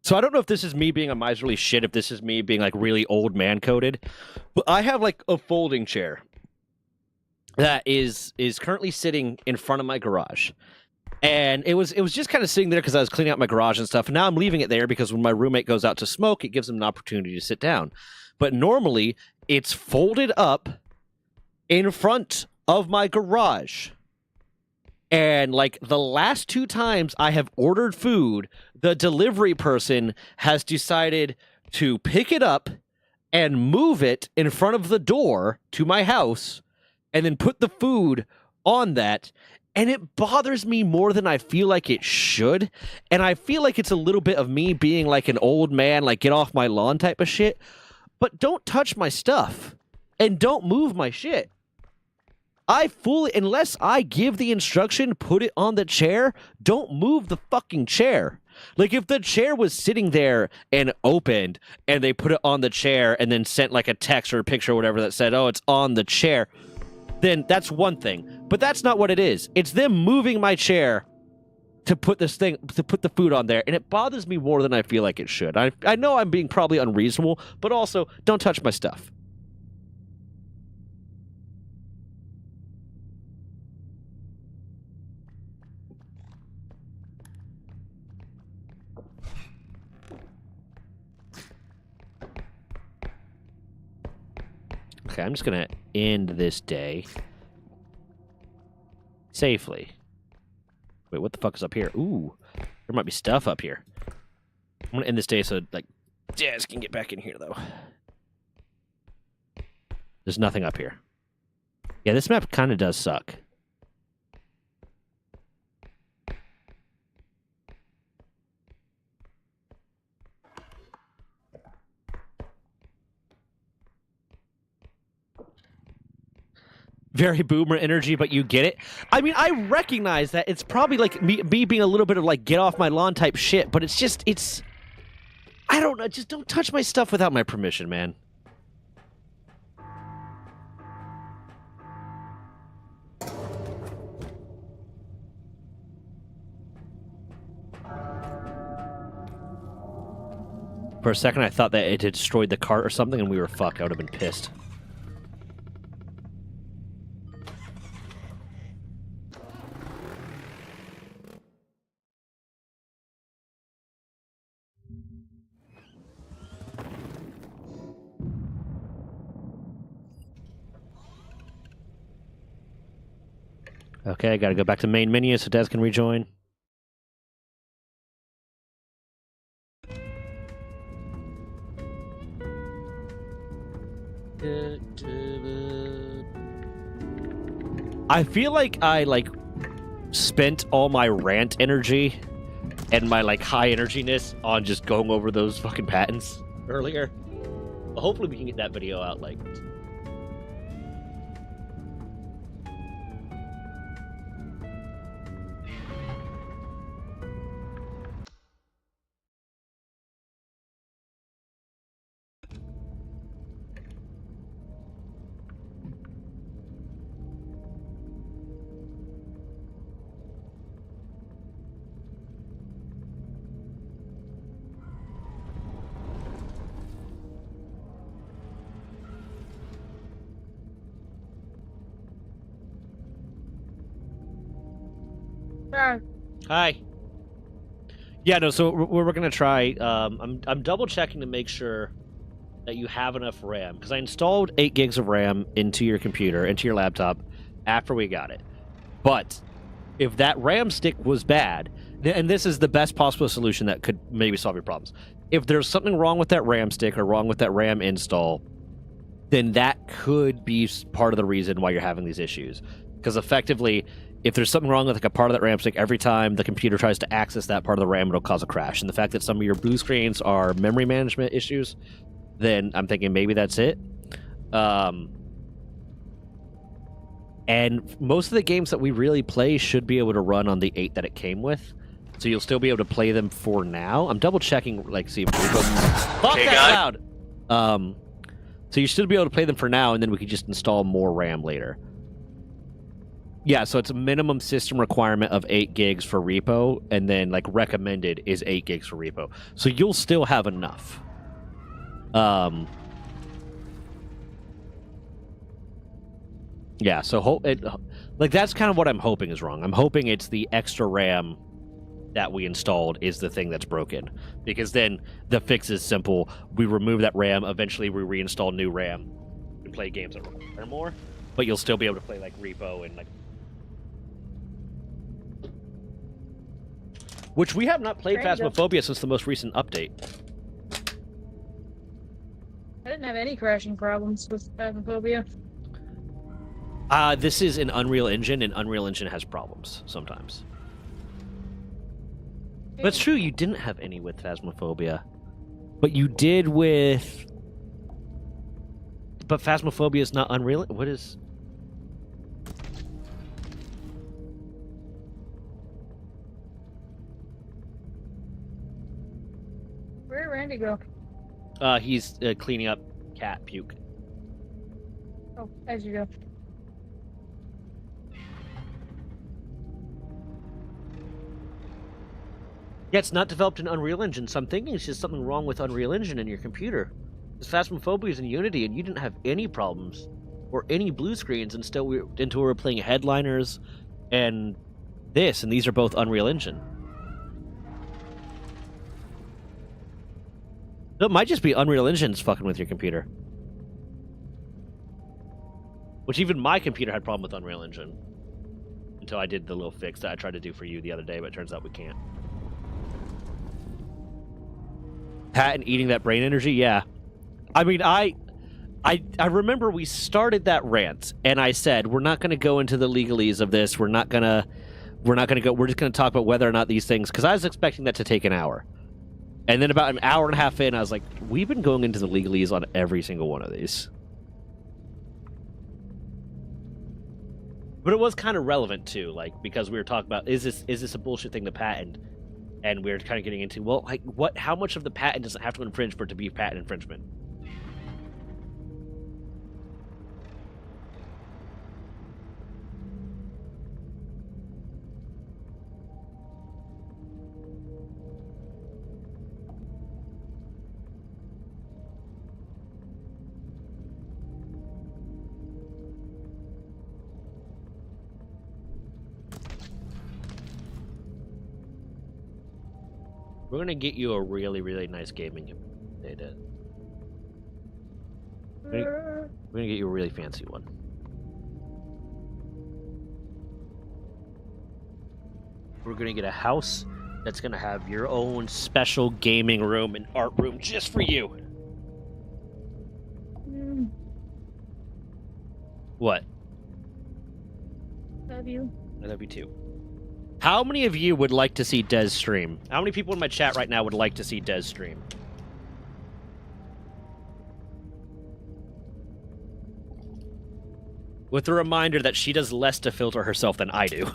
So I don't know if this is me being a miserly shit, if this is me being like really old man coded, but I have like a folding chair that is currently sitting in front of my garage. And it was just kind of sitting there because I was cleaning out my garage and stuff. And now I'm leaving it there because when my roommate goes out to smoke, it gives him an opportunity to sit down. But normally it's folded up in front of my garage. And like the last 2 times I have ordered food, the delivery person has decided to pick it up and move it in front of the door to my house and then put the food on that. And it bothers me more than I feel like it should. And I feel like it's a little bit of me being like an old man, like get off my lawn type of shit. But don't touch my stuff and don't move my shit. Unless I give the instruction, put it on the chair, don't move the fucking chair. Like, if the chair was sitting there and opened, and they put it on the chair and then sent, like, a text or a picture or whatever that said, oh, it's on the chair, then that's one thing. But that's not what it is. It's them moving my chair to put the food on there, and it bothers me more than I feel like it should. I know I'm being probably unreasonable, but also, don't touch my stuff. Okay, I'm just gonna end this day safely. Wait, what the fuck is up here? Ooh, there might be stuff up here. I'm gonna end this day so, like, Jazz can get back in here, though. There's nothing up here. Yeah, this map kind of does suck. Very boomer energy, but you get it. I mean, I recognize that it's probably like me being a little bit of like get off my lawn type shit, but it's I don't know, just don't touch my stuff without my permission, man. For a second, I thought that it had destroyed the cart or something, and we were fucked. I would have been pissed. Okay, I gotta go back to main menu so Des can rejoin. I feel like I, spent all my rant energy and my, high energiness on just going over those fucking patents earlier. But hopefully we can get that video out, Hi. Yeah, no, so we're going to try, I'm double checking to make sure that you have enough RAM, because I installed 8 gigs of RAM into your computer, into your laptop, after we got it. But if that RAM stick was bad, and this is the best possible solution that could maybe solve your problems, if there's something wrong with that RAM stick or wrong with that RAM install, then that could be part of the reason why you're having these issues. Because effectively, if there's something wrong with a part of that RAM stick, every time the computer tries to access that part of the RAM, it'll cause a crash. And the fact that some of your blue screens are memory management issues, then I'm thinking maybe that's it. And most of the games that we really play should be able to run on the 8 that it came with. So you'll still be able to play them for now. I'm double checking, see if fuck that loud. So you should be able to play them for now, and then we could just install more RAM later. Yeah, so it's a minimum system requirement of 8 gigs for Repo, and then, recommended is 8 gigs for Repo. So you'll still have enough. Yeah, so that's kind of what I'm hoping is wrong. I'm hoping it's the extra RAM that we installed is the thing that's broken. Because then the fix is simple. We remove that RAM, eventually we reinstall new RAM and play games that require more. but you'll still be able to play like Repo and like, which we have not played There you go. Phasmophobia since the most recent update. I didn't have any crashing problems with Phasmophobia. This is an Unreal Engine, and Unreal Engine has problems sometimes. But it's true, you didn't have any with Phasmophobia. But you did with... But Phasmophobia is not Unreal... What is... Where'd Randy go? He's cleaning up cat puke. Oh, as you go. Yeah, it's not developed in Unreal Engine, so I'm thinking it's just something wrong with Unreal Engine in your computer. Because Phasmophobia is in Unity, and you didn't have any problems or any blue screens until we were playing Headliners and this, and these are both Unreal Engine. So it might just be Unreal Engine's fucking with your computer. Which even my computer had problem with Unreal Engine. Until I did the little fix that I tried to do for you the other day, but it turns out we can't. Patton eating that brain energy, yeah. I mean, I remember we started that rant, and I said we're not going to go into the legalese of this. We're just going to talk about whether or not these things, because I was expecting that to take an hour, and then about an hour and a half in, I was like, we've been going into the legalese on every single one of these. But it was kind of relevant too, like because we were talking about is this a bullshit thing to patent? And we're kind of getting into, well, like, how much of the patent does it have to infringe for it to be patent infringement? We're going to get you a really, really nice gaming data. We're going to get you a really fancy one. We're going to get a house that's going to have your own special gaming room and art room just for you. What? Love you. I love you too. How many of you would like to see Dez stream? How many people in my chat right now would like to see Dez stream? With the reminder that she does less to filter herself than I do.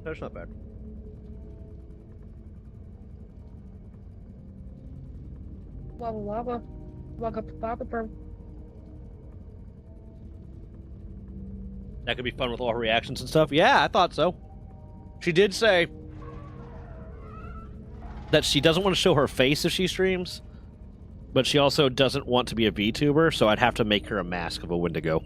That's not bad. Wabba wabba. Waka wabba. That could be fun with all her reactions and stuff. Yeah, I thought so. She did say that she doesn't want to show her face if she streams, but she also doesn't want to be a VTuber, so I'd have to make her a mask of a Wendigo.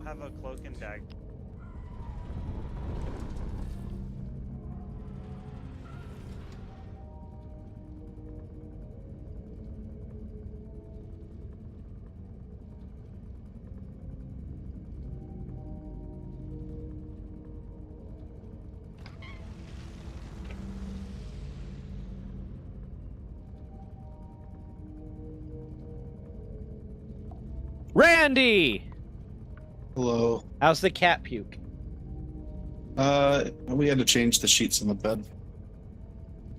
Have a cloak and dagger. Randy! Hello. How's the cat puke? We had to change the sheets in the bed.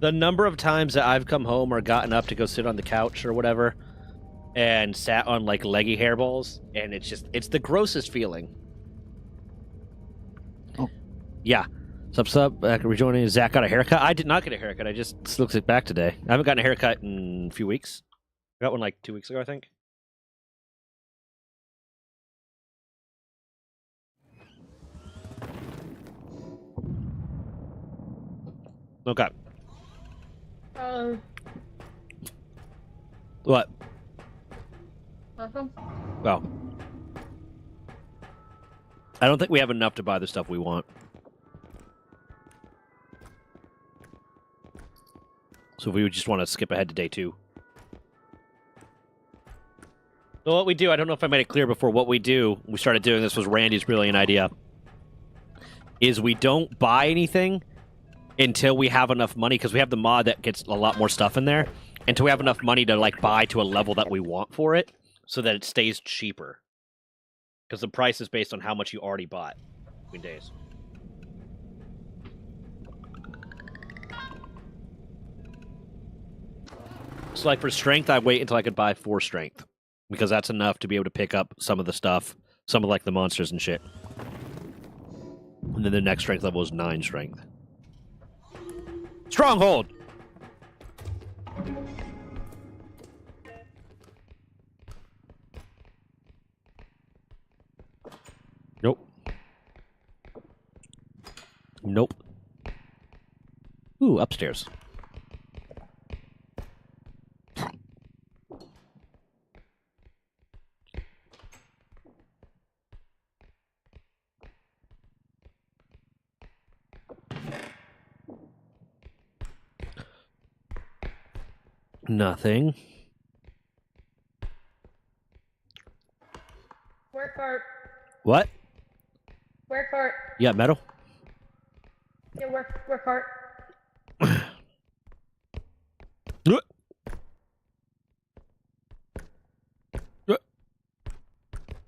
The number of times that I've come home or gotten up to go sit on the couch or whatever and sat on like leggy hairballs, and it's the grossest feeling. Oh. Yeah. Sup, rejoining. Zach got a haircut. I did not get a haircut. I just looked it back today. I haven't gotten a haircut in a few weeks. I got one like 2 weeks ago, I think. Okay. What? Nothing. Well, I don't think we have enough to buy the stuff we want. So we would just want to skip ahead to day 2. So what we do, I don't know if I made it clear before, what we do, we started doing this, was Randy's brilliant idea, is we don't buy anything until we have enough money, because we have the mod that gets a lot more stuff in there, until we have enough money to like buy to a level that we want for it, so that it stays cheaper. Because the price is based on how much you already bought between days. So like for strength, I wait until I could buy 4 strength, because that's enough to be able to pick up some of the stuff, some of like the monsters and shit. And then the next strength level is 9 strength. Stronghold! Nope. Nope. Ooh, upstairs. Nothing. Work cart. What? Work cart. You got metal? Yeah, work cart.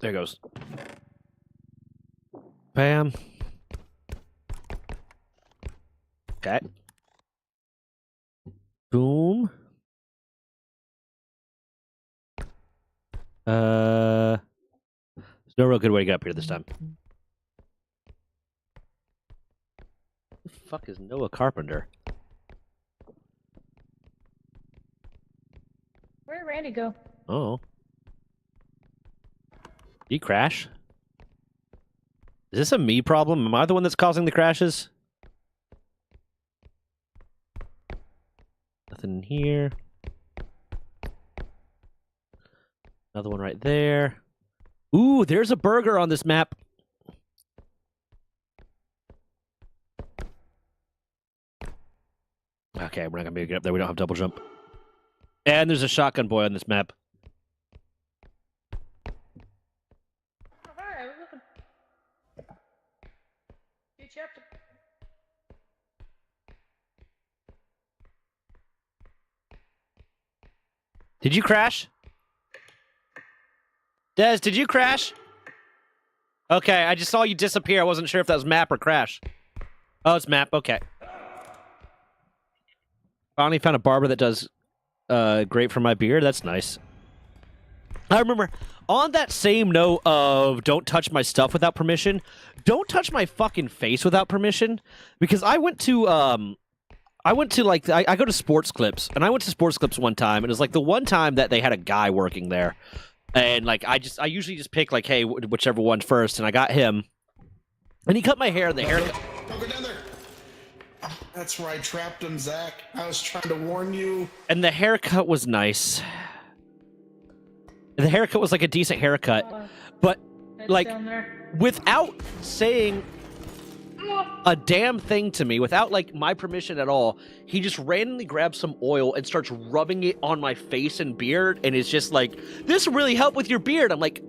There goes. Bam. Okay. Boom. There's no real good way to get up here this time. Who the fuck is Noah Carpenter? Where did Randy go? Oh. Did he crash? Is this a me problem? Am I the one that's causing the crashes? Nothing here. Another one right there. Ooh, there's a burger on this map. Okay, we're not gonna be able to get up there. We don't have double jump. And there's a shotgun boy on this map. Oh, hi, I was looking. You checked it. Did you crash? Des, did you crash? Okay, I just saw you disappear. I wasn't sure if that was map or crash. Oh, it's map. Okay. Finally found a barber that does great for my beard. That's nice. I remember, on that same note of don't touch my stuff without permission, don't touch my fucking face without permission, because I went to like, I go to Sports Clips, and I went to Sports Clips one time, and it was like the one time that they had a guy working there. And like I usually just pick like, hey, whichever one first, and I got him, and he cut my hair. And the hair. Don't go down there. That's where I trapped him, Zach. I was trying to warn you. And the haircut was nice. The haircut was like a decent haircut, but like without saying a damn thing to me, without like my permission at all, he just randomly grabs some oil and starts rubbing it on my face and beard, and it's just like, this will really help with your beard. I'm like,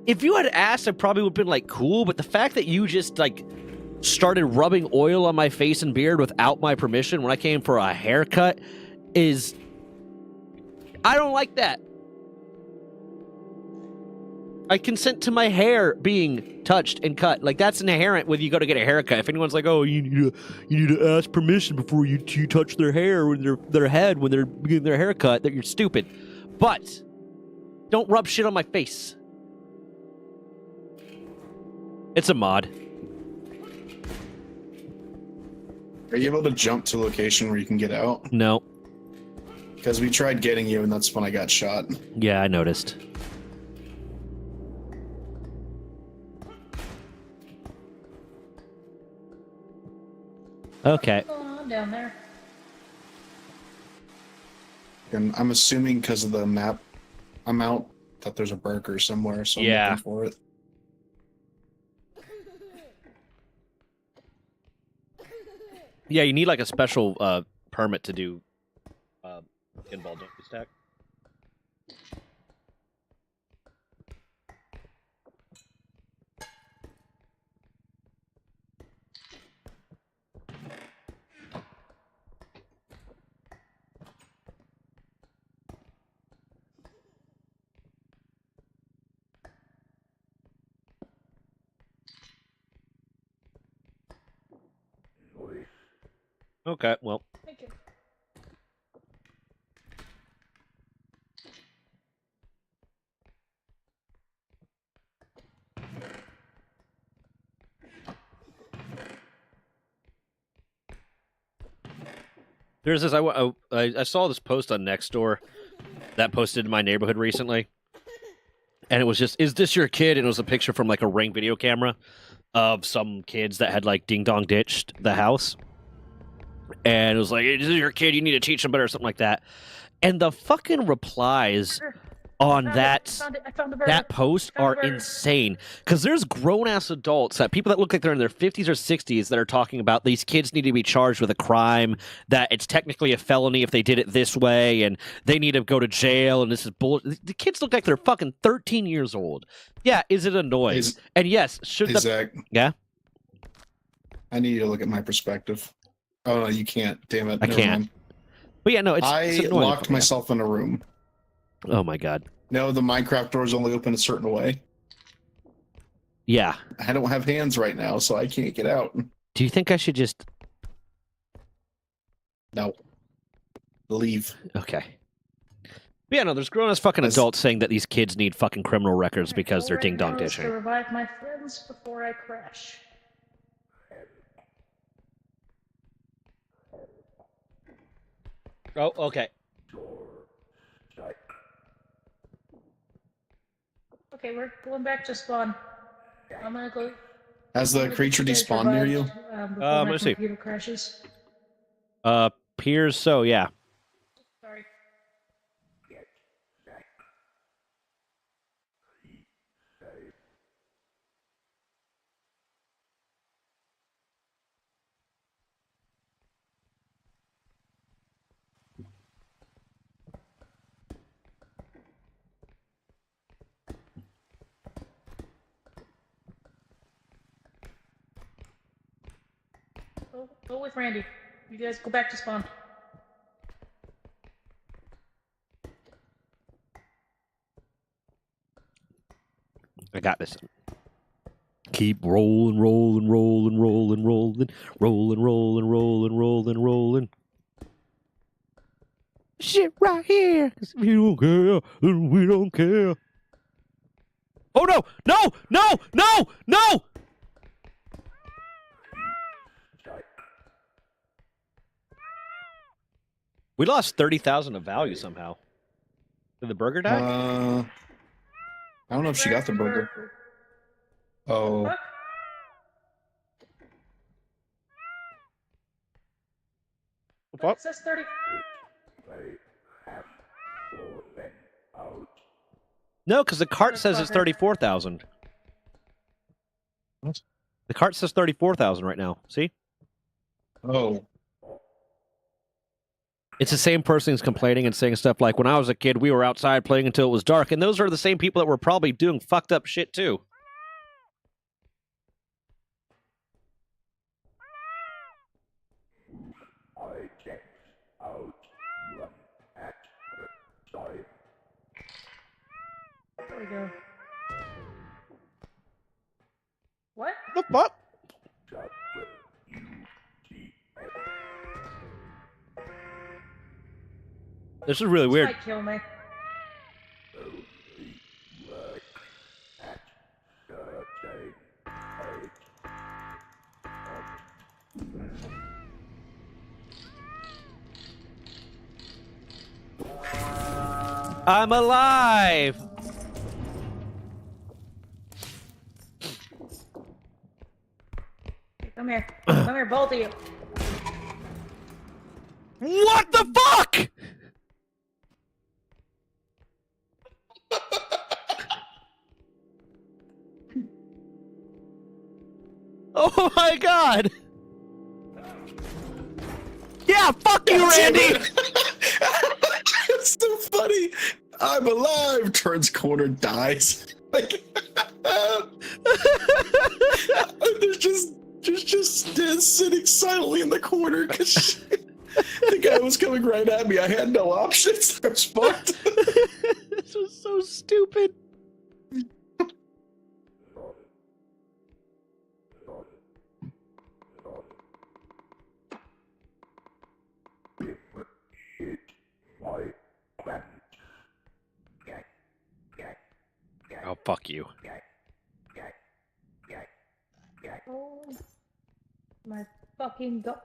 if you had asked, I probably would have been like, cool, but the fact that you just like started rubbing oil on my face and beard without my permission when I came for a haircut is, I don't like that. I consent to my hair being touched and cut. Like, that's inherent when you go to get a haircut. If anyone's like, oh, you need to ask permission before you touch their hair or their head when they're getting their haircut, that you're stupid. But don't rub shit on my face. It's a mod. Are you able to jump to a location where you can get out? No. Because we tried getting you, and that's when I got shot. Yeah, I noticed. Okay. What's going on down there? And I'm assuming because of the map amount that there's a burger somewhere, so I'm Yeah. looking for it. Yeah, you need like a special permit to do pinball donkey stack. Okay, well. Thank you. There's this. I saw this post on Nextdoor that posted in my neighborhood recently, and it was just, "Is this your kid?" And it was a picture from like a Ring video camera of some kids that had like ding dong ditched the house, and it was like, "Hey, this is your kid. You need to teach him better," or something like that. And the fucking replies on I that found it. I found the burger. that post Found the are burger. insane, because there's grown-ass adults, that people that look like they're in their 50s or 60s, that are talking about these kids need to be charged with a crime, that it's technically a felony if they did it this way, and they need to go to jail, and this is bull. The kids look like they're fucking 13 years old. Yeah, is it annoying? And yes, should Hey, the... Zach, Yeah? I need you to look at my perspective. Oh, no, you can't. Damn it. I Never can't. mind. But yeah, no, it's I annoying. locked myself in a room. Oh my god. No, the Minecraft doors only open a certain way. Yeah. I don't have hands right now, so I can't get out. Do you think I should just... No. Leave. Okay. But yeah, no, there's grown-ass fucking adults saying that these kids need fucking criminal records because they're All right ding-dong now is to ditching. revive my friends before I crash. Oh, okay. Okay, we're going back to spawn. I'm gonna go. Has the creature despawned near you? Before my let's see. computer crashes. Appears so, yeah. Sorry. Go with Randy. You guys go back to spawn. I got this. Keep rolling, rolling, rolling, rolling, rolling, rolling, rolling, rolling, rolling, rolling. Shit right here. 'Cause if you don't care, then we don't care. Oh no! No! No! No! No! We lost 30,000 of value somehow. Did the burger die? I don't know if she got the burger. Oh. Fuck. What? It says 30. No, because the cart says it's 34,000. What? The cart says 34,000 right now. See? Oh. It's the same person who's complaining and saying stuff like, when I was a kid, we were outside playing until it was dark. And those are the same people that were probably doing fucked up shit, too. There we go. What? The fuck? This is really This weird. might kill me. I'm alive! Come here. Come here, both of you. What the fuck? Oh my god! Yeah, fuck you, Randy! It's so funny. I'm alive. Turns corner, dies. Like, there's just Diz sitting silently in the corner because the guy was coming right at me. I had no options. I was fucked. This was so stupid. Oh, fuck you. Oh my fucking god.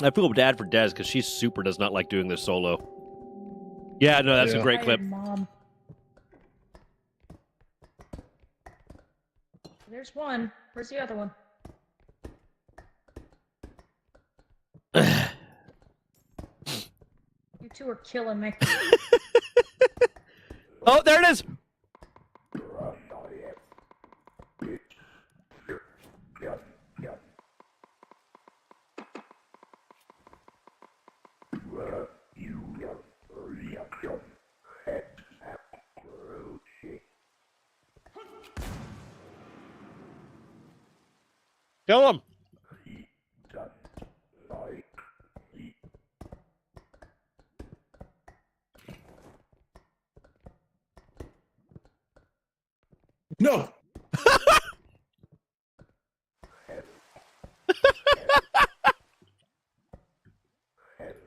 I feel bad for Des because she super does not like doing this solo. Yeah, no, that's a great clip. Mom. There's one. Where's the other one? You two are killing me. Oh, there it is! Kill him! No.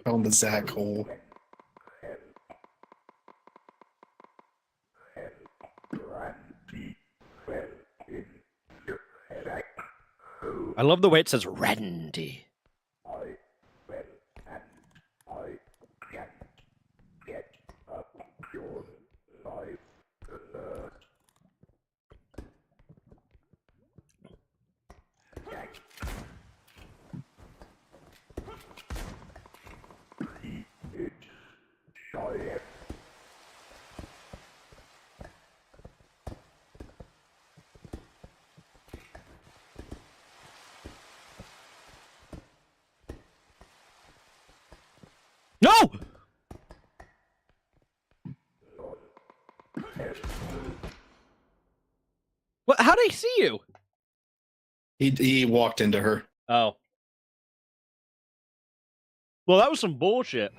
On the Zach hole. I love the way it says Randy. No! What? How did he see you? He walked into her. Oh. Well, that was some bullshit.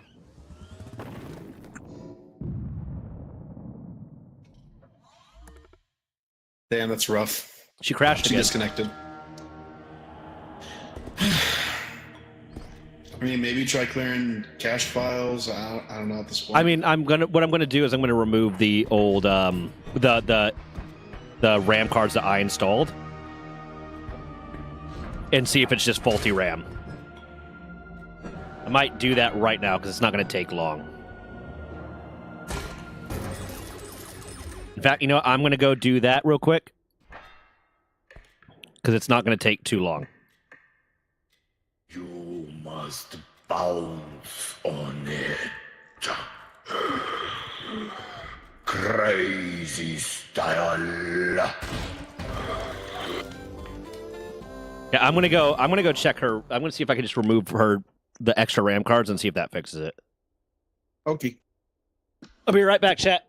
Damn, that's rough. She crashed She again. disconnected. I mean, maybe try clearing cache files. I don't know at this point. I mean, what I'm gonna do is I'm gonna remove the old the RAM cards that I installed and see if it's just faulty RAM. I might do that right now because it's not gonna take long. In fact, you know what? I'm gonna go do that real quick because it's not gonna take too long. You must bounce on it. Crazy style. Yeah, I'm gonna go check her. I'm gonna see if I can just remove the extra RAM cards and see if that fixes it. Okay. I'll be right back, chat.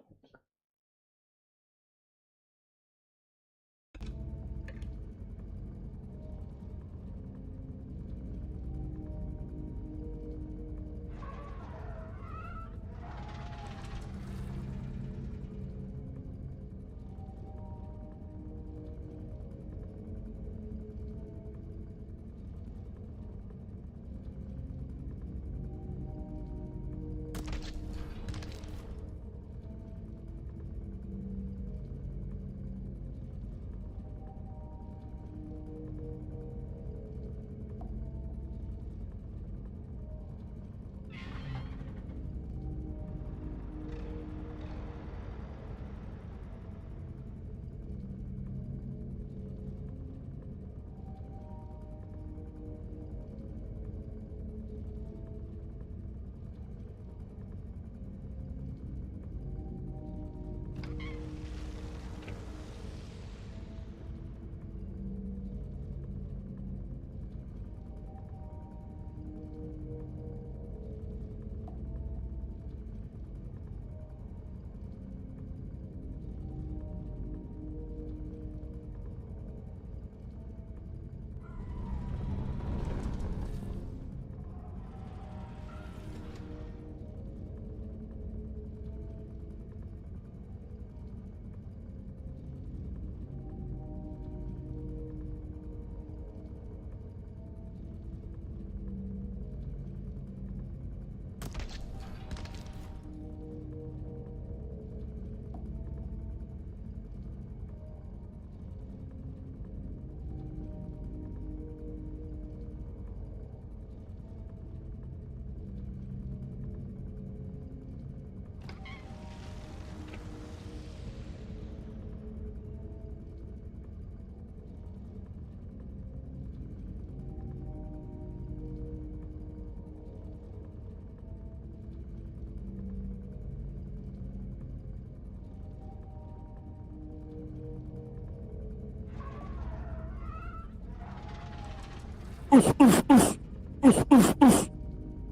Oh,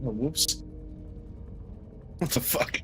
whoops. What the fuck?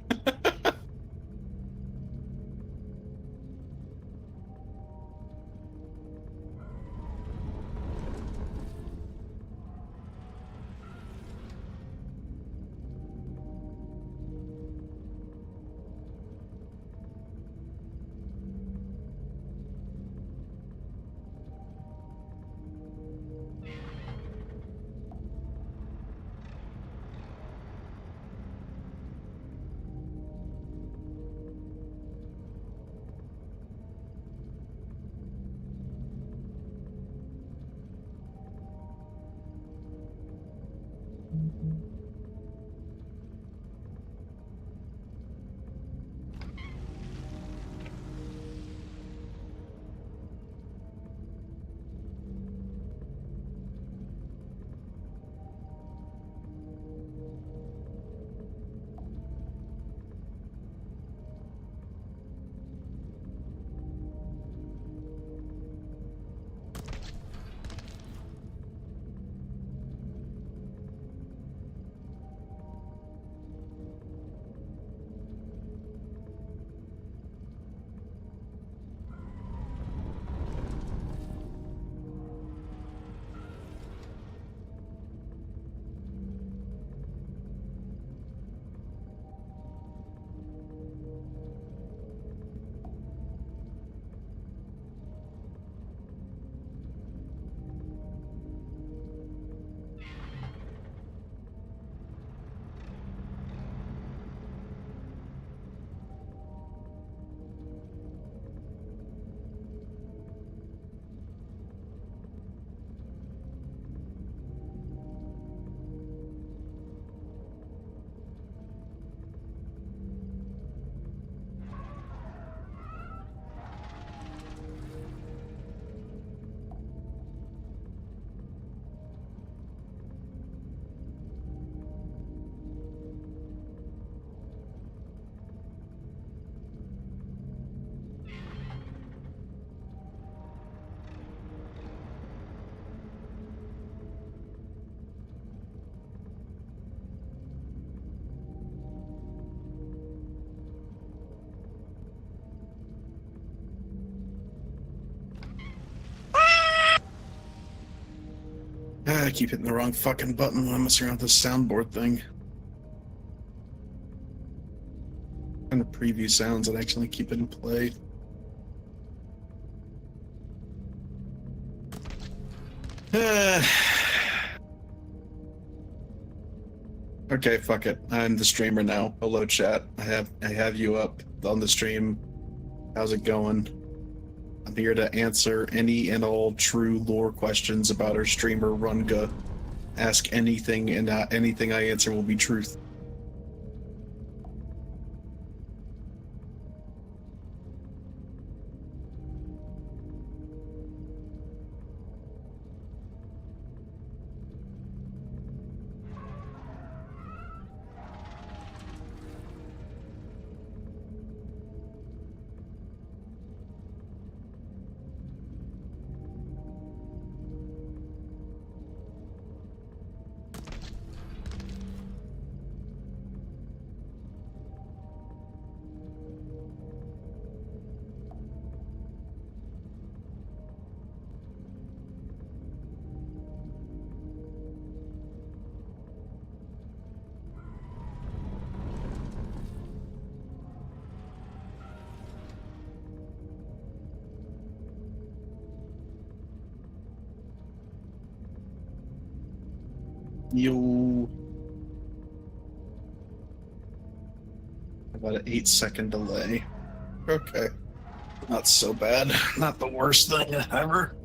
I keep hitting the wrong fucking button when I'm messing around with this soundboard thing. And the preview sounds and actually keep it in play. Okay, fuck it. I'm the streamer now. Hello, chat. I have you up on the stream. How's it going? I'm here to answer any and all true lore questions about our streamer Runga. Ask anything, and anything I answer will be truth. Yo. About an 8-second delay. Okay. Not so bad. Not the worst thing ever.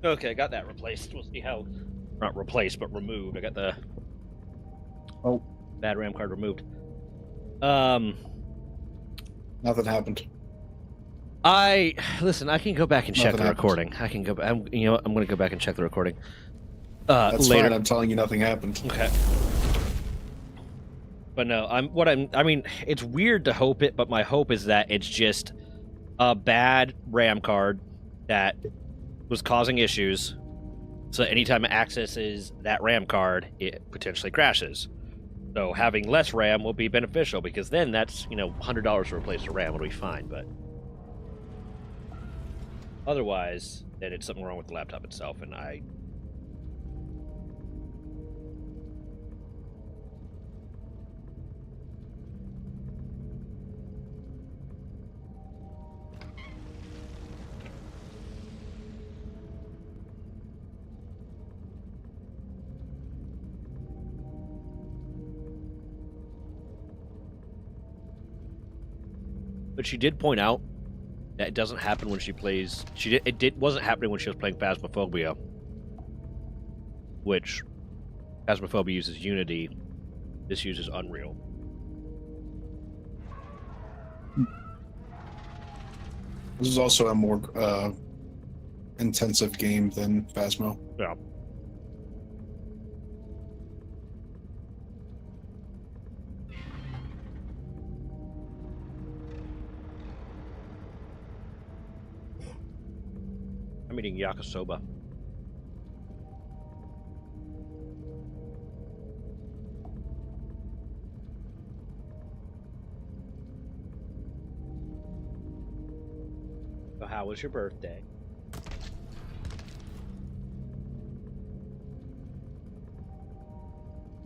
Okay, I got that replaced. We'll see how. Not replaced, but removed. I got the bad RAM card removed. Nothing happened. Listen. I can go back and check Nothing the happened. recording. I can go. I'm going to go back and check the recording. That's Later. fine. I'm telling you, nothing happened. Okay. But no, I mean, it's weird to hope it, but my hope is that it's just a bad RAM card that was causing issues. So anytime it accesses that RAM card, it potentially crashes. So having less RAM will be beneficial because then that's, $100 to replace the RAM. It'll be fine, but otherwise, then it's something wrong with the laptop itself, and I. But she did point out that it doesn't happen when she plays. It wasn't happening when she was playing Phasmophobia, which Phasmophobia uses Unity. This uses Unreal. This is also a more intensive game than Phasmo. Yeah. I'm eating yakisoba. So how was your birthday?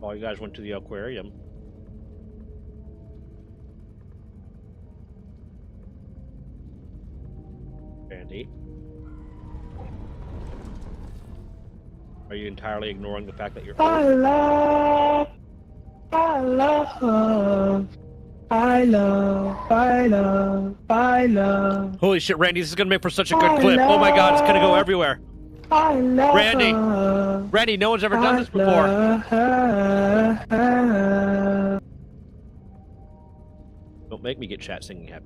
Oh, you guys went to the aquarium. Andy? Are you entirely ignoring the fact that you're I old? love, I love, I love, I love, I love. Holy shit, Randy, this is gonna make for such a good clip. Oh my god, it's gonna go everywhere. I love Randy! Randy, no one's ever done this before. Don't make me get chat singing happy.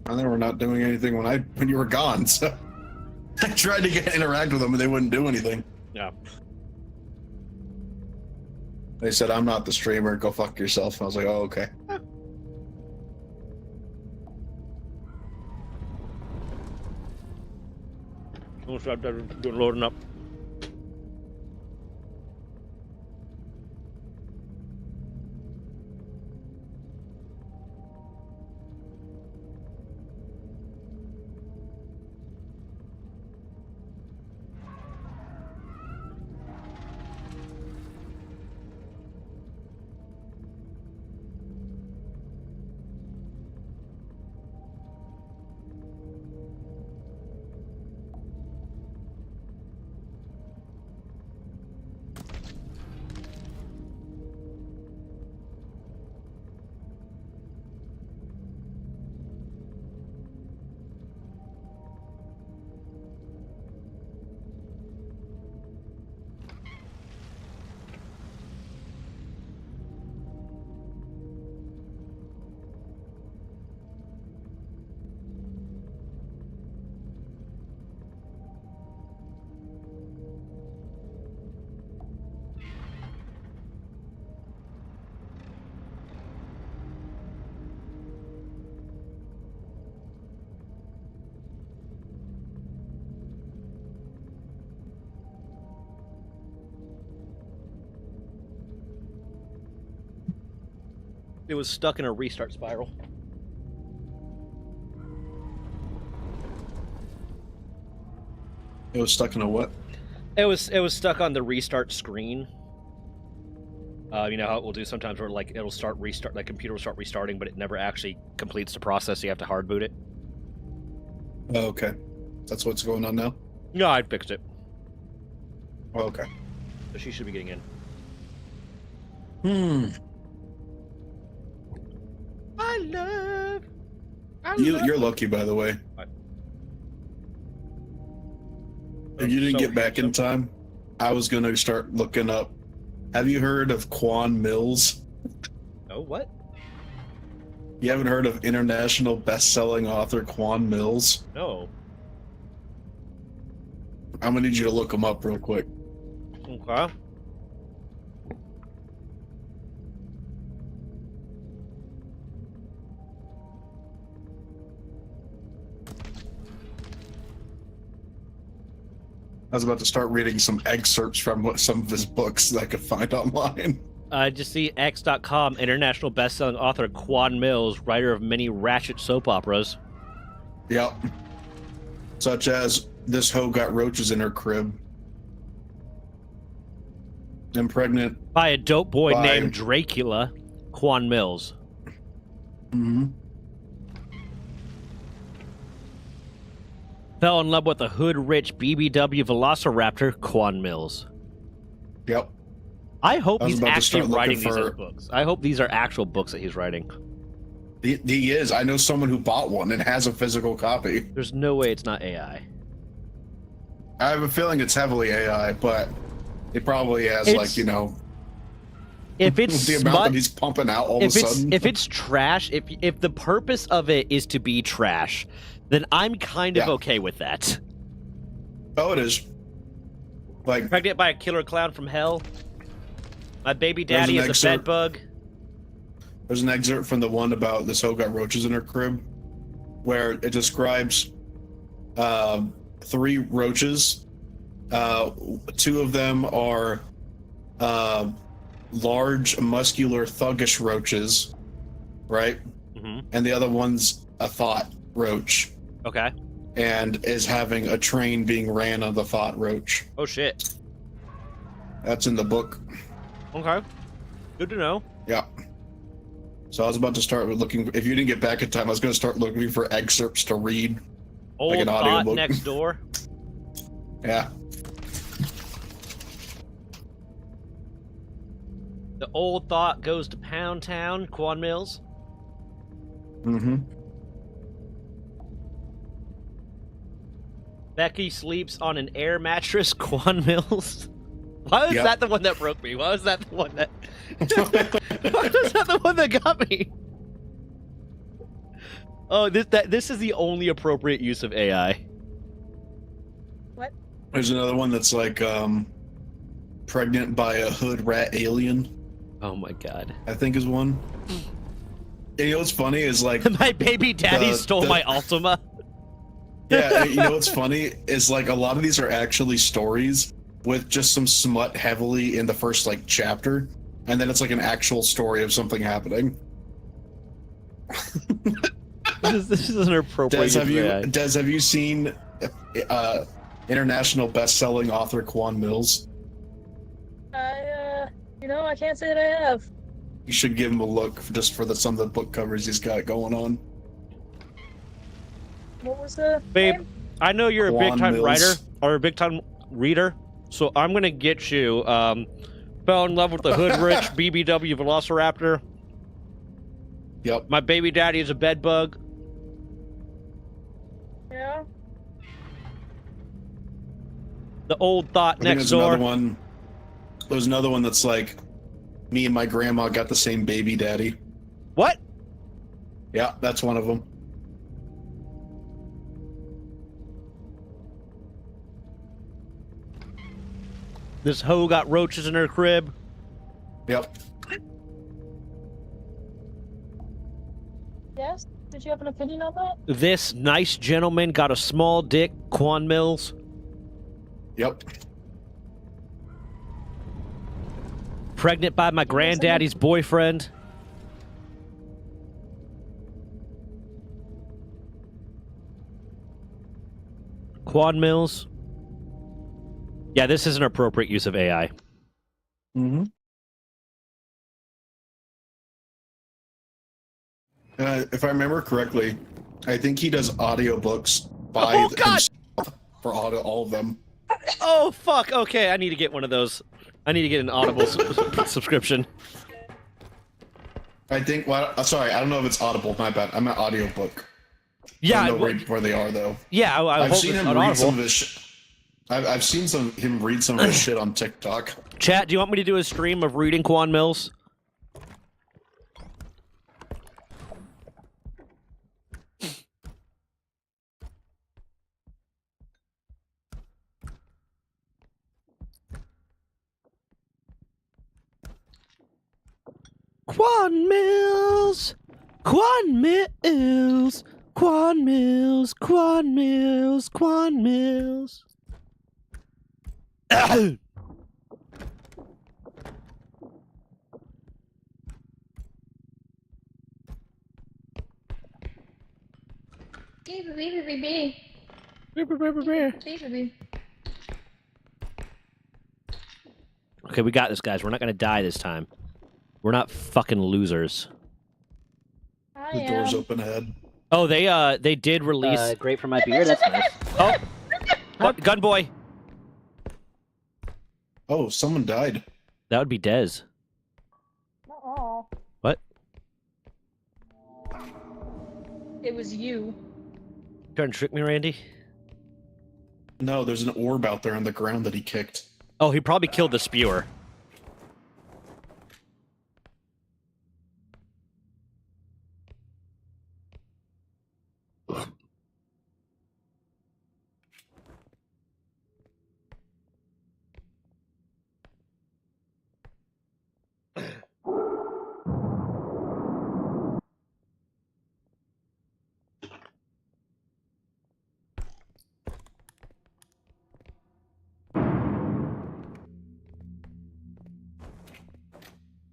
And they were not doing anything when you were gone, so I tried to interact with them and they wouldn't do anything. Yeah. They said, I'm not the streamer, go fuck yourself. I was like, oh, okay. Almost got done doing loading up. It was stuck in a restart spiral. It was stuck in a what? It was stuck on the restart screen. You know how it will do sometimes where it'll the computer will start restarting, but it never actually completes the process, so you have to hard boot it. Oh, okay. That's what's going on now? No, I fixed it. Oh, okay. So she should be getting in. You're lucky, by the way. If you didn't So get back in time, I was gonna start looking up. Have you heard of Quan Mills? Oh, what? You haven't heard of international best-selling author Quan Mills? No. I'm gonna need you to look him up real quick. Okay. I was about to start reading some excerpts from some of his books that I could find online. I just see X.com, international best-selling author Quan Mills, writer of many ratchet soap operas. Yep. Such as This Hoe Got Roaches in Her Crib. And Pregnant. By a dope boy By- named Dracula, Quan Mills. Mm-hmm. Fell in love with a hood-rich BBW Velociraptor, Quan Mills. Yep. I hope I was he's about to actually start writing looking these as for- books. I hope these are actual books that he's writing. He is. I know someone who bought one and has a physical copy. There's no way it's not AI. I have a feeling it's heavily AI, but it probably has, It's- like, you know, If it's the amount smut, that he's pumping out all of a if it's sudden. if it's trash, if the purpose of it is to be trash, then I'm kind of Yeah. okay with that. Oh, it is. Like, Pregnant by a killer clown from hell. My baby There's daddy an is a excerpt. bed bug. there's an excerpt from the one about This Hoe Got Roaches in Her Crib, where it describes 3 roaches. 2 of them are large, muscular, thuggish roaches, right? Hmm. And the other one's a thought roach, Okay. and is having a train being ran on the thought roach. Oh shit. That's in the book. Okay. Good to know. Yeah. So I was about to start looking. If you didn't get back in time, I was going to start looking for excerpts to read. Old an thought audiobook. next door. Yeah. The old thought goes to Pound Town, Quan Mills. Mm-hmm. Becky sleeps on an air mattress, Quan Mills. Why was Yep. that the one that broke me? Why was that the one that... Why was that the one that got me? Oh, this is the only appropriate use of AI. There's another one that's like pregnant by a hood rat alien, Oh my god. I think is one. And you know what's funny is like, My baby daddy The- stole the- my Altima. yeah, you know what's funny is like a lot of these are actually stories with just some smut heavily in the first like chapter, and then it's like an actual story of something happening. This is an appropriate use of AI. Des, have you seen international best-selling author Quan Mills? I can't say that I have. You should give him a look just for some of the book covers he's got going on. What was the Babe, name? I know you're a Quan big-time Mills. writer or a big-time reader, so I'm gonna get you. Fell in love with the hood-rich BBW Velociraptor. Yep. My baby daddy is a bed bug. Yeah. The old thought I think next there's another door. one. There's another one that's like, me and my grandma got the same baby daddy. What? Yeah, that's one of them. This hoe got roaches in her crib. Yep. Yes? Did you have an opinion on that? This nice gentleman got a small dick, Quan Mills. Yep. Pregnant by my granddaddy's boyfriend. Quan Mills. Yeah, this is an appropriate use of AI. Mm-hmm. If I remember correctly, I think he does audiobooks by Oh, God! himself for all of them. Oh, fuck. Okay, I need to get one of those. I need to get an Audible subscription. I think. Well, sorry, I don't know if it's Audible. My bad. I'm an audiobook. Yeah, I don't know where they are though. yeah. I I've hope seen it's him on read Audible. some of his. I've seen him read some of his shit on TikTok. Chat, do you want me to do a stream of reading Quan Mills? Quan Mills! Quan Mills! Quan Mills! Quan Mills! Quan Mills! Beep, beep, beep, beep, beep, beep. Okay, we got this, guys. We're not gonna die this time. We're not fucking losers. I The door's am. open ahead. Oh, they did release. Great for my beer. That's nice. Oh, what? Gun boy. Oh, someone died. That would be Dez. Uh-oh. What? It was you. Trying to trick me, Randy? No, there's an orb out there on the ground that he kicked. Oh, he probably killed the spewer.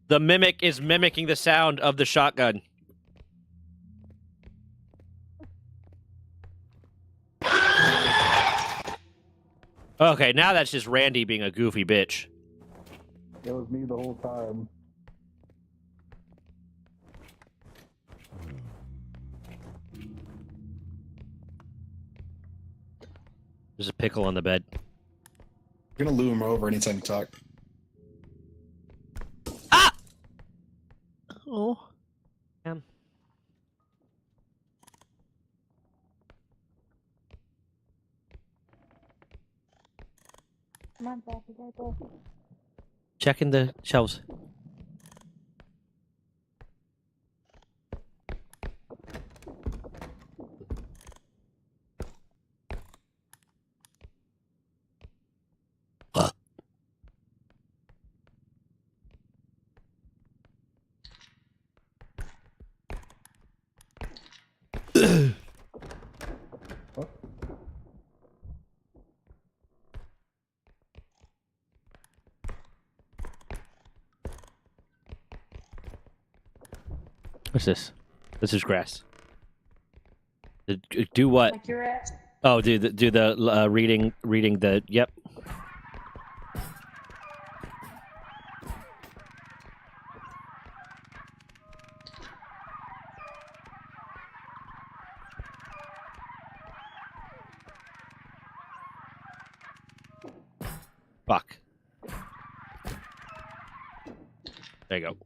The mimic is mimicking the sound of the shotgun. Okay, now that's just Randy being a goofy bitch. It was me the whole time. There's a pickle on the bed. You're gonna lure him over anytime you talk. Ah! Oh. Damn. Come on, Pappy, gotta go. Checking the shelves. What's this? This is grass. Do what? Like your ass. Oh, do the reading the yep. Fuck. There you go.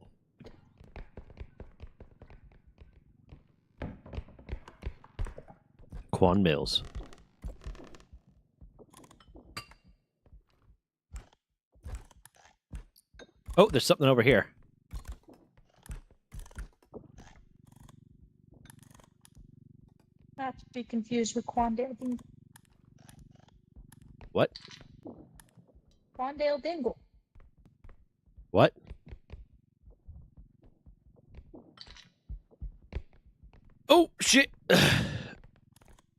Quan Mills. Oh, there's something over here. Not to be confused with Quandale Dingle. What? Quandale Dingle. What? Oh, shit!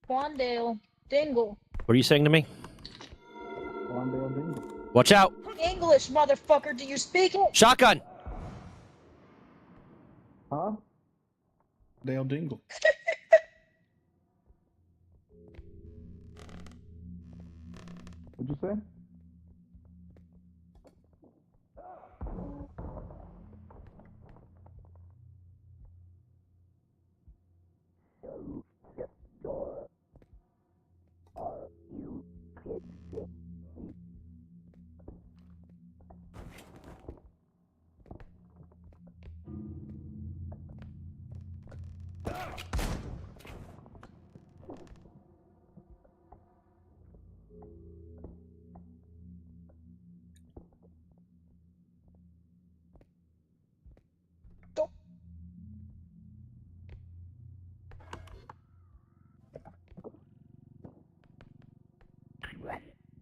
Quandale Dingle. What are you saying to me? Watch out! English, motherfucker, do you speak it? Shotgun! Huh? Dale Dingle. What'd you say?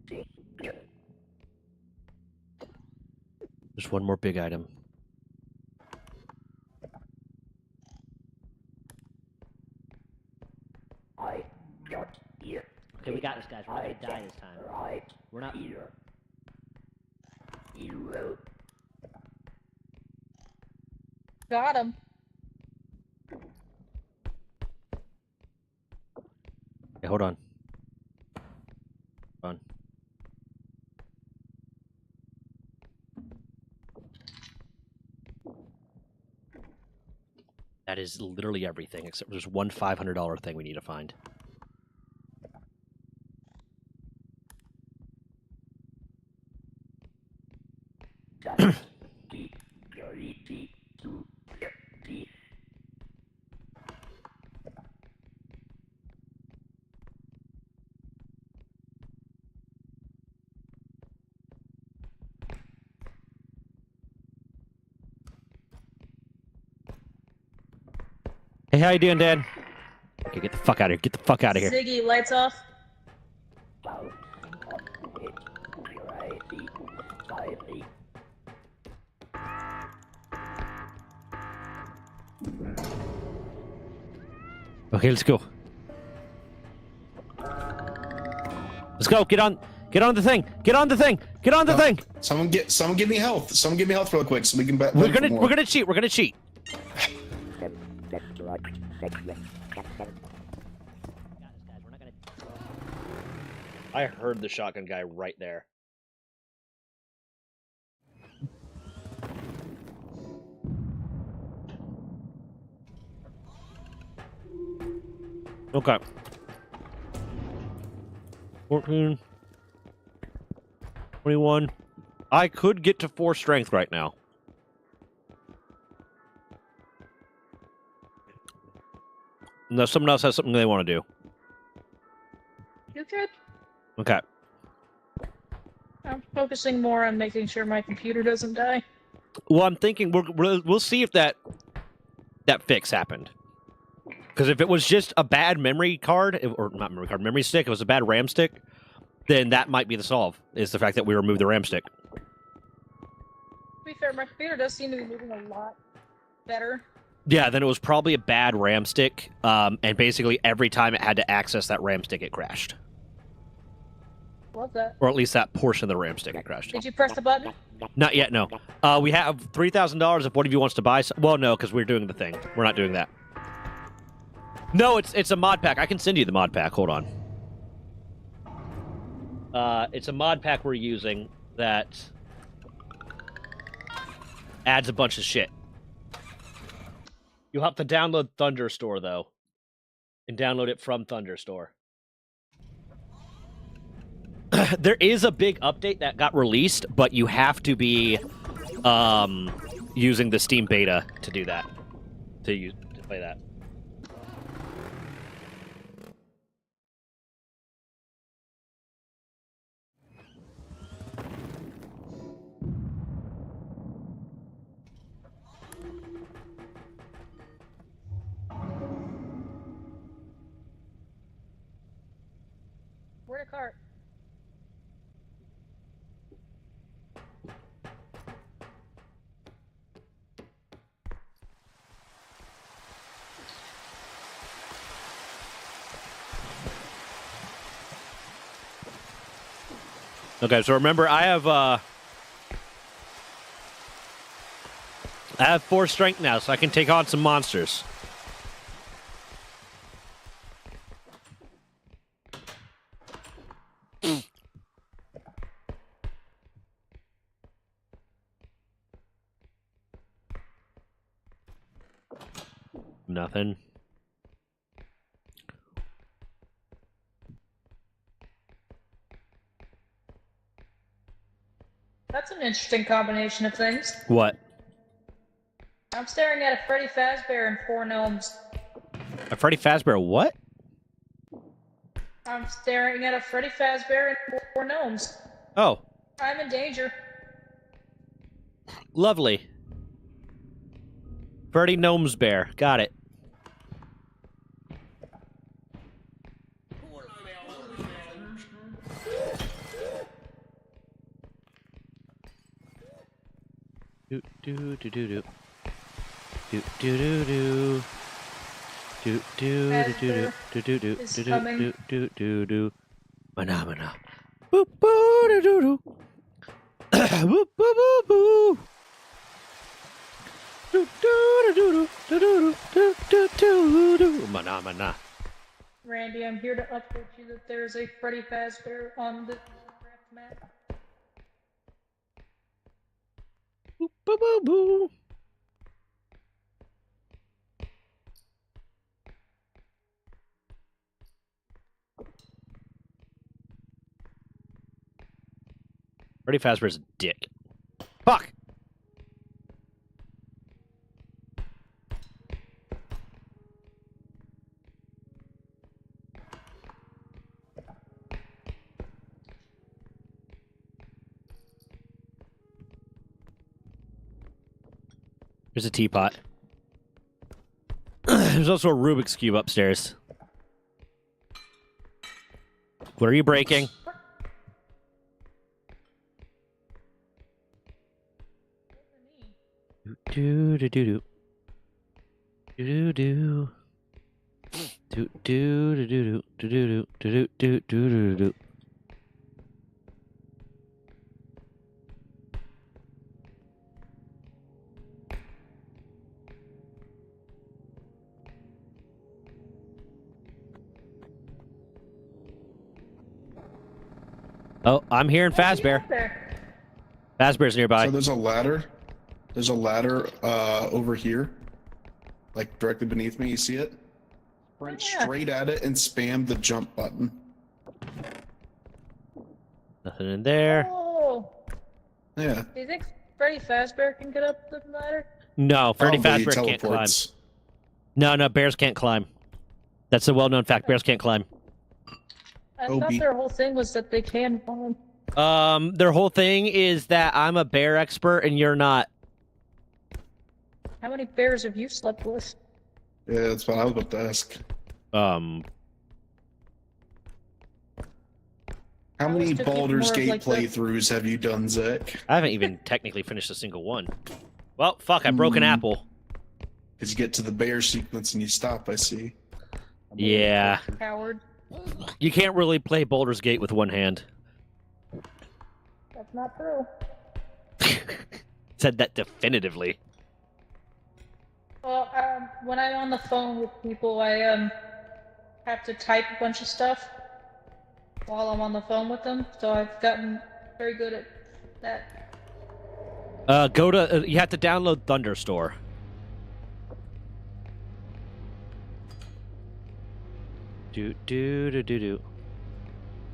There's one more big item. Okay, we got this, guys. We're not gonna die this time. We're not. Got him. Okay, hold on. Hold on. That is literally everything, except there's one $500 thing we need to find. Hey, how you doing, Dan? Okay, get the fuck out of here. Get the fuck out of here. Ziggy, lights off. Okay, let's go. Let's go. Get on the thing. Get on the thing. Get on the thing. Someone give me health. Someone give me health real quick so we can bet. We're gonna cheat. We're gonna cheat. I heard the shotgun guy right there. Okay. 14. 21. I could get to 4 strength right now. Unless someone else has something they want to do. You good? Okay. I'm focusing more on making sure my computer doesn't die. Well, I'm thinking we'll see if that fix happened. Because if it was just a bad memory card, or not memory card, memory stick, it was a bad RAM stick, then that might be the solve, is the fact that we removed the RAM stick. To be fair, my computer does seem to be moving a lot better. Yeah, then it was probably a bad RAM stick, and basically every time it had to access that RAM stick, it crashed. Love that. Or at least that portion of the RAM stick, it crashed. Did you press the button? Not yet, no. We have $3,000 if one of you wants to buy some. Well, no, because we're doing the thing. We're not doing that. No, it's a mod pack. I can send you the mod pack. Hold on. It's a mod pack we're using that adds a bunch of shit. You'll have to download Thunderstore, though. And download it from Thunderstore. There is a big update that got released, but you have to be using the Steam beta to do that. To play that. Where the cart? Okay, so remember, I have 4 strength now, so I can take on some monsters. Nothing. That's an interesting combination of things. What? I'm staring at a Freddy Fazbear and 4 gnomes. A Freddy Fazbear what? I'm staring at a Freddy Fazbear and 4 gnomes. Oh, I'm in danger. lovely. Freddy Gnomes Bear. Got it. Do do do do do. Do do do do. Do do do do do do Is do do coming. do do do do. Mana. Boop boo do do do. Boop boo boo boo. Do do do do do do do do do. Mana. Randy, I'm here to update you that there is a Freddy Fazbear on the draft map. Boop boo boo boo. Freddy Fazbear's a dick. Fuck! There's a teapot. There's also a Rubik's Cube upstairs. What are you breaking? Do do do do. Do do do. Do do do do do do do do do do do. Oh, I'm hearing Fazbear. Fazbear's nearby. So there's a ladder. There's a ladder over here, like directly beneath me. You see it? Sprint straight at it and spam the jump button. Nothing in there. Oh! Yeah. Do you think Freddy Fazbear can get up the ladder? No, Freddy Probably Fazbear can't climb. teleports. No, bears can't climb. That's a well-known fact. Bears can't climb. I Obi. thought their whole thing was that they can climb. Their whole thing is that I'm a bear expert and you're not. How many bears have you slept with? Yeah, that's what I was about to ask. How How many took you Baldur's more of, Gate like, the- playthroughs have you done, Zach? I haven't even technically finished a single one. Well, fuck, I broke an apple. Because you get to the bear sequence and you stop, I see. Yeah. Coward. You can't really play Baldur's Gate with one hand. That's not true. Said that definitively. Well, when I'm on the phone with people, I have to type a bunch of stuff while I'm on the phone with them, so I've gotten very good at that. Go to. You have to download Thunderstore. Do do do do do.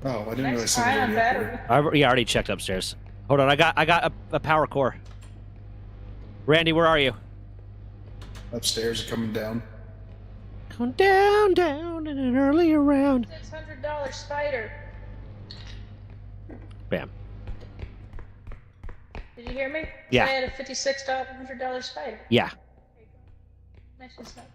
Oh, I didn't realize Next somebody time on already up battery. there. I already checked upstairs. Hold on, I got a power core. Randy, where are you? Upstairs, coming down. Come down in an early round. $600 spider. Bam. Did you hear me? Yeah. I had a $56 spider. Yeah. Nice and snug.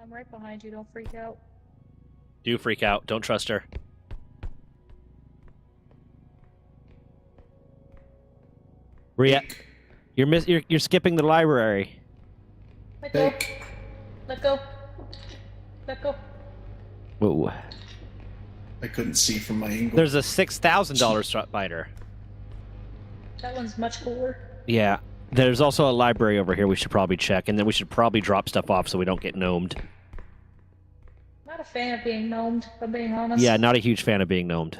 I'm right behind you, don't freak out. Do freak out. Don't trust her. You're skipping the library. Let go. Hey. Let go. Let go. Whoa. I couldn't see from my angle. There's a $6,000 spider. That one's much cooler. Yeah. There's also a library over here we should probably check, and then we should probably drop stuff off so we don't get gnomed. Not a fan of being gnomed, if I'm being honest. Yeah, not a huge fan of being gnomed.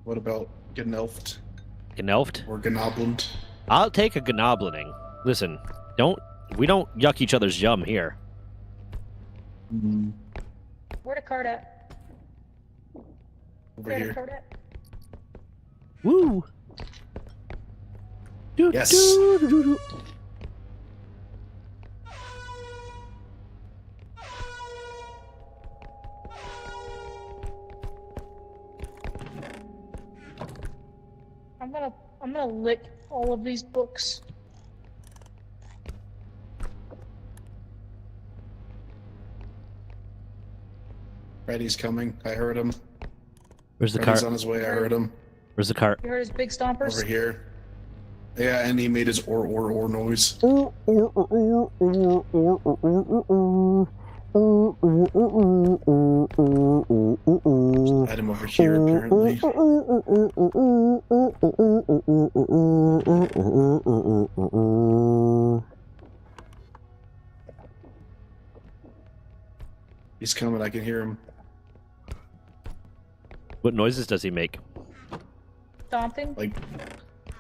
What about Gnelfed Gnelfed? or Gnoblined? I'll take a gnoblining. Listen, we don't yuck each other's yum here. Where the card at? Over Where the here. card at? Woo! Do, Yes. do, do, do, do. I'm gonna lick all of these books. Freddy's coming. I heard him. Where's the Freddy's cart? on his way. I heard him. Where's the cart? You heard his big stompers? Over here. Yeah, and he made his or noise. Had him over here, apparently. He's coming, I can hear him. What noises does he make? Stomping? Like,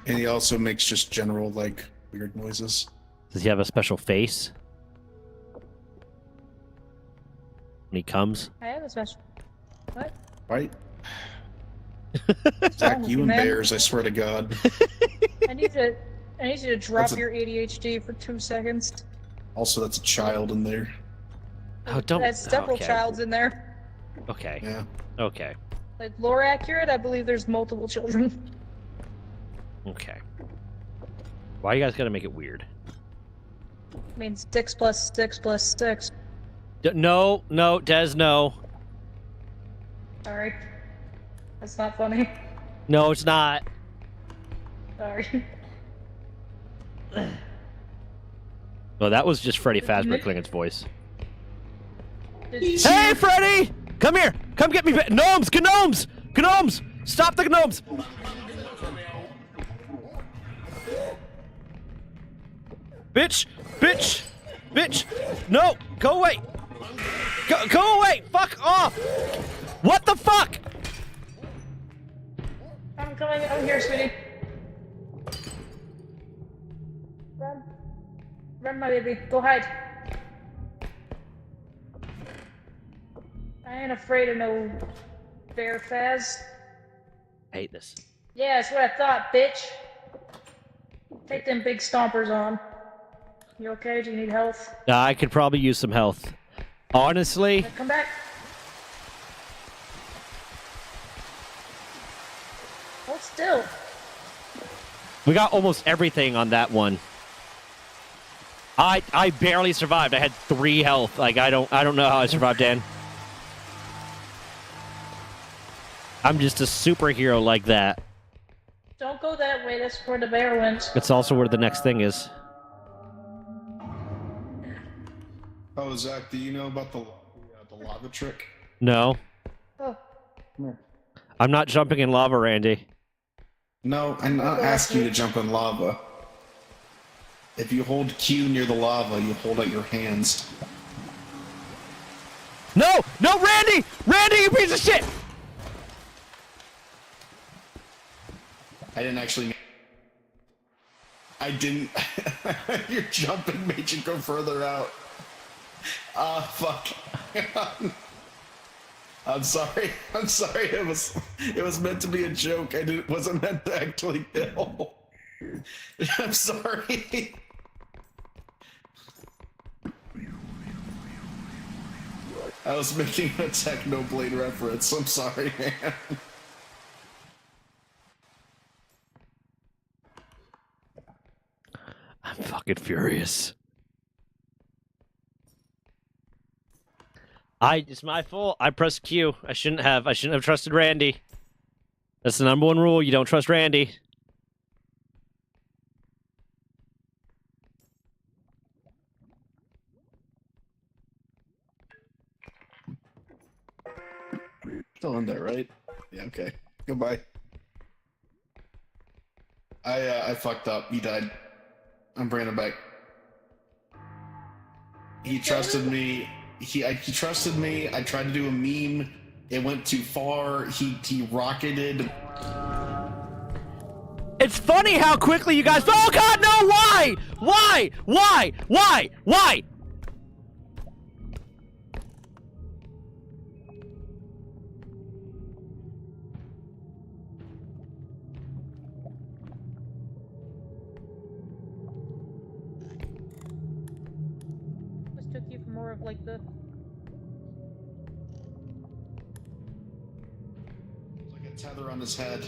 and he also makes just general, like, weird noises. Does he have a special face? When he comes? I have a special. What? Right? What's wrong Zach, with you you, and man? bears, I swear to God. I need you to drop That's a- your ADHD for 2 seconds. Also, that's a child in there. Oh, don't. That's several okay. childs in there. Okay. Yeah. Okay. Like lore accurate, I believe there's multiple children. Okay. Why you guys gotta make it weird? I mean, 6 plus 6 plus 6. No, Des, no. Sorry. That's not funny. No, it's not. Sorry. Well, that was just Freddy Fazbear Klingon's voice. Did- Hey, Freddy! Come here! Come get me! Gnomes! Gnomes! Gnomes! Stop the gnomes! Bitch! Bitch! Bitch! No! Go away! Go away! Fuck off! What the fuck? I'm coming out here, sweetie. Run. Run, my baby. Go hide. I ain't afraid of no bear Faz. I hate this. Yeah, that's what I thought, bitch. Take them big stompers on. You okay? Do you need health? I could probably use some health. Honestly, Come back. Hold still. we got almost everything on that one. I barely survived. I had 3 health. Like I don't know how I survived, Dan. I'm just a superhero like that. Don't go that way. That's where the bear went. It's also where the next thing is. Oh, Zach, do you know about the lava trick? No, Oh, I'm not jumping in lava, Randy. No, I'm not asking you to jump in lava. If you hold Q near the lava, you hold out your hands. No, Randy! Randy, you piece of shit! I didn't actually. I didn't. Your jumping made you go further out. Fuck. I'm sorry. I'm sorry. It was meant to be a joke. Wasn't meant to actually kill. I'm sorry. I was making a Technoblade reference. I'm sorry, man. I'm fucking furious. It's my fault. I pressed Q. I shouldn't have trusted Randy. That's the #1 rule. You don't trust Randy. Still in there, right? Yeah, okay. Goodbye. I fucked up. He died. I'm bringing him back. He trusted me. He trusted me. I tried to do a meme. It went too far. He rocketed. It's funny how quickly you guys. Oh God, no! Why? Why? this took you for more of like the. Like a tether on his head.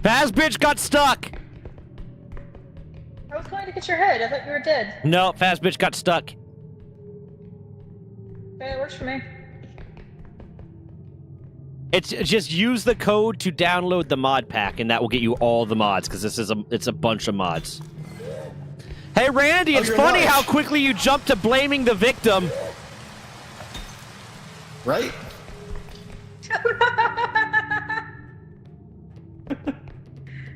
Faz bitch got stuck! I was going to get your head. I thought you were dead. No, Faz bitch got stuck. Okay, it works for me. It's just use the code to download the mod pack, and that will get you all the mods, because it's a bunch of mods. Hey, Randy, it's funny how quickly you jump to blaming the victim. Right?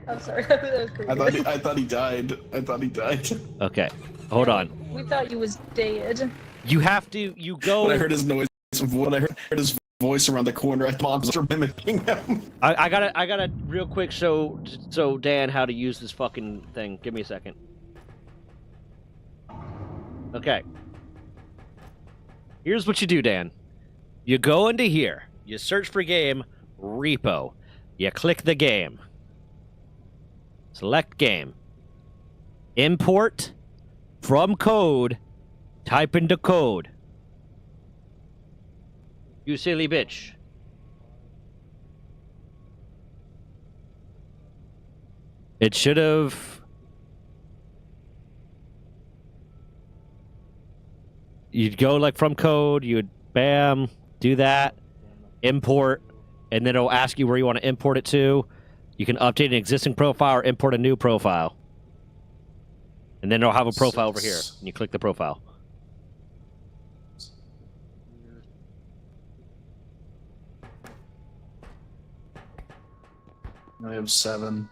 I'm sorry. That was crazy. I thought he died. I thought he died. Okay, hold on. We thought you was dead. You have to, you go... When I heard his noise, when I heard his voice around the corner, I thought monsters were mimicking him. I gotta real quick show Dan how to use this fucking thing. Give me a second. Okay. Here's what you do, Dan. You go into here. You search for game, Repo. You click the game. Select game. Import from code. Type into code. You silly bitch. It should have... You'd go like from code, you would bam, do that, import, and then it'll ask you where you want to import it to. You can update an existing profile or import a new profile. And then it'll have a profile over here. And you click the profile. I have 7.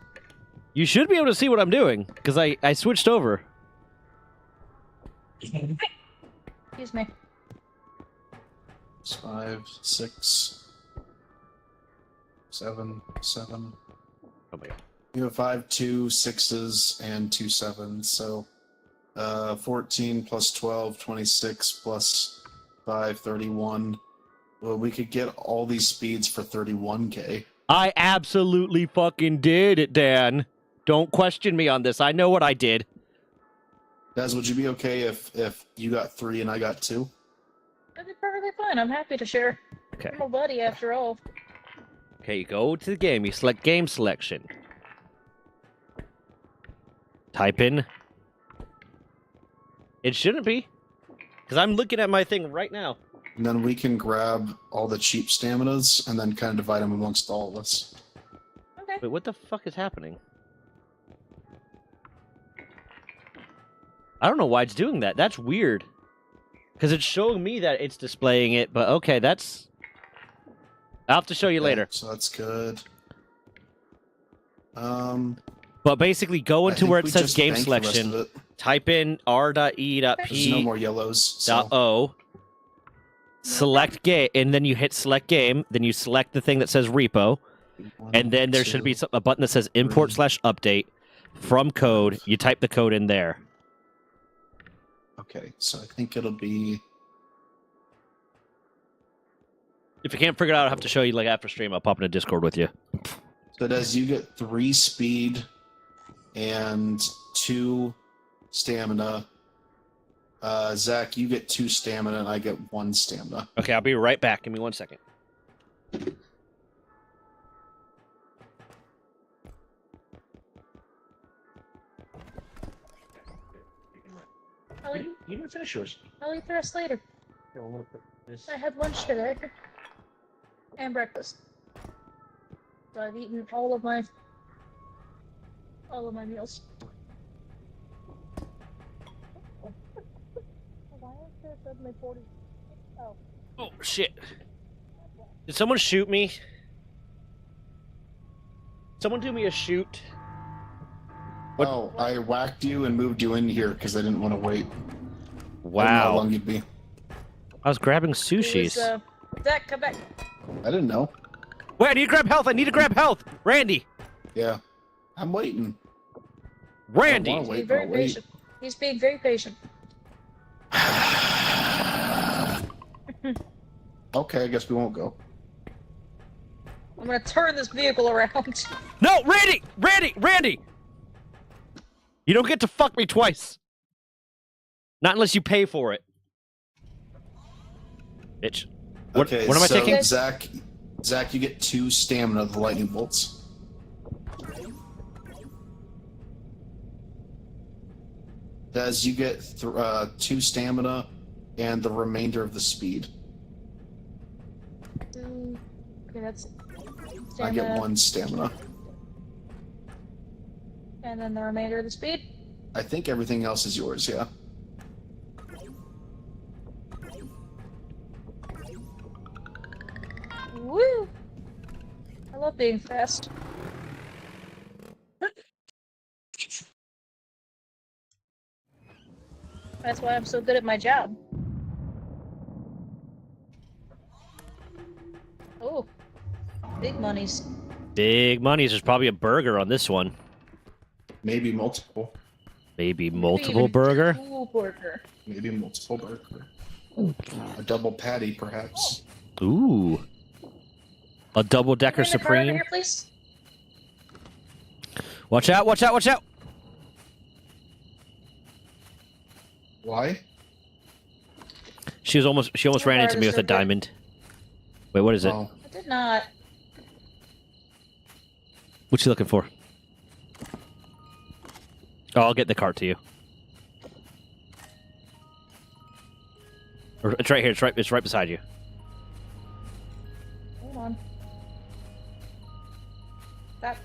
You should be able to see what I'm doing, because I switched over. Excuse me. 5, 6, 7, 7. Oh my god. You have 5 2 6s and 2 7s, so 14 plus 12, 26 plus 5, 31. Well, we could get all these speeds for 31k. I absolutely fucking did it, Dan. Don't question me on this. I know what I did. Daz, would you be okay if you got 3 and I got 2? That'd be perfectly fine. I'm happy to share. Okay. I'm a buddy after all. Okay, you go to the game. You select game selection. Type in. It shouldn't be. Because I'm looking at my thing right now. And then we can grab all the cheap staminas and then kind of divide them amongst all of us. Okay. Wait, what the fuck is happening? I don't know why it's doing that. That's weird. Because it's showing me that it's displaying it, but okay, that's... I'll have to show you later. So that's good. But basically, go into where it says game selection, type in r.e.p. There's no more yellows. So. .o, select game, and then you hit select game, then you select the thing that says repo, and then there should be a button that says import/update from code. You type the code in there. Okay, so I think it'll be... If you can't figure it out, I'll have to show you like after stream. I'll pop in a Discord with you. So does you get 3 speed and 2 stamina. Zach, you get 2 stamina and I get 1 stamina. Okay, I'll be right back. Give me 1 second. You didn't finish yours. I'll eat the rest later. I had lunch today. And breakfast. So I've eaten all of my meals. Why is there suddenly 40? Oh. Oh, shit. Did someone shoot me? Someone do me a shoot. What? Oh, I whacked you and moved you in here because I didn't want to wait. I didn't know how Wow. long you'd be. I was grabbing It sushis. was, Zach, come back. I didn't know. Wait, I need to grab health. I need to grab health. Randy. Yeah. I'm waiting. Randy. I don't wanna He's wait, being very but I'll wait. patient. He's being very patient. Okay, I guess we won't go. I'm gonna turn this vehicle around. No, Randy! Randy! Randy! You don't get to fuck me twice. Not unless you pay for it. Bitch. What, Okay, what am I so taking? Zach, you get 2 stamina of the lightning bolts. does you get 2 stamina and the remainder of the speed. Okay, that's I get stamina. 1 stamina. And then the remainder of the speed? I think everything else is yours, yeah. Woo! I love being fast. That's why I'm so good at my job. Oh, big monies. Big monies. There's probably a burger on this one. Maybe multiple. Maybe Maybe multiple even burger. 2 burger. Maybe multiple burger. A double patty, perhaps. Ooh. A double decker Bring the car over supreme. here, please. Watch out! Watch out! Watch out! Why? She almost ran into me with a diamond. Wait, what is it? Oh, I did not. What you looking for? Oh, I'll get the cart to you. It's right here. It's right beside you. Hold on. That.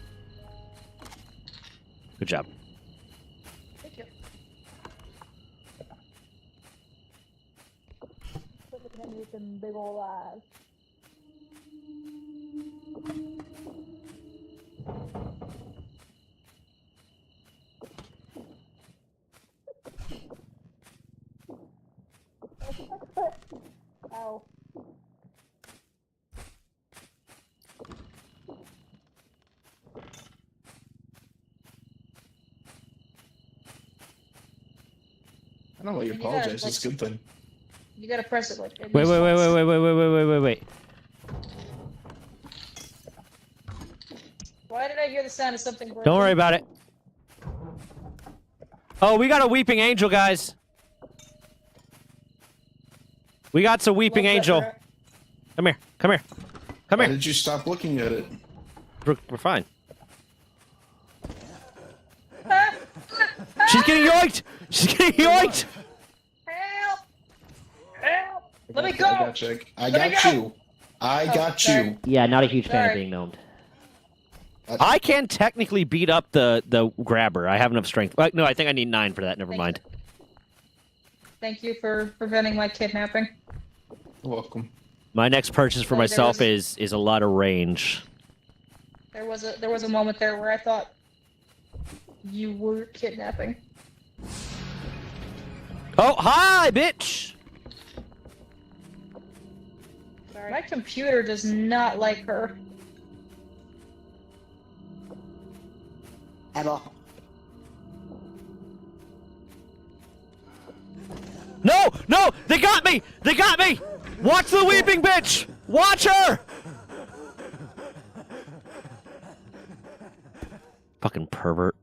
Good job. Thank you. Quit looking at me with them big ol' eyes. Ow. I don't know why you You gotta, apologize. It's a good thing. You gotta press it like. Wait, wait, wait, wait, wait, wait, wait, wait, wait, wait, wait. Why did I hear the sound of something breaking? Don't worry about it. Oh, we got a weeping angel, guys. We got some weeping angel. Come here. Come here. Come Why here. did you stop looking at it? We're fine. She's getting yoinked! She's getting yoinked! Help! Help! Let me I go! got you. I Let me got go! you. I Oh, got sorry. you. Yeah, not a huge fan of Sorry. being gnomed. I can technically beat up the grabber. I have enough strength. No, I think I need 9 for that. Never mind. Thank you for preventing my kidnapping. You're welcome. My next purchase for Oh, there myself was- is a lot of range. There was a moment there where I thought you were kidnapping. Oh, hi, bitch! Sorry. My computer does not like her. Emma. No! No! They got me! They got me! Watch the weeping bitch! Watch her! Fucking pervert.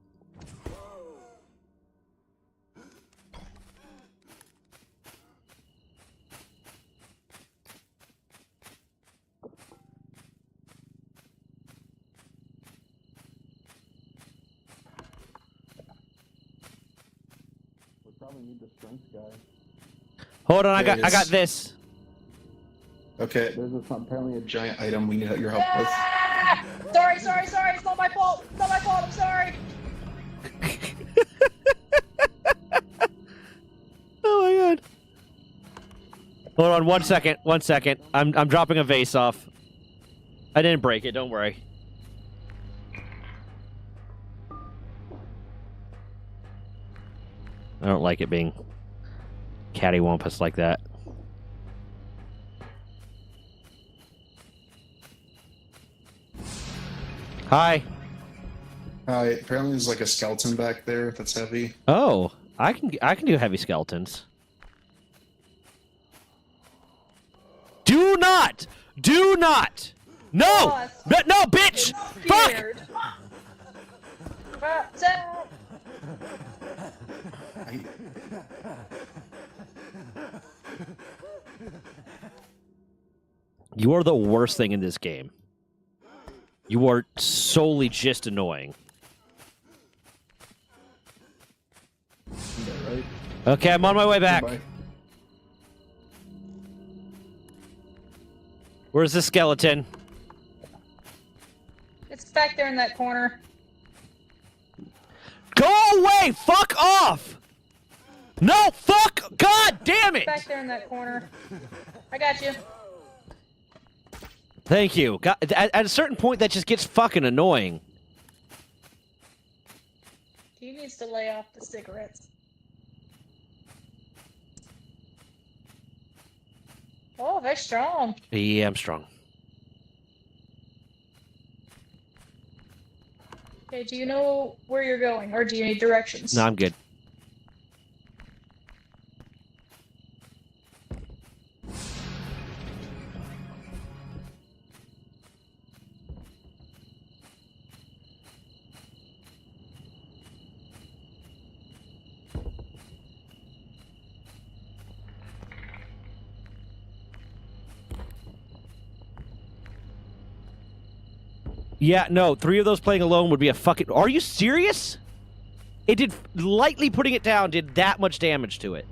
We probably need the strength guy. Hold on, There it I got is. this. Okay, there's apparently a giant item we need your help with. Ah! Sorry, sorry, sorry. It's not my fault. It's not my fault. I'm sorry. Oh my god. Hold on 1 second. 1 second. I'm dropping a vase off. I didn't break it, don't worry. I don't like it being cattywampus like that. Hi. Apparently there's like a skeleton back there that's heavy. Oh, I can do heavy skeletons. Do not! No! Boss. No, bitch! Fuck! Scared. What's up? I- You are the worst thing in this game. You are solely just annoying. Is that right? Okay, I'm on my way back. Goodbye. Where's the skeleton? It's back there in that corner. Go away! Fuck off! No, fuck! God damn it! Back there in that corner. I got you. Thank you. God, at a certain point, that just gets fucking annoying. He needs to lay off the cigarettes. Oh, very strong. Yeah, I'm strong. Okay, do you know where you're going, or do you need directions? No, I'm good. Yeah, no, 3 of those playing alone would be a fucking... Are you serious? It did... Lightly putting it down did that much damage to it.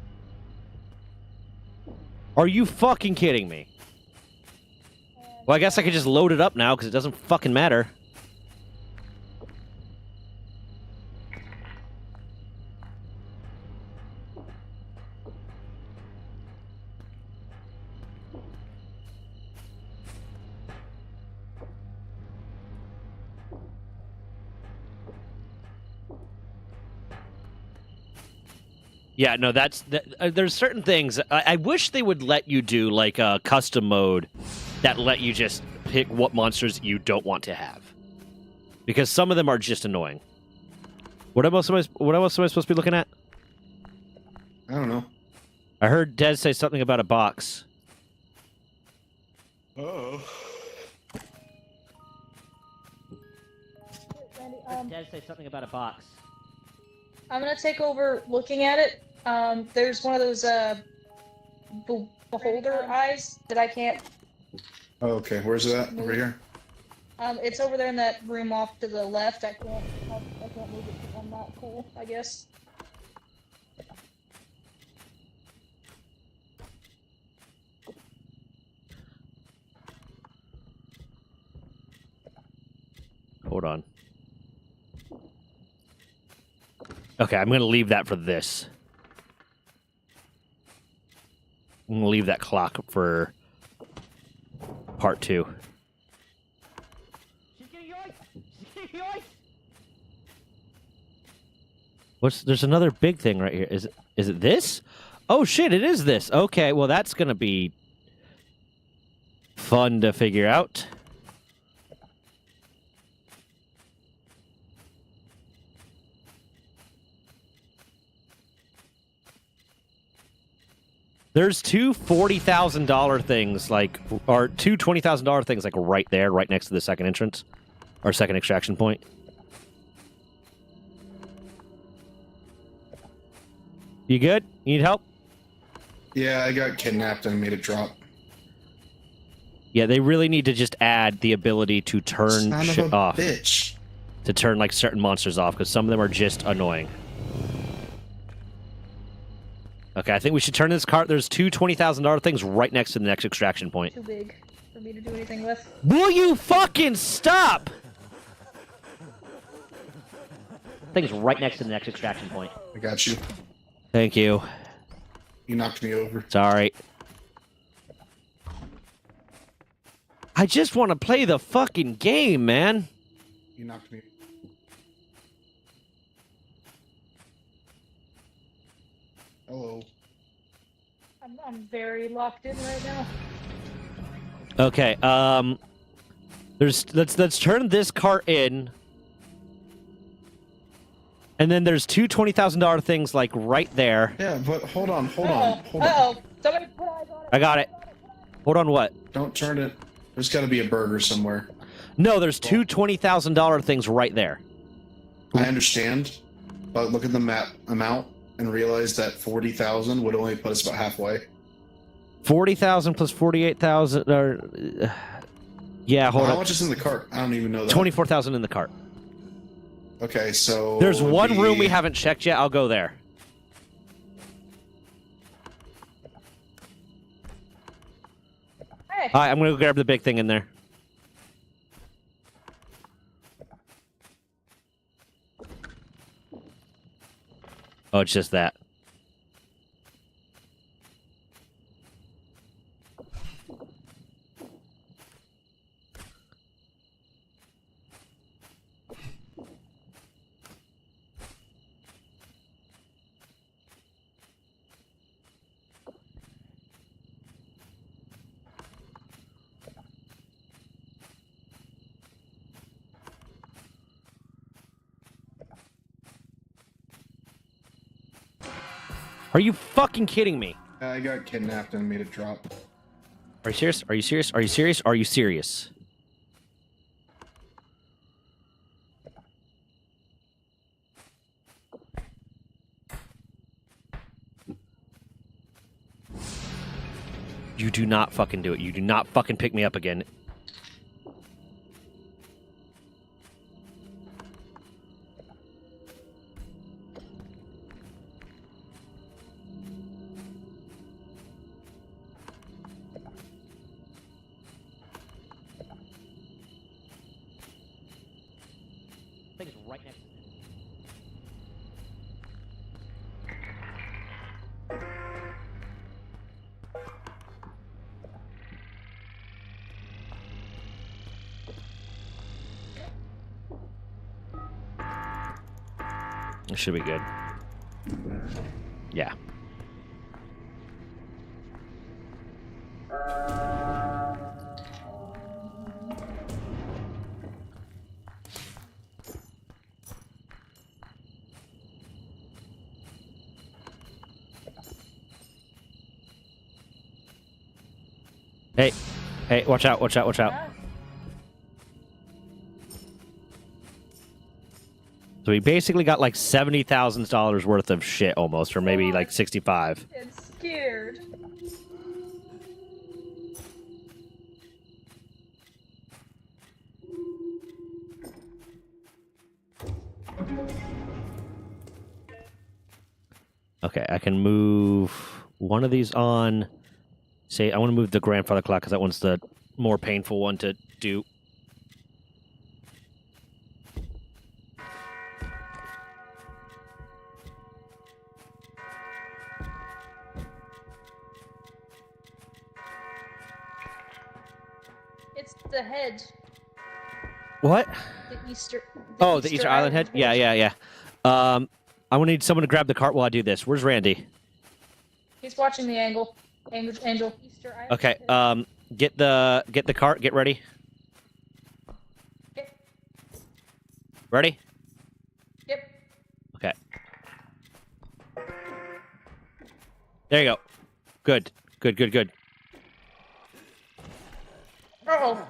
Are you fucking kidding me? Well, I guess I could just load it up now, because it doesn't fucking matter. Yeah, no, there's certain things. I wish they would let you do, like, a custom mode that let you just pick what monsters you don't want to have. Because some of them are just annoying. What else am I supposed to be looking at? I don't know. I heard Des say something about a box. Oh. Des say something about a box. I'm gonna take over looking at it. There's one of those beholder eyes that I can't. Oh, okay. Where's that? Over here? It's over there in that room off to the left. I can't move it because I'm not cool, I guess. Hold on. Okay, I'm going to leave that for this. I'm going to leave that clock for part 2. There's another big thing right here. Is it this? Oh shit, it is this. Okay, well that's going to be fun to figure out. There's two $40,000 things, like, or two $20,000 things, like, right there, right next to the second entrance, or second extraction point. You good? You need help? Yeah, I got kidnapped and made it drop. Yeah, they really need to just add the ability to turn Son shit of a off. bitch. To turn, like, certain monsters off, because some of them are just annoying. Okay, I think we should turn this cart. There's two $20,000 things right next to the next extraction point. Too big for me to do anything with. Will you fucking stop? Thing's right next to the next extraction point. I got you. Thank you. You knocked me over. Sorry. I just want to play the fucking game, man. You knocked me. Hello. I'm very locked in right now. Okay, let's turn this cart in. And then there's two $20,000 things, like, right there. Yeah, but hold on. Uh-oh. Somebody put eyes on it. I got it. Hold on, what? Don't turn it. There's got to be a burger somewhere. No, there's two $20,000 things right there. I understand, but look at the map amount and realize that 40,000 would only put us about halfway. 40,000 plus 48,000. Yeah, hold How on. much is in the cart? I don't even know that. 24,000 in the cart. Okay, so There's it would one be- room we haven't checked yet. I'll go there. Hey. All right, I'm gonna go grab the big thing in there. Oh, it's just that. Are you fucking kidding me? I got kidnapped and made it drop. Are you serious? Are you serious? Are you serious? Are you serious? You do not fucking do it. You do not fucking pick me up again. Right next to me. It should be good. Yeah. Hey. Hey, watch out, watch out, watch out. Ah, So we basically got like $70,000 worth of shit almost, or maybe like 65. I'm scared. Okay, I can move one of these on. Say, I want to move the grandfather clock because that one's the more painful one to do. It's the head. What? The Easter. Oh, the Easter Island head? Yeah, yeah, yeah. I want to need someone to grab the cart while I do this. Where's Randy? He's watching the angle. Angel. Easter Island. Okay, head. get the cart, get ready. Yep. Ready? Yep. Okay. There you go. Good. Good, good, good. Uh-oh.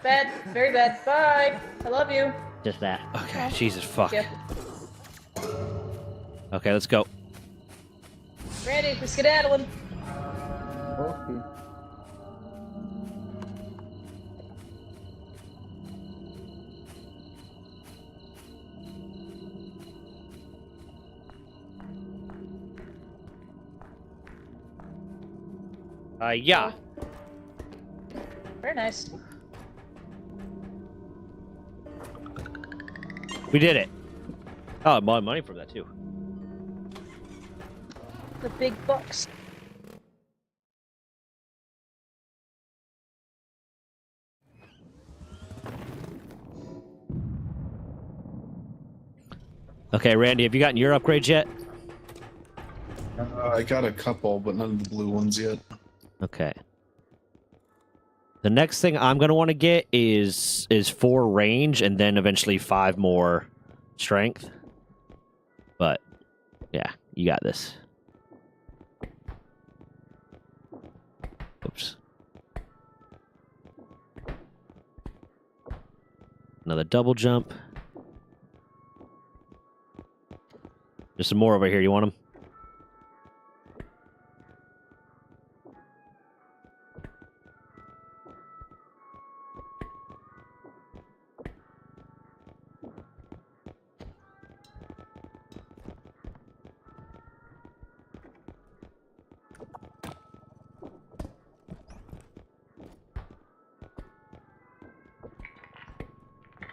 Bad. Very bad. Bye. I love you. Just that. Okay, Oh. Jesus fuck. Yep. Okay, let's go. Randy, we're skedaddling. Okay. Yeah. Very nice. We did it. Oh, I bought money from that too. The big bucks. Okay, Randy, have you gotten your upgrades yet? I got a couple, but none of the blue ones yet. Okay. The next thing I'm gonna want to get is 4 range and then eventually 5 more strength. But yeah, you got this. Oops. Another double jump. There's some more over here. You want them?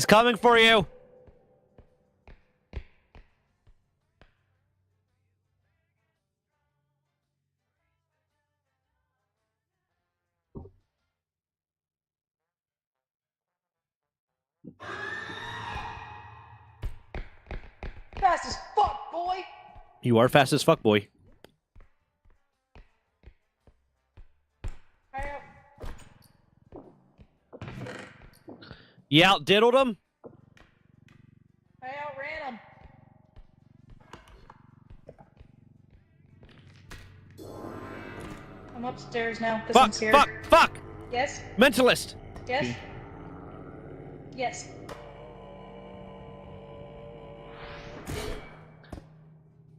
He's coming for you! Fast as fuck, boy! You are fast as fuck, boy. Hurry up. You outdiddled him? I outran him. I'm upstairs now because I'm Fuck! scared. Fuck! Fuck! Yes? Mentalist! Yes? Yes.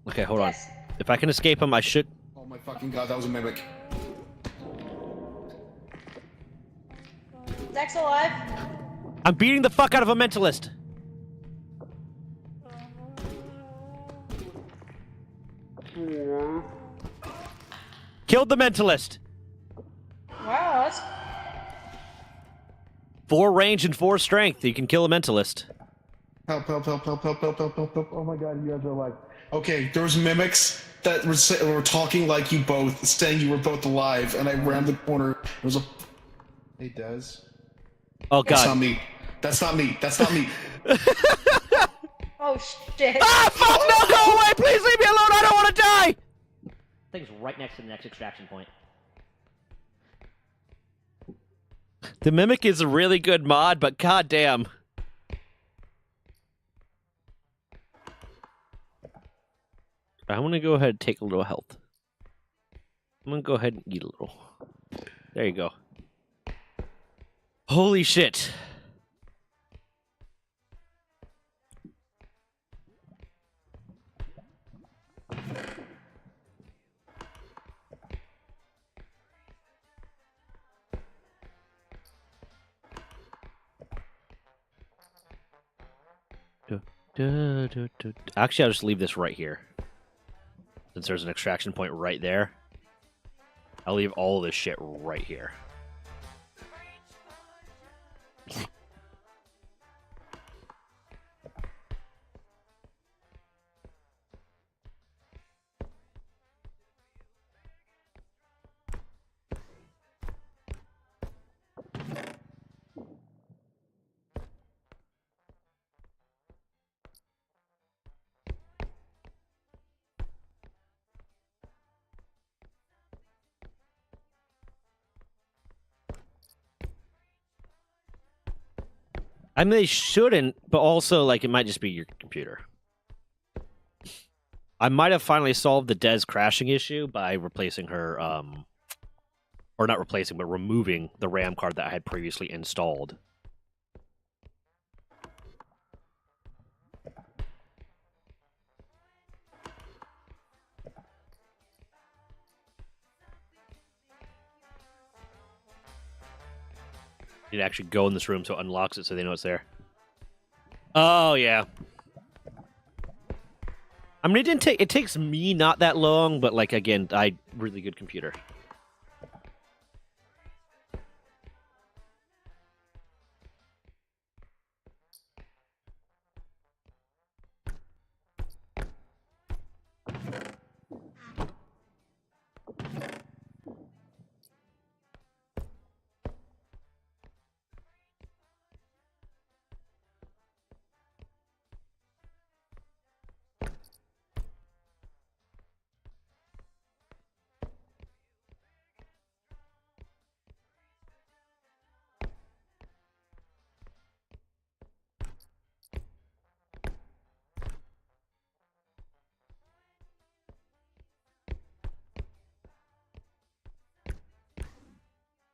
Okay, hold Yes. on. If I can escape him, I should... Oh my fucking god, that was a mimic. Dex alive? I'm beating the fuck out of a mentalist! Killed the mentalist! Wow, that's... 4 range and 4 strength. You can kill a mentalist. Help, help, help, help, help, help, help, help, help. Oh my god, you guys are alive. Okay, there was mimics that were talking like you both, saying you were both alive, and I ran the corner. There was a... Hey, Des? Oh That's not god. me. That's not me. That's not me. Oh, shit. Ah, fuck! No, go away! Please leave me alone! I don't want to die! Thing's right next to the next extraction point. The Mimic is a really good mod, but goddamn. I want to go ahead and take a little health. I'm going to go ahead and eat a little. There you go. Holy shit. Actually, I'll just leave this right here. Since there's an extraction point right there. I'll leave all this shit right here. I mean, they shouldn't, but also, like, it might just be your computer. I might have finally solved the Des crashing issue by replacing her, or not replacing, but removing the RAM card that I had previously installed. You need to actually go in this room so it unlocks it so they know it's there. Oh, yeah. I mean, it takes me not that long, but, like, again, really good computer.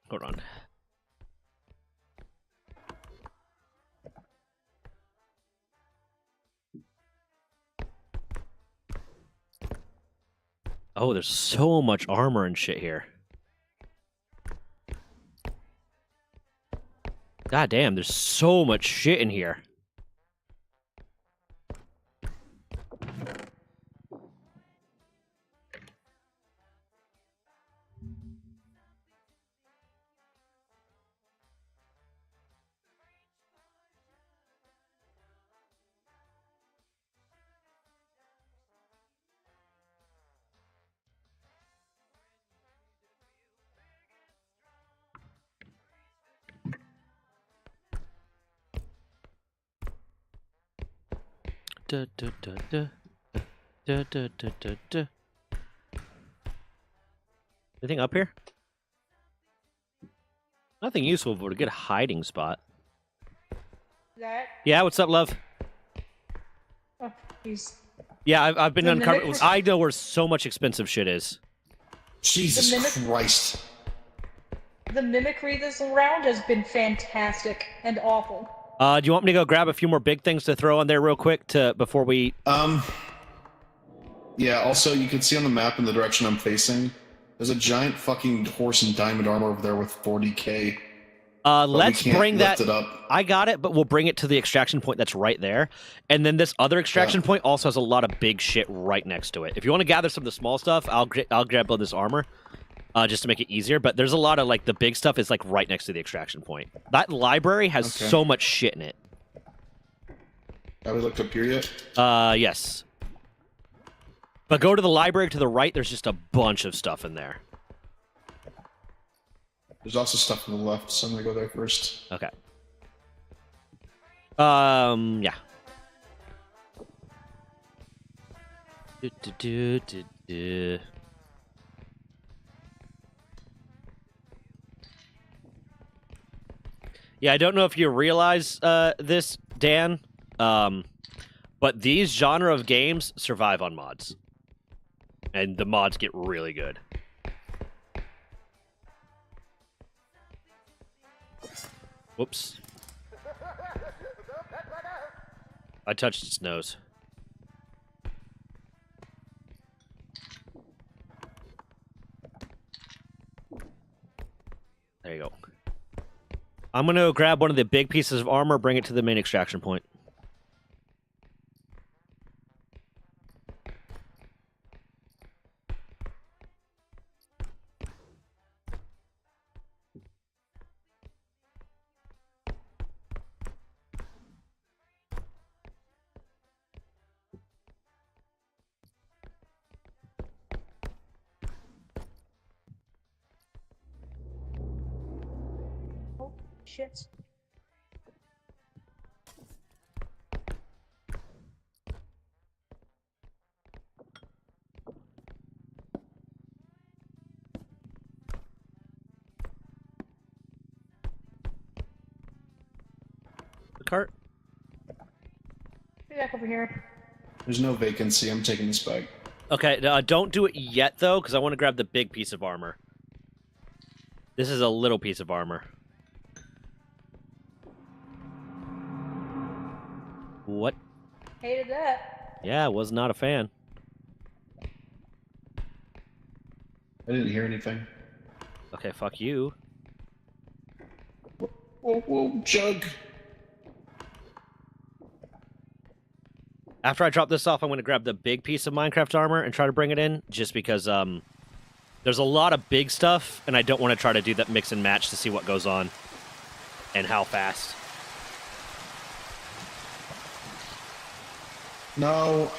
Hold on. Oh, there's so much armor and shit here. God damn, there's so much shit in here. Anything up here? Nothing useful, but a good hiding spot. That. Yeah, what's up, love? Oh, he's. Yeah, I've been The uncovering. mimic- I know where so much expensive shit is. Jesus The mimic- Christ. The mimicry this round has been fantastic and awful. Do you want me to go grab a few more big things to throw on there real quick before we? Yeah, also, you can see on the map in the direction I'm facing, there's a giant fucking horse in diamond armor over there with 40k. Let's bring that. Lift it up. I got it, but we'll bring it to the extraction point that's right there. And then this other extraction point also has a lot of big shit right next to it. If you want to gather some of the small stuff, I'll grab all this armor just to make it easier. But there's a lot of, like, the big stuff is, like, right next to the extraction point. That library has so much shit in it. Have we looked up here yet? Yes. But go to the library to the right, there's just a bunch of stuff in there. There's also stuff on the left, so I'm gonna go there first. Okay. Yeah. Yeah, I don't know if you realize this, Dan, but these genre of games survive on mods. And the mods get really good. Whoops. I touched its nose. There you go. I'm going to grab one of the big pieces of armor, bring it to the main extraction point. Shit. The cart? Be back over here. There's no vacancy. I'm taking this back. Okay, don't do it yet, though, because I want to grab the big piece of armor. This is a little piece of armor. What? Hated that. Yeah, was not a fan. I didn't hear anything. Okay, fuck you. Whoa, whoa, Jug. After I drop this off, I'm going to grab the big piece of Minecraft armor and try to bring it in, just because there's a lot of big stuff, and I don't want to try to do that mix and match to see what goes on and how fast. No.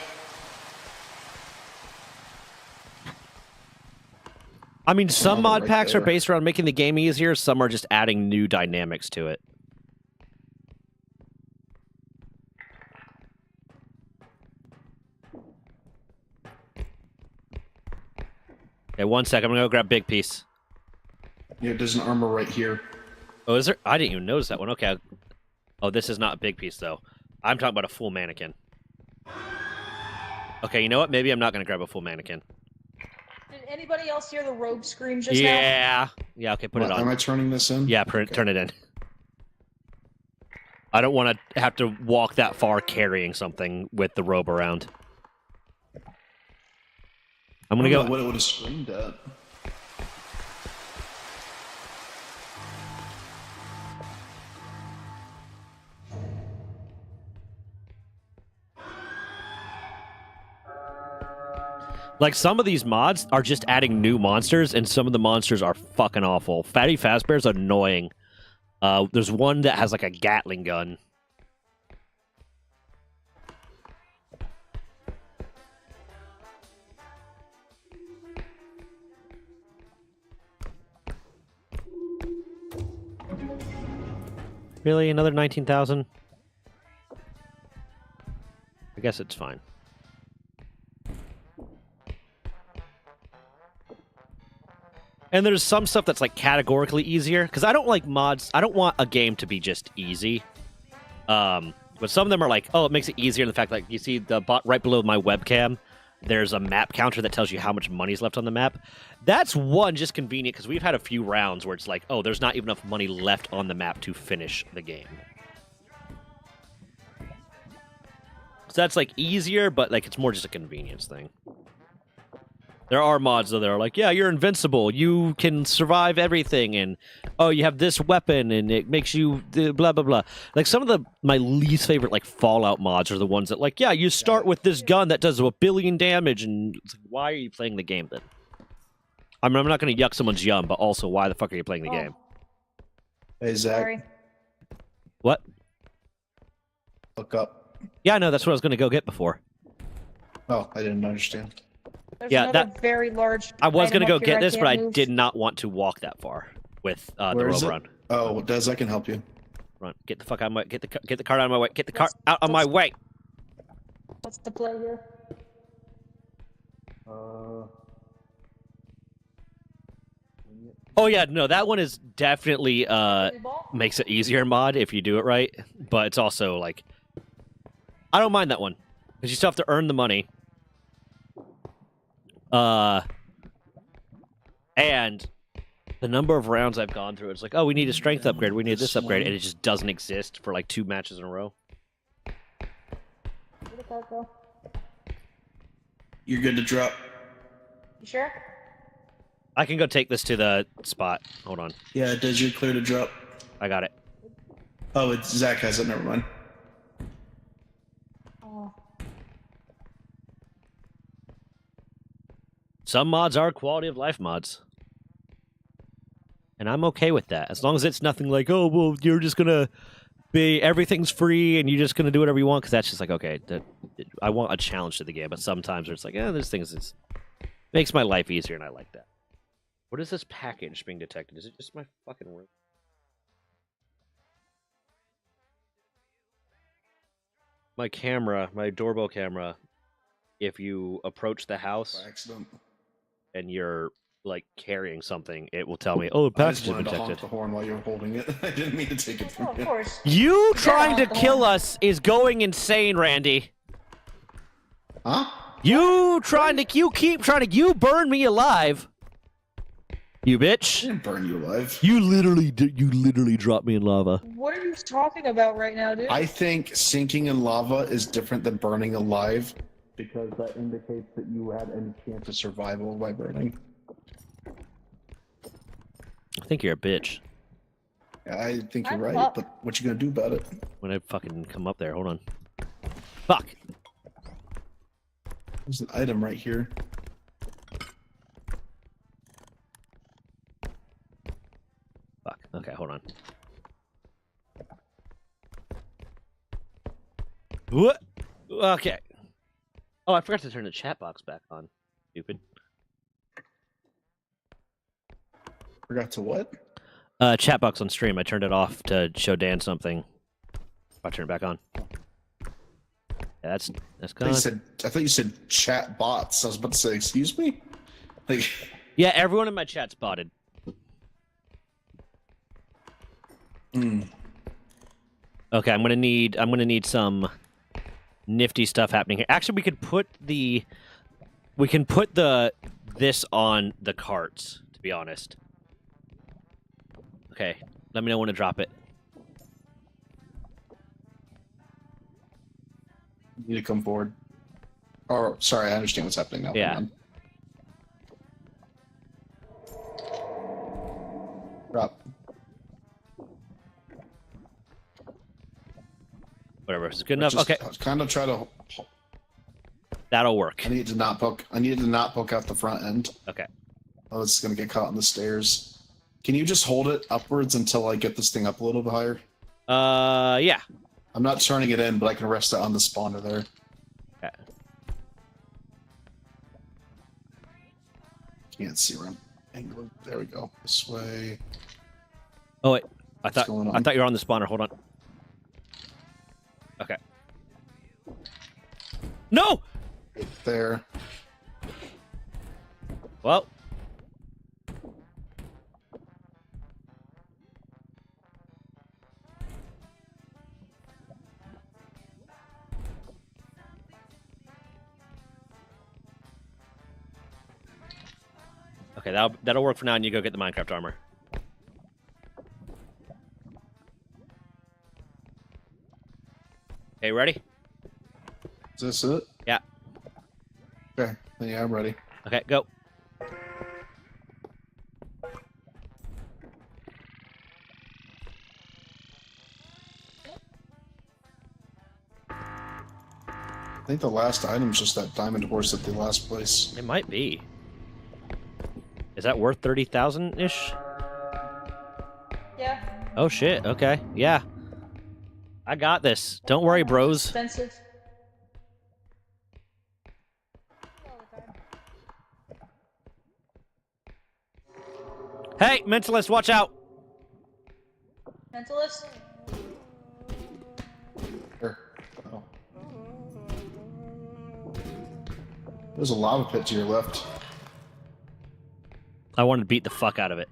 I mean, some mod right packs are there. based around making the game easier, some are just adding new dynamics to it. Okay, 1 sec. I'm gonna go grab big piece. Yeah, there's an armor right here. Oh, is there? I didn't even notice that one. Okay. Oh, this is not a big piece, though. I'm talking about a full mannequin. Okay, you know what? Maybe I'm not gonna grab a full mannequin. Did anybody else hear the robe scream just now? Yeah. Yeah, okay, put it on. Am I turning this in? Yeah, turn it in. I don't want to have to walk that far carrying something with the robe around. I'm gonna I don't go. know what it would have screamed at. Like, some of these mods are just adding new monsters, and some of the monsters are fucking awful. Fatty Fazbear's annoying. There's one that has, like, a Gatling gun. Really? Another 19,000? I guess it's fine. And there's some stuff that's like categorically easier because I don't like mods. I don't want a game to be just easy. But some of them are like, oh, it makes it easier in the fact like you see the bot right below my webcam. There's a map counter that tells you how much money's left on the map. That's one just convenient because we've had a few rounds where it's like, oh, there's not even enough money left on the map to finish the game. So that's like easier, but like it's more just a convenience thing. There are mods though that are like, yeah, you're invincible, you can survive everything, and oh, you have this weapon, and it makes you blah blah blah. Like some of my least favorite like Fallout mods are the ones that like, yeah, you start with this gun that does 1 billion damage, and it's like, why are you playing the game then? I mean, I'm not going to yuck someone's yum, but also, why the fuck are you playing the game? Hey, Zach. Sorry. What? Look up. Yeah, I know. That's what I was going to go get before. Oh, I didn't understand. There's Yeah, another very large. I was going to item go up here get this, but I can't move. did not want to walk that far with the Where is rope it? run. Oh, Des, I can help you. Run. Get the fuck out of my get the cart out of my way. Get the cart out of my way. What's the play here? Oh yeah, no, that one is definitely Ball? makes it easier mod if you do it right, but it's also like I don't mind that one because you still have to earn the money. And the number of rounds I've gone through, it's like, oh, we need a strength upgrade, we need this upgrade, and it just doesn't exist for like 2 matches in a row. Where did that go? You're good to drop. You sure? I can go take this to the spot. Hold on, Yeah, Des, you're clear to drop. I got it. Oh, it's Zach has it. Never mind. Oh. Some mods are quality of life mods. And I'm okay with that. As long as it's nothing like, oh, well, you're just going to be, everything's free and you're just going to do whatever you want. Because that's just like, okay, I want a challenge to the game. But sometimes it's like, there's things that makes my life easier and I like that. What is this package being detected? Is it just my fucking room? My camera, my doorbell camera, if you approach the house By accident. and you're like carrying something, it will tell me, oh, the I package just is wanted to honk detected. the horn while you were holding it. I didn't mean to take it Oh, from of you. course. You trying to the kill horn. us is going insane, Randy. Huh? You keep trying to burn me alive. You I bitch. didn't burn you alive. You literally dropped me in lava. What are you talking about right now, dude? I think sinking in lava is different than burning alive because that indicates that you had any chance of survival by burning. I think you're a bitch. Yeah, I think you're I'm right, up. but what you gonna do about it? When I fucking come up there, hold on. Fuck. There's an item right here. Fuck. Okay, hold on. What? Okay. Oh, I forgot to turn the chat box back on. Stupid. Forgot to what? Chat box on stream. I turned it off to show Dan something. I'll turn it back on. Yeah, that's gone. I thought you said chat bots. I was about to say, excuse me? Like, Yeah, everyone in my chat's botted. Okay, I'm gonna need some nifty stuff happening here. Actually, we can put this on the carts, to be honest. Okay, let me know when to drop it. you need to come forward. Or, sorry, I understand what's happening now. Yeah. Hang on. Drop. Whatever, it's good enough. Just Okay, kind of try to. that'll work. I needed to not poke out the front end. Okay. Oh, it's gonna get caught on the stairs. Can you just hold it upwards until I get this thing up a little bit higher? Yeah. I'm not turning it in, but I can rest it on the spawner there. Okay. Can't see where I'm angling. There we go. This way. Oh wait, I What's going on? thought you were on the spawner. Hold on. Okay. Well. Okay, that'll work for now, and you go get the Minecraft armor. Okay, ready? Is this it? Yeah. Okay. Yeah, I'm ready. Okay, go. I think the last item's just that diamond horse at the last place. It might be. Is that worth 30,000-ish? Yeah. Oh, shit. Okay. Yeah. I got this. Don't worry, bros. Expensive. Hey, Mentalist, watch out! Mentalist? Here. Oh. There's a lava pit to your left. I want to beat the fuck out of it.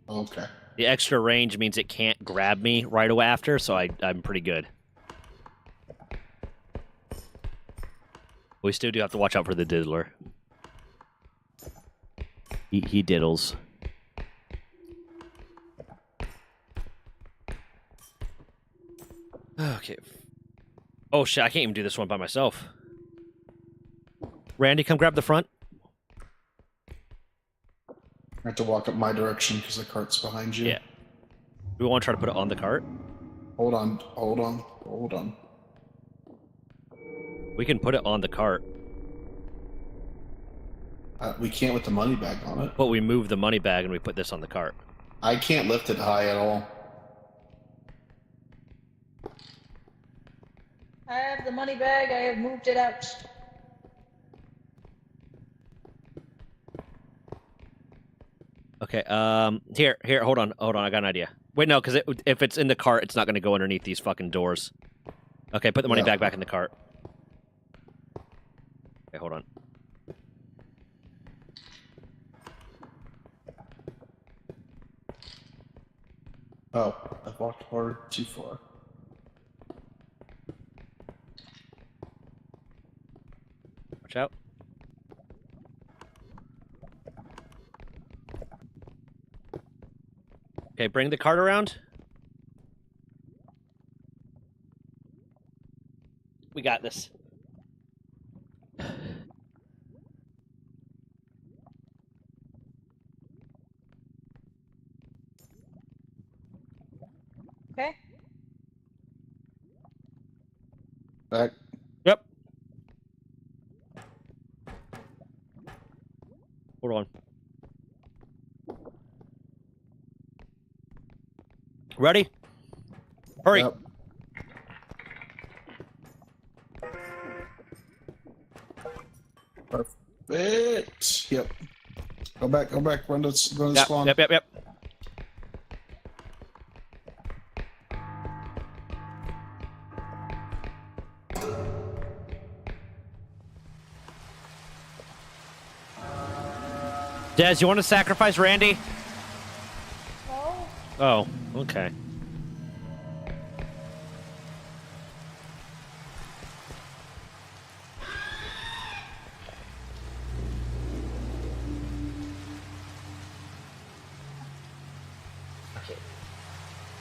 Okay. The extra range means it can't grab me right away after, so I'm pretty good. We still do have to watch out for the diddler. He diddles. Okay. Oh shit, I can't even do this one by myself. Randy, come grab the front. I have to walk up my direction because the cart's behind you. Yeah. Do we want to try to put it on the cart? Hold on, hold on, hold on. We can put it on the cart. We can't with the money bag on it. But we move the money bag and we put this on the cart. I can't lift it high at all. I have the money bag. I have moved it out. Okay, here, hold on, I got an idea. Wait, no, because if it's in the cart, it's not going to go underneath these fucking doors. Okay, put the money bag back in the cart. Okay, hold on. Oh, I've walked far too far. Watch out. Okay, bring the cart around. We got this. Okay. Back. Yep. Hold on. Ready? Hurry. Yep. Perfect. Yep. Go back. Run to spawn. Yep. Des, you want to sacrifice Randy? No. Oh, okay.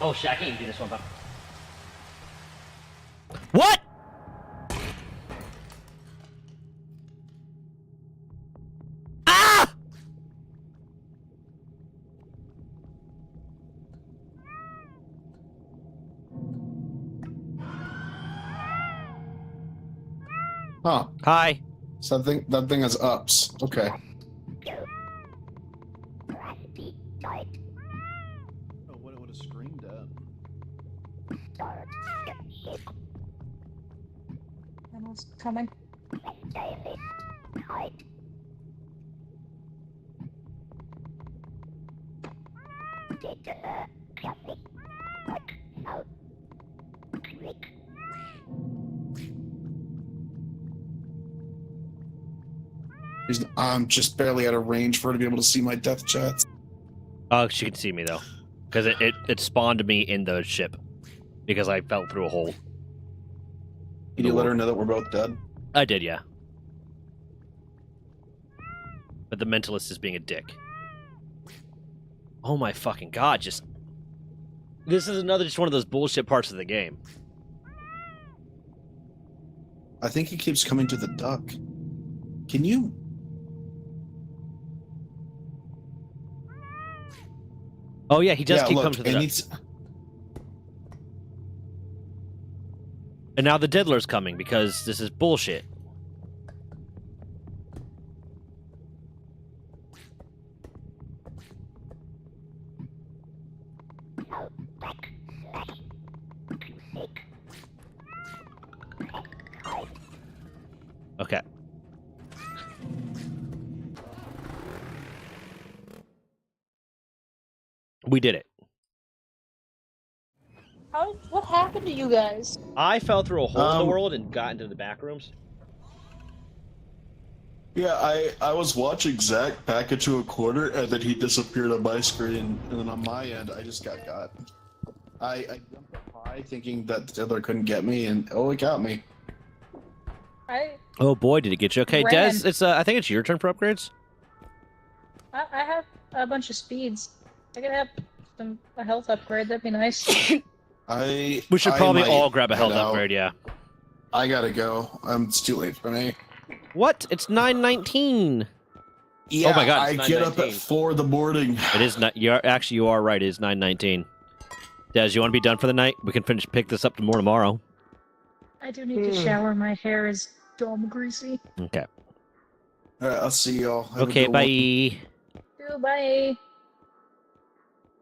Oh shit, I can't even do this one, but... What?! Ah! Huh. Hi. So that thing has ups. Okay. Oh, what it would have screamed at. Someone's coming. I'm just barely out of range for her to be able to see my death chats. Oh, she can see me though, because it spawned me in the ship because I fell through a hole. Can you let her know that we're both dead? I did, yeah. But the mentalist is being a dick. Oh my fucking god! Just this is just one of those bullshit parts of the game. I think he keeps coming to the duck. Can you? Oh yeah, he does keep look, coming to the duck. needs... And now the diddler's coming because this is bullshit. Okay. We did it. What happened to you guys? I fell through a hole in the world and got into the back rooms. Yeah, I was watching Zach back into a corner, and then he disappeared on my screen, and then on my end, I just got. I jumped up high thinking that the diddler couldn't get me, and it got me. Oh boy, did it get you? Okay, ran. Des, it's I think it's your turn for upgrades. I have a bunch of speeds. I could have a health upgrade. That'd be nice. We should probably all grab a health upgrade. Yeah. I gotta go. It's too late for me. What? It's 9:19. Yeah, oh my god! I get up at 4 in the morning. It is not. You are right. It is 9:19. Des, you want to be done for the night? We can pick this up more tomorrow. I do need to shower. My hair is dumb greasy. Okay. All right, I'll see y'all. Have a Okay, good bye. one. Bye.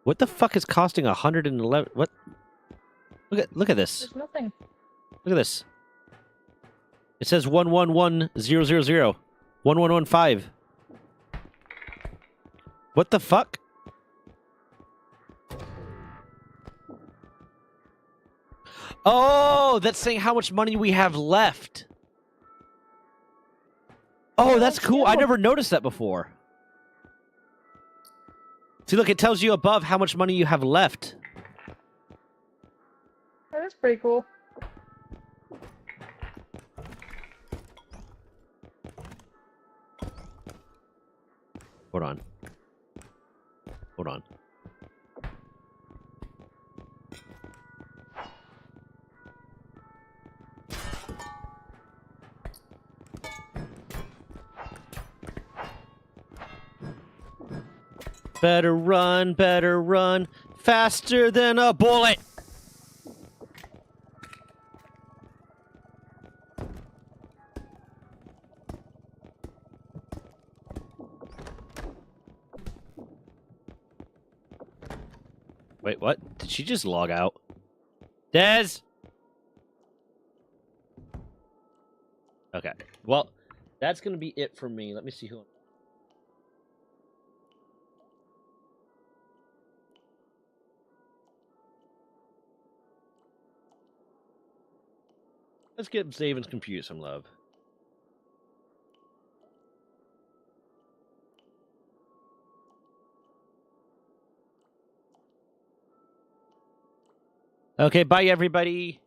What the fuck is costing 111? What? Look at this. There's nothing. Look at this. It says 111000 1115. What the fuck? Oh, that's saying how much money we have left. Oh, that's cool. I never noticed that before. See, look, it tells you above how much money you have left. That is pretty cool. Hold on. Hold on. Better run, faster than a bullet! Wait, what? Did she just log out? Des! Okay. Well, that's gonna be it for me. Let me see who... Let's get Zaven's computer some love. Okay, bye everybody.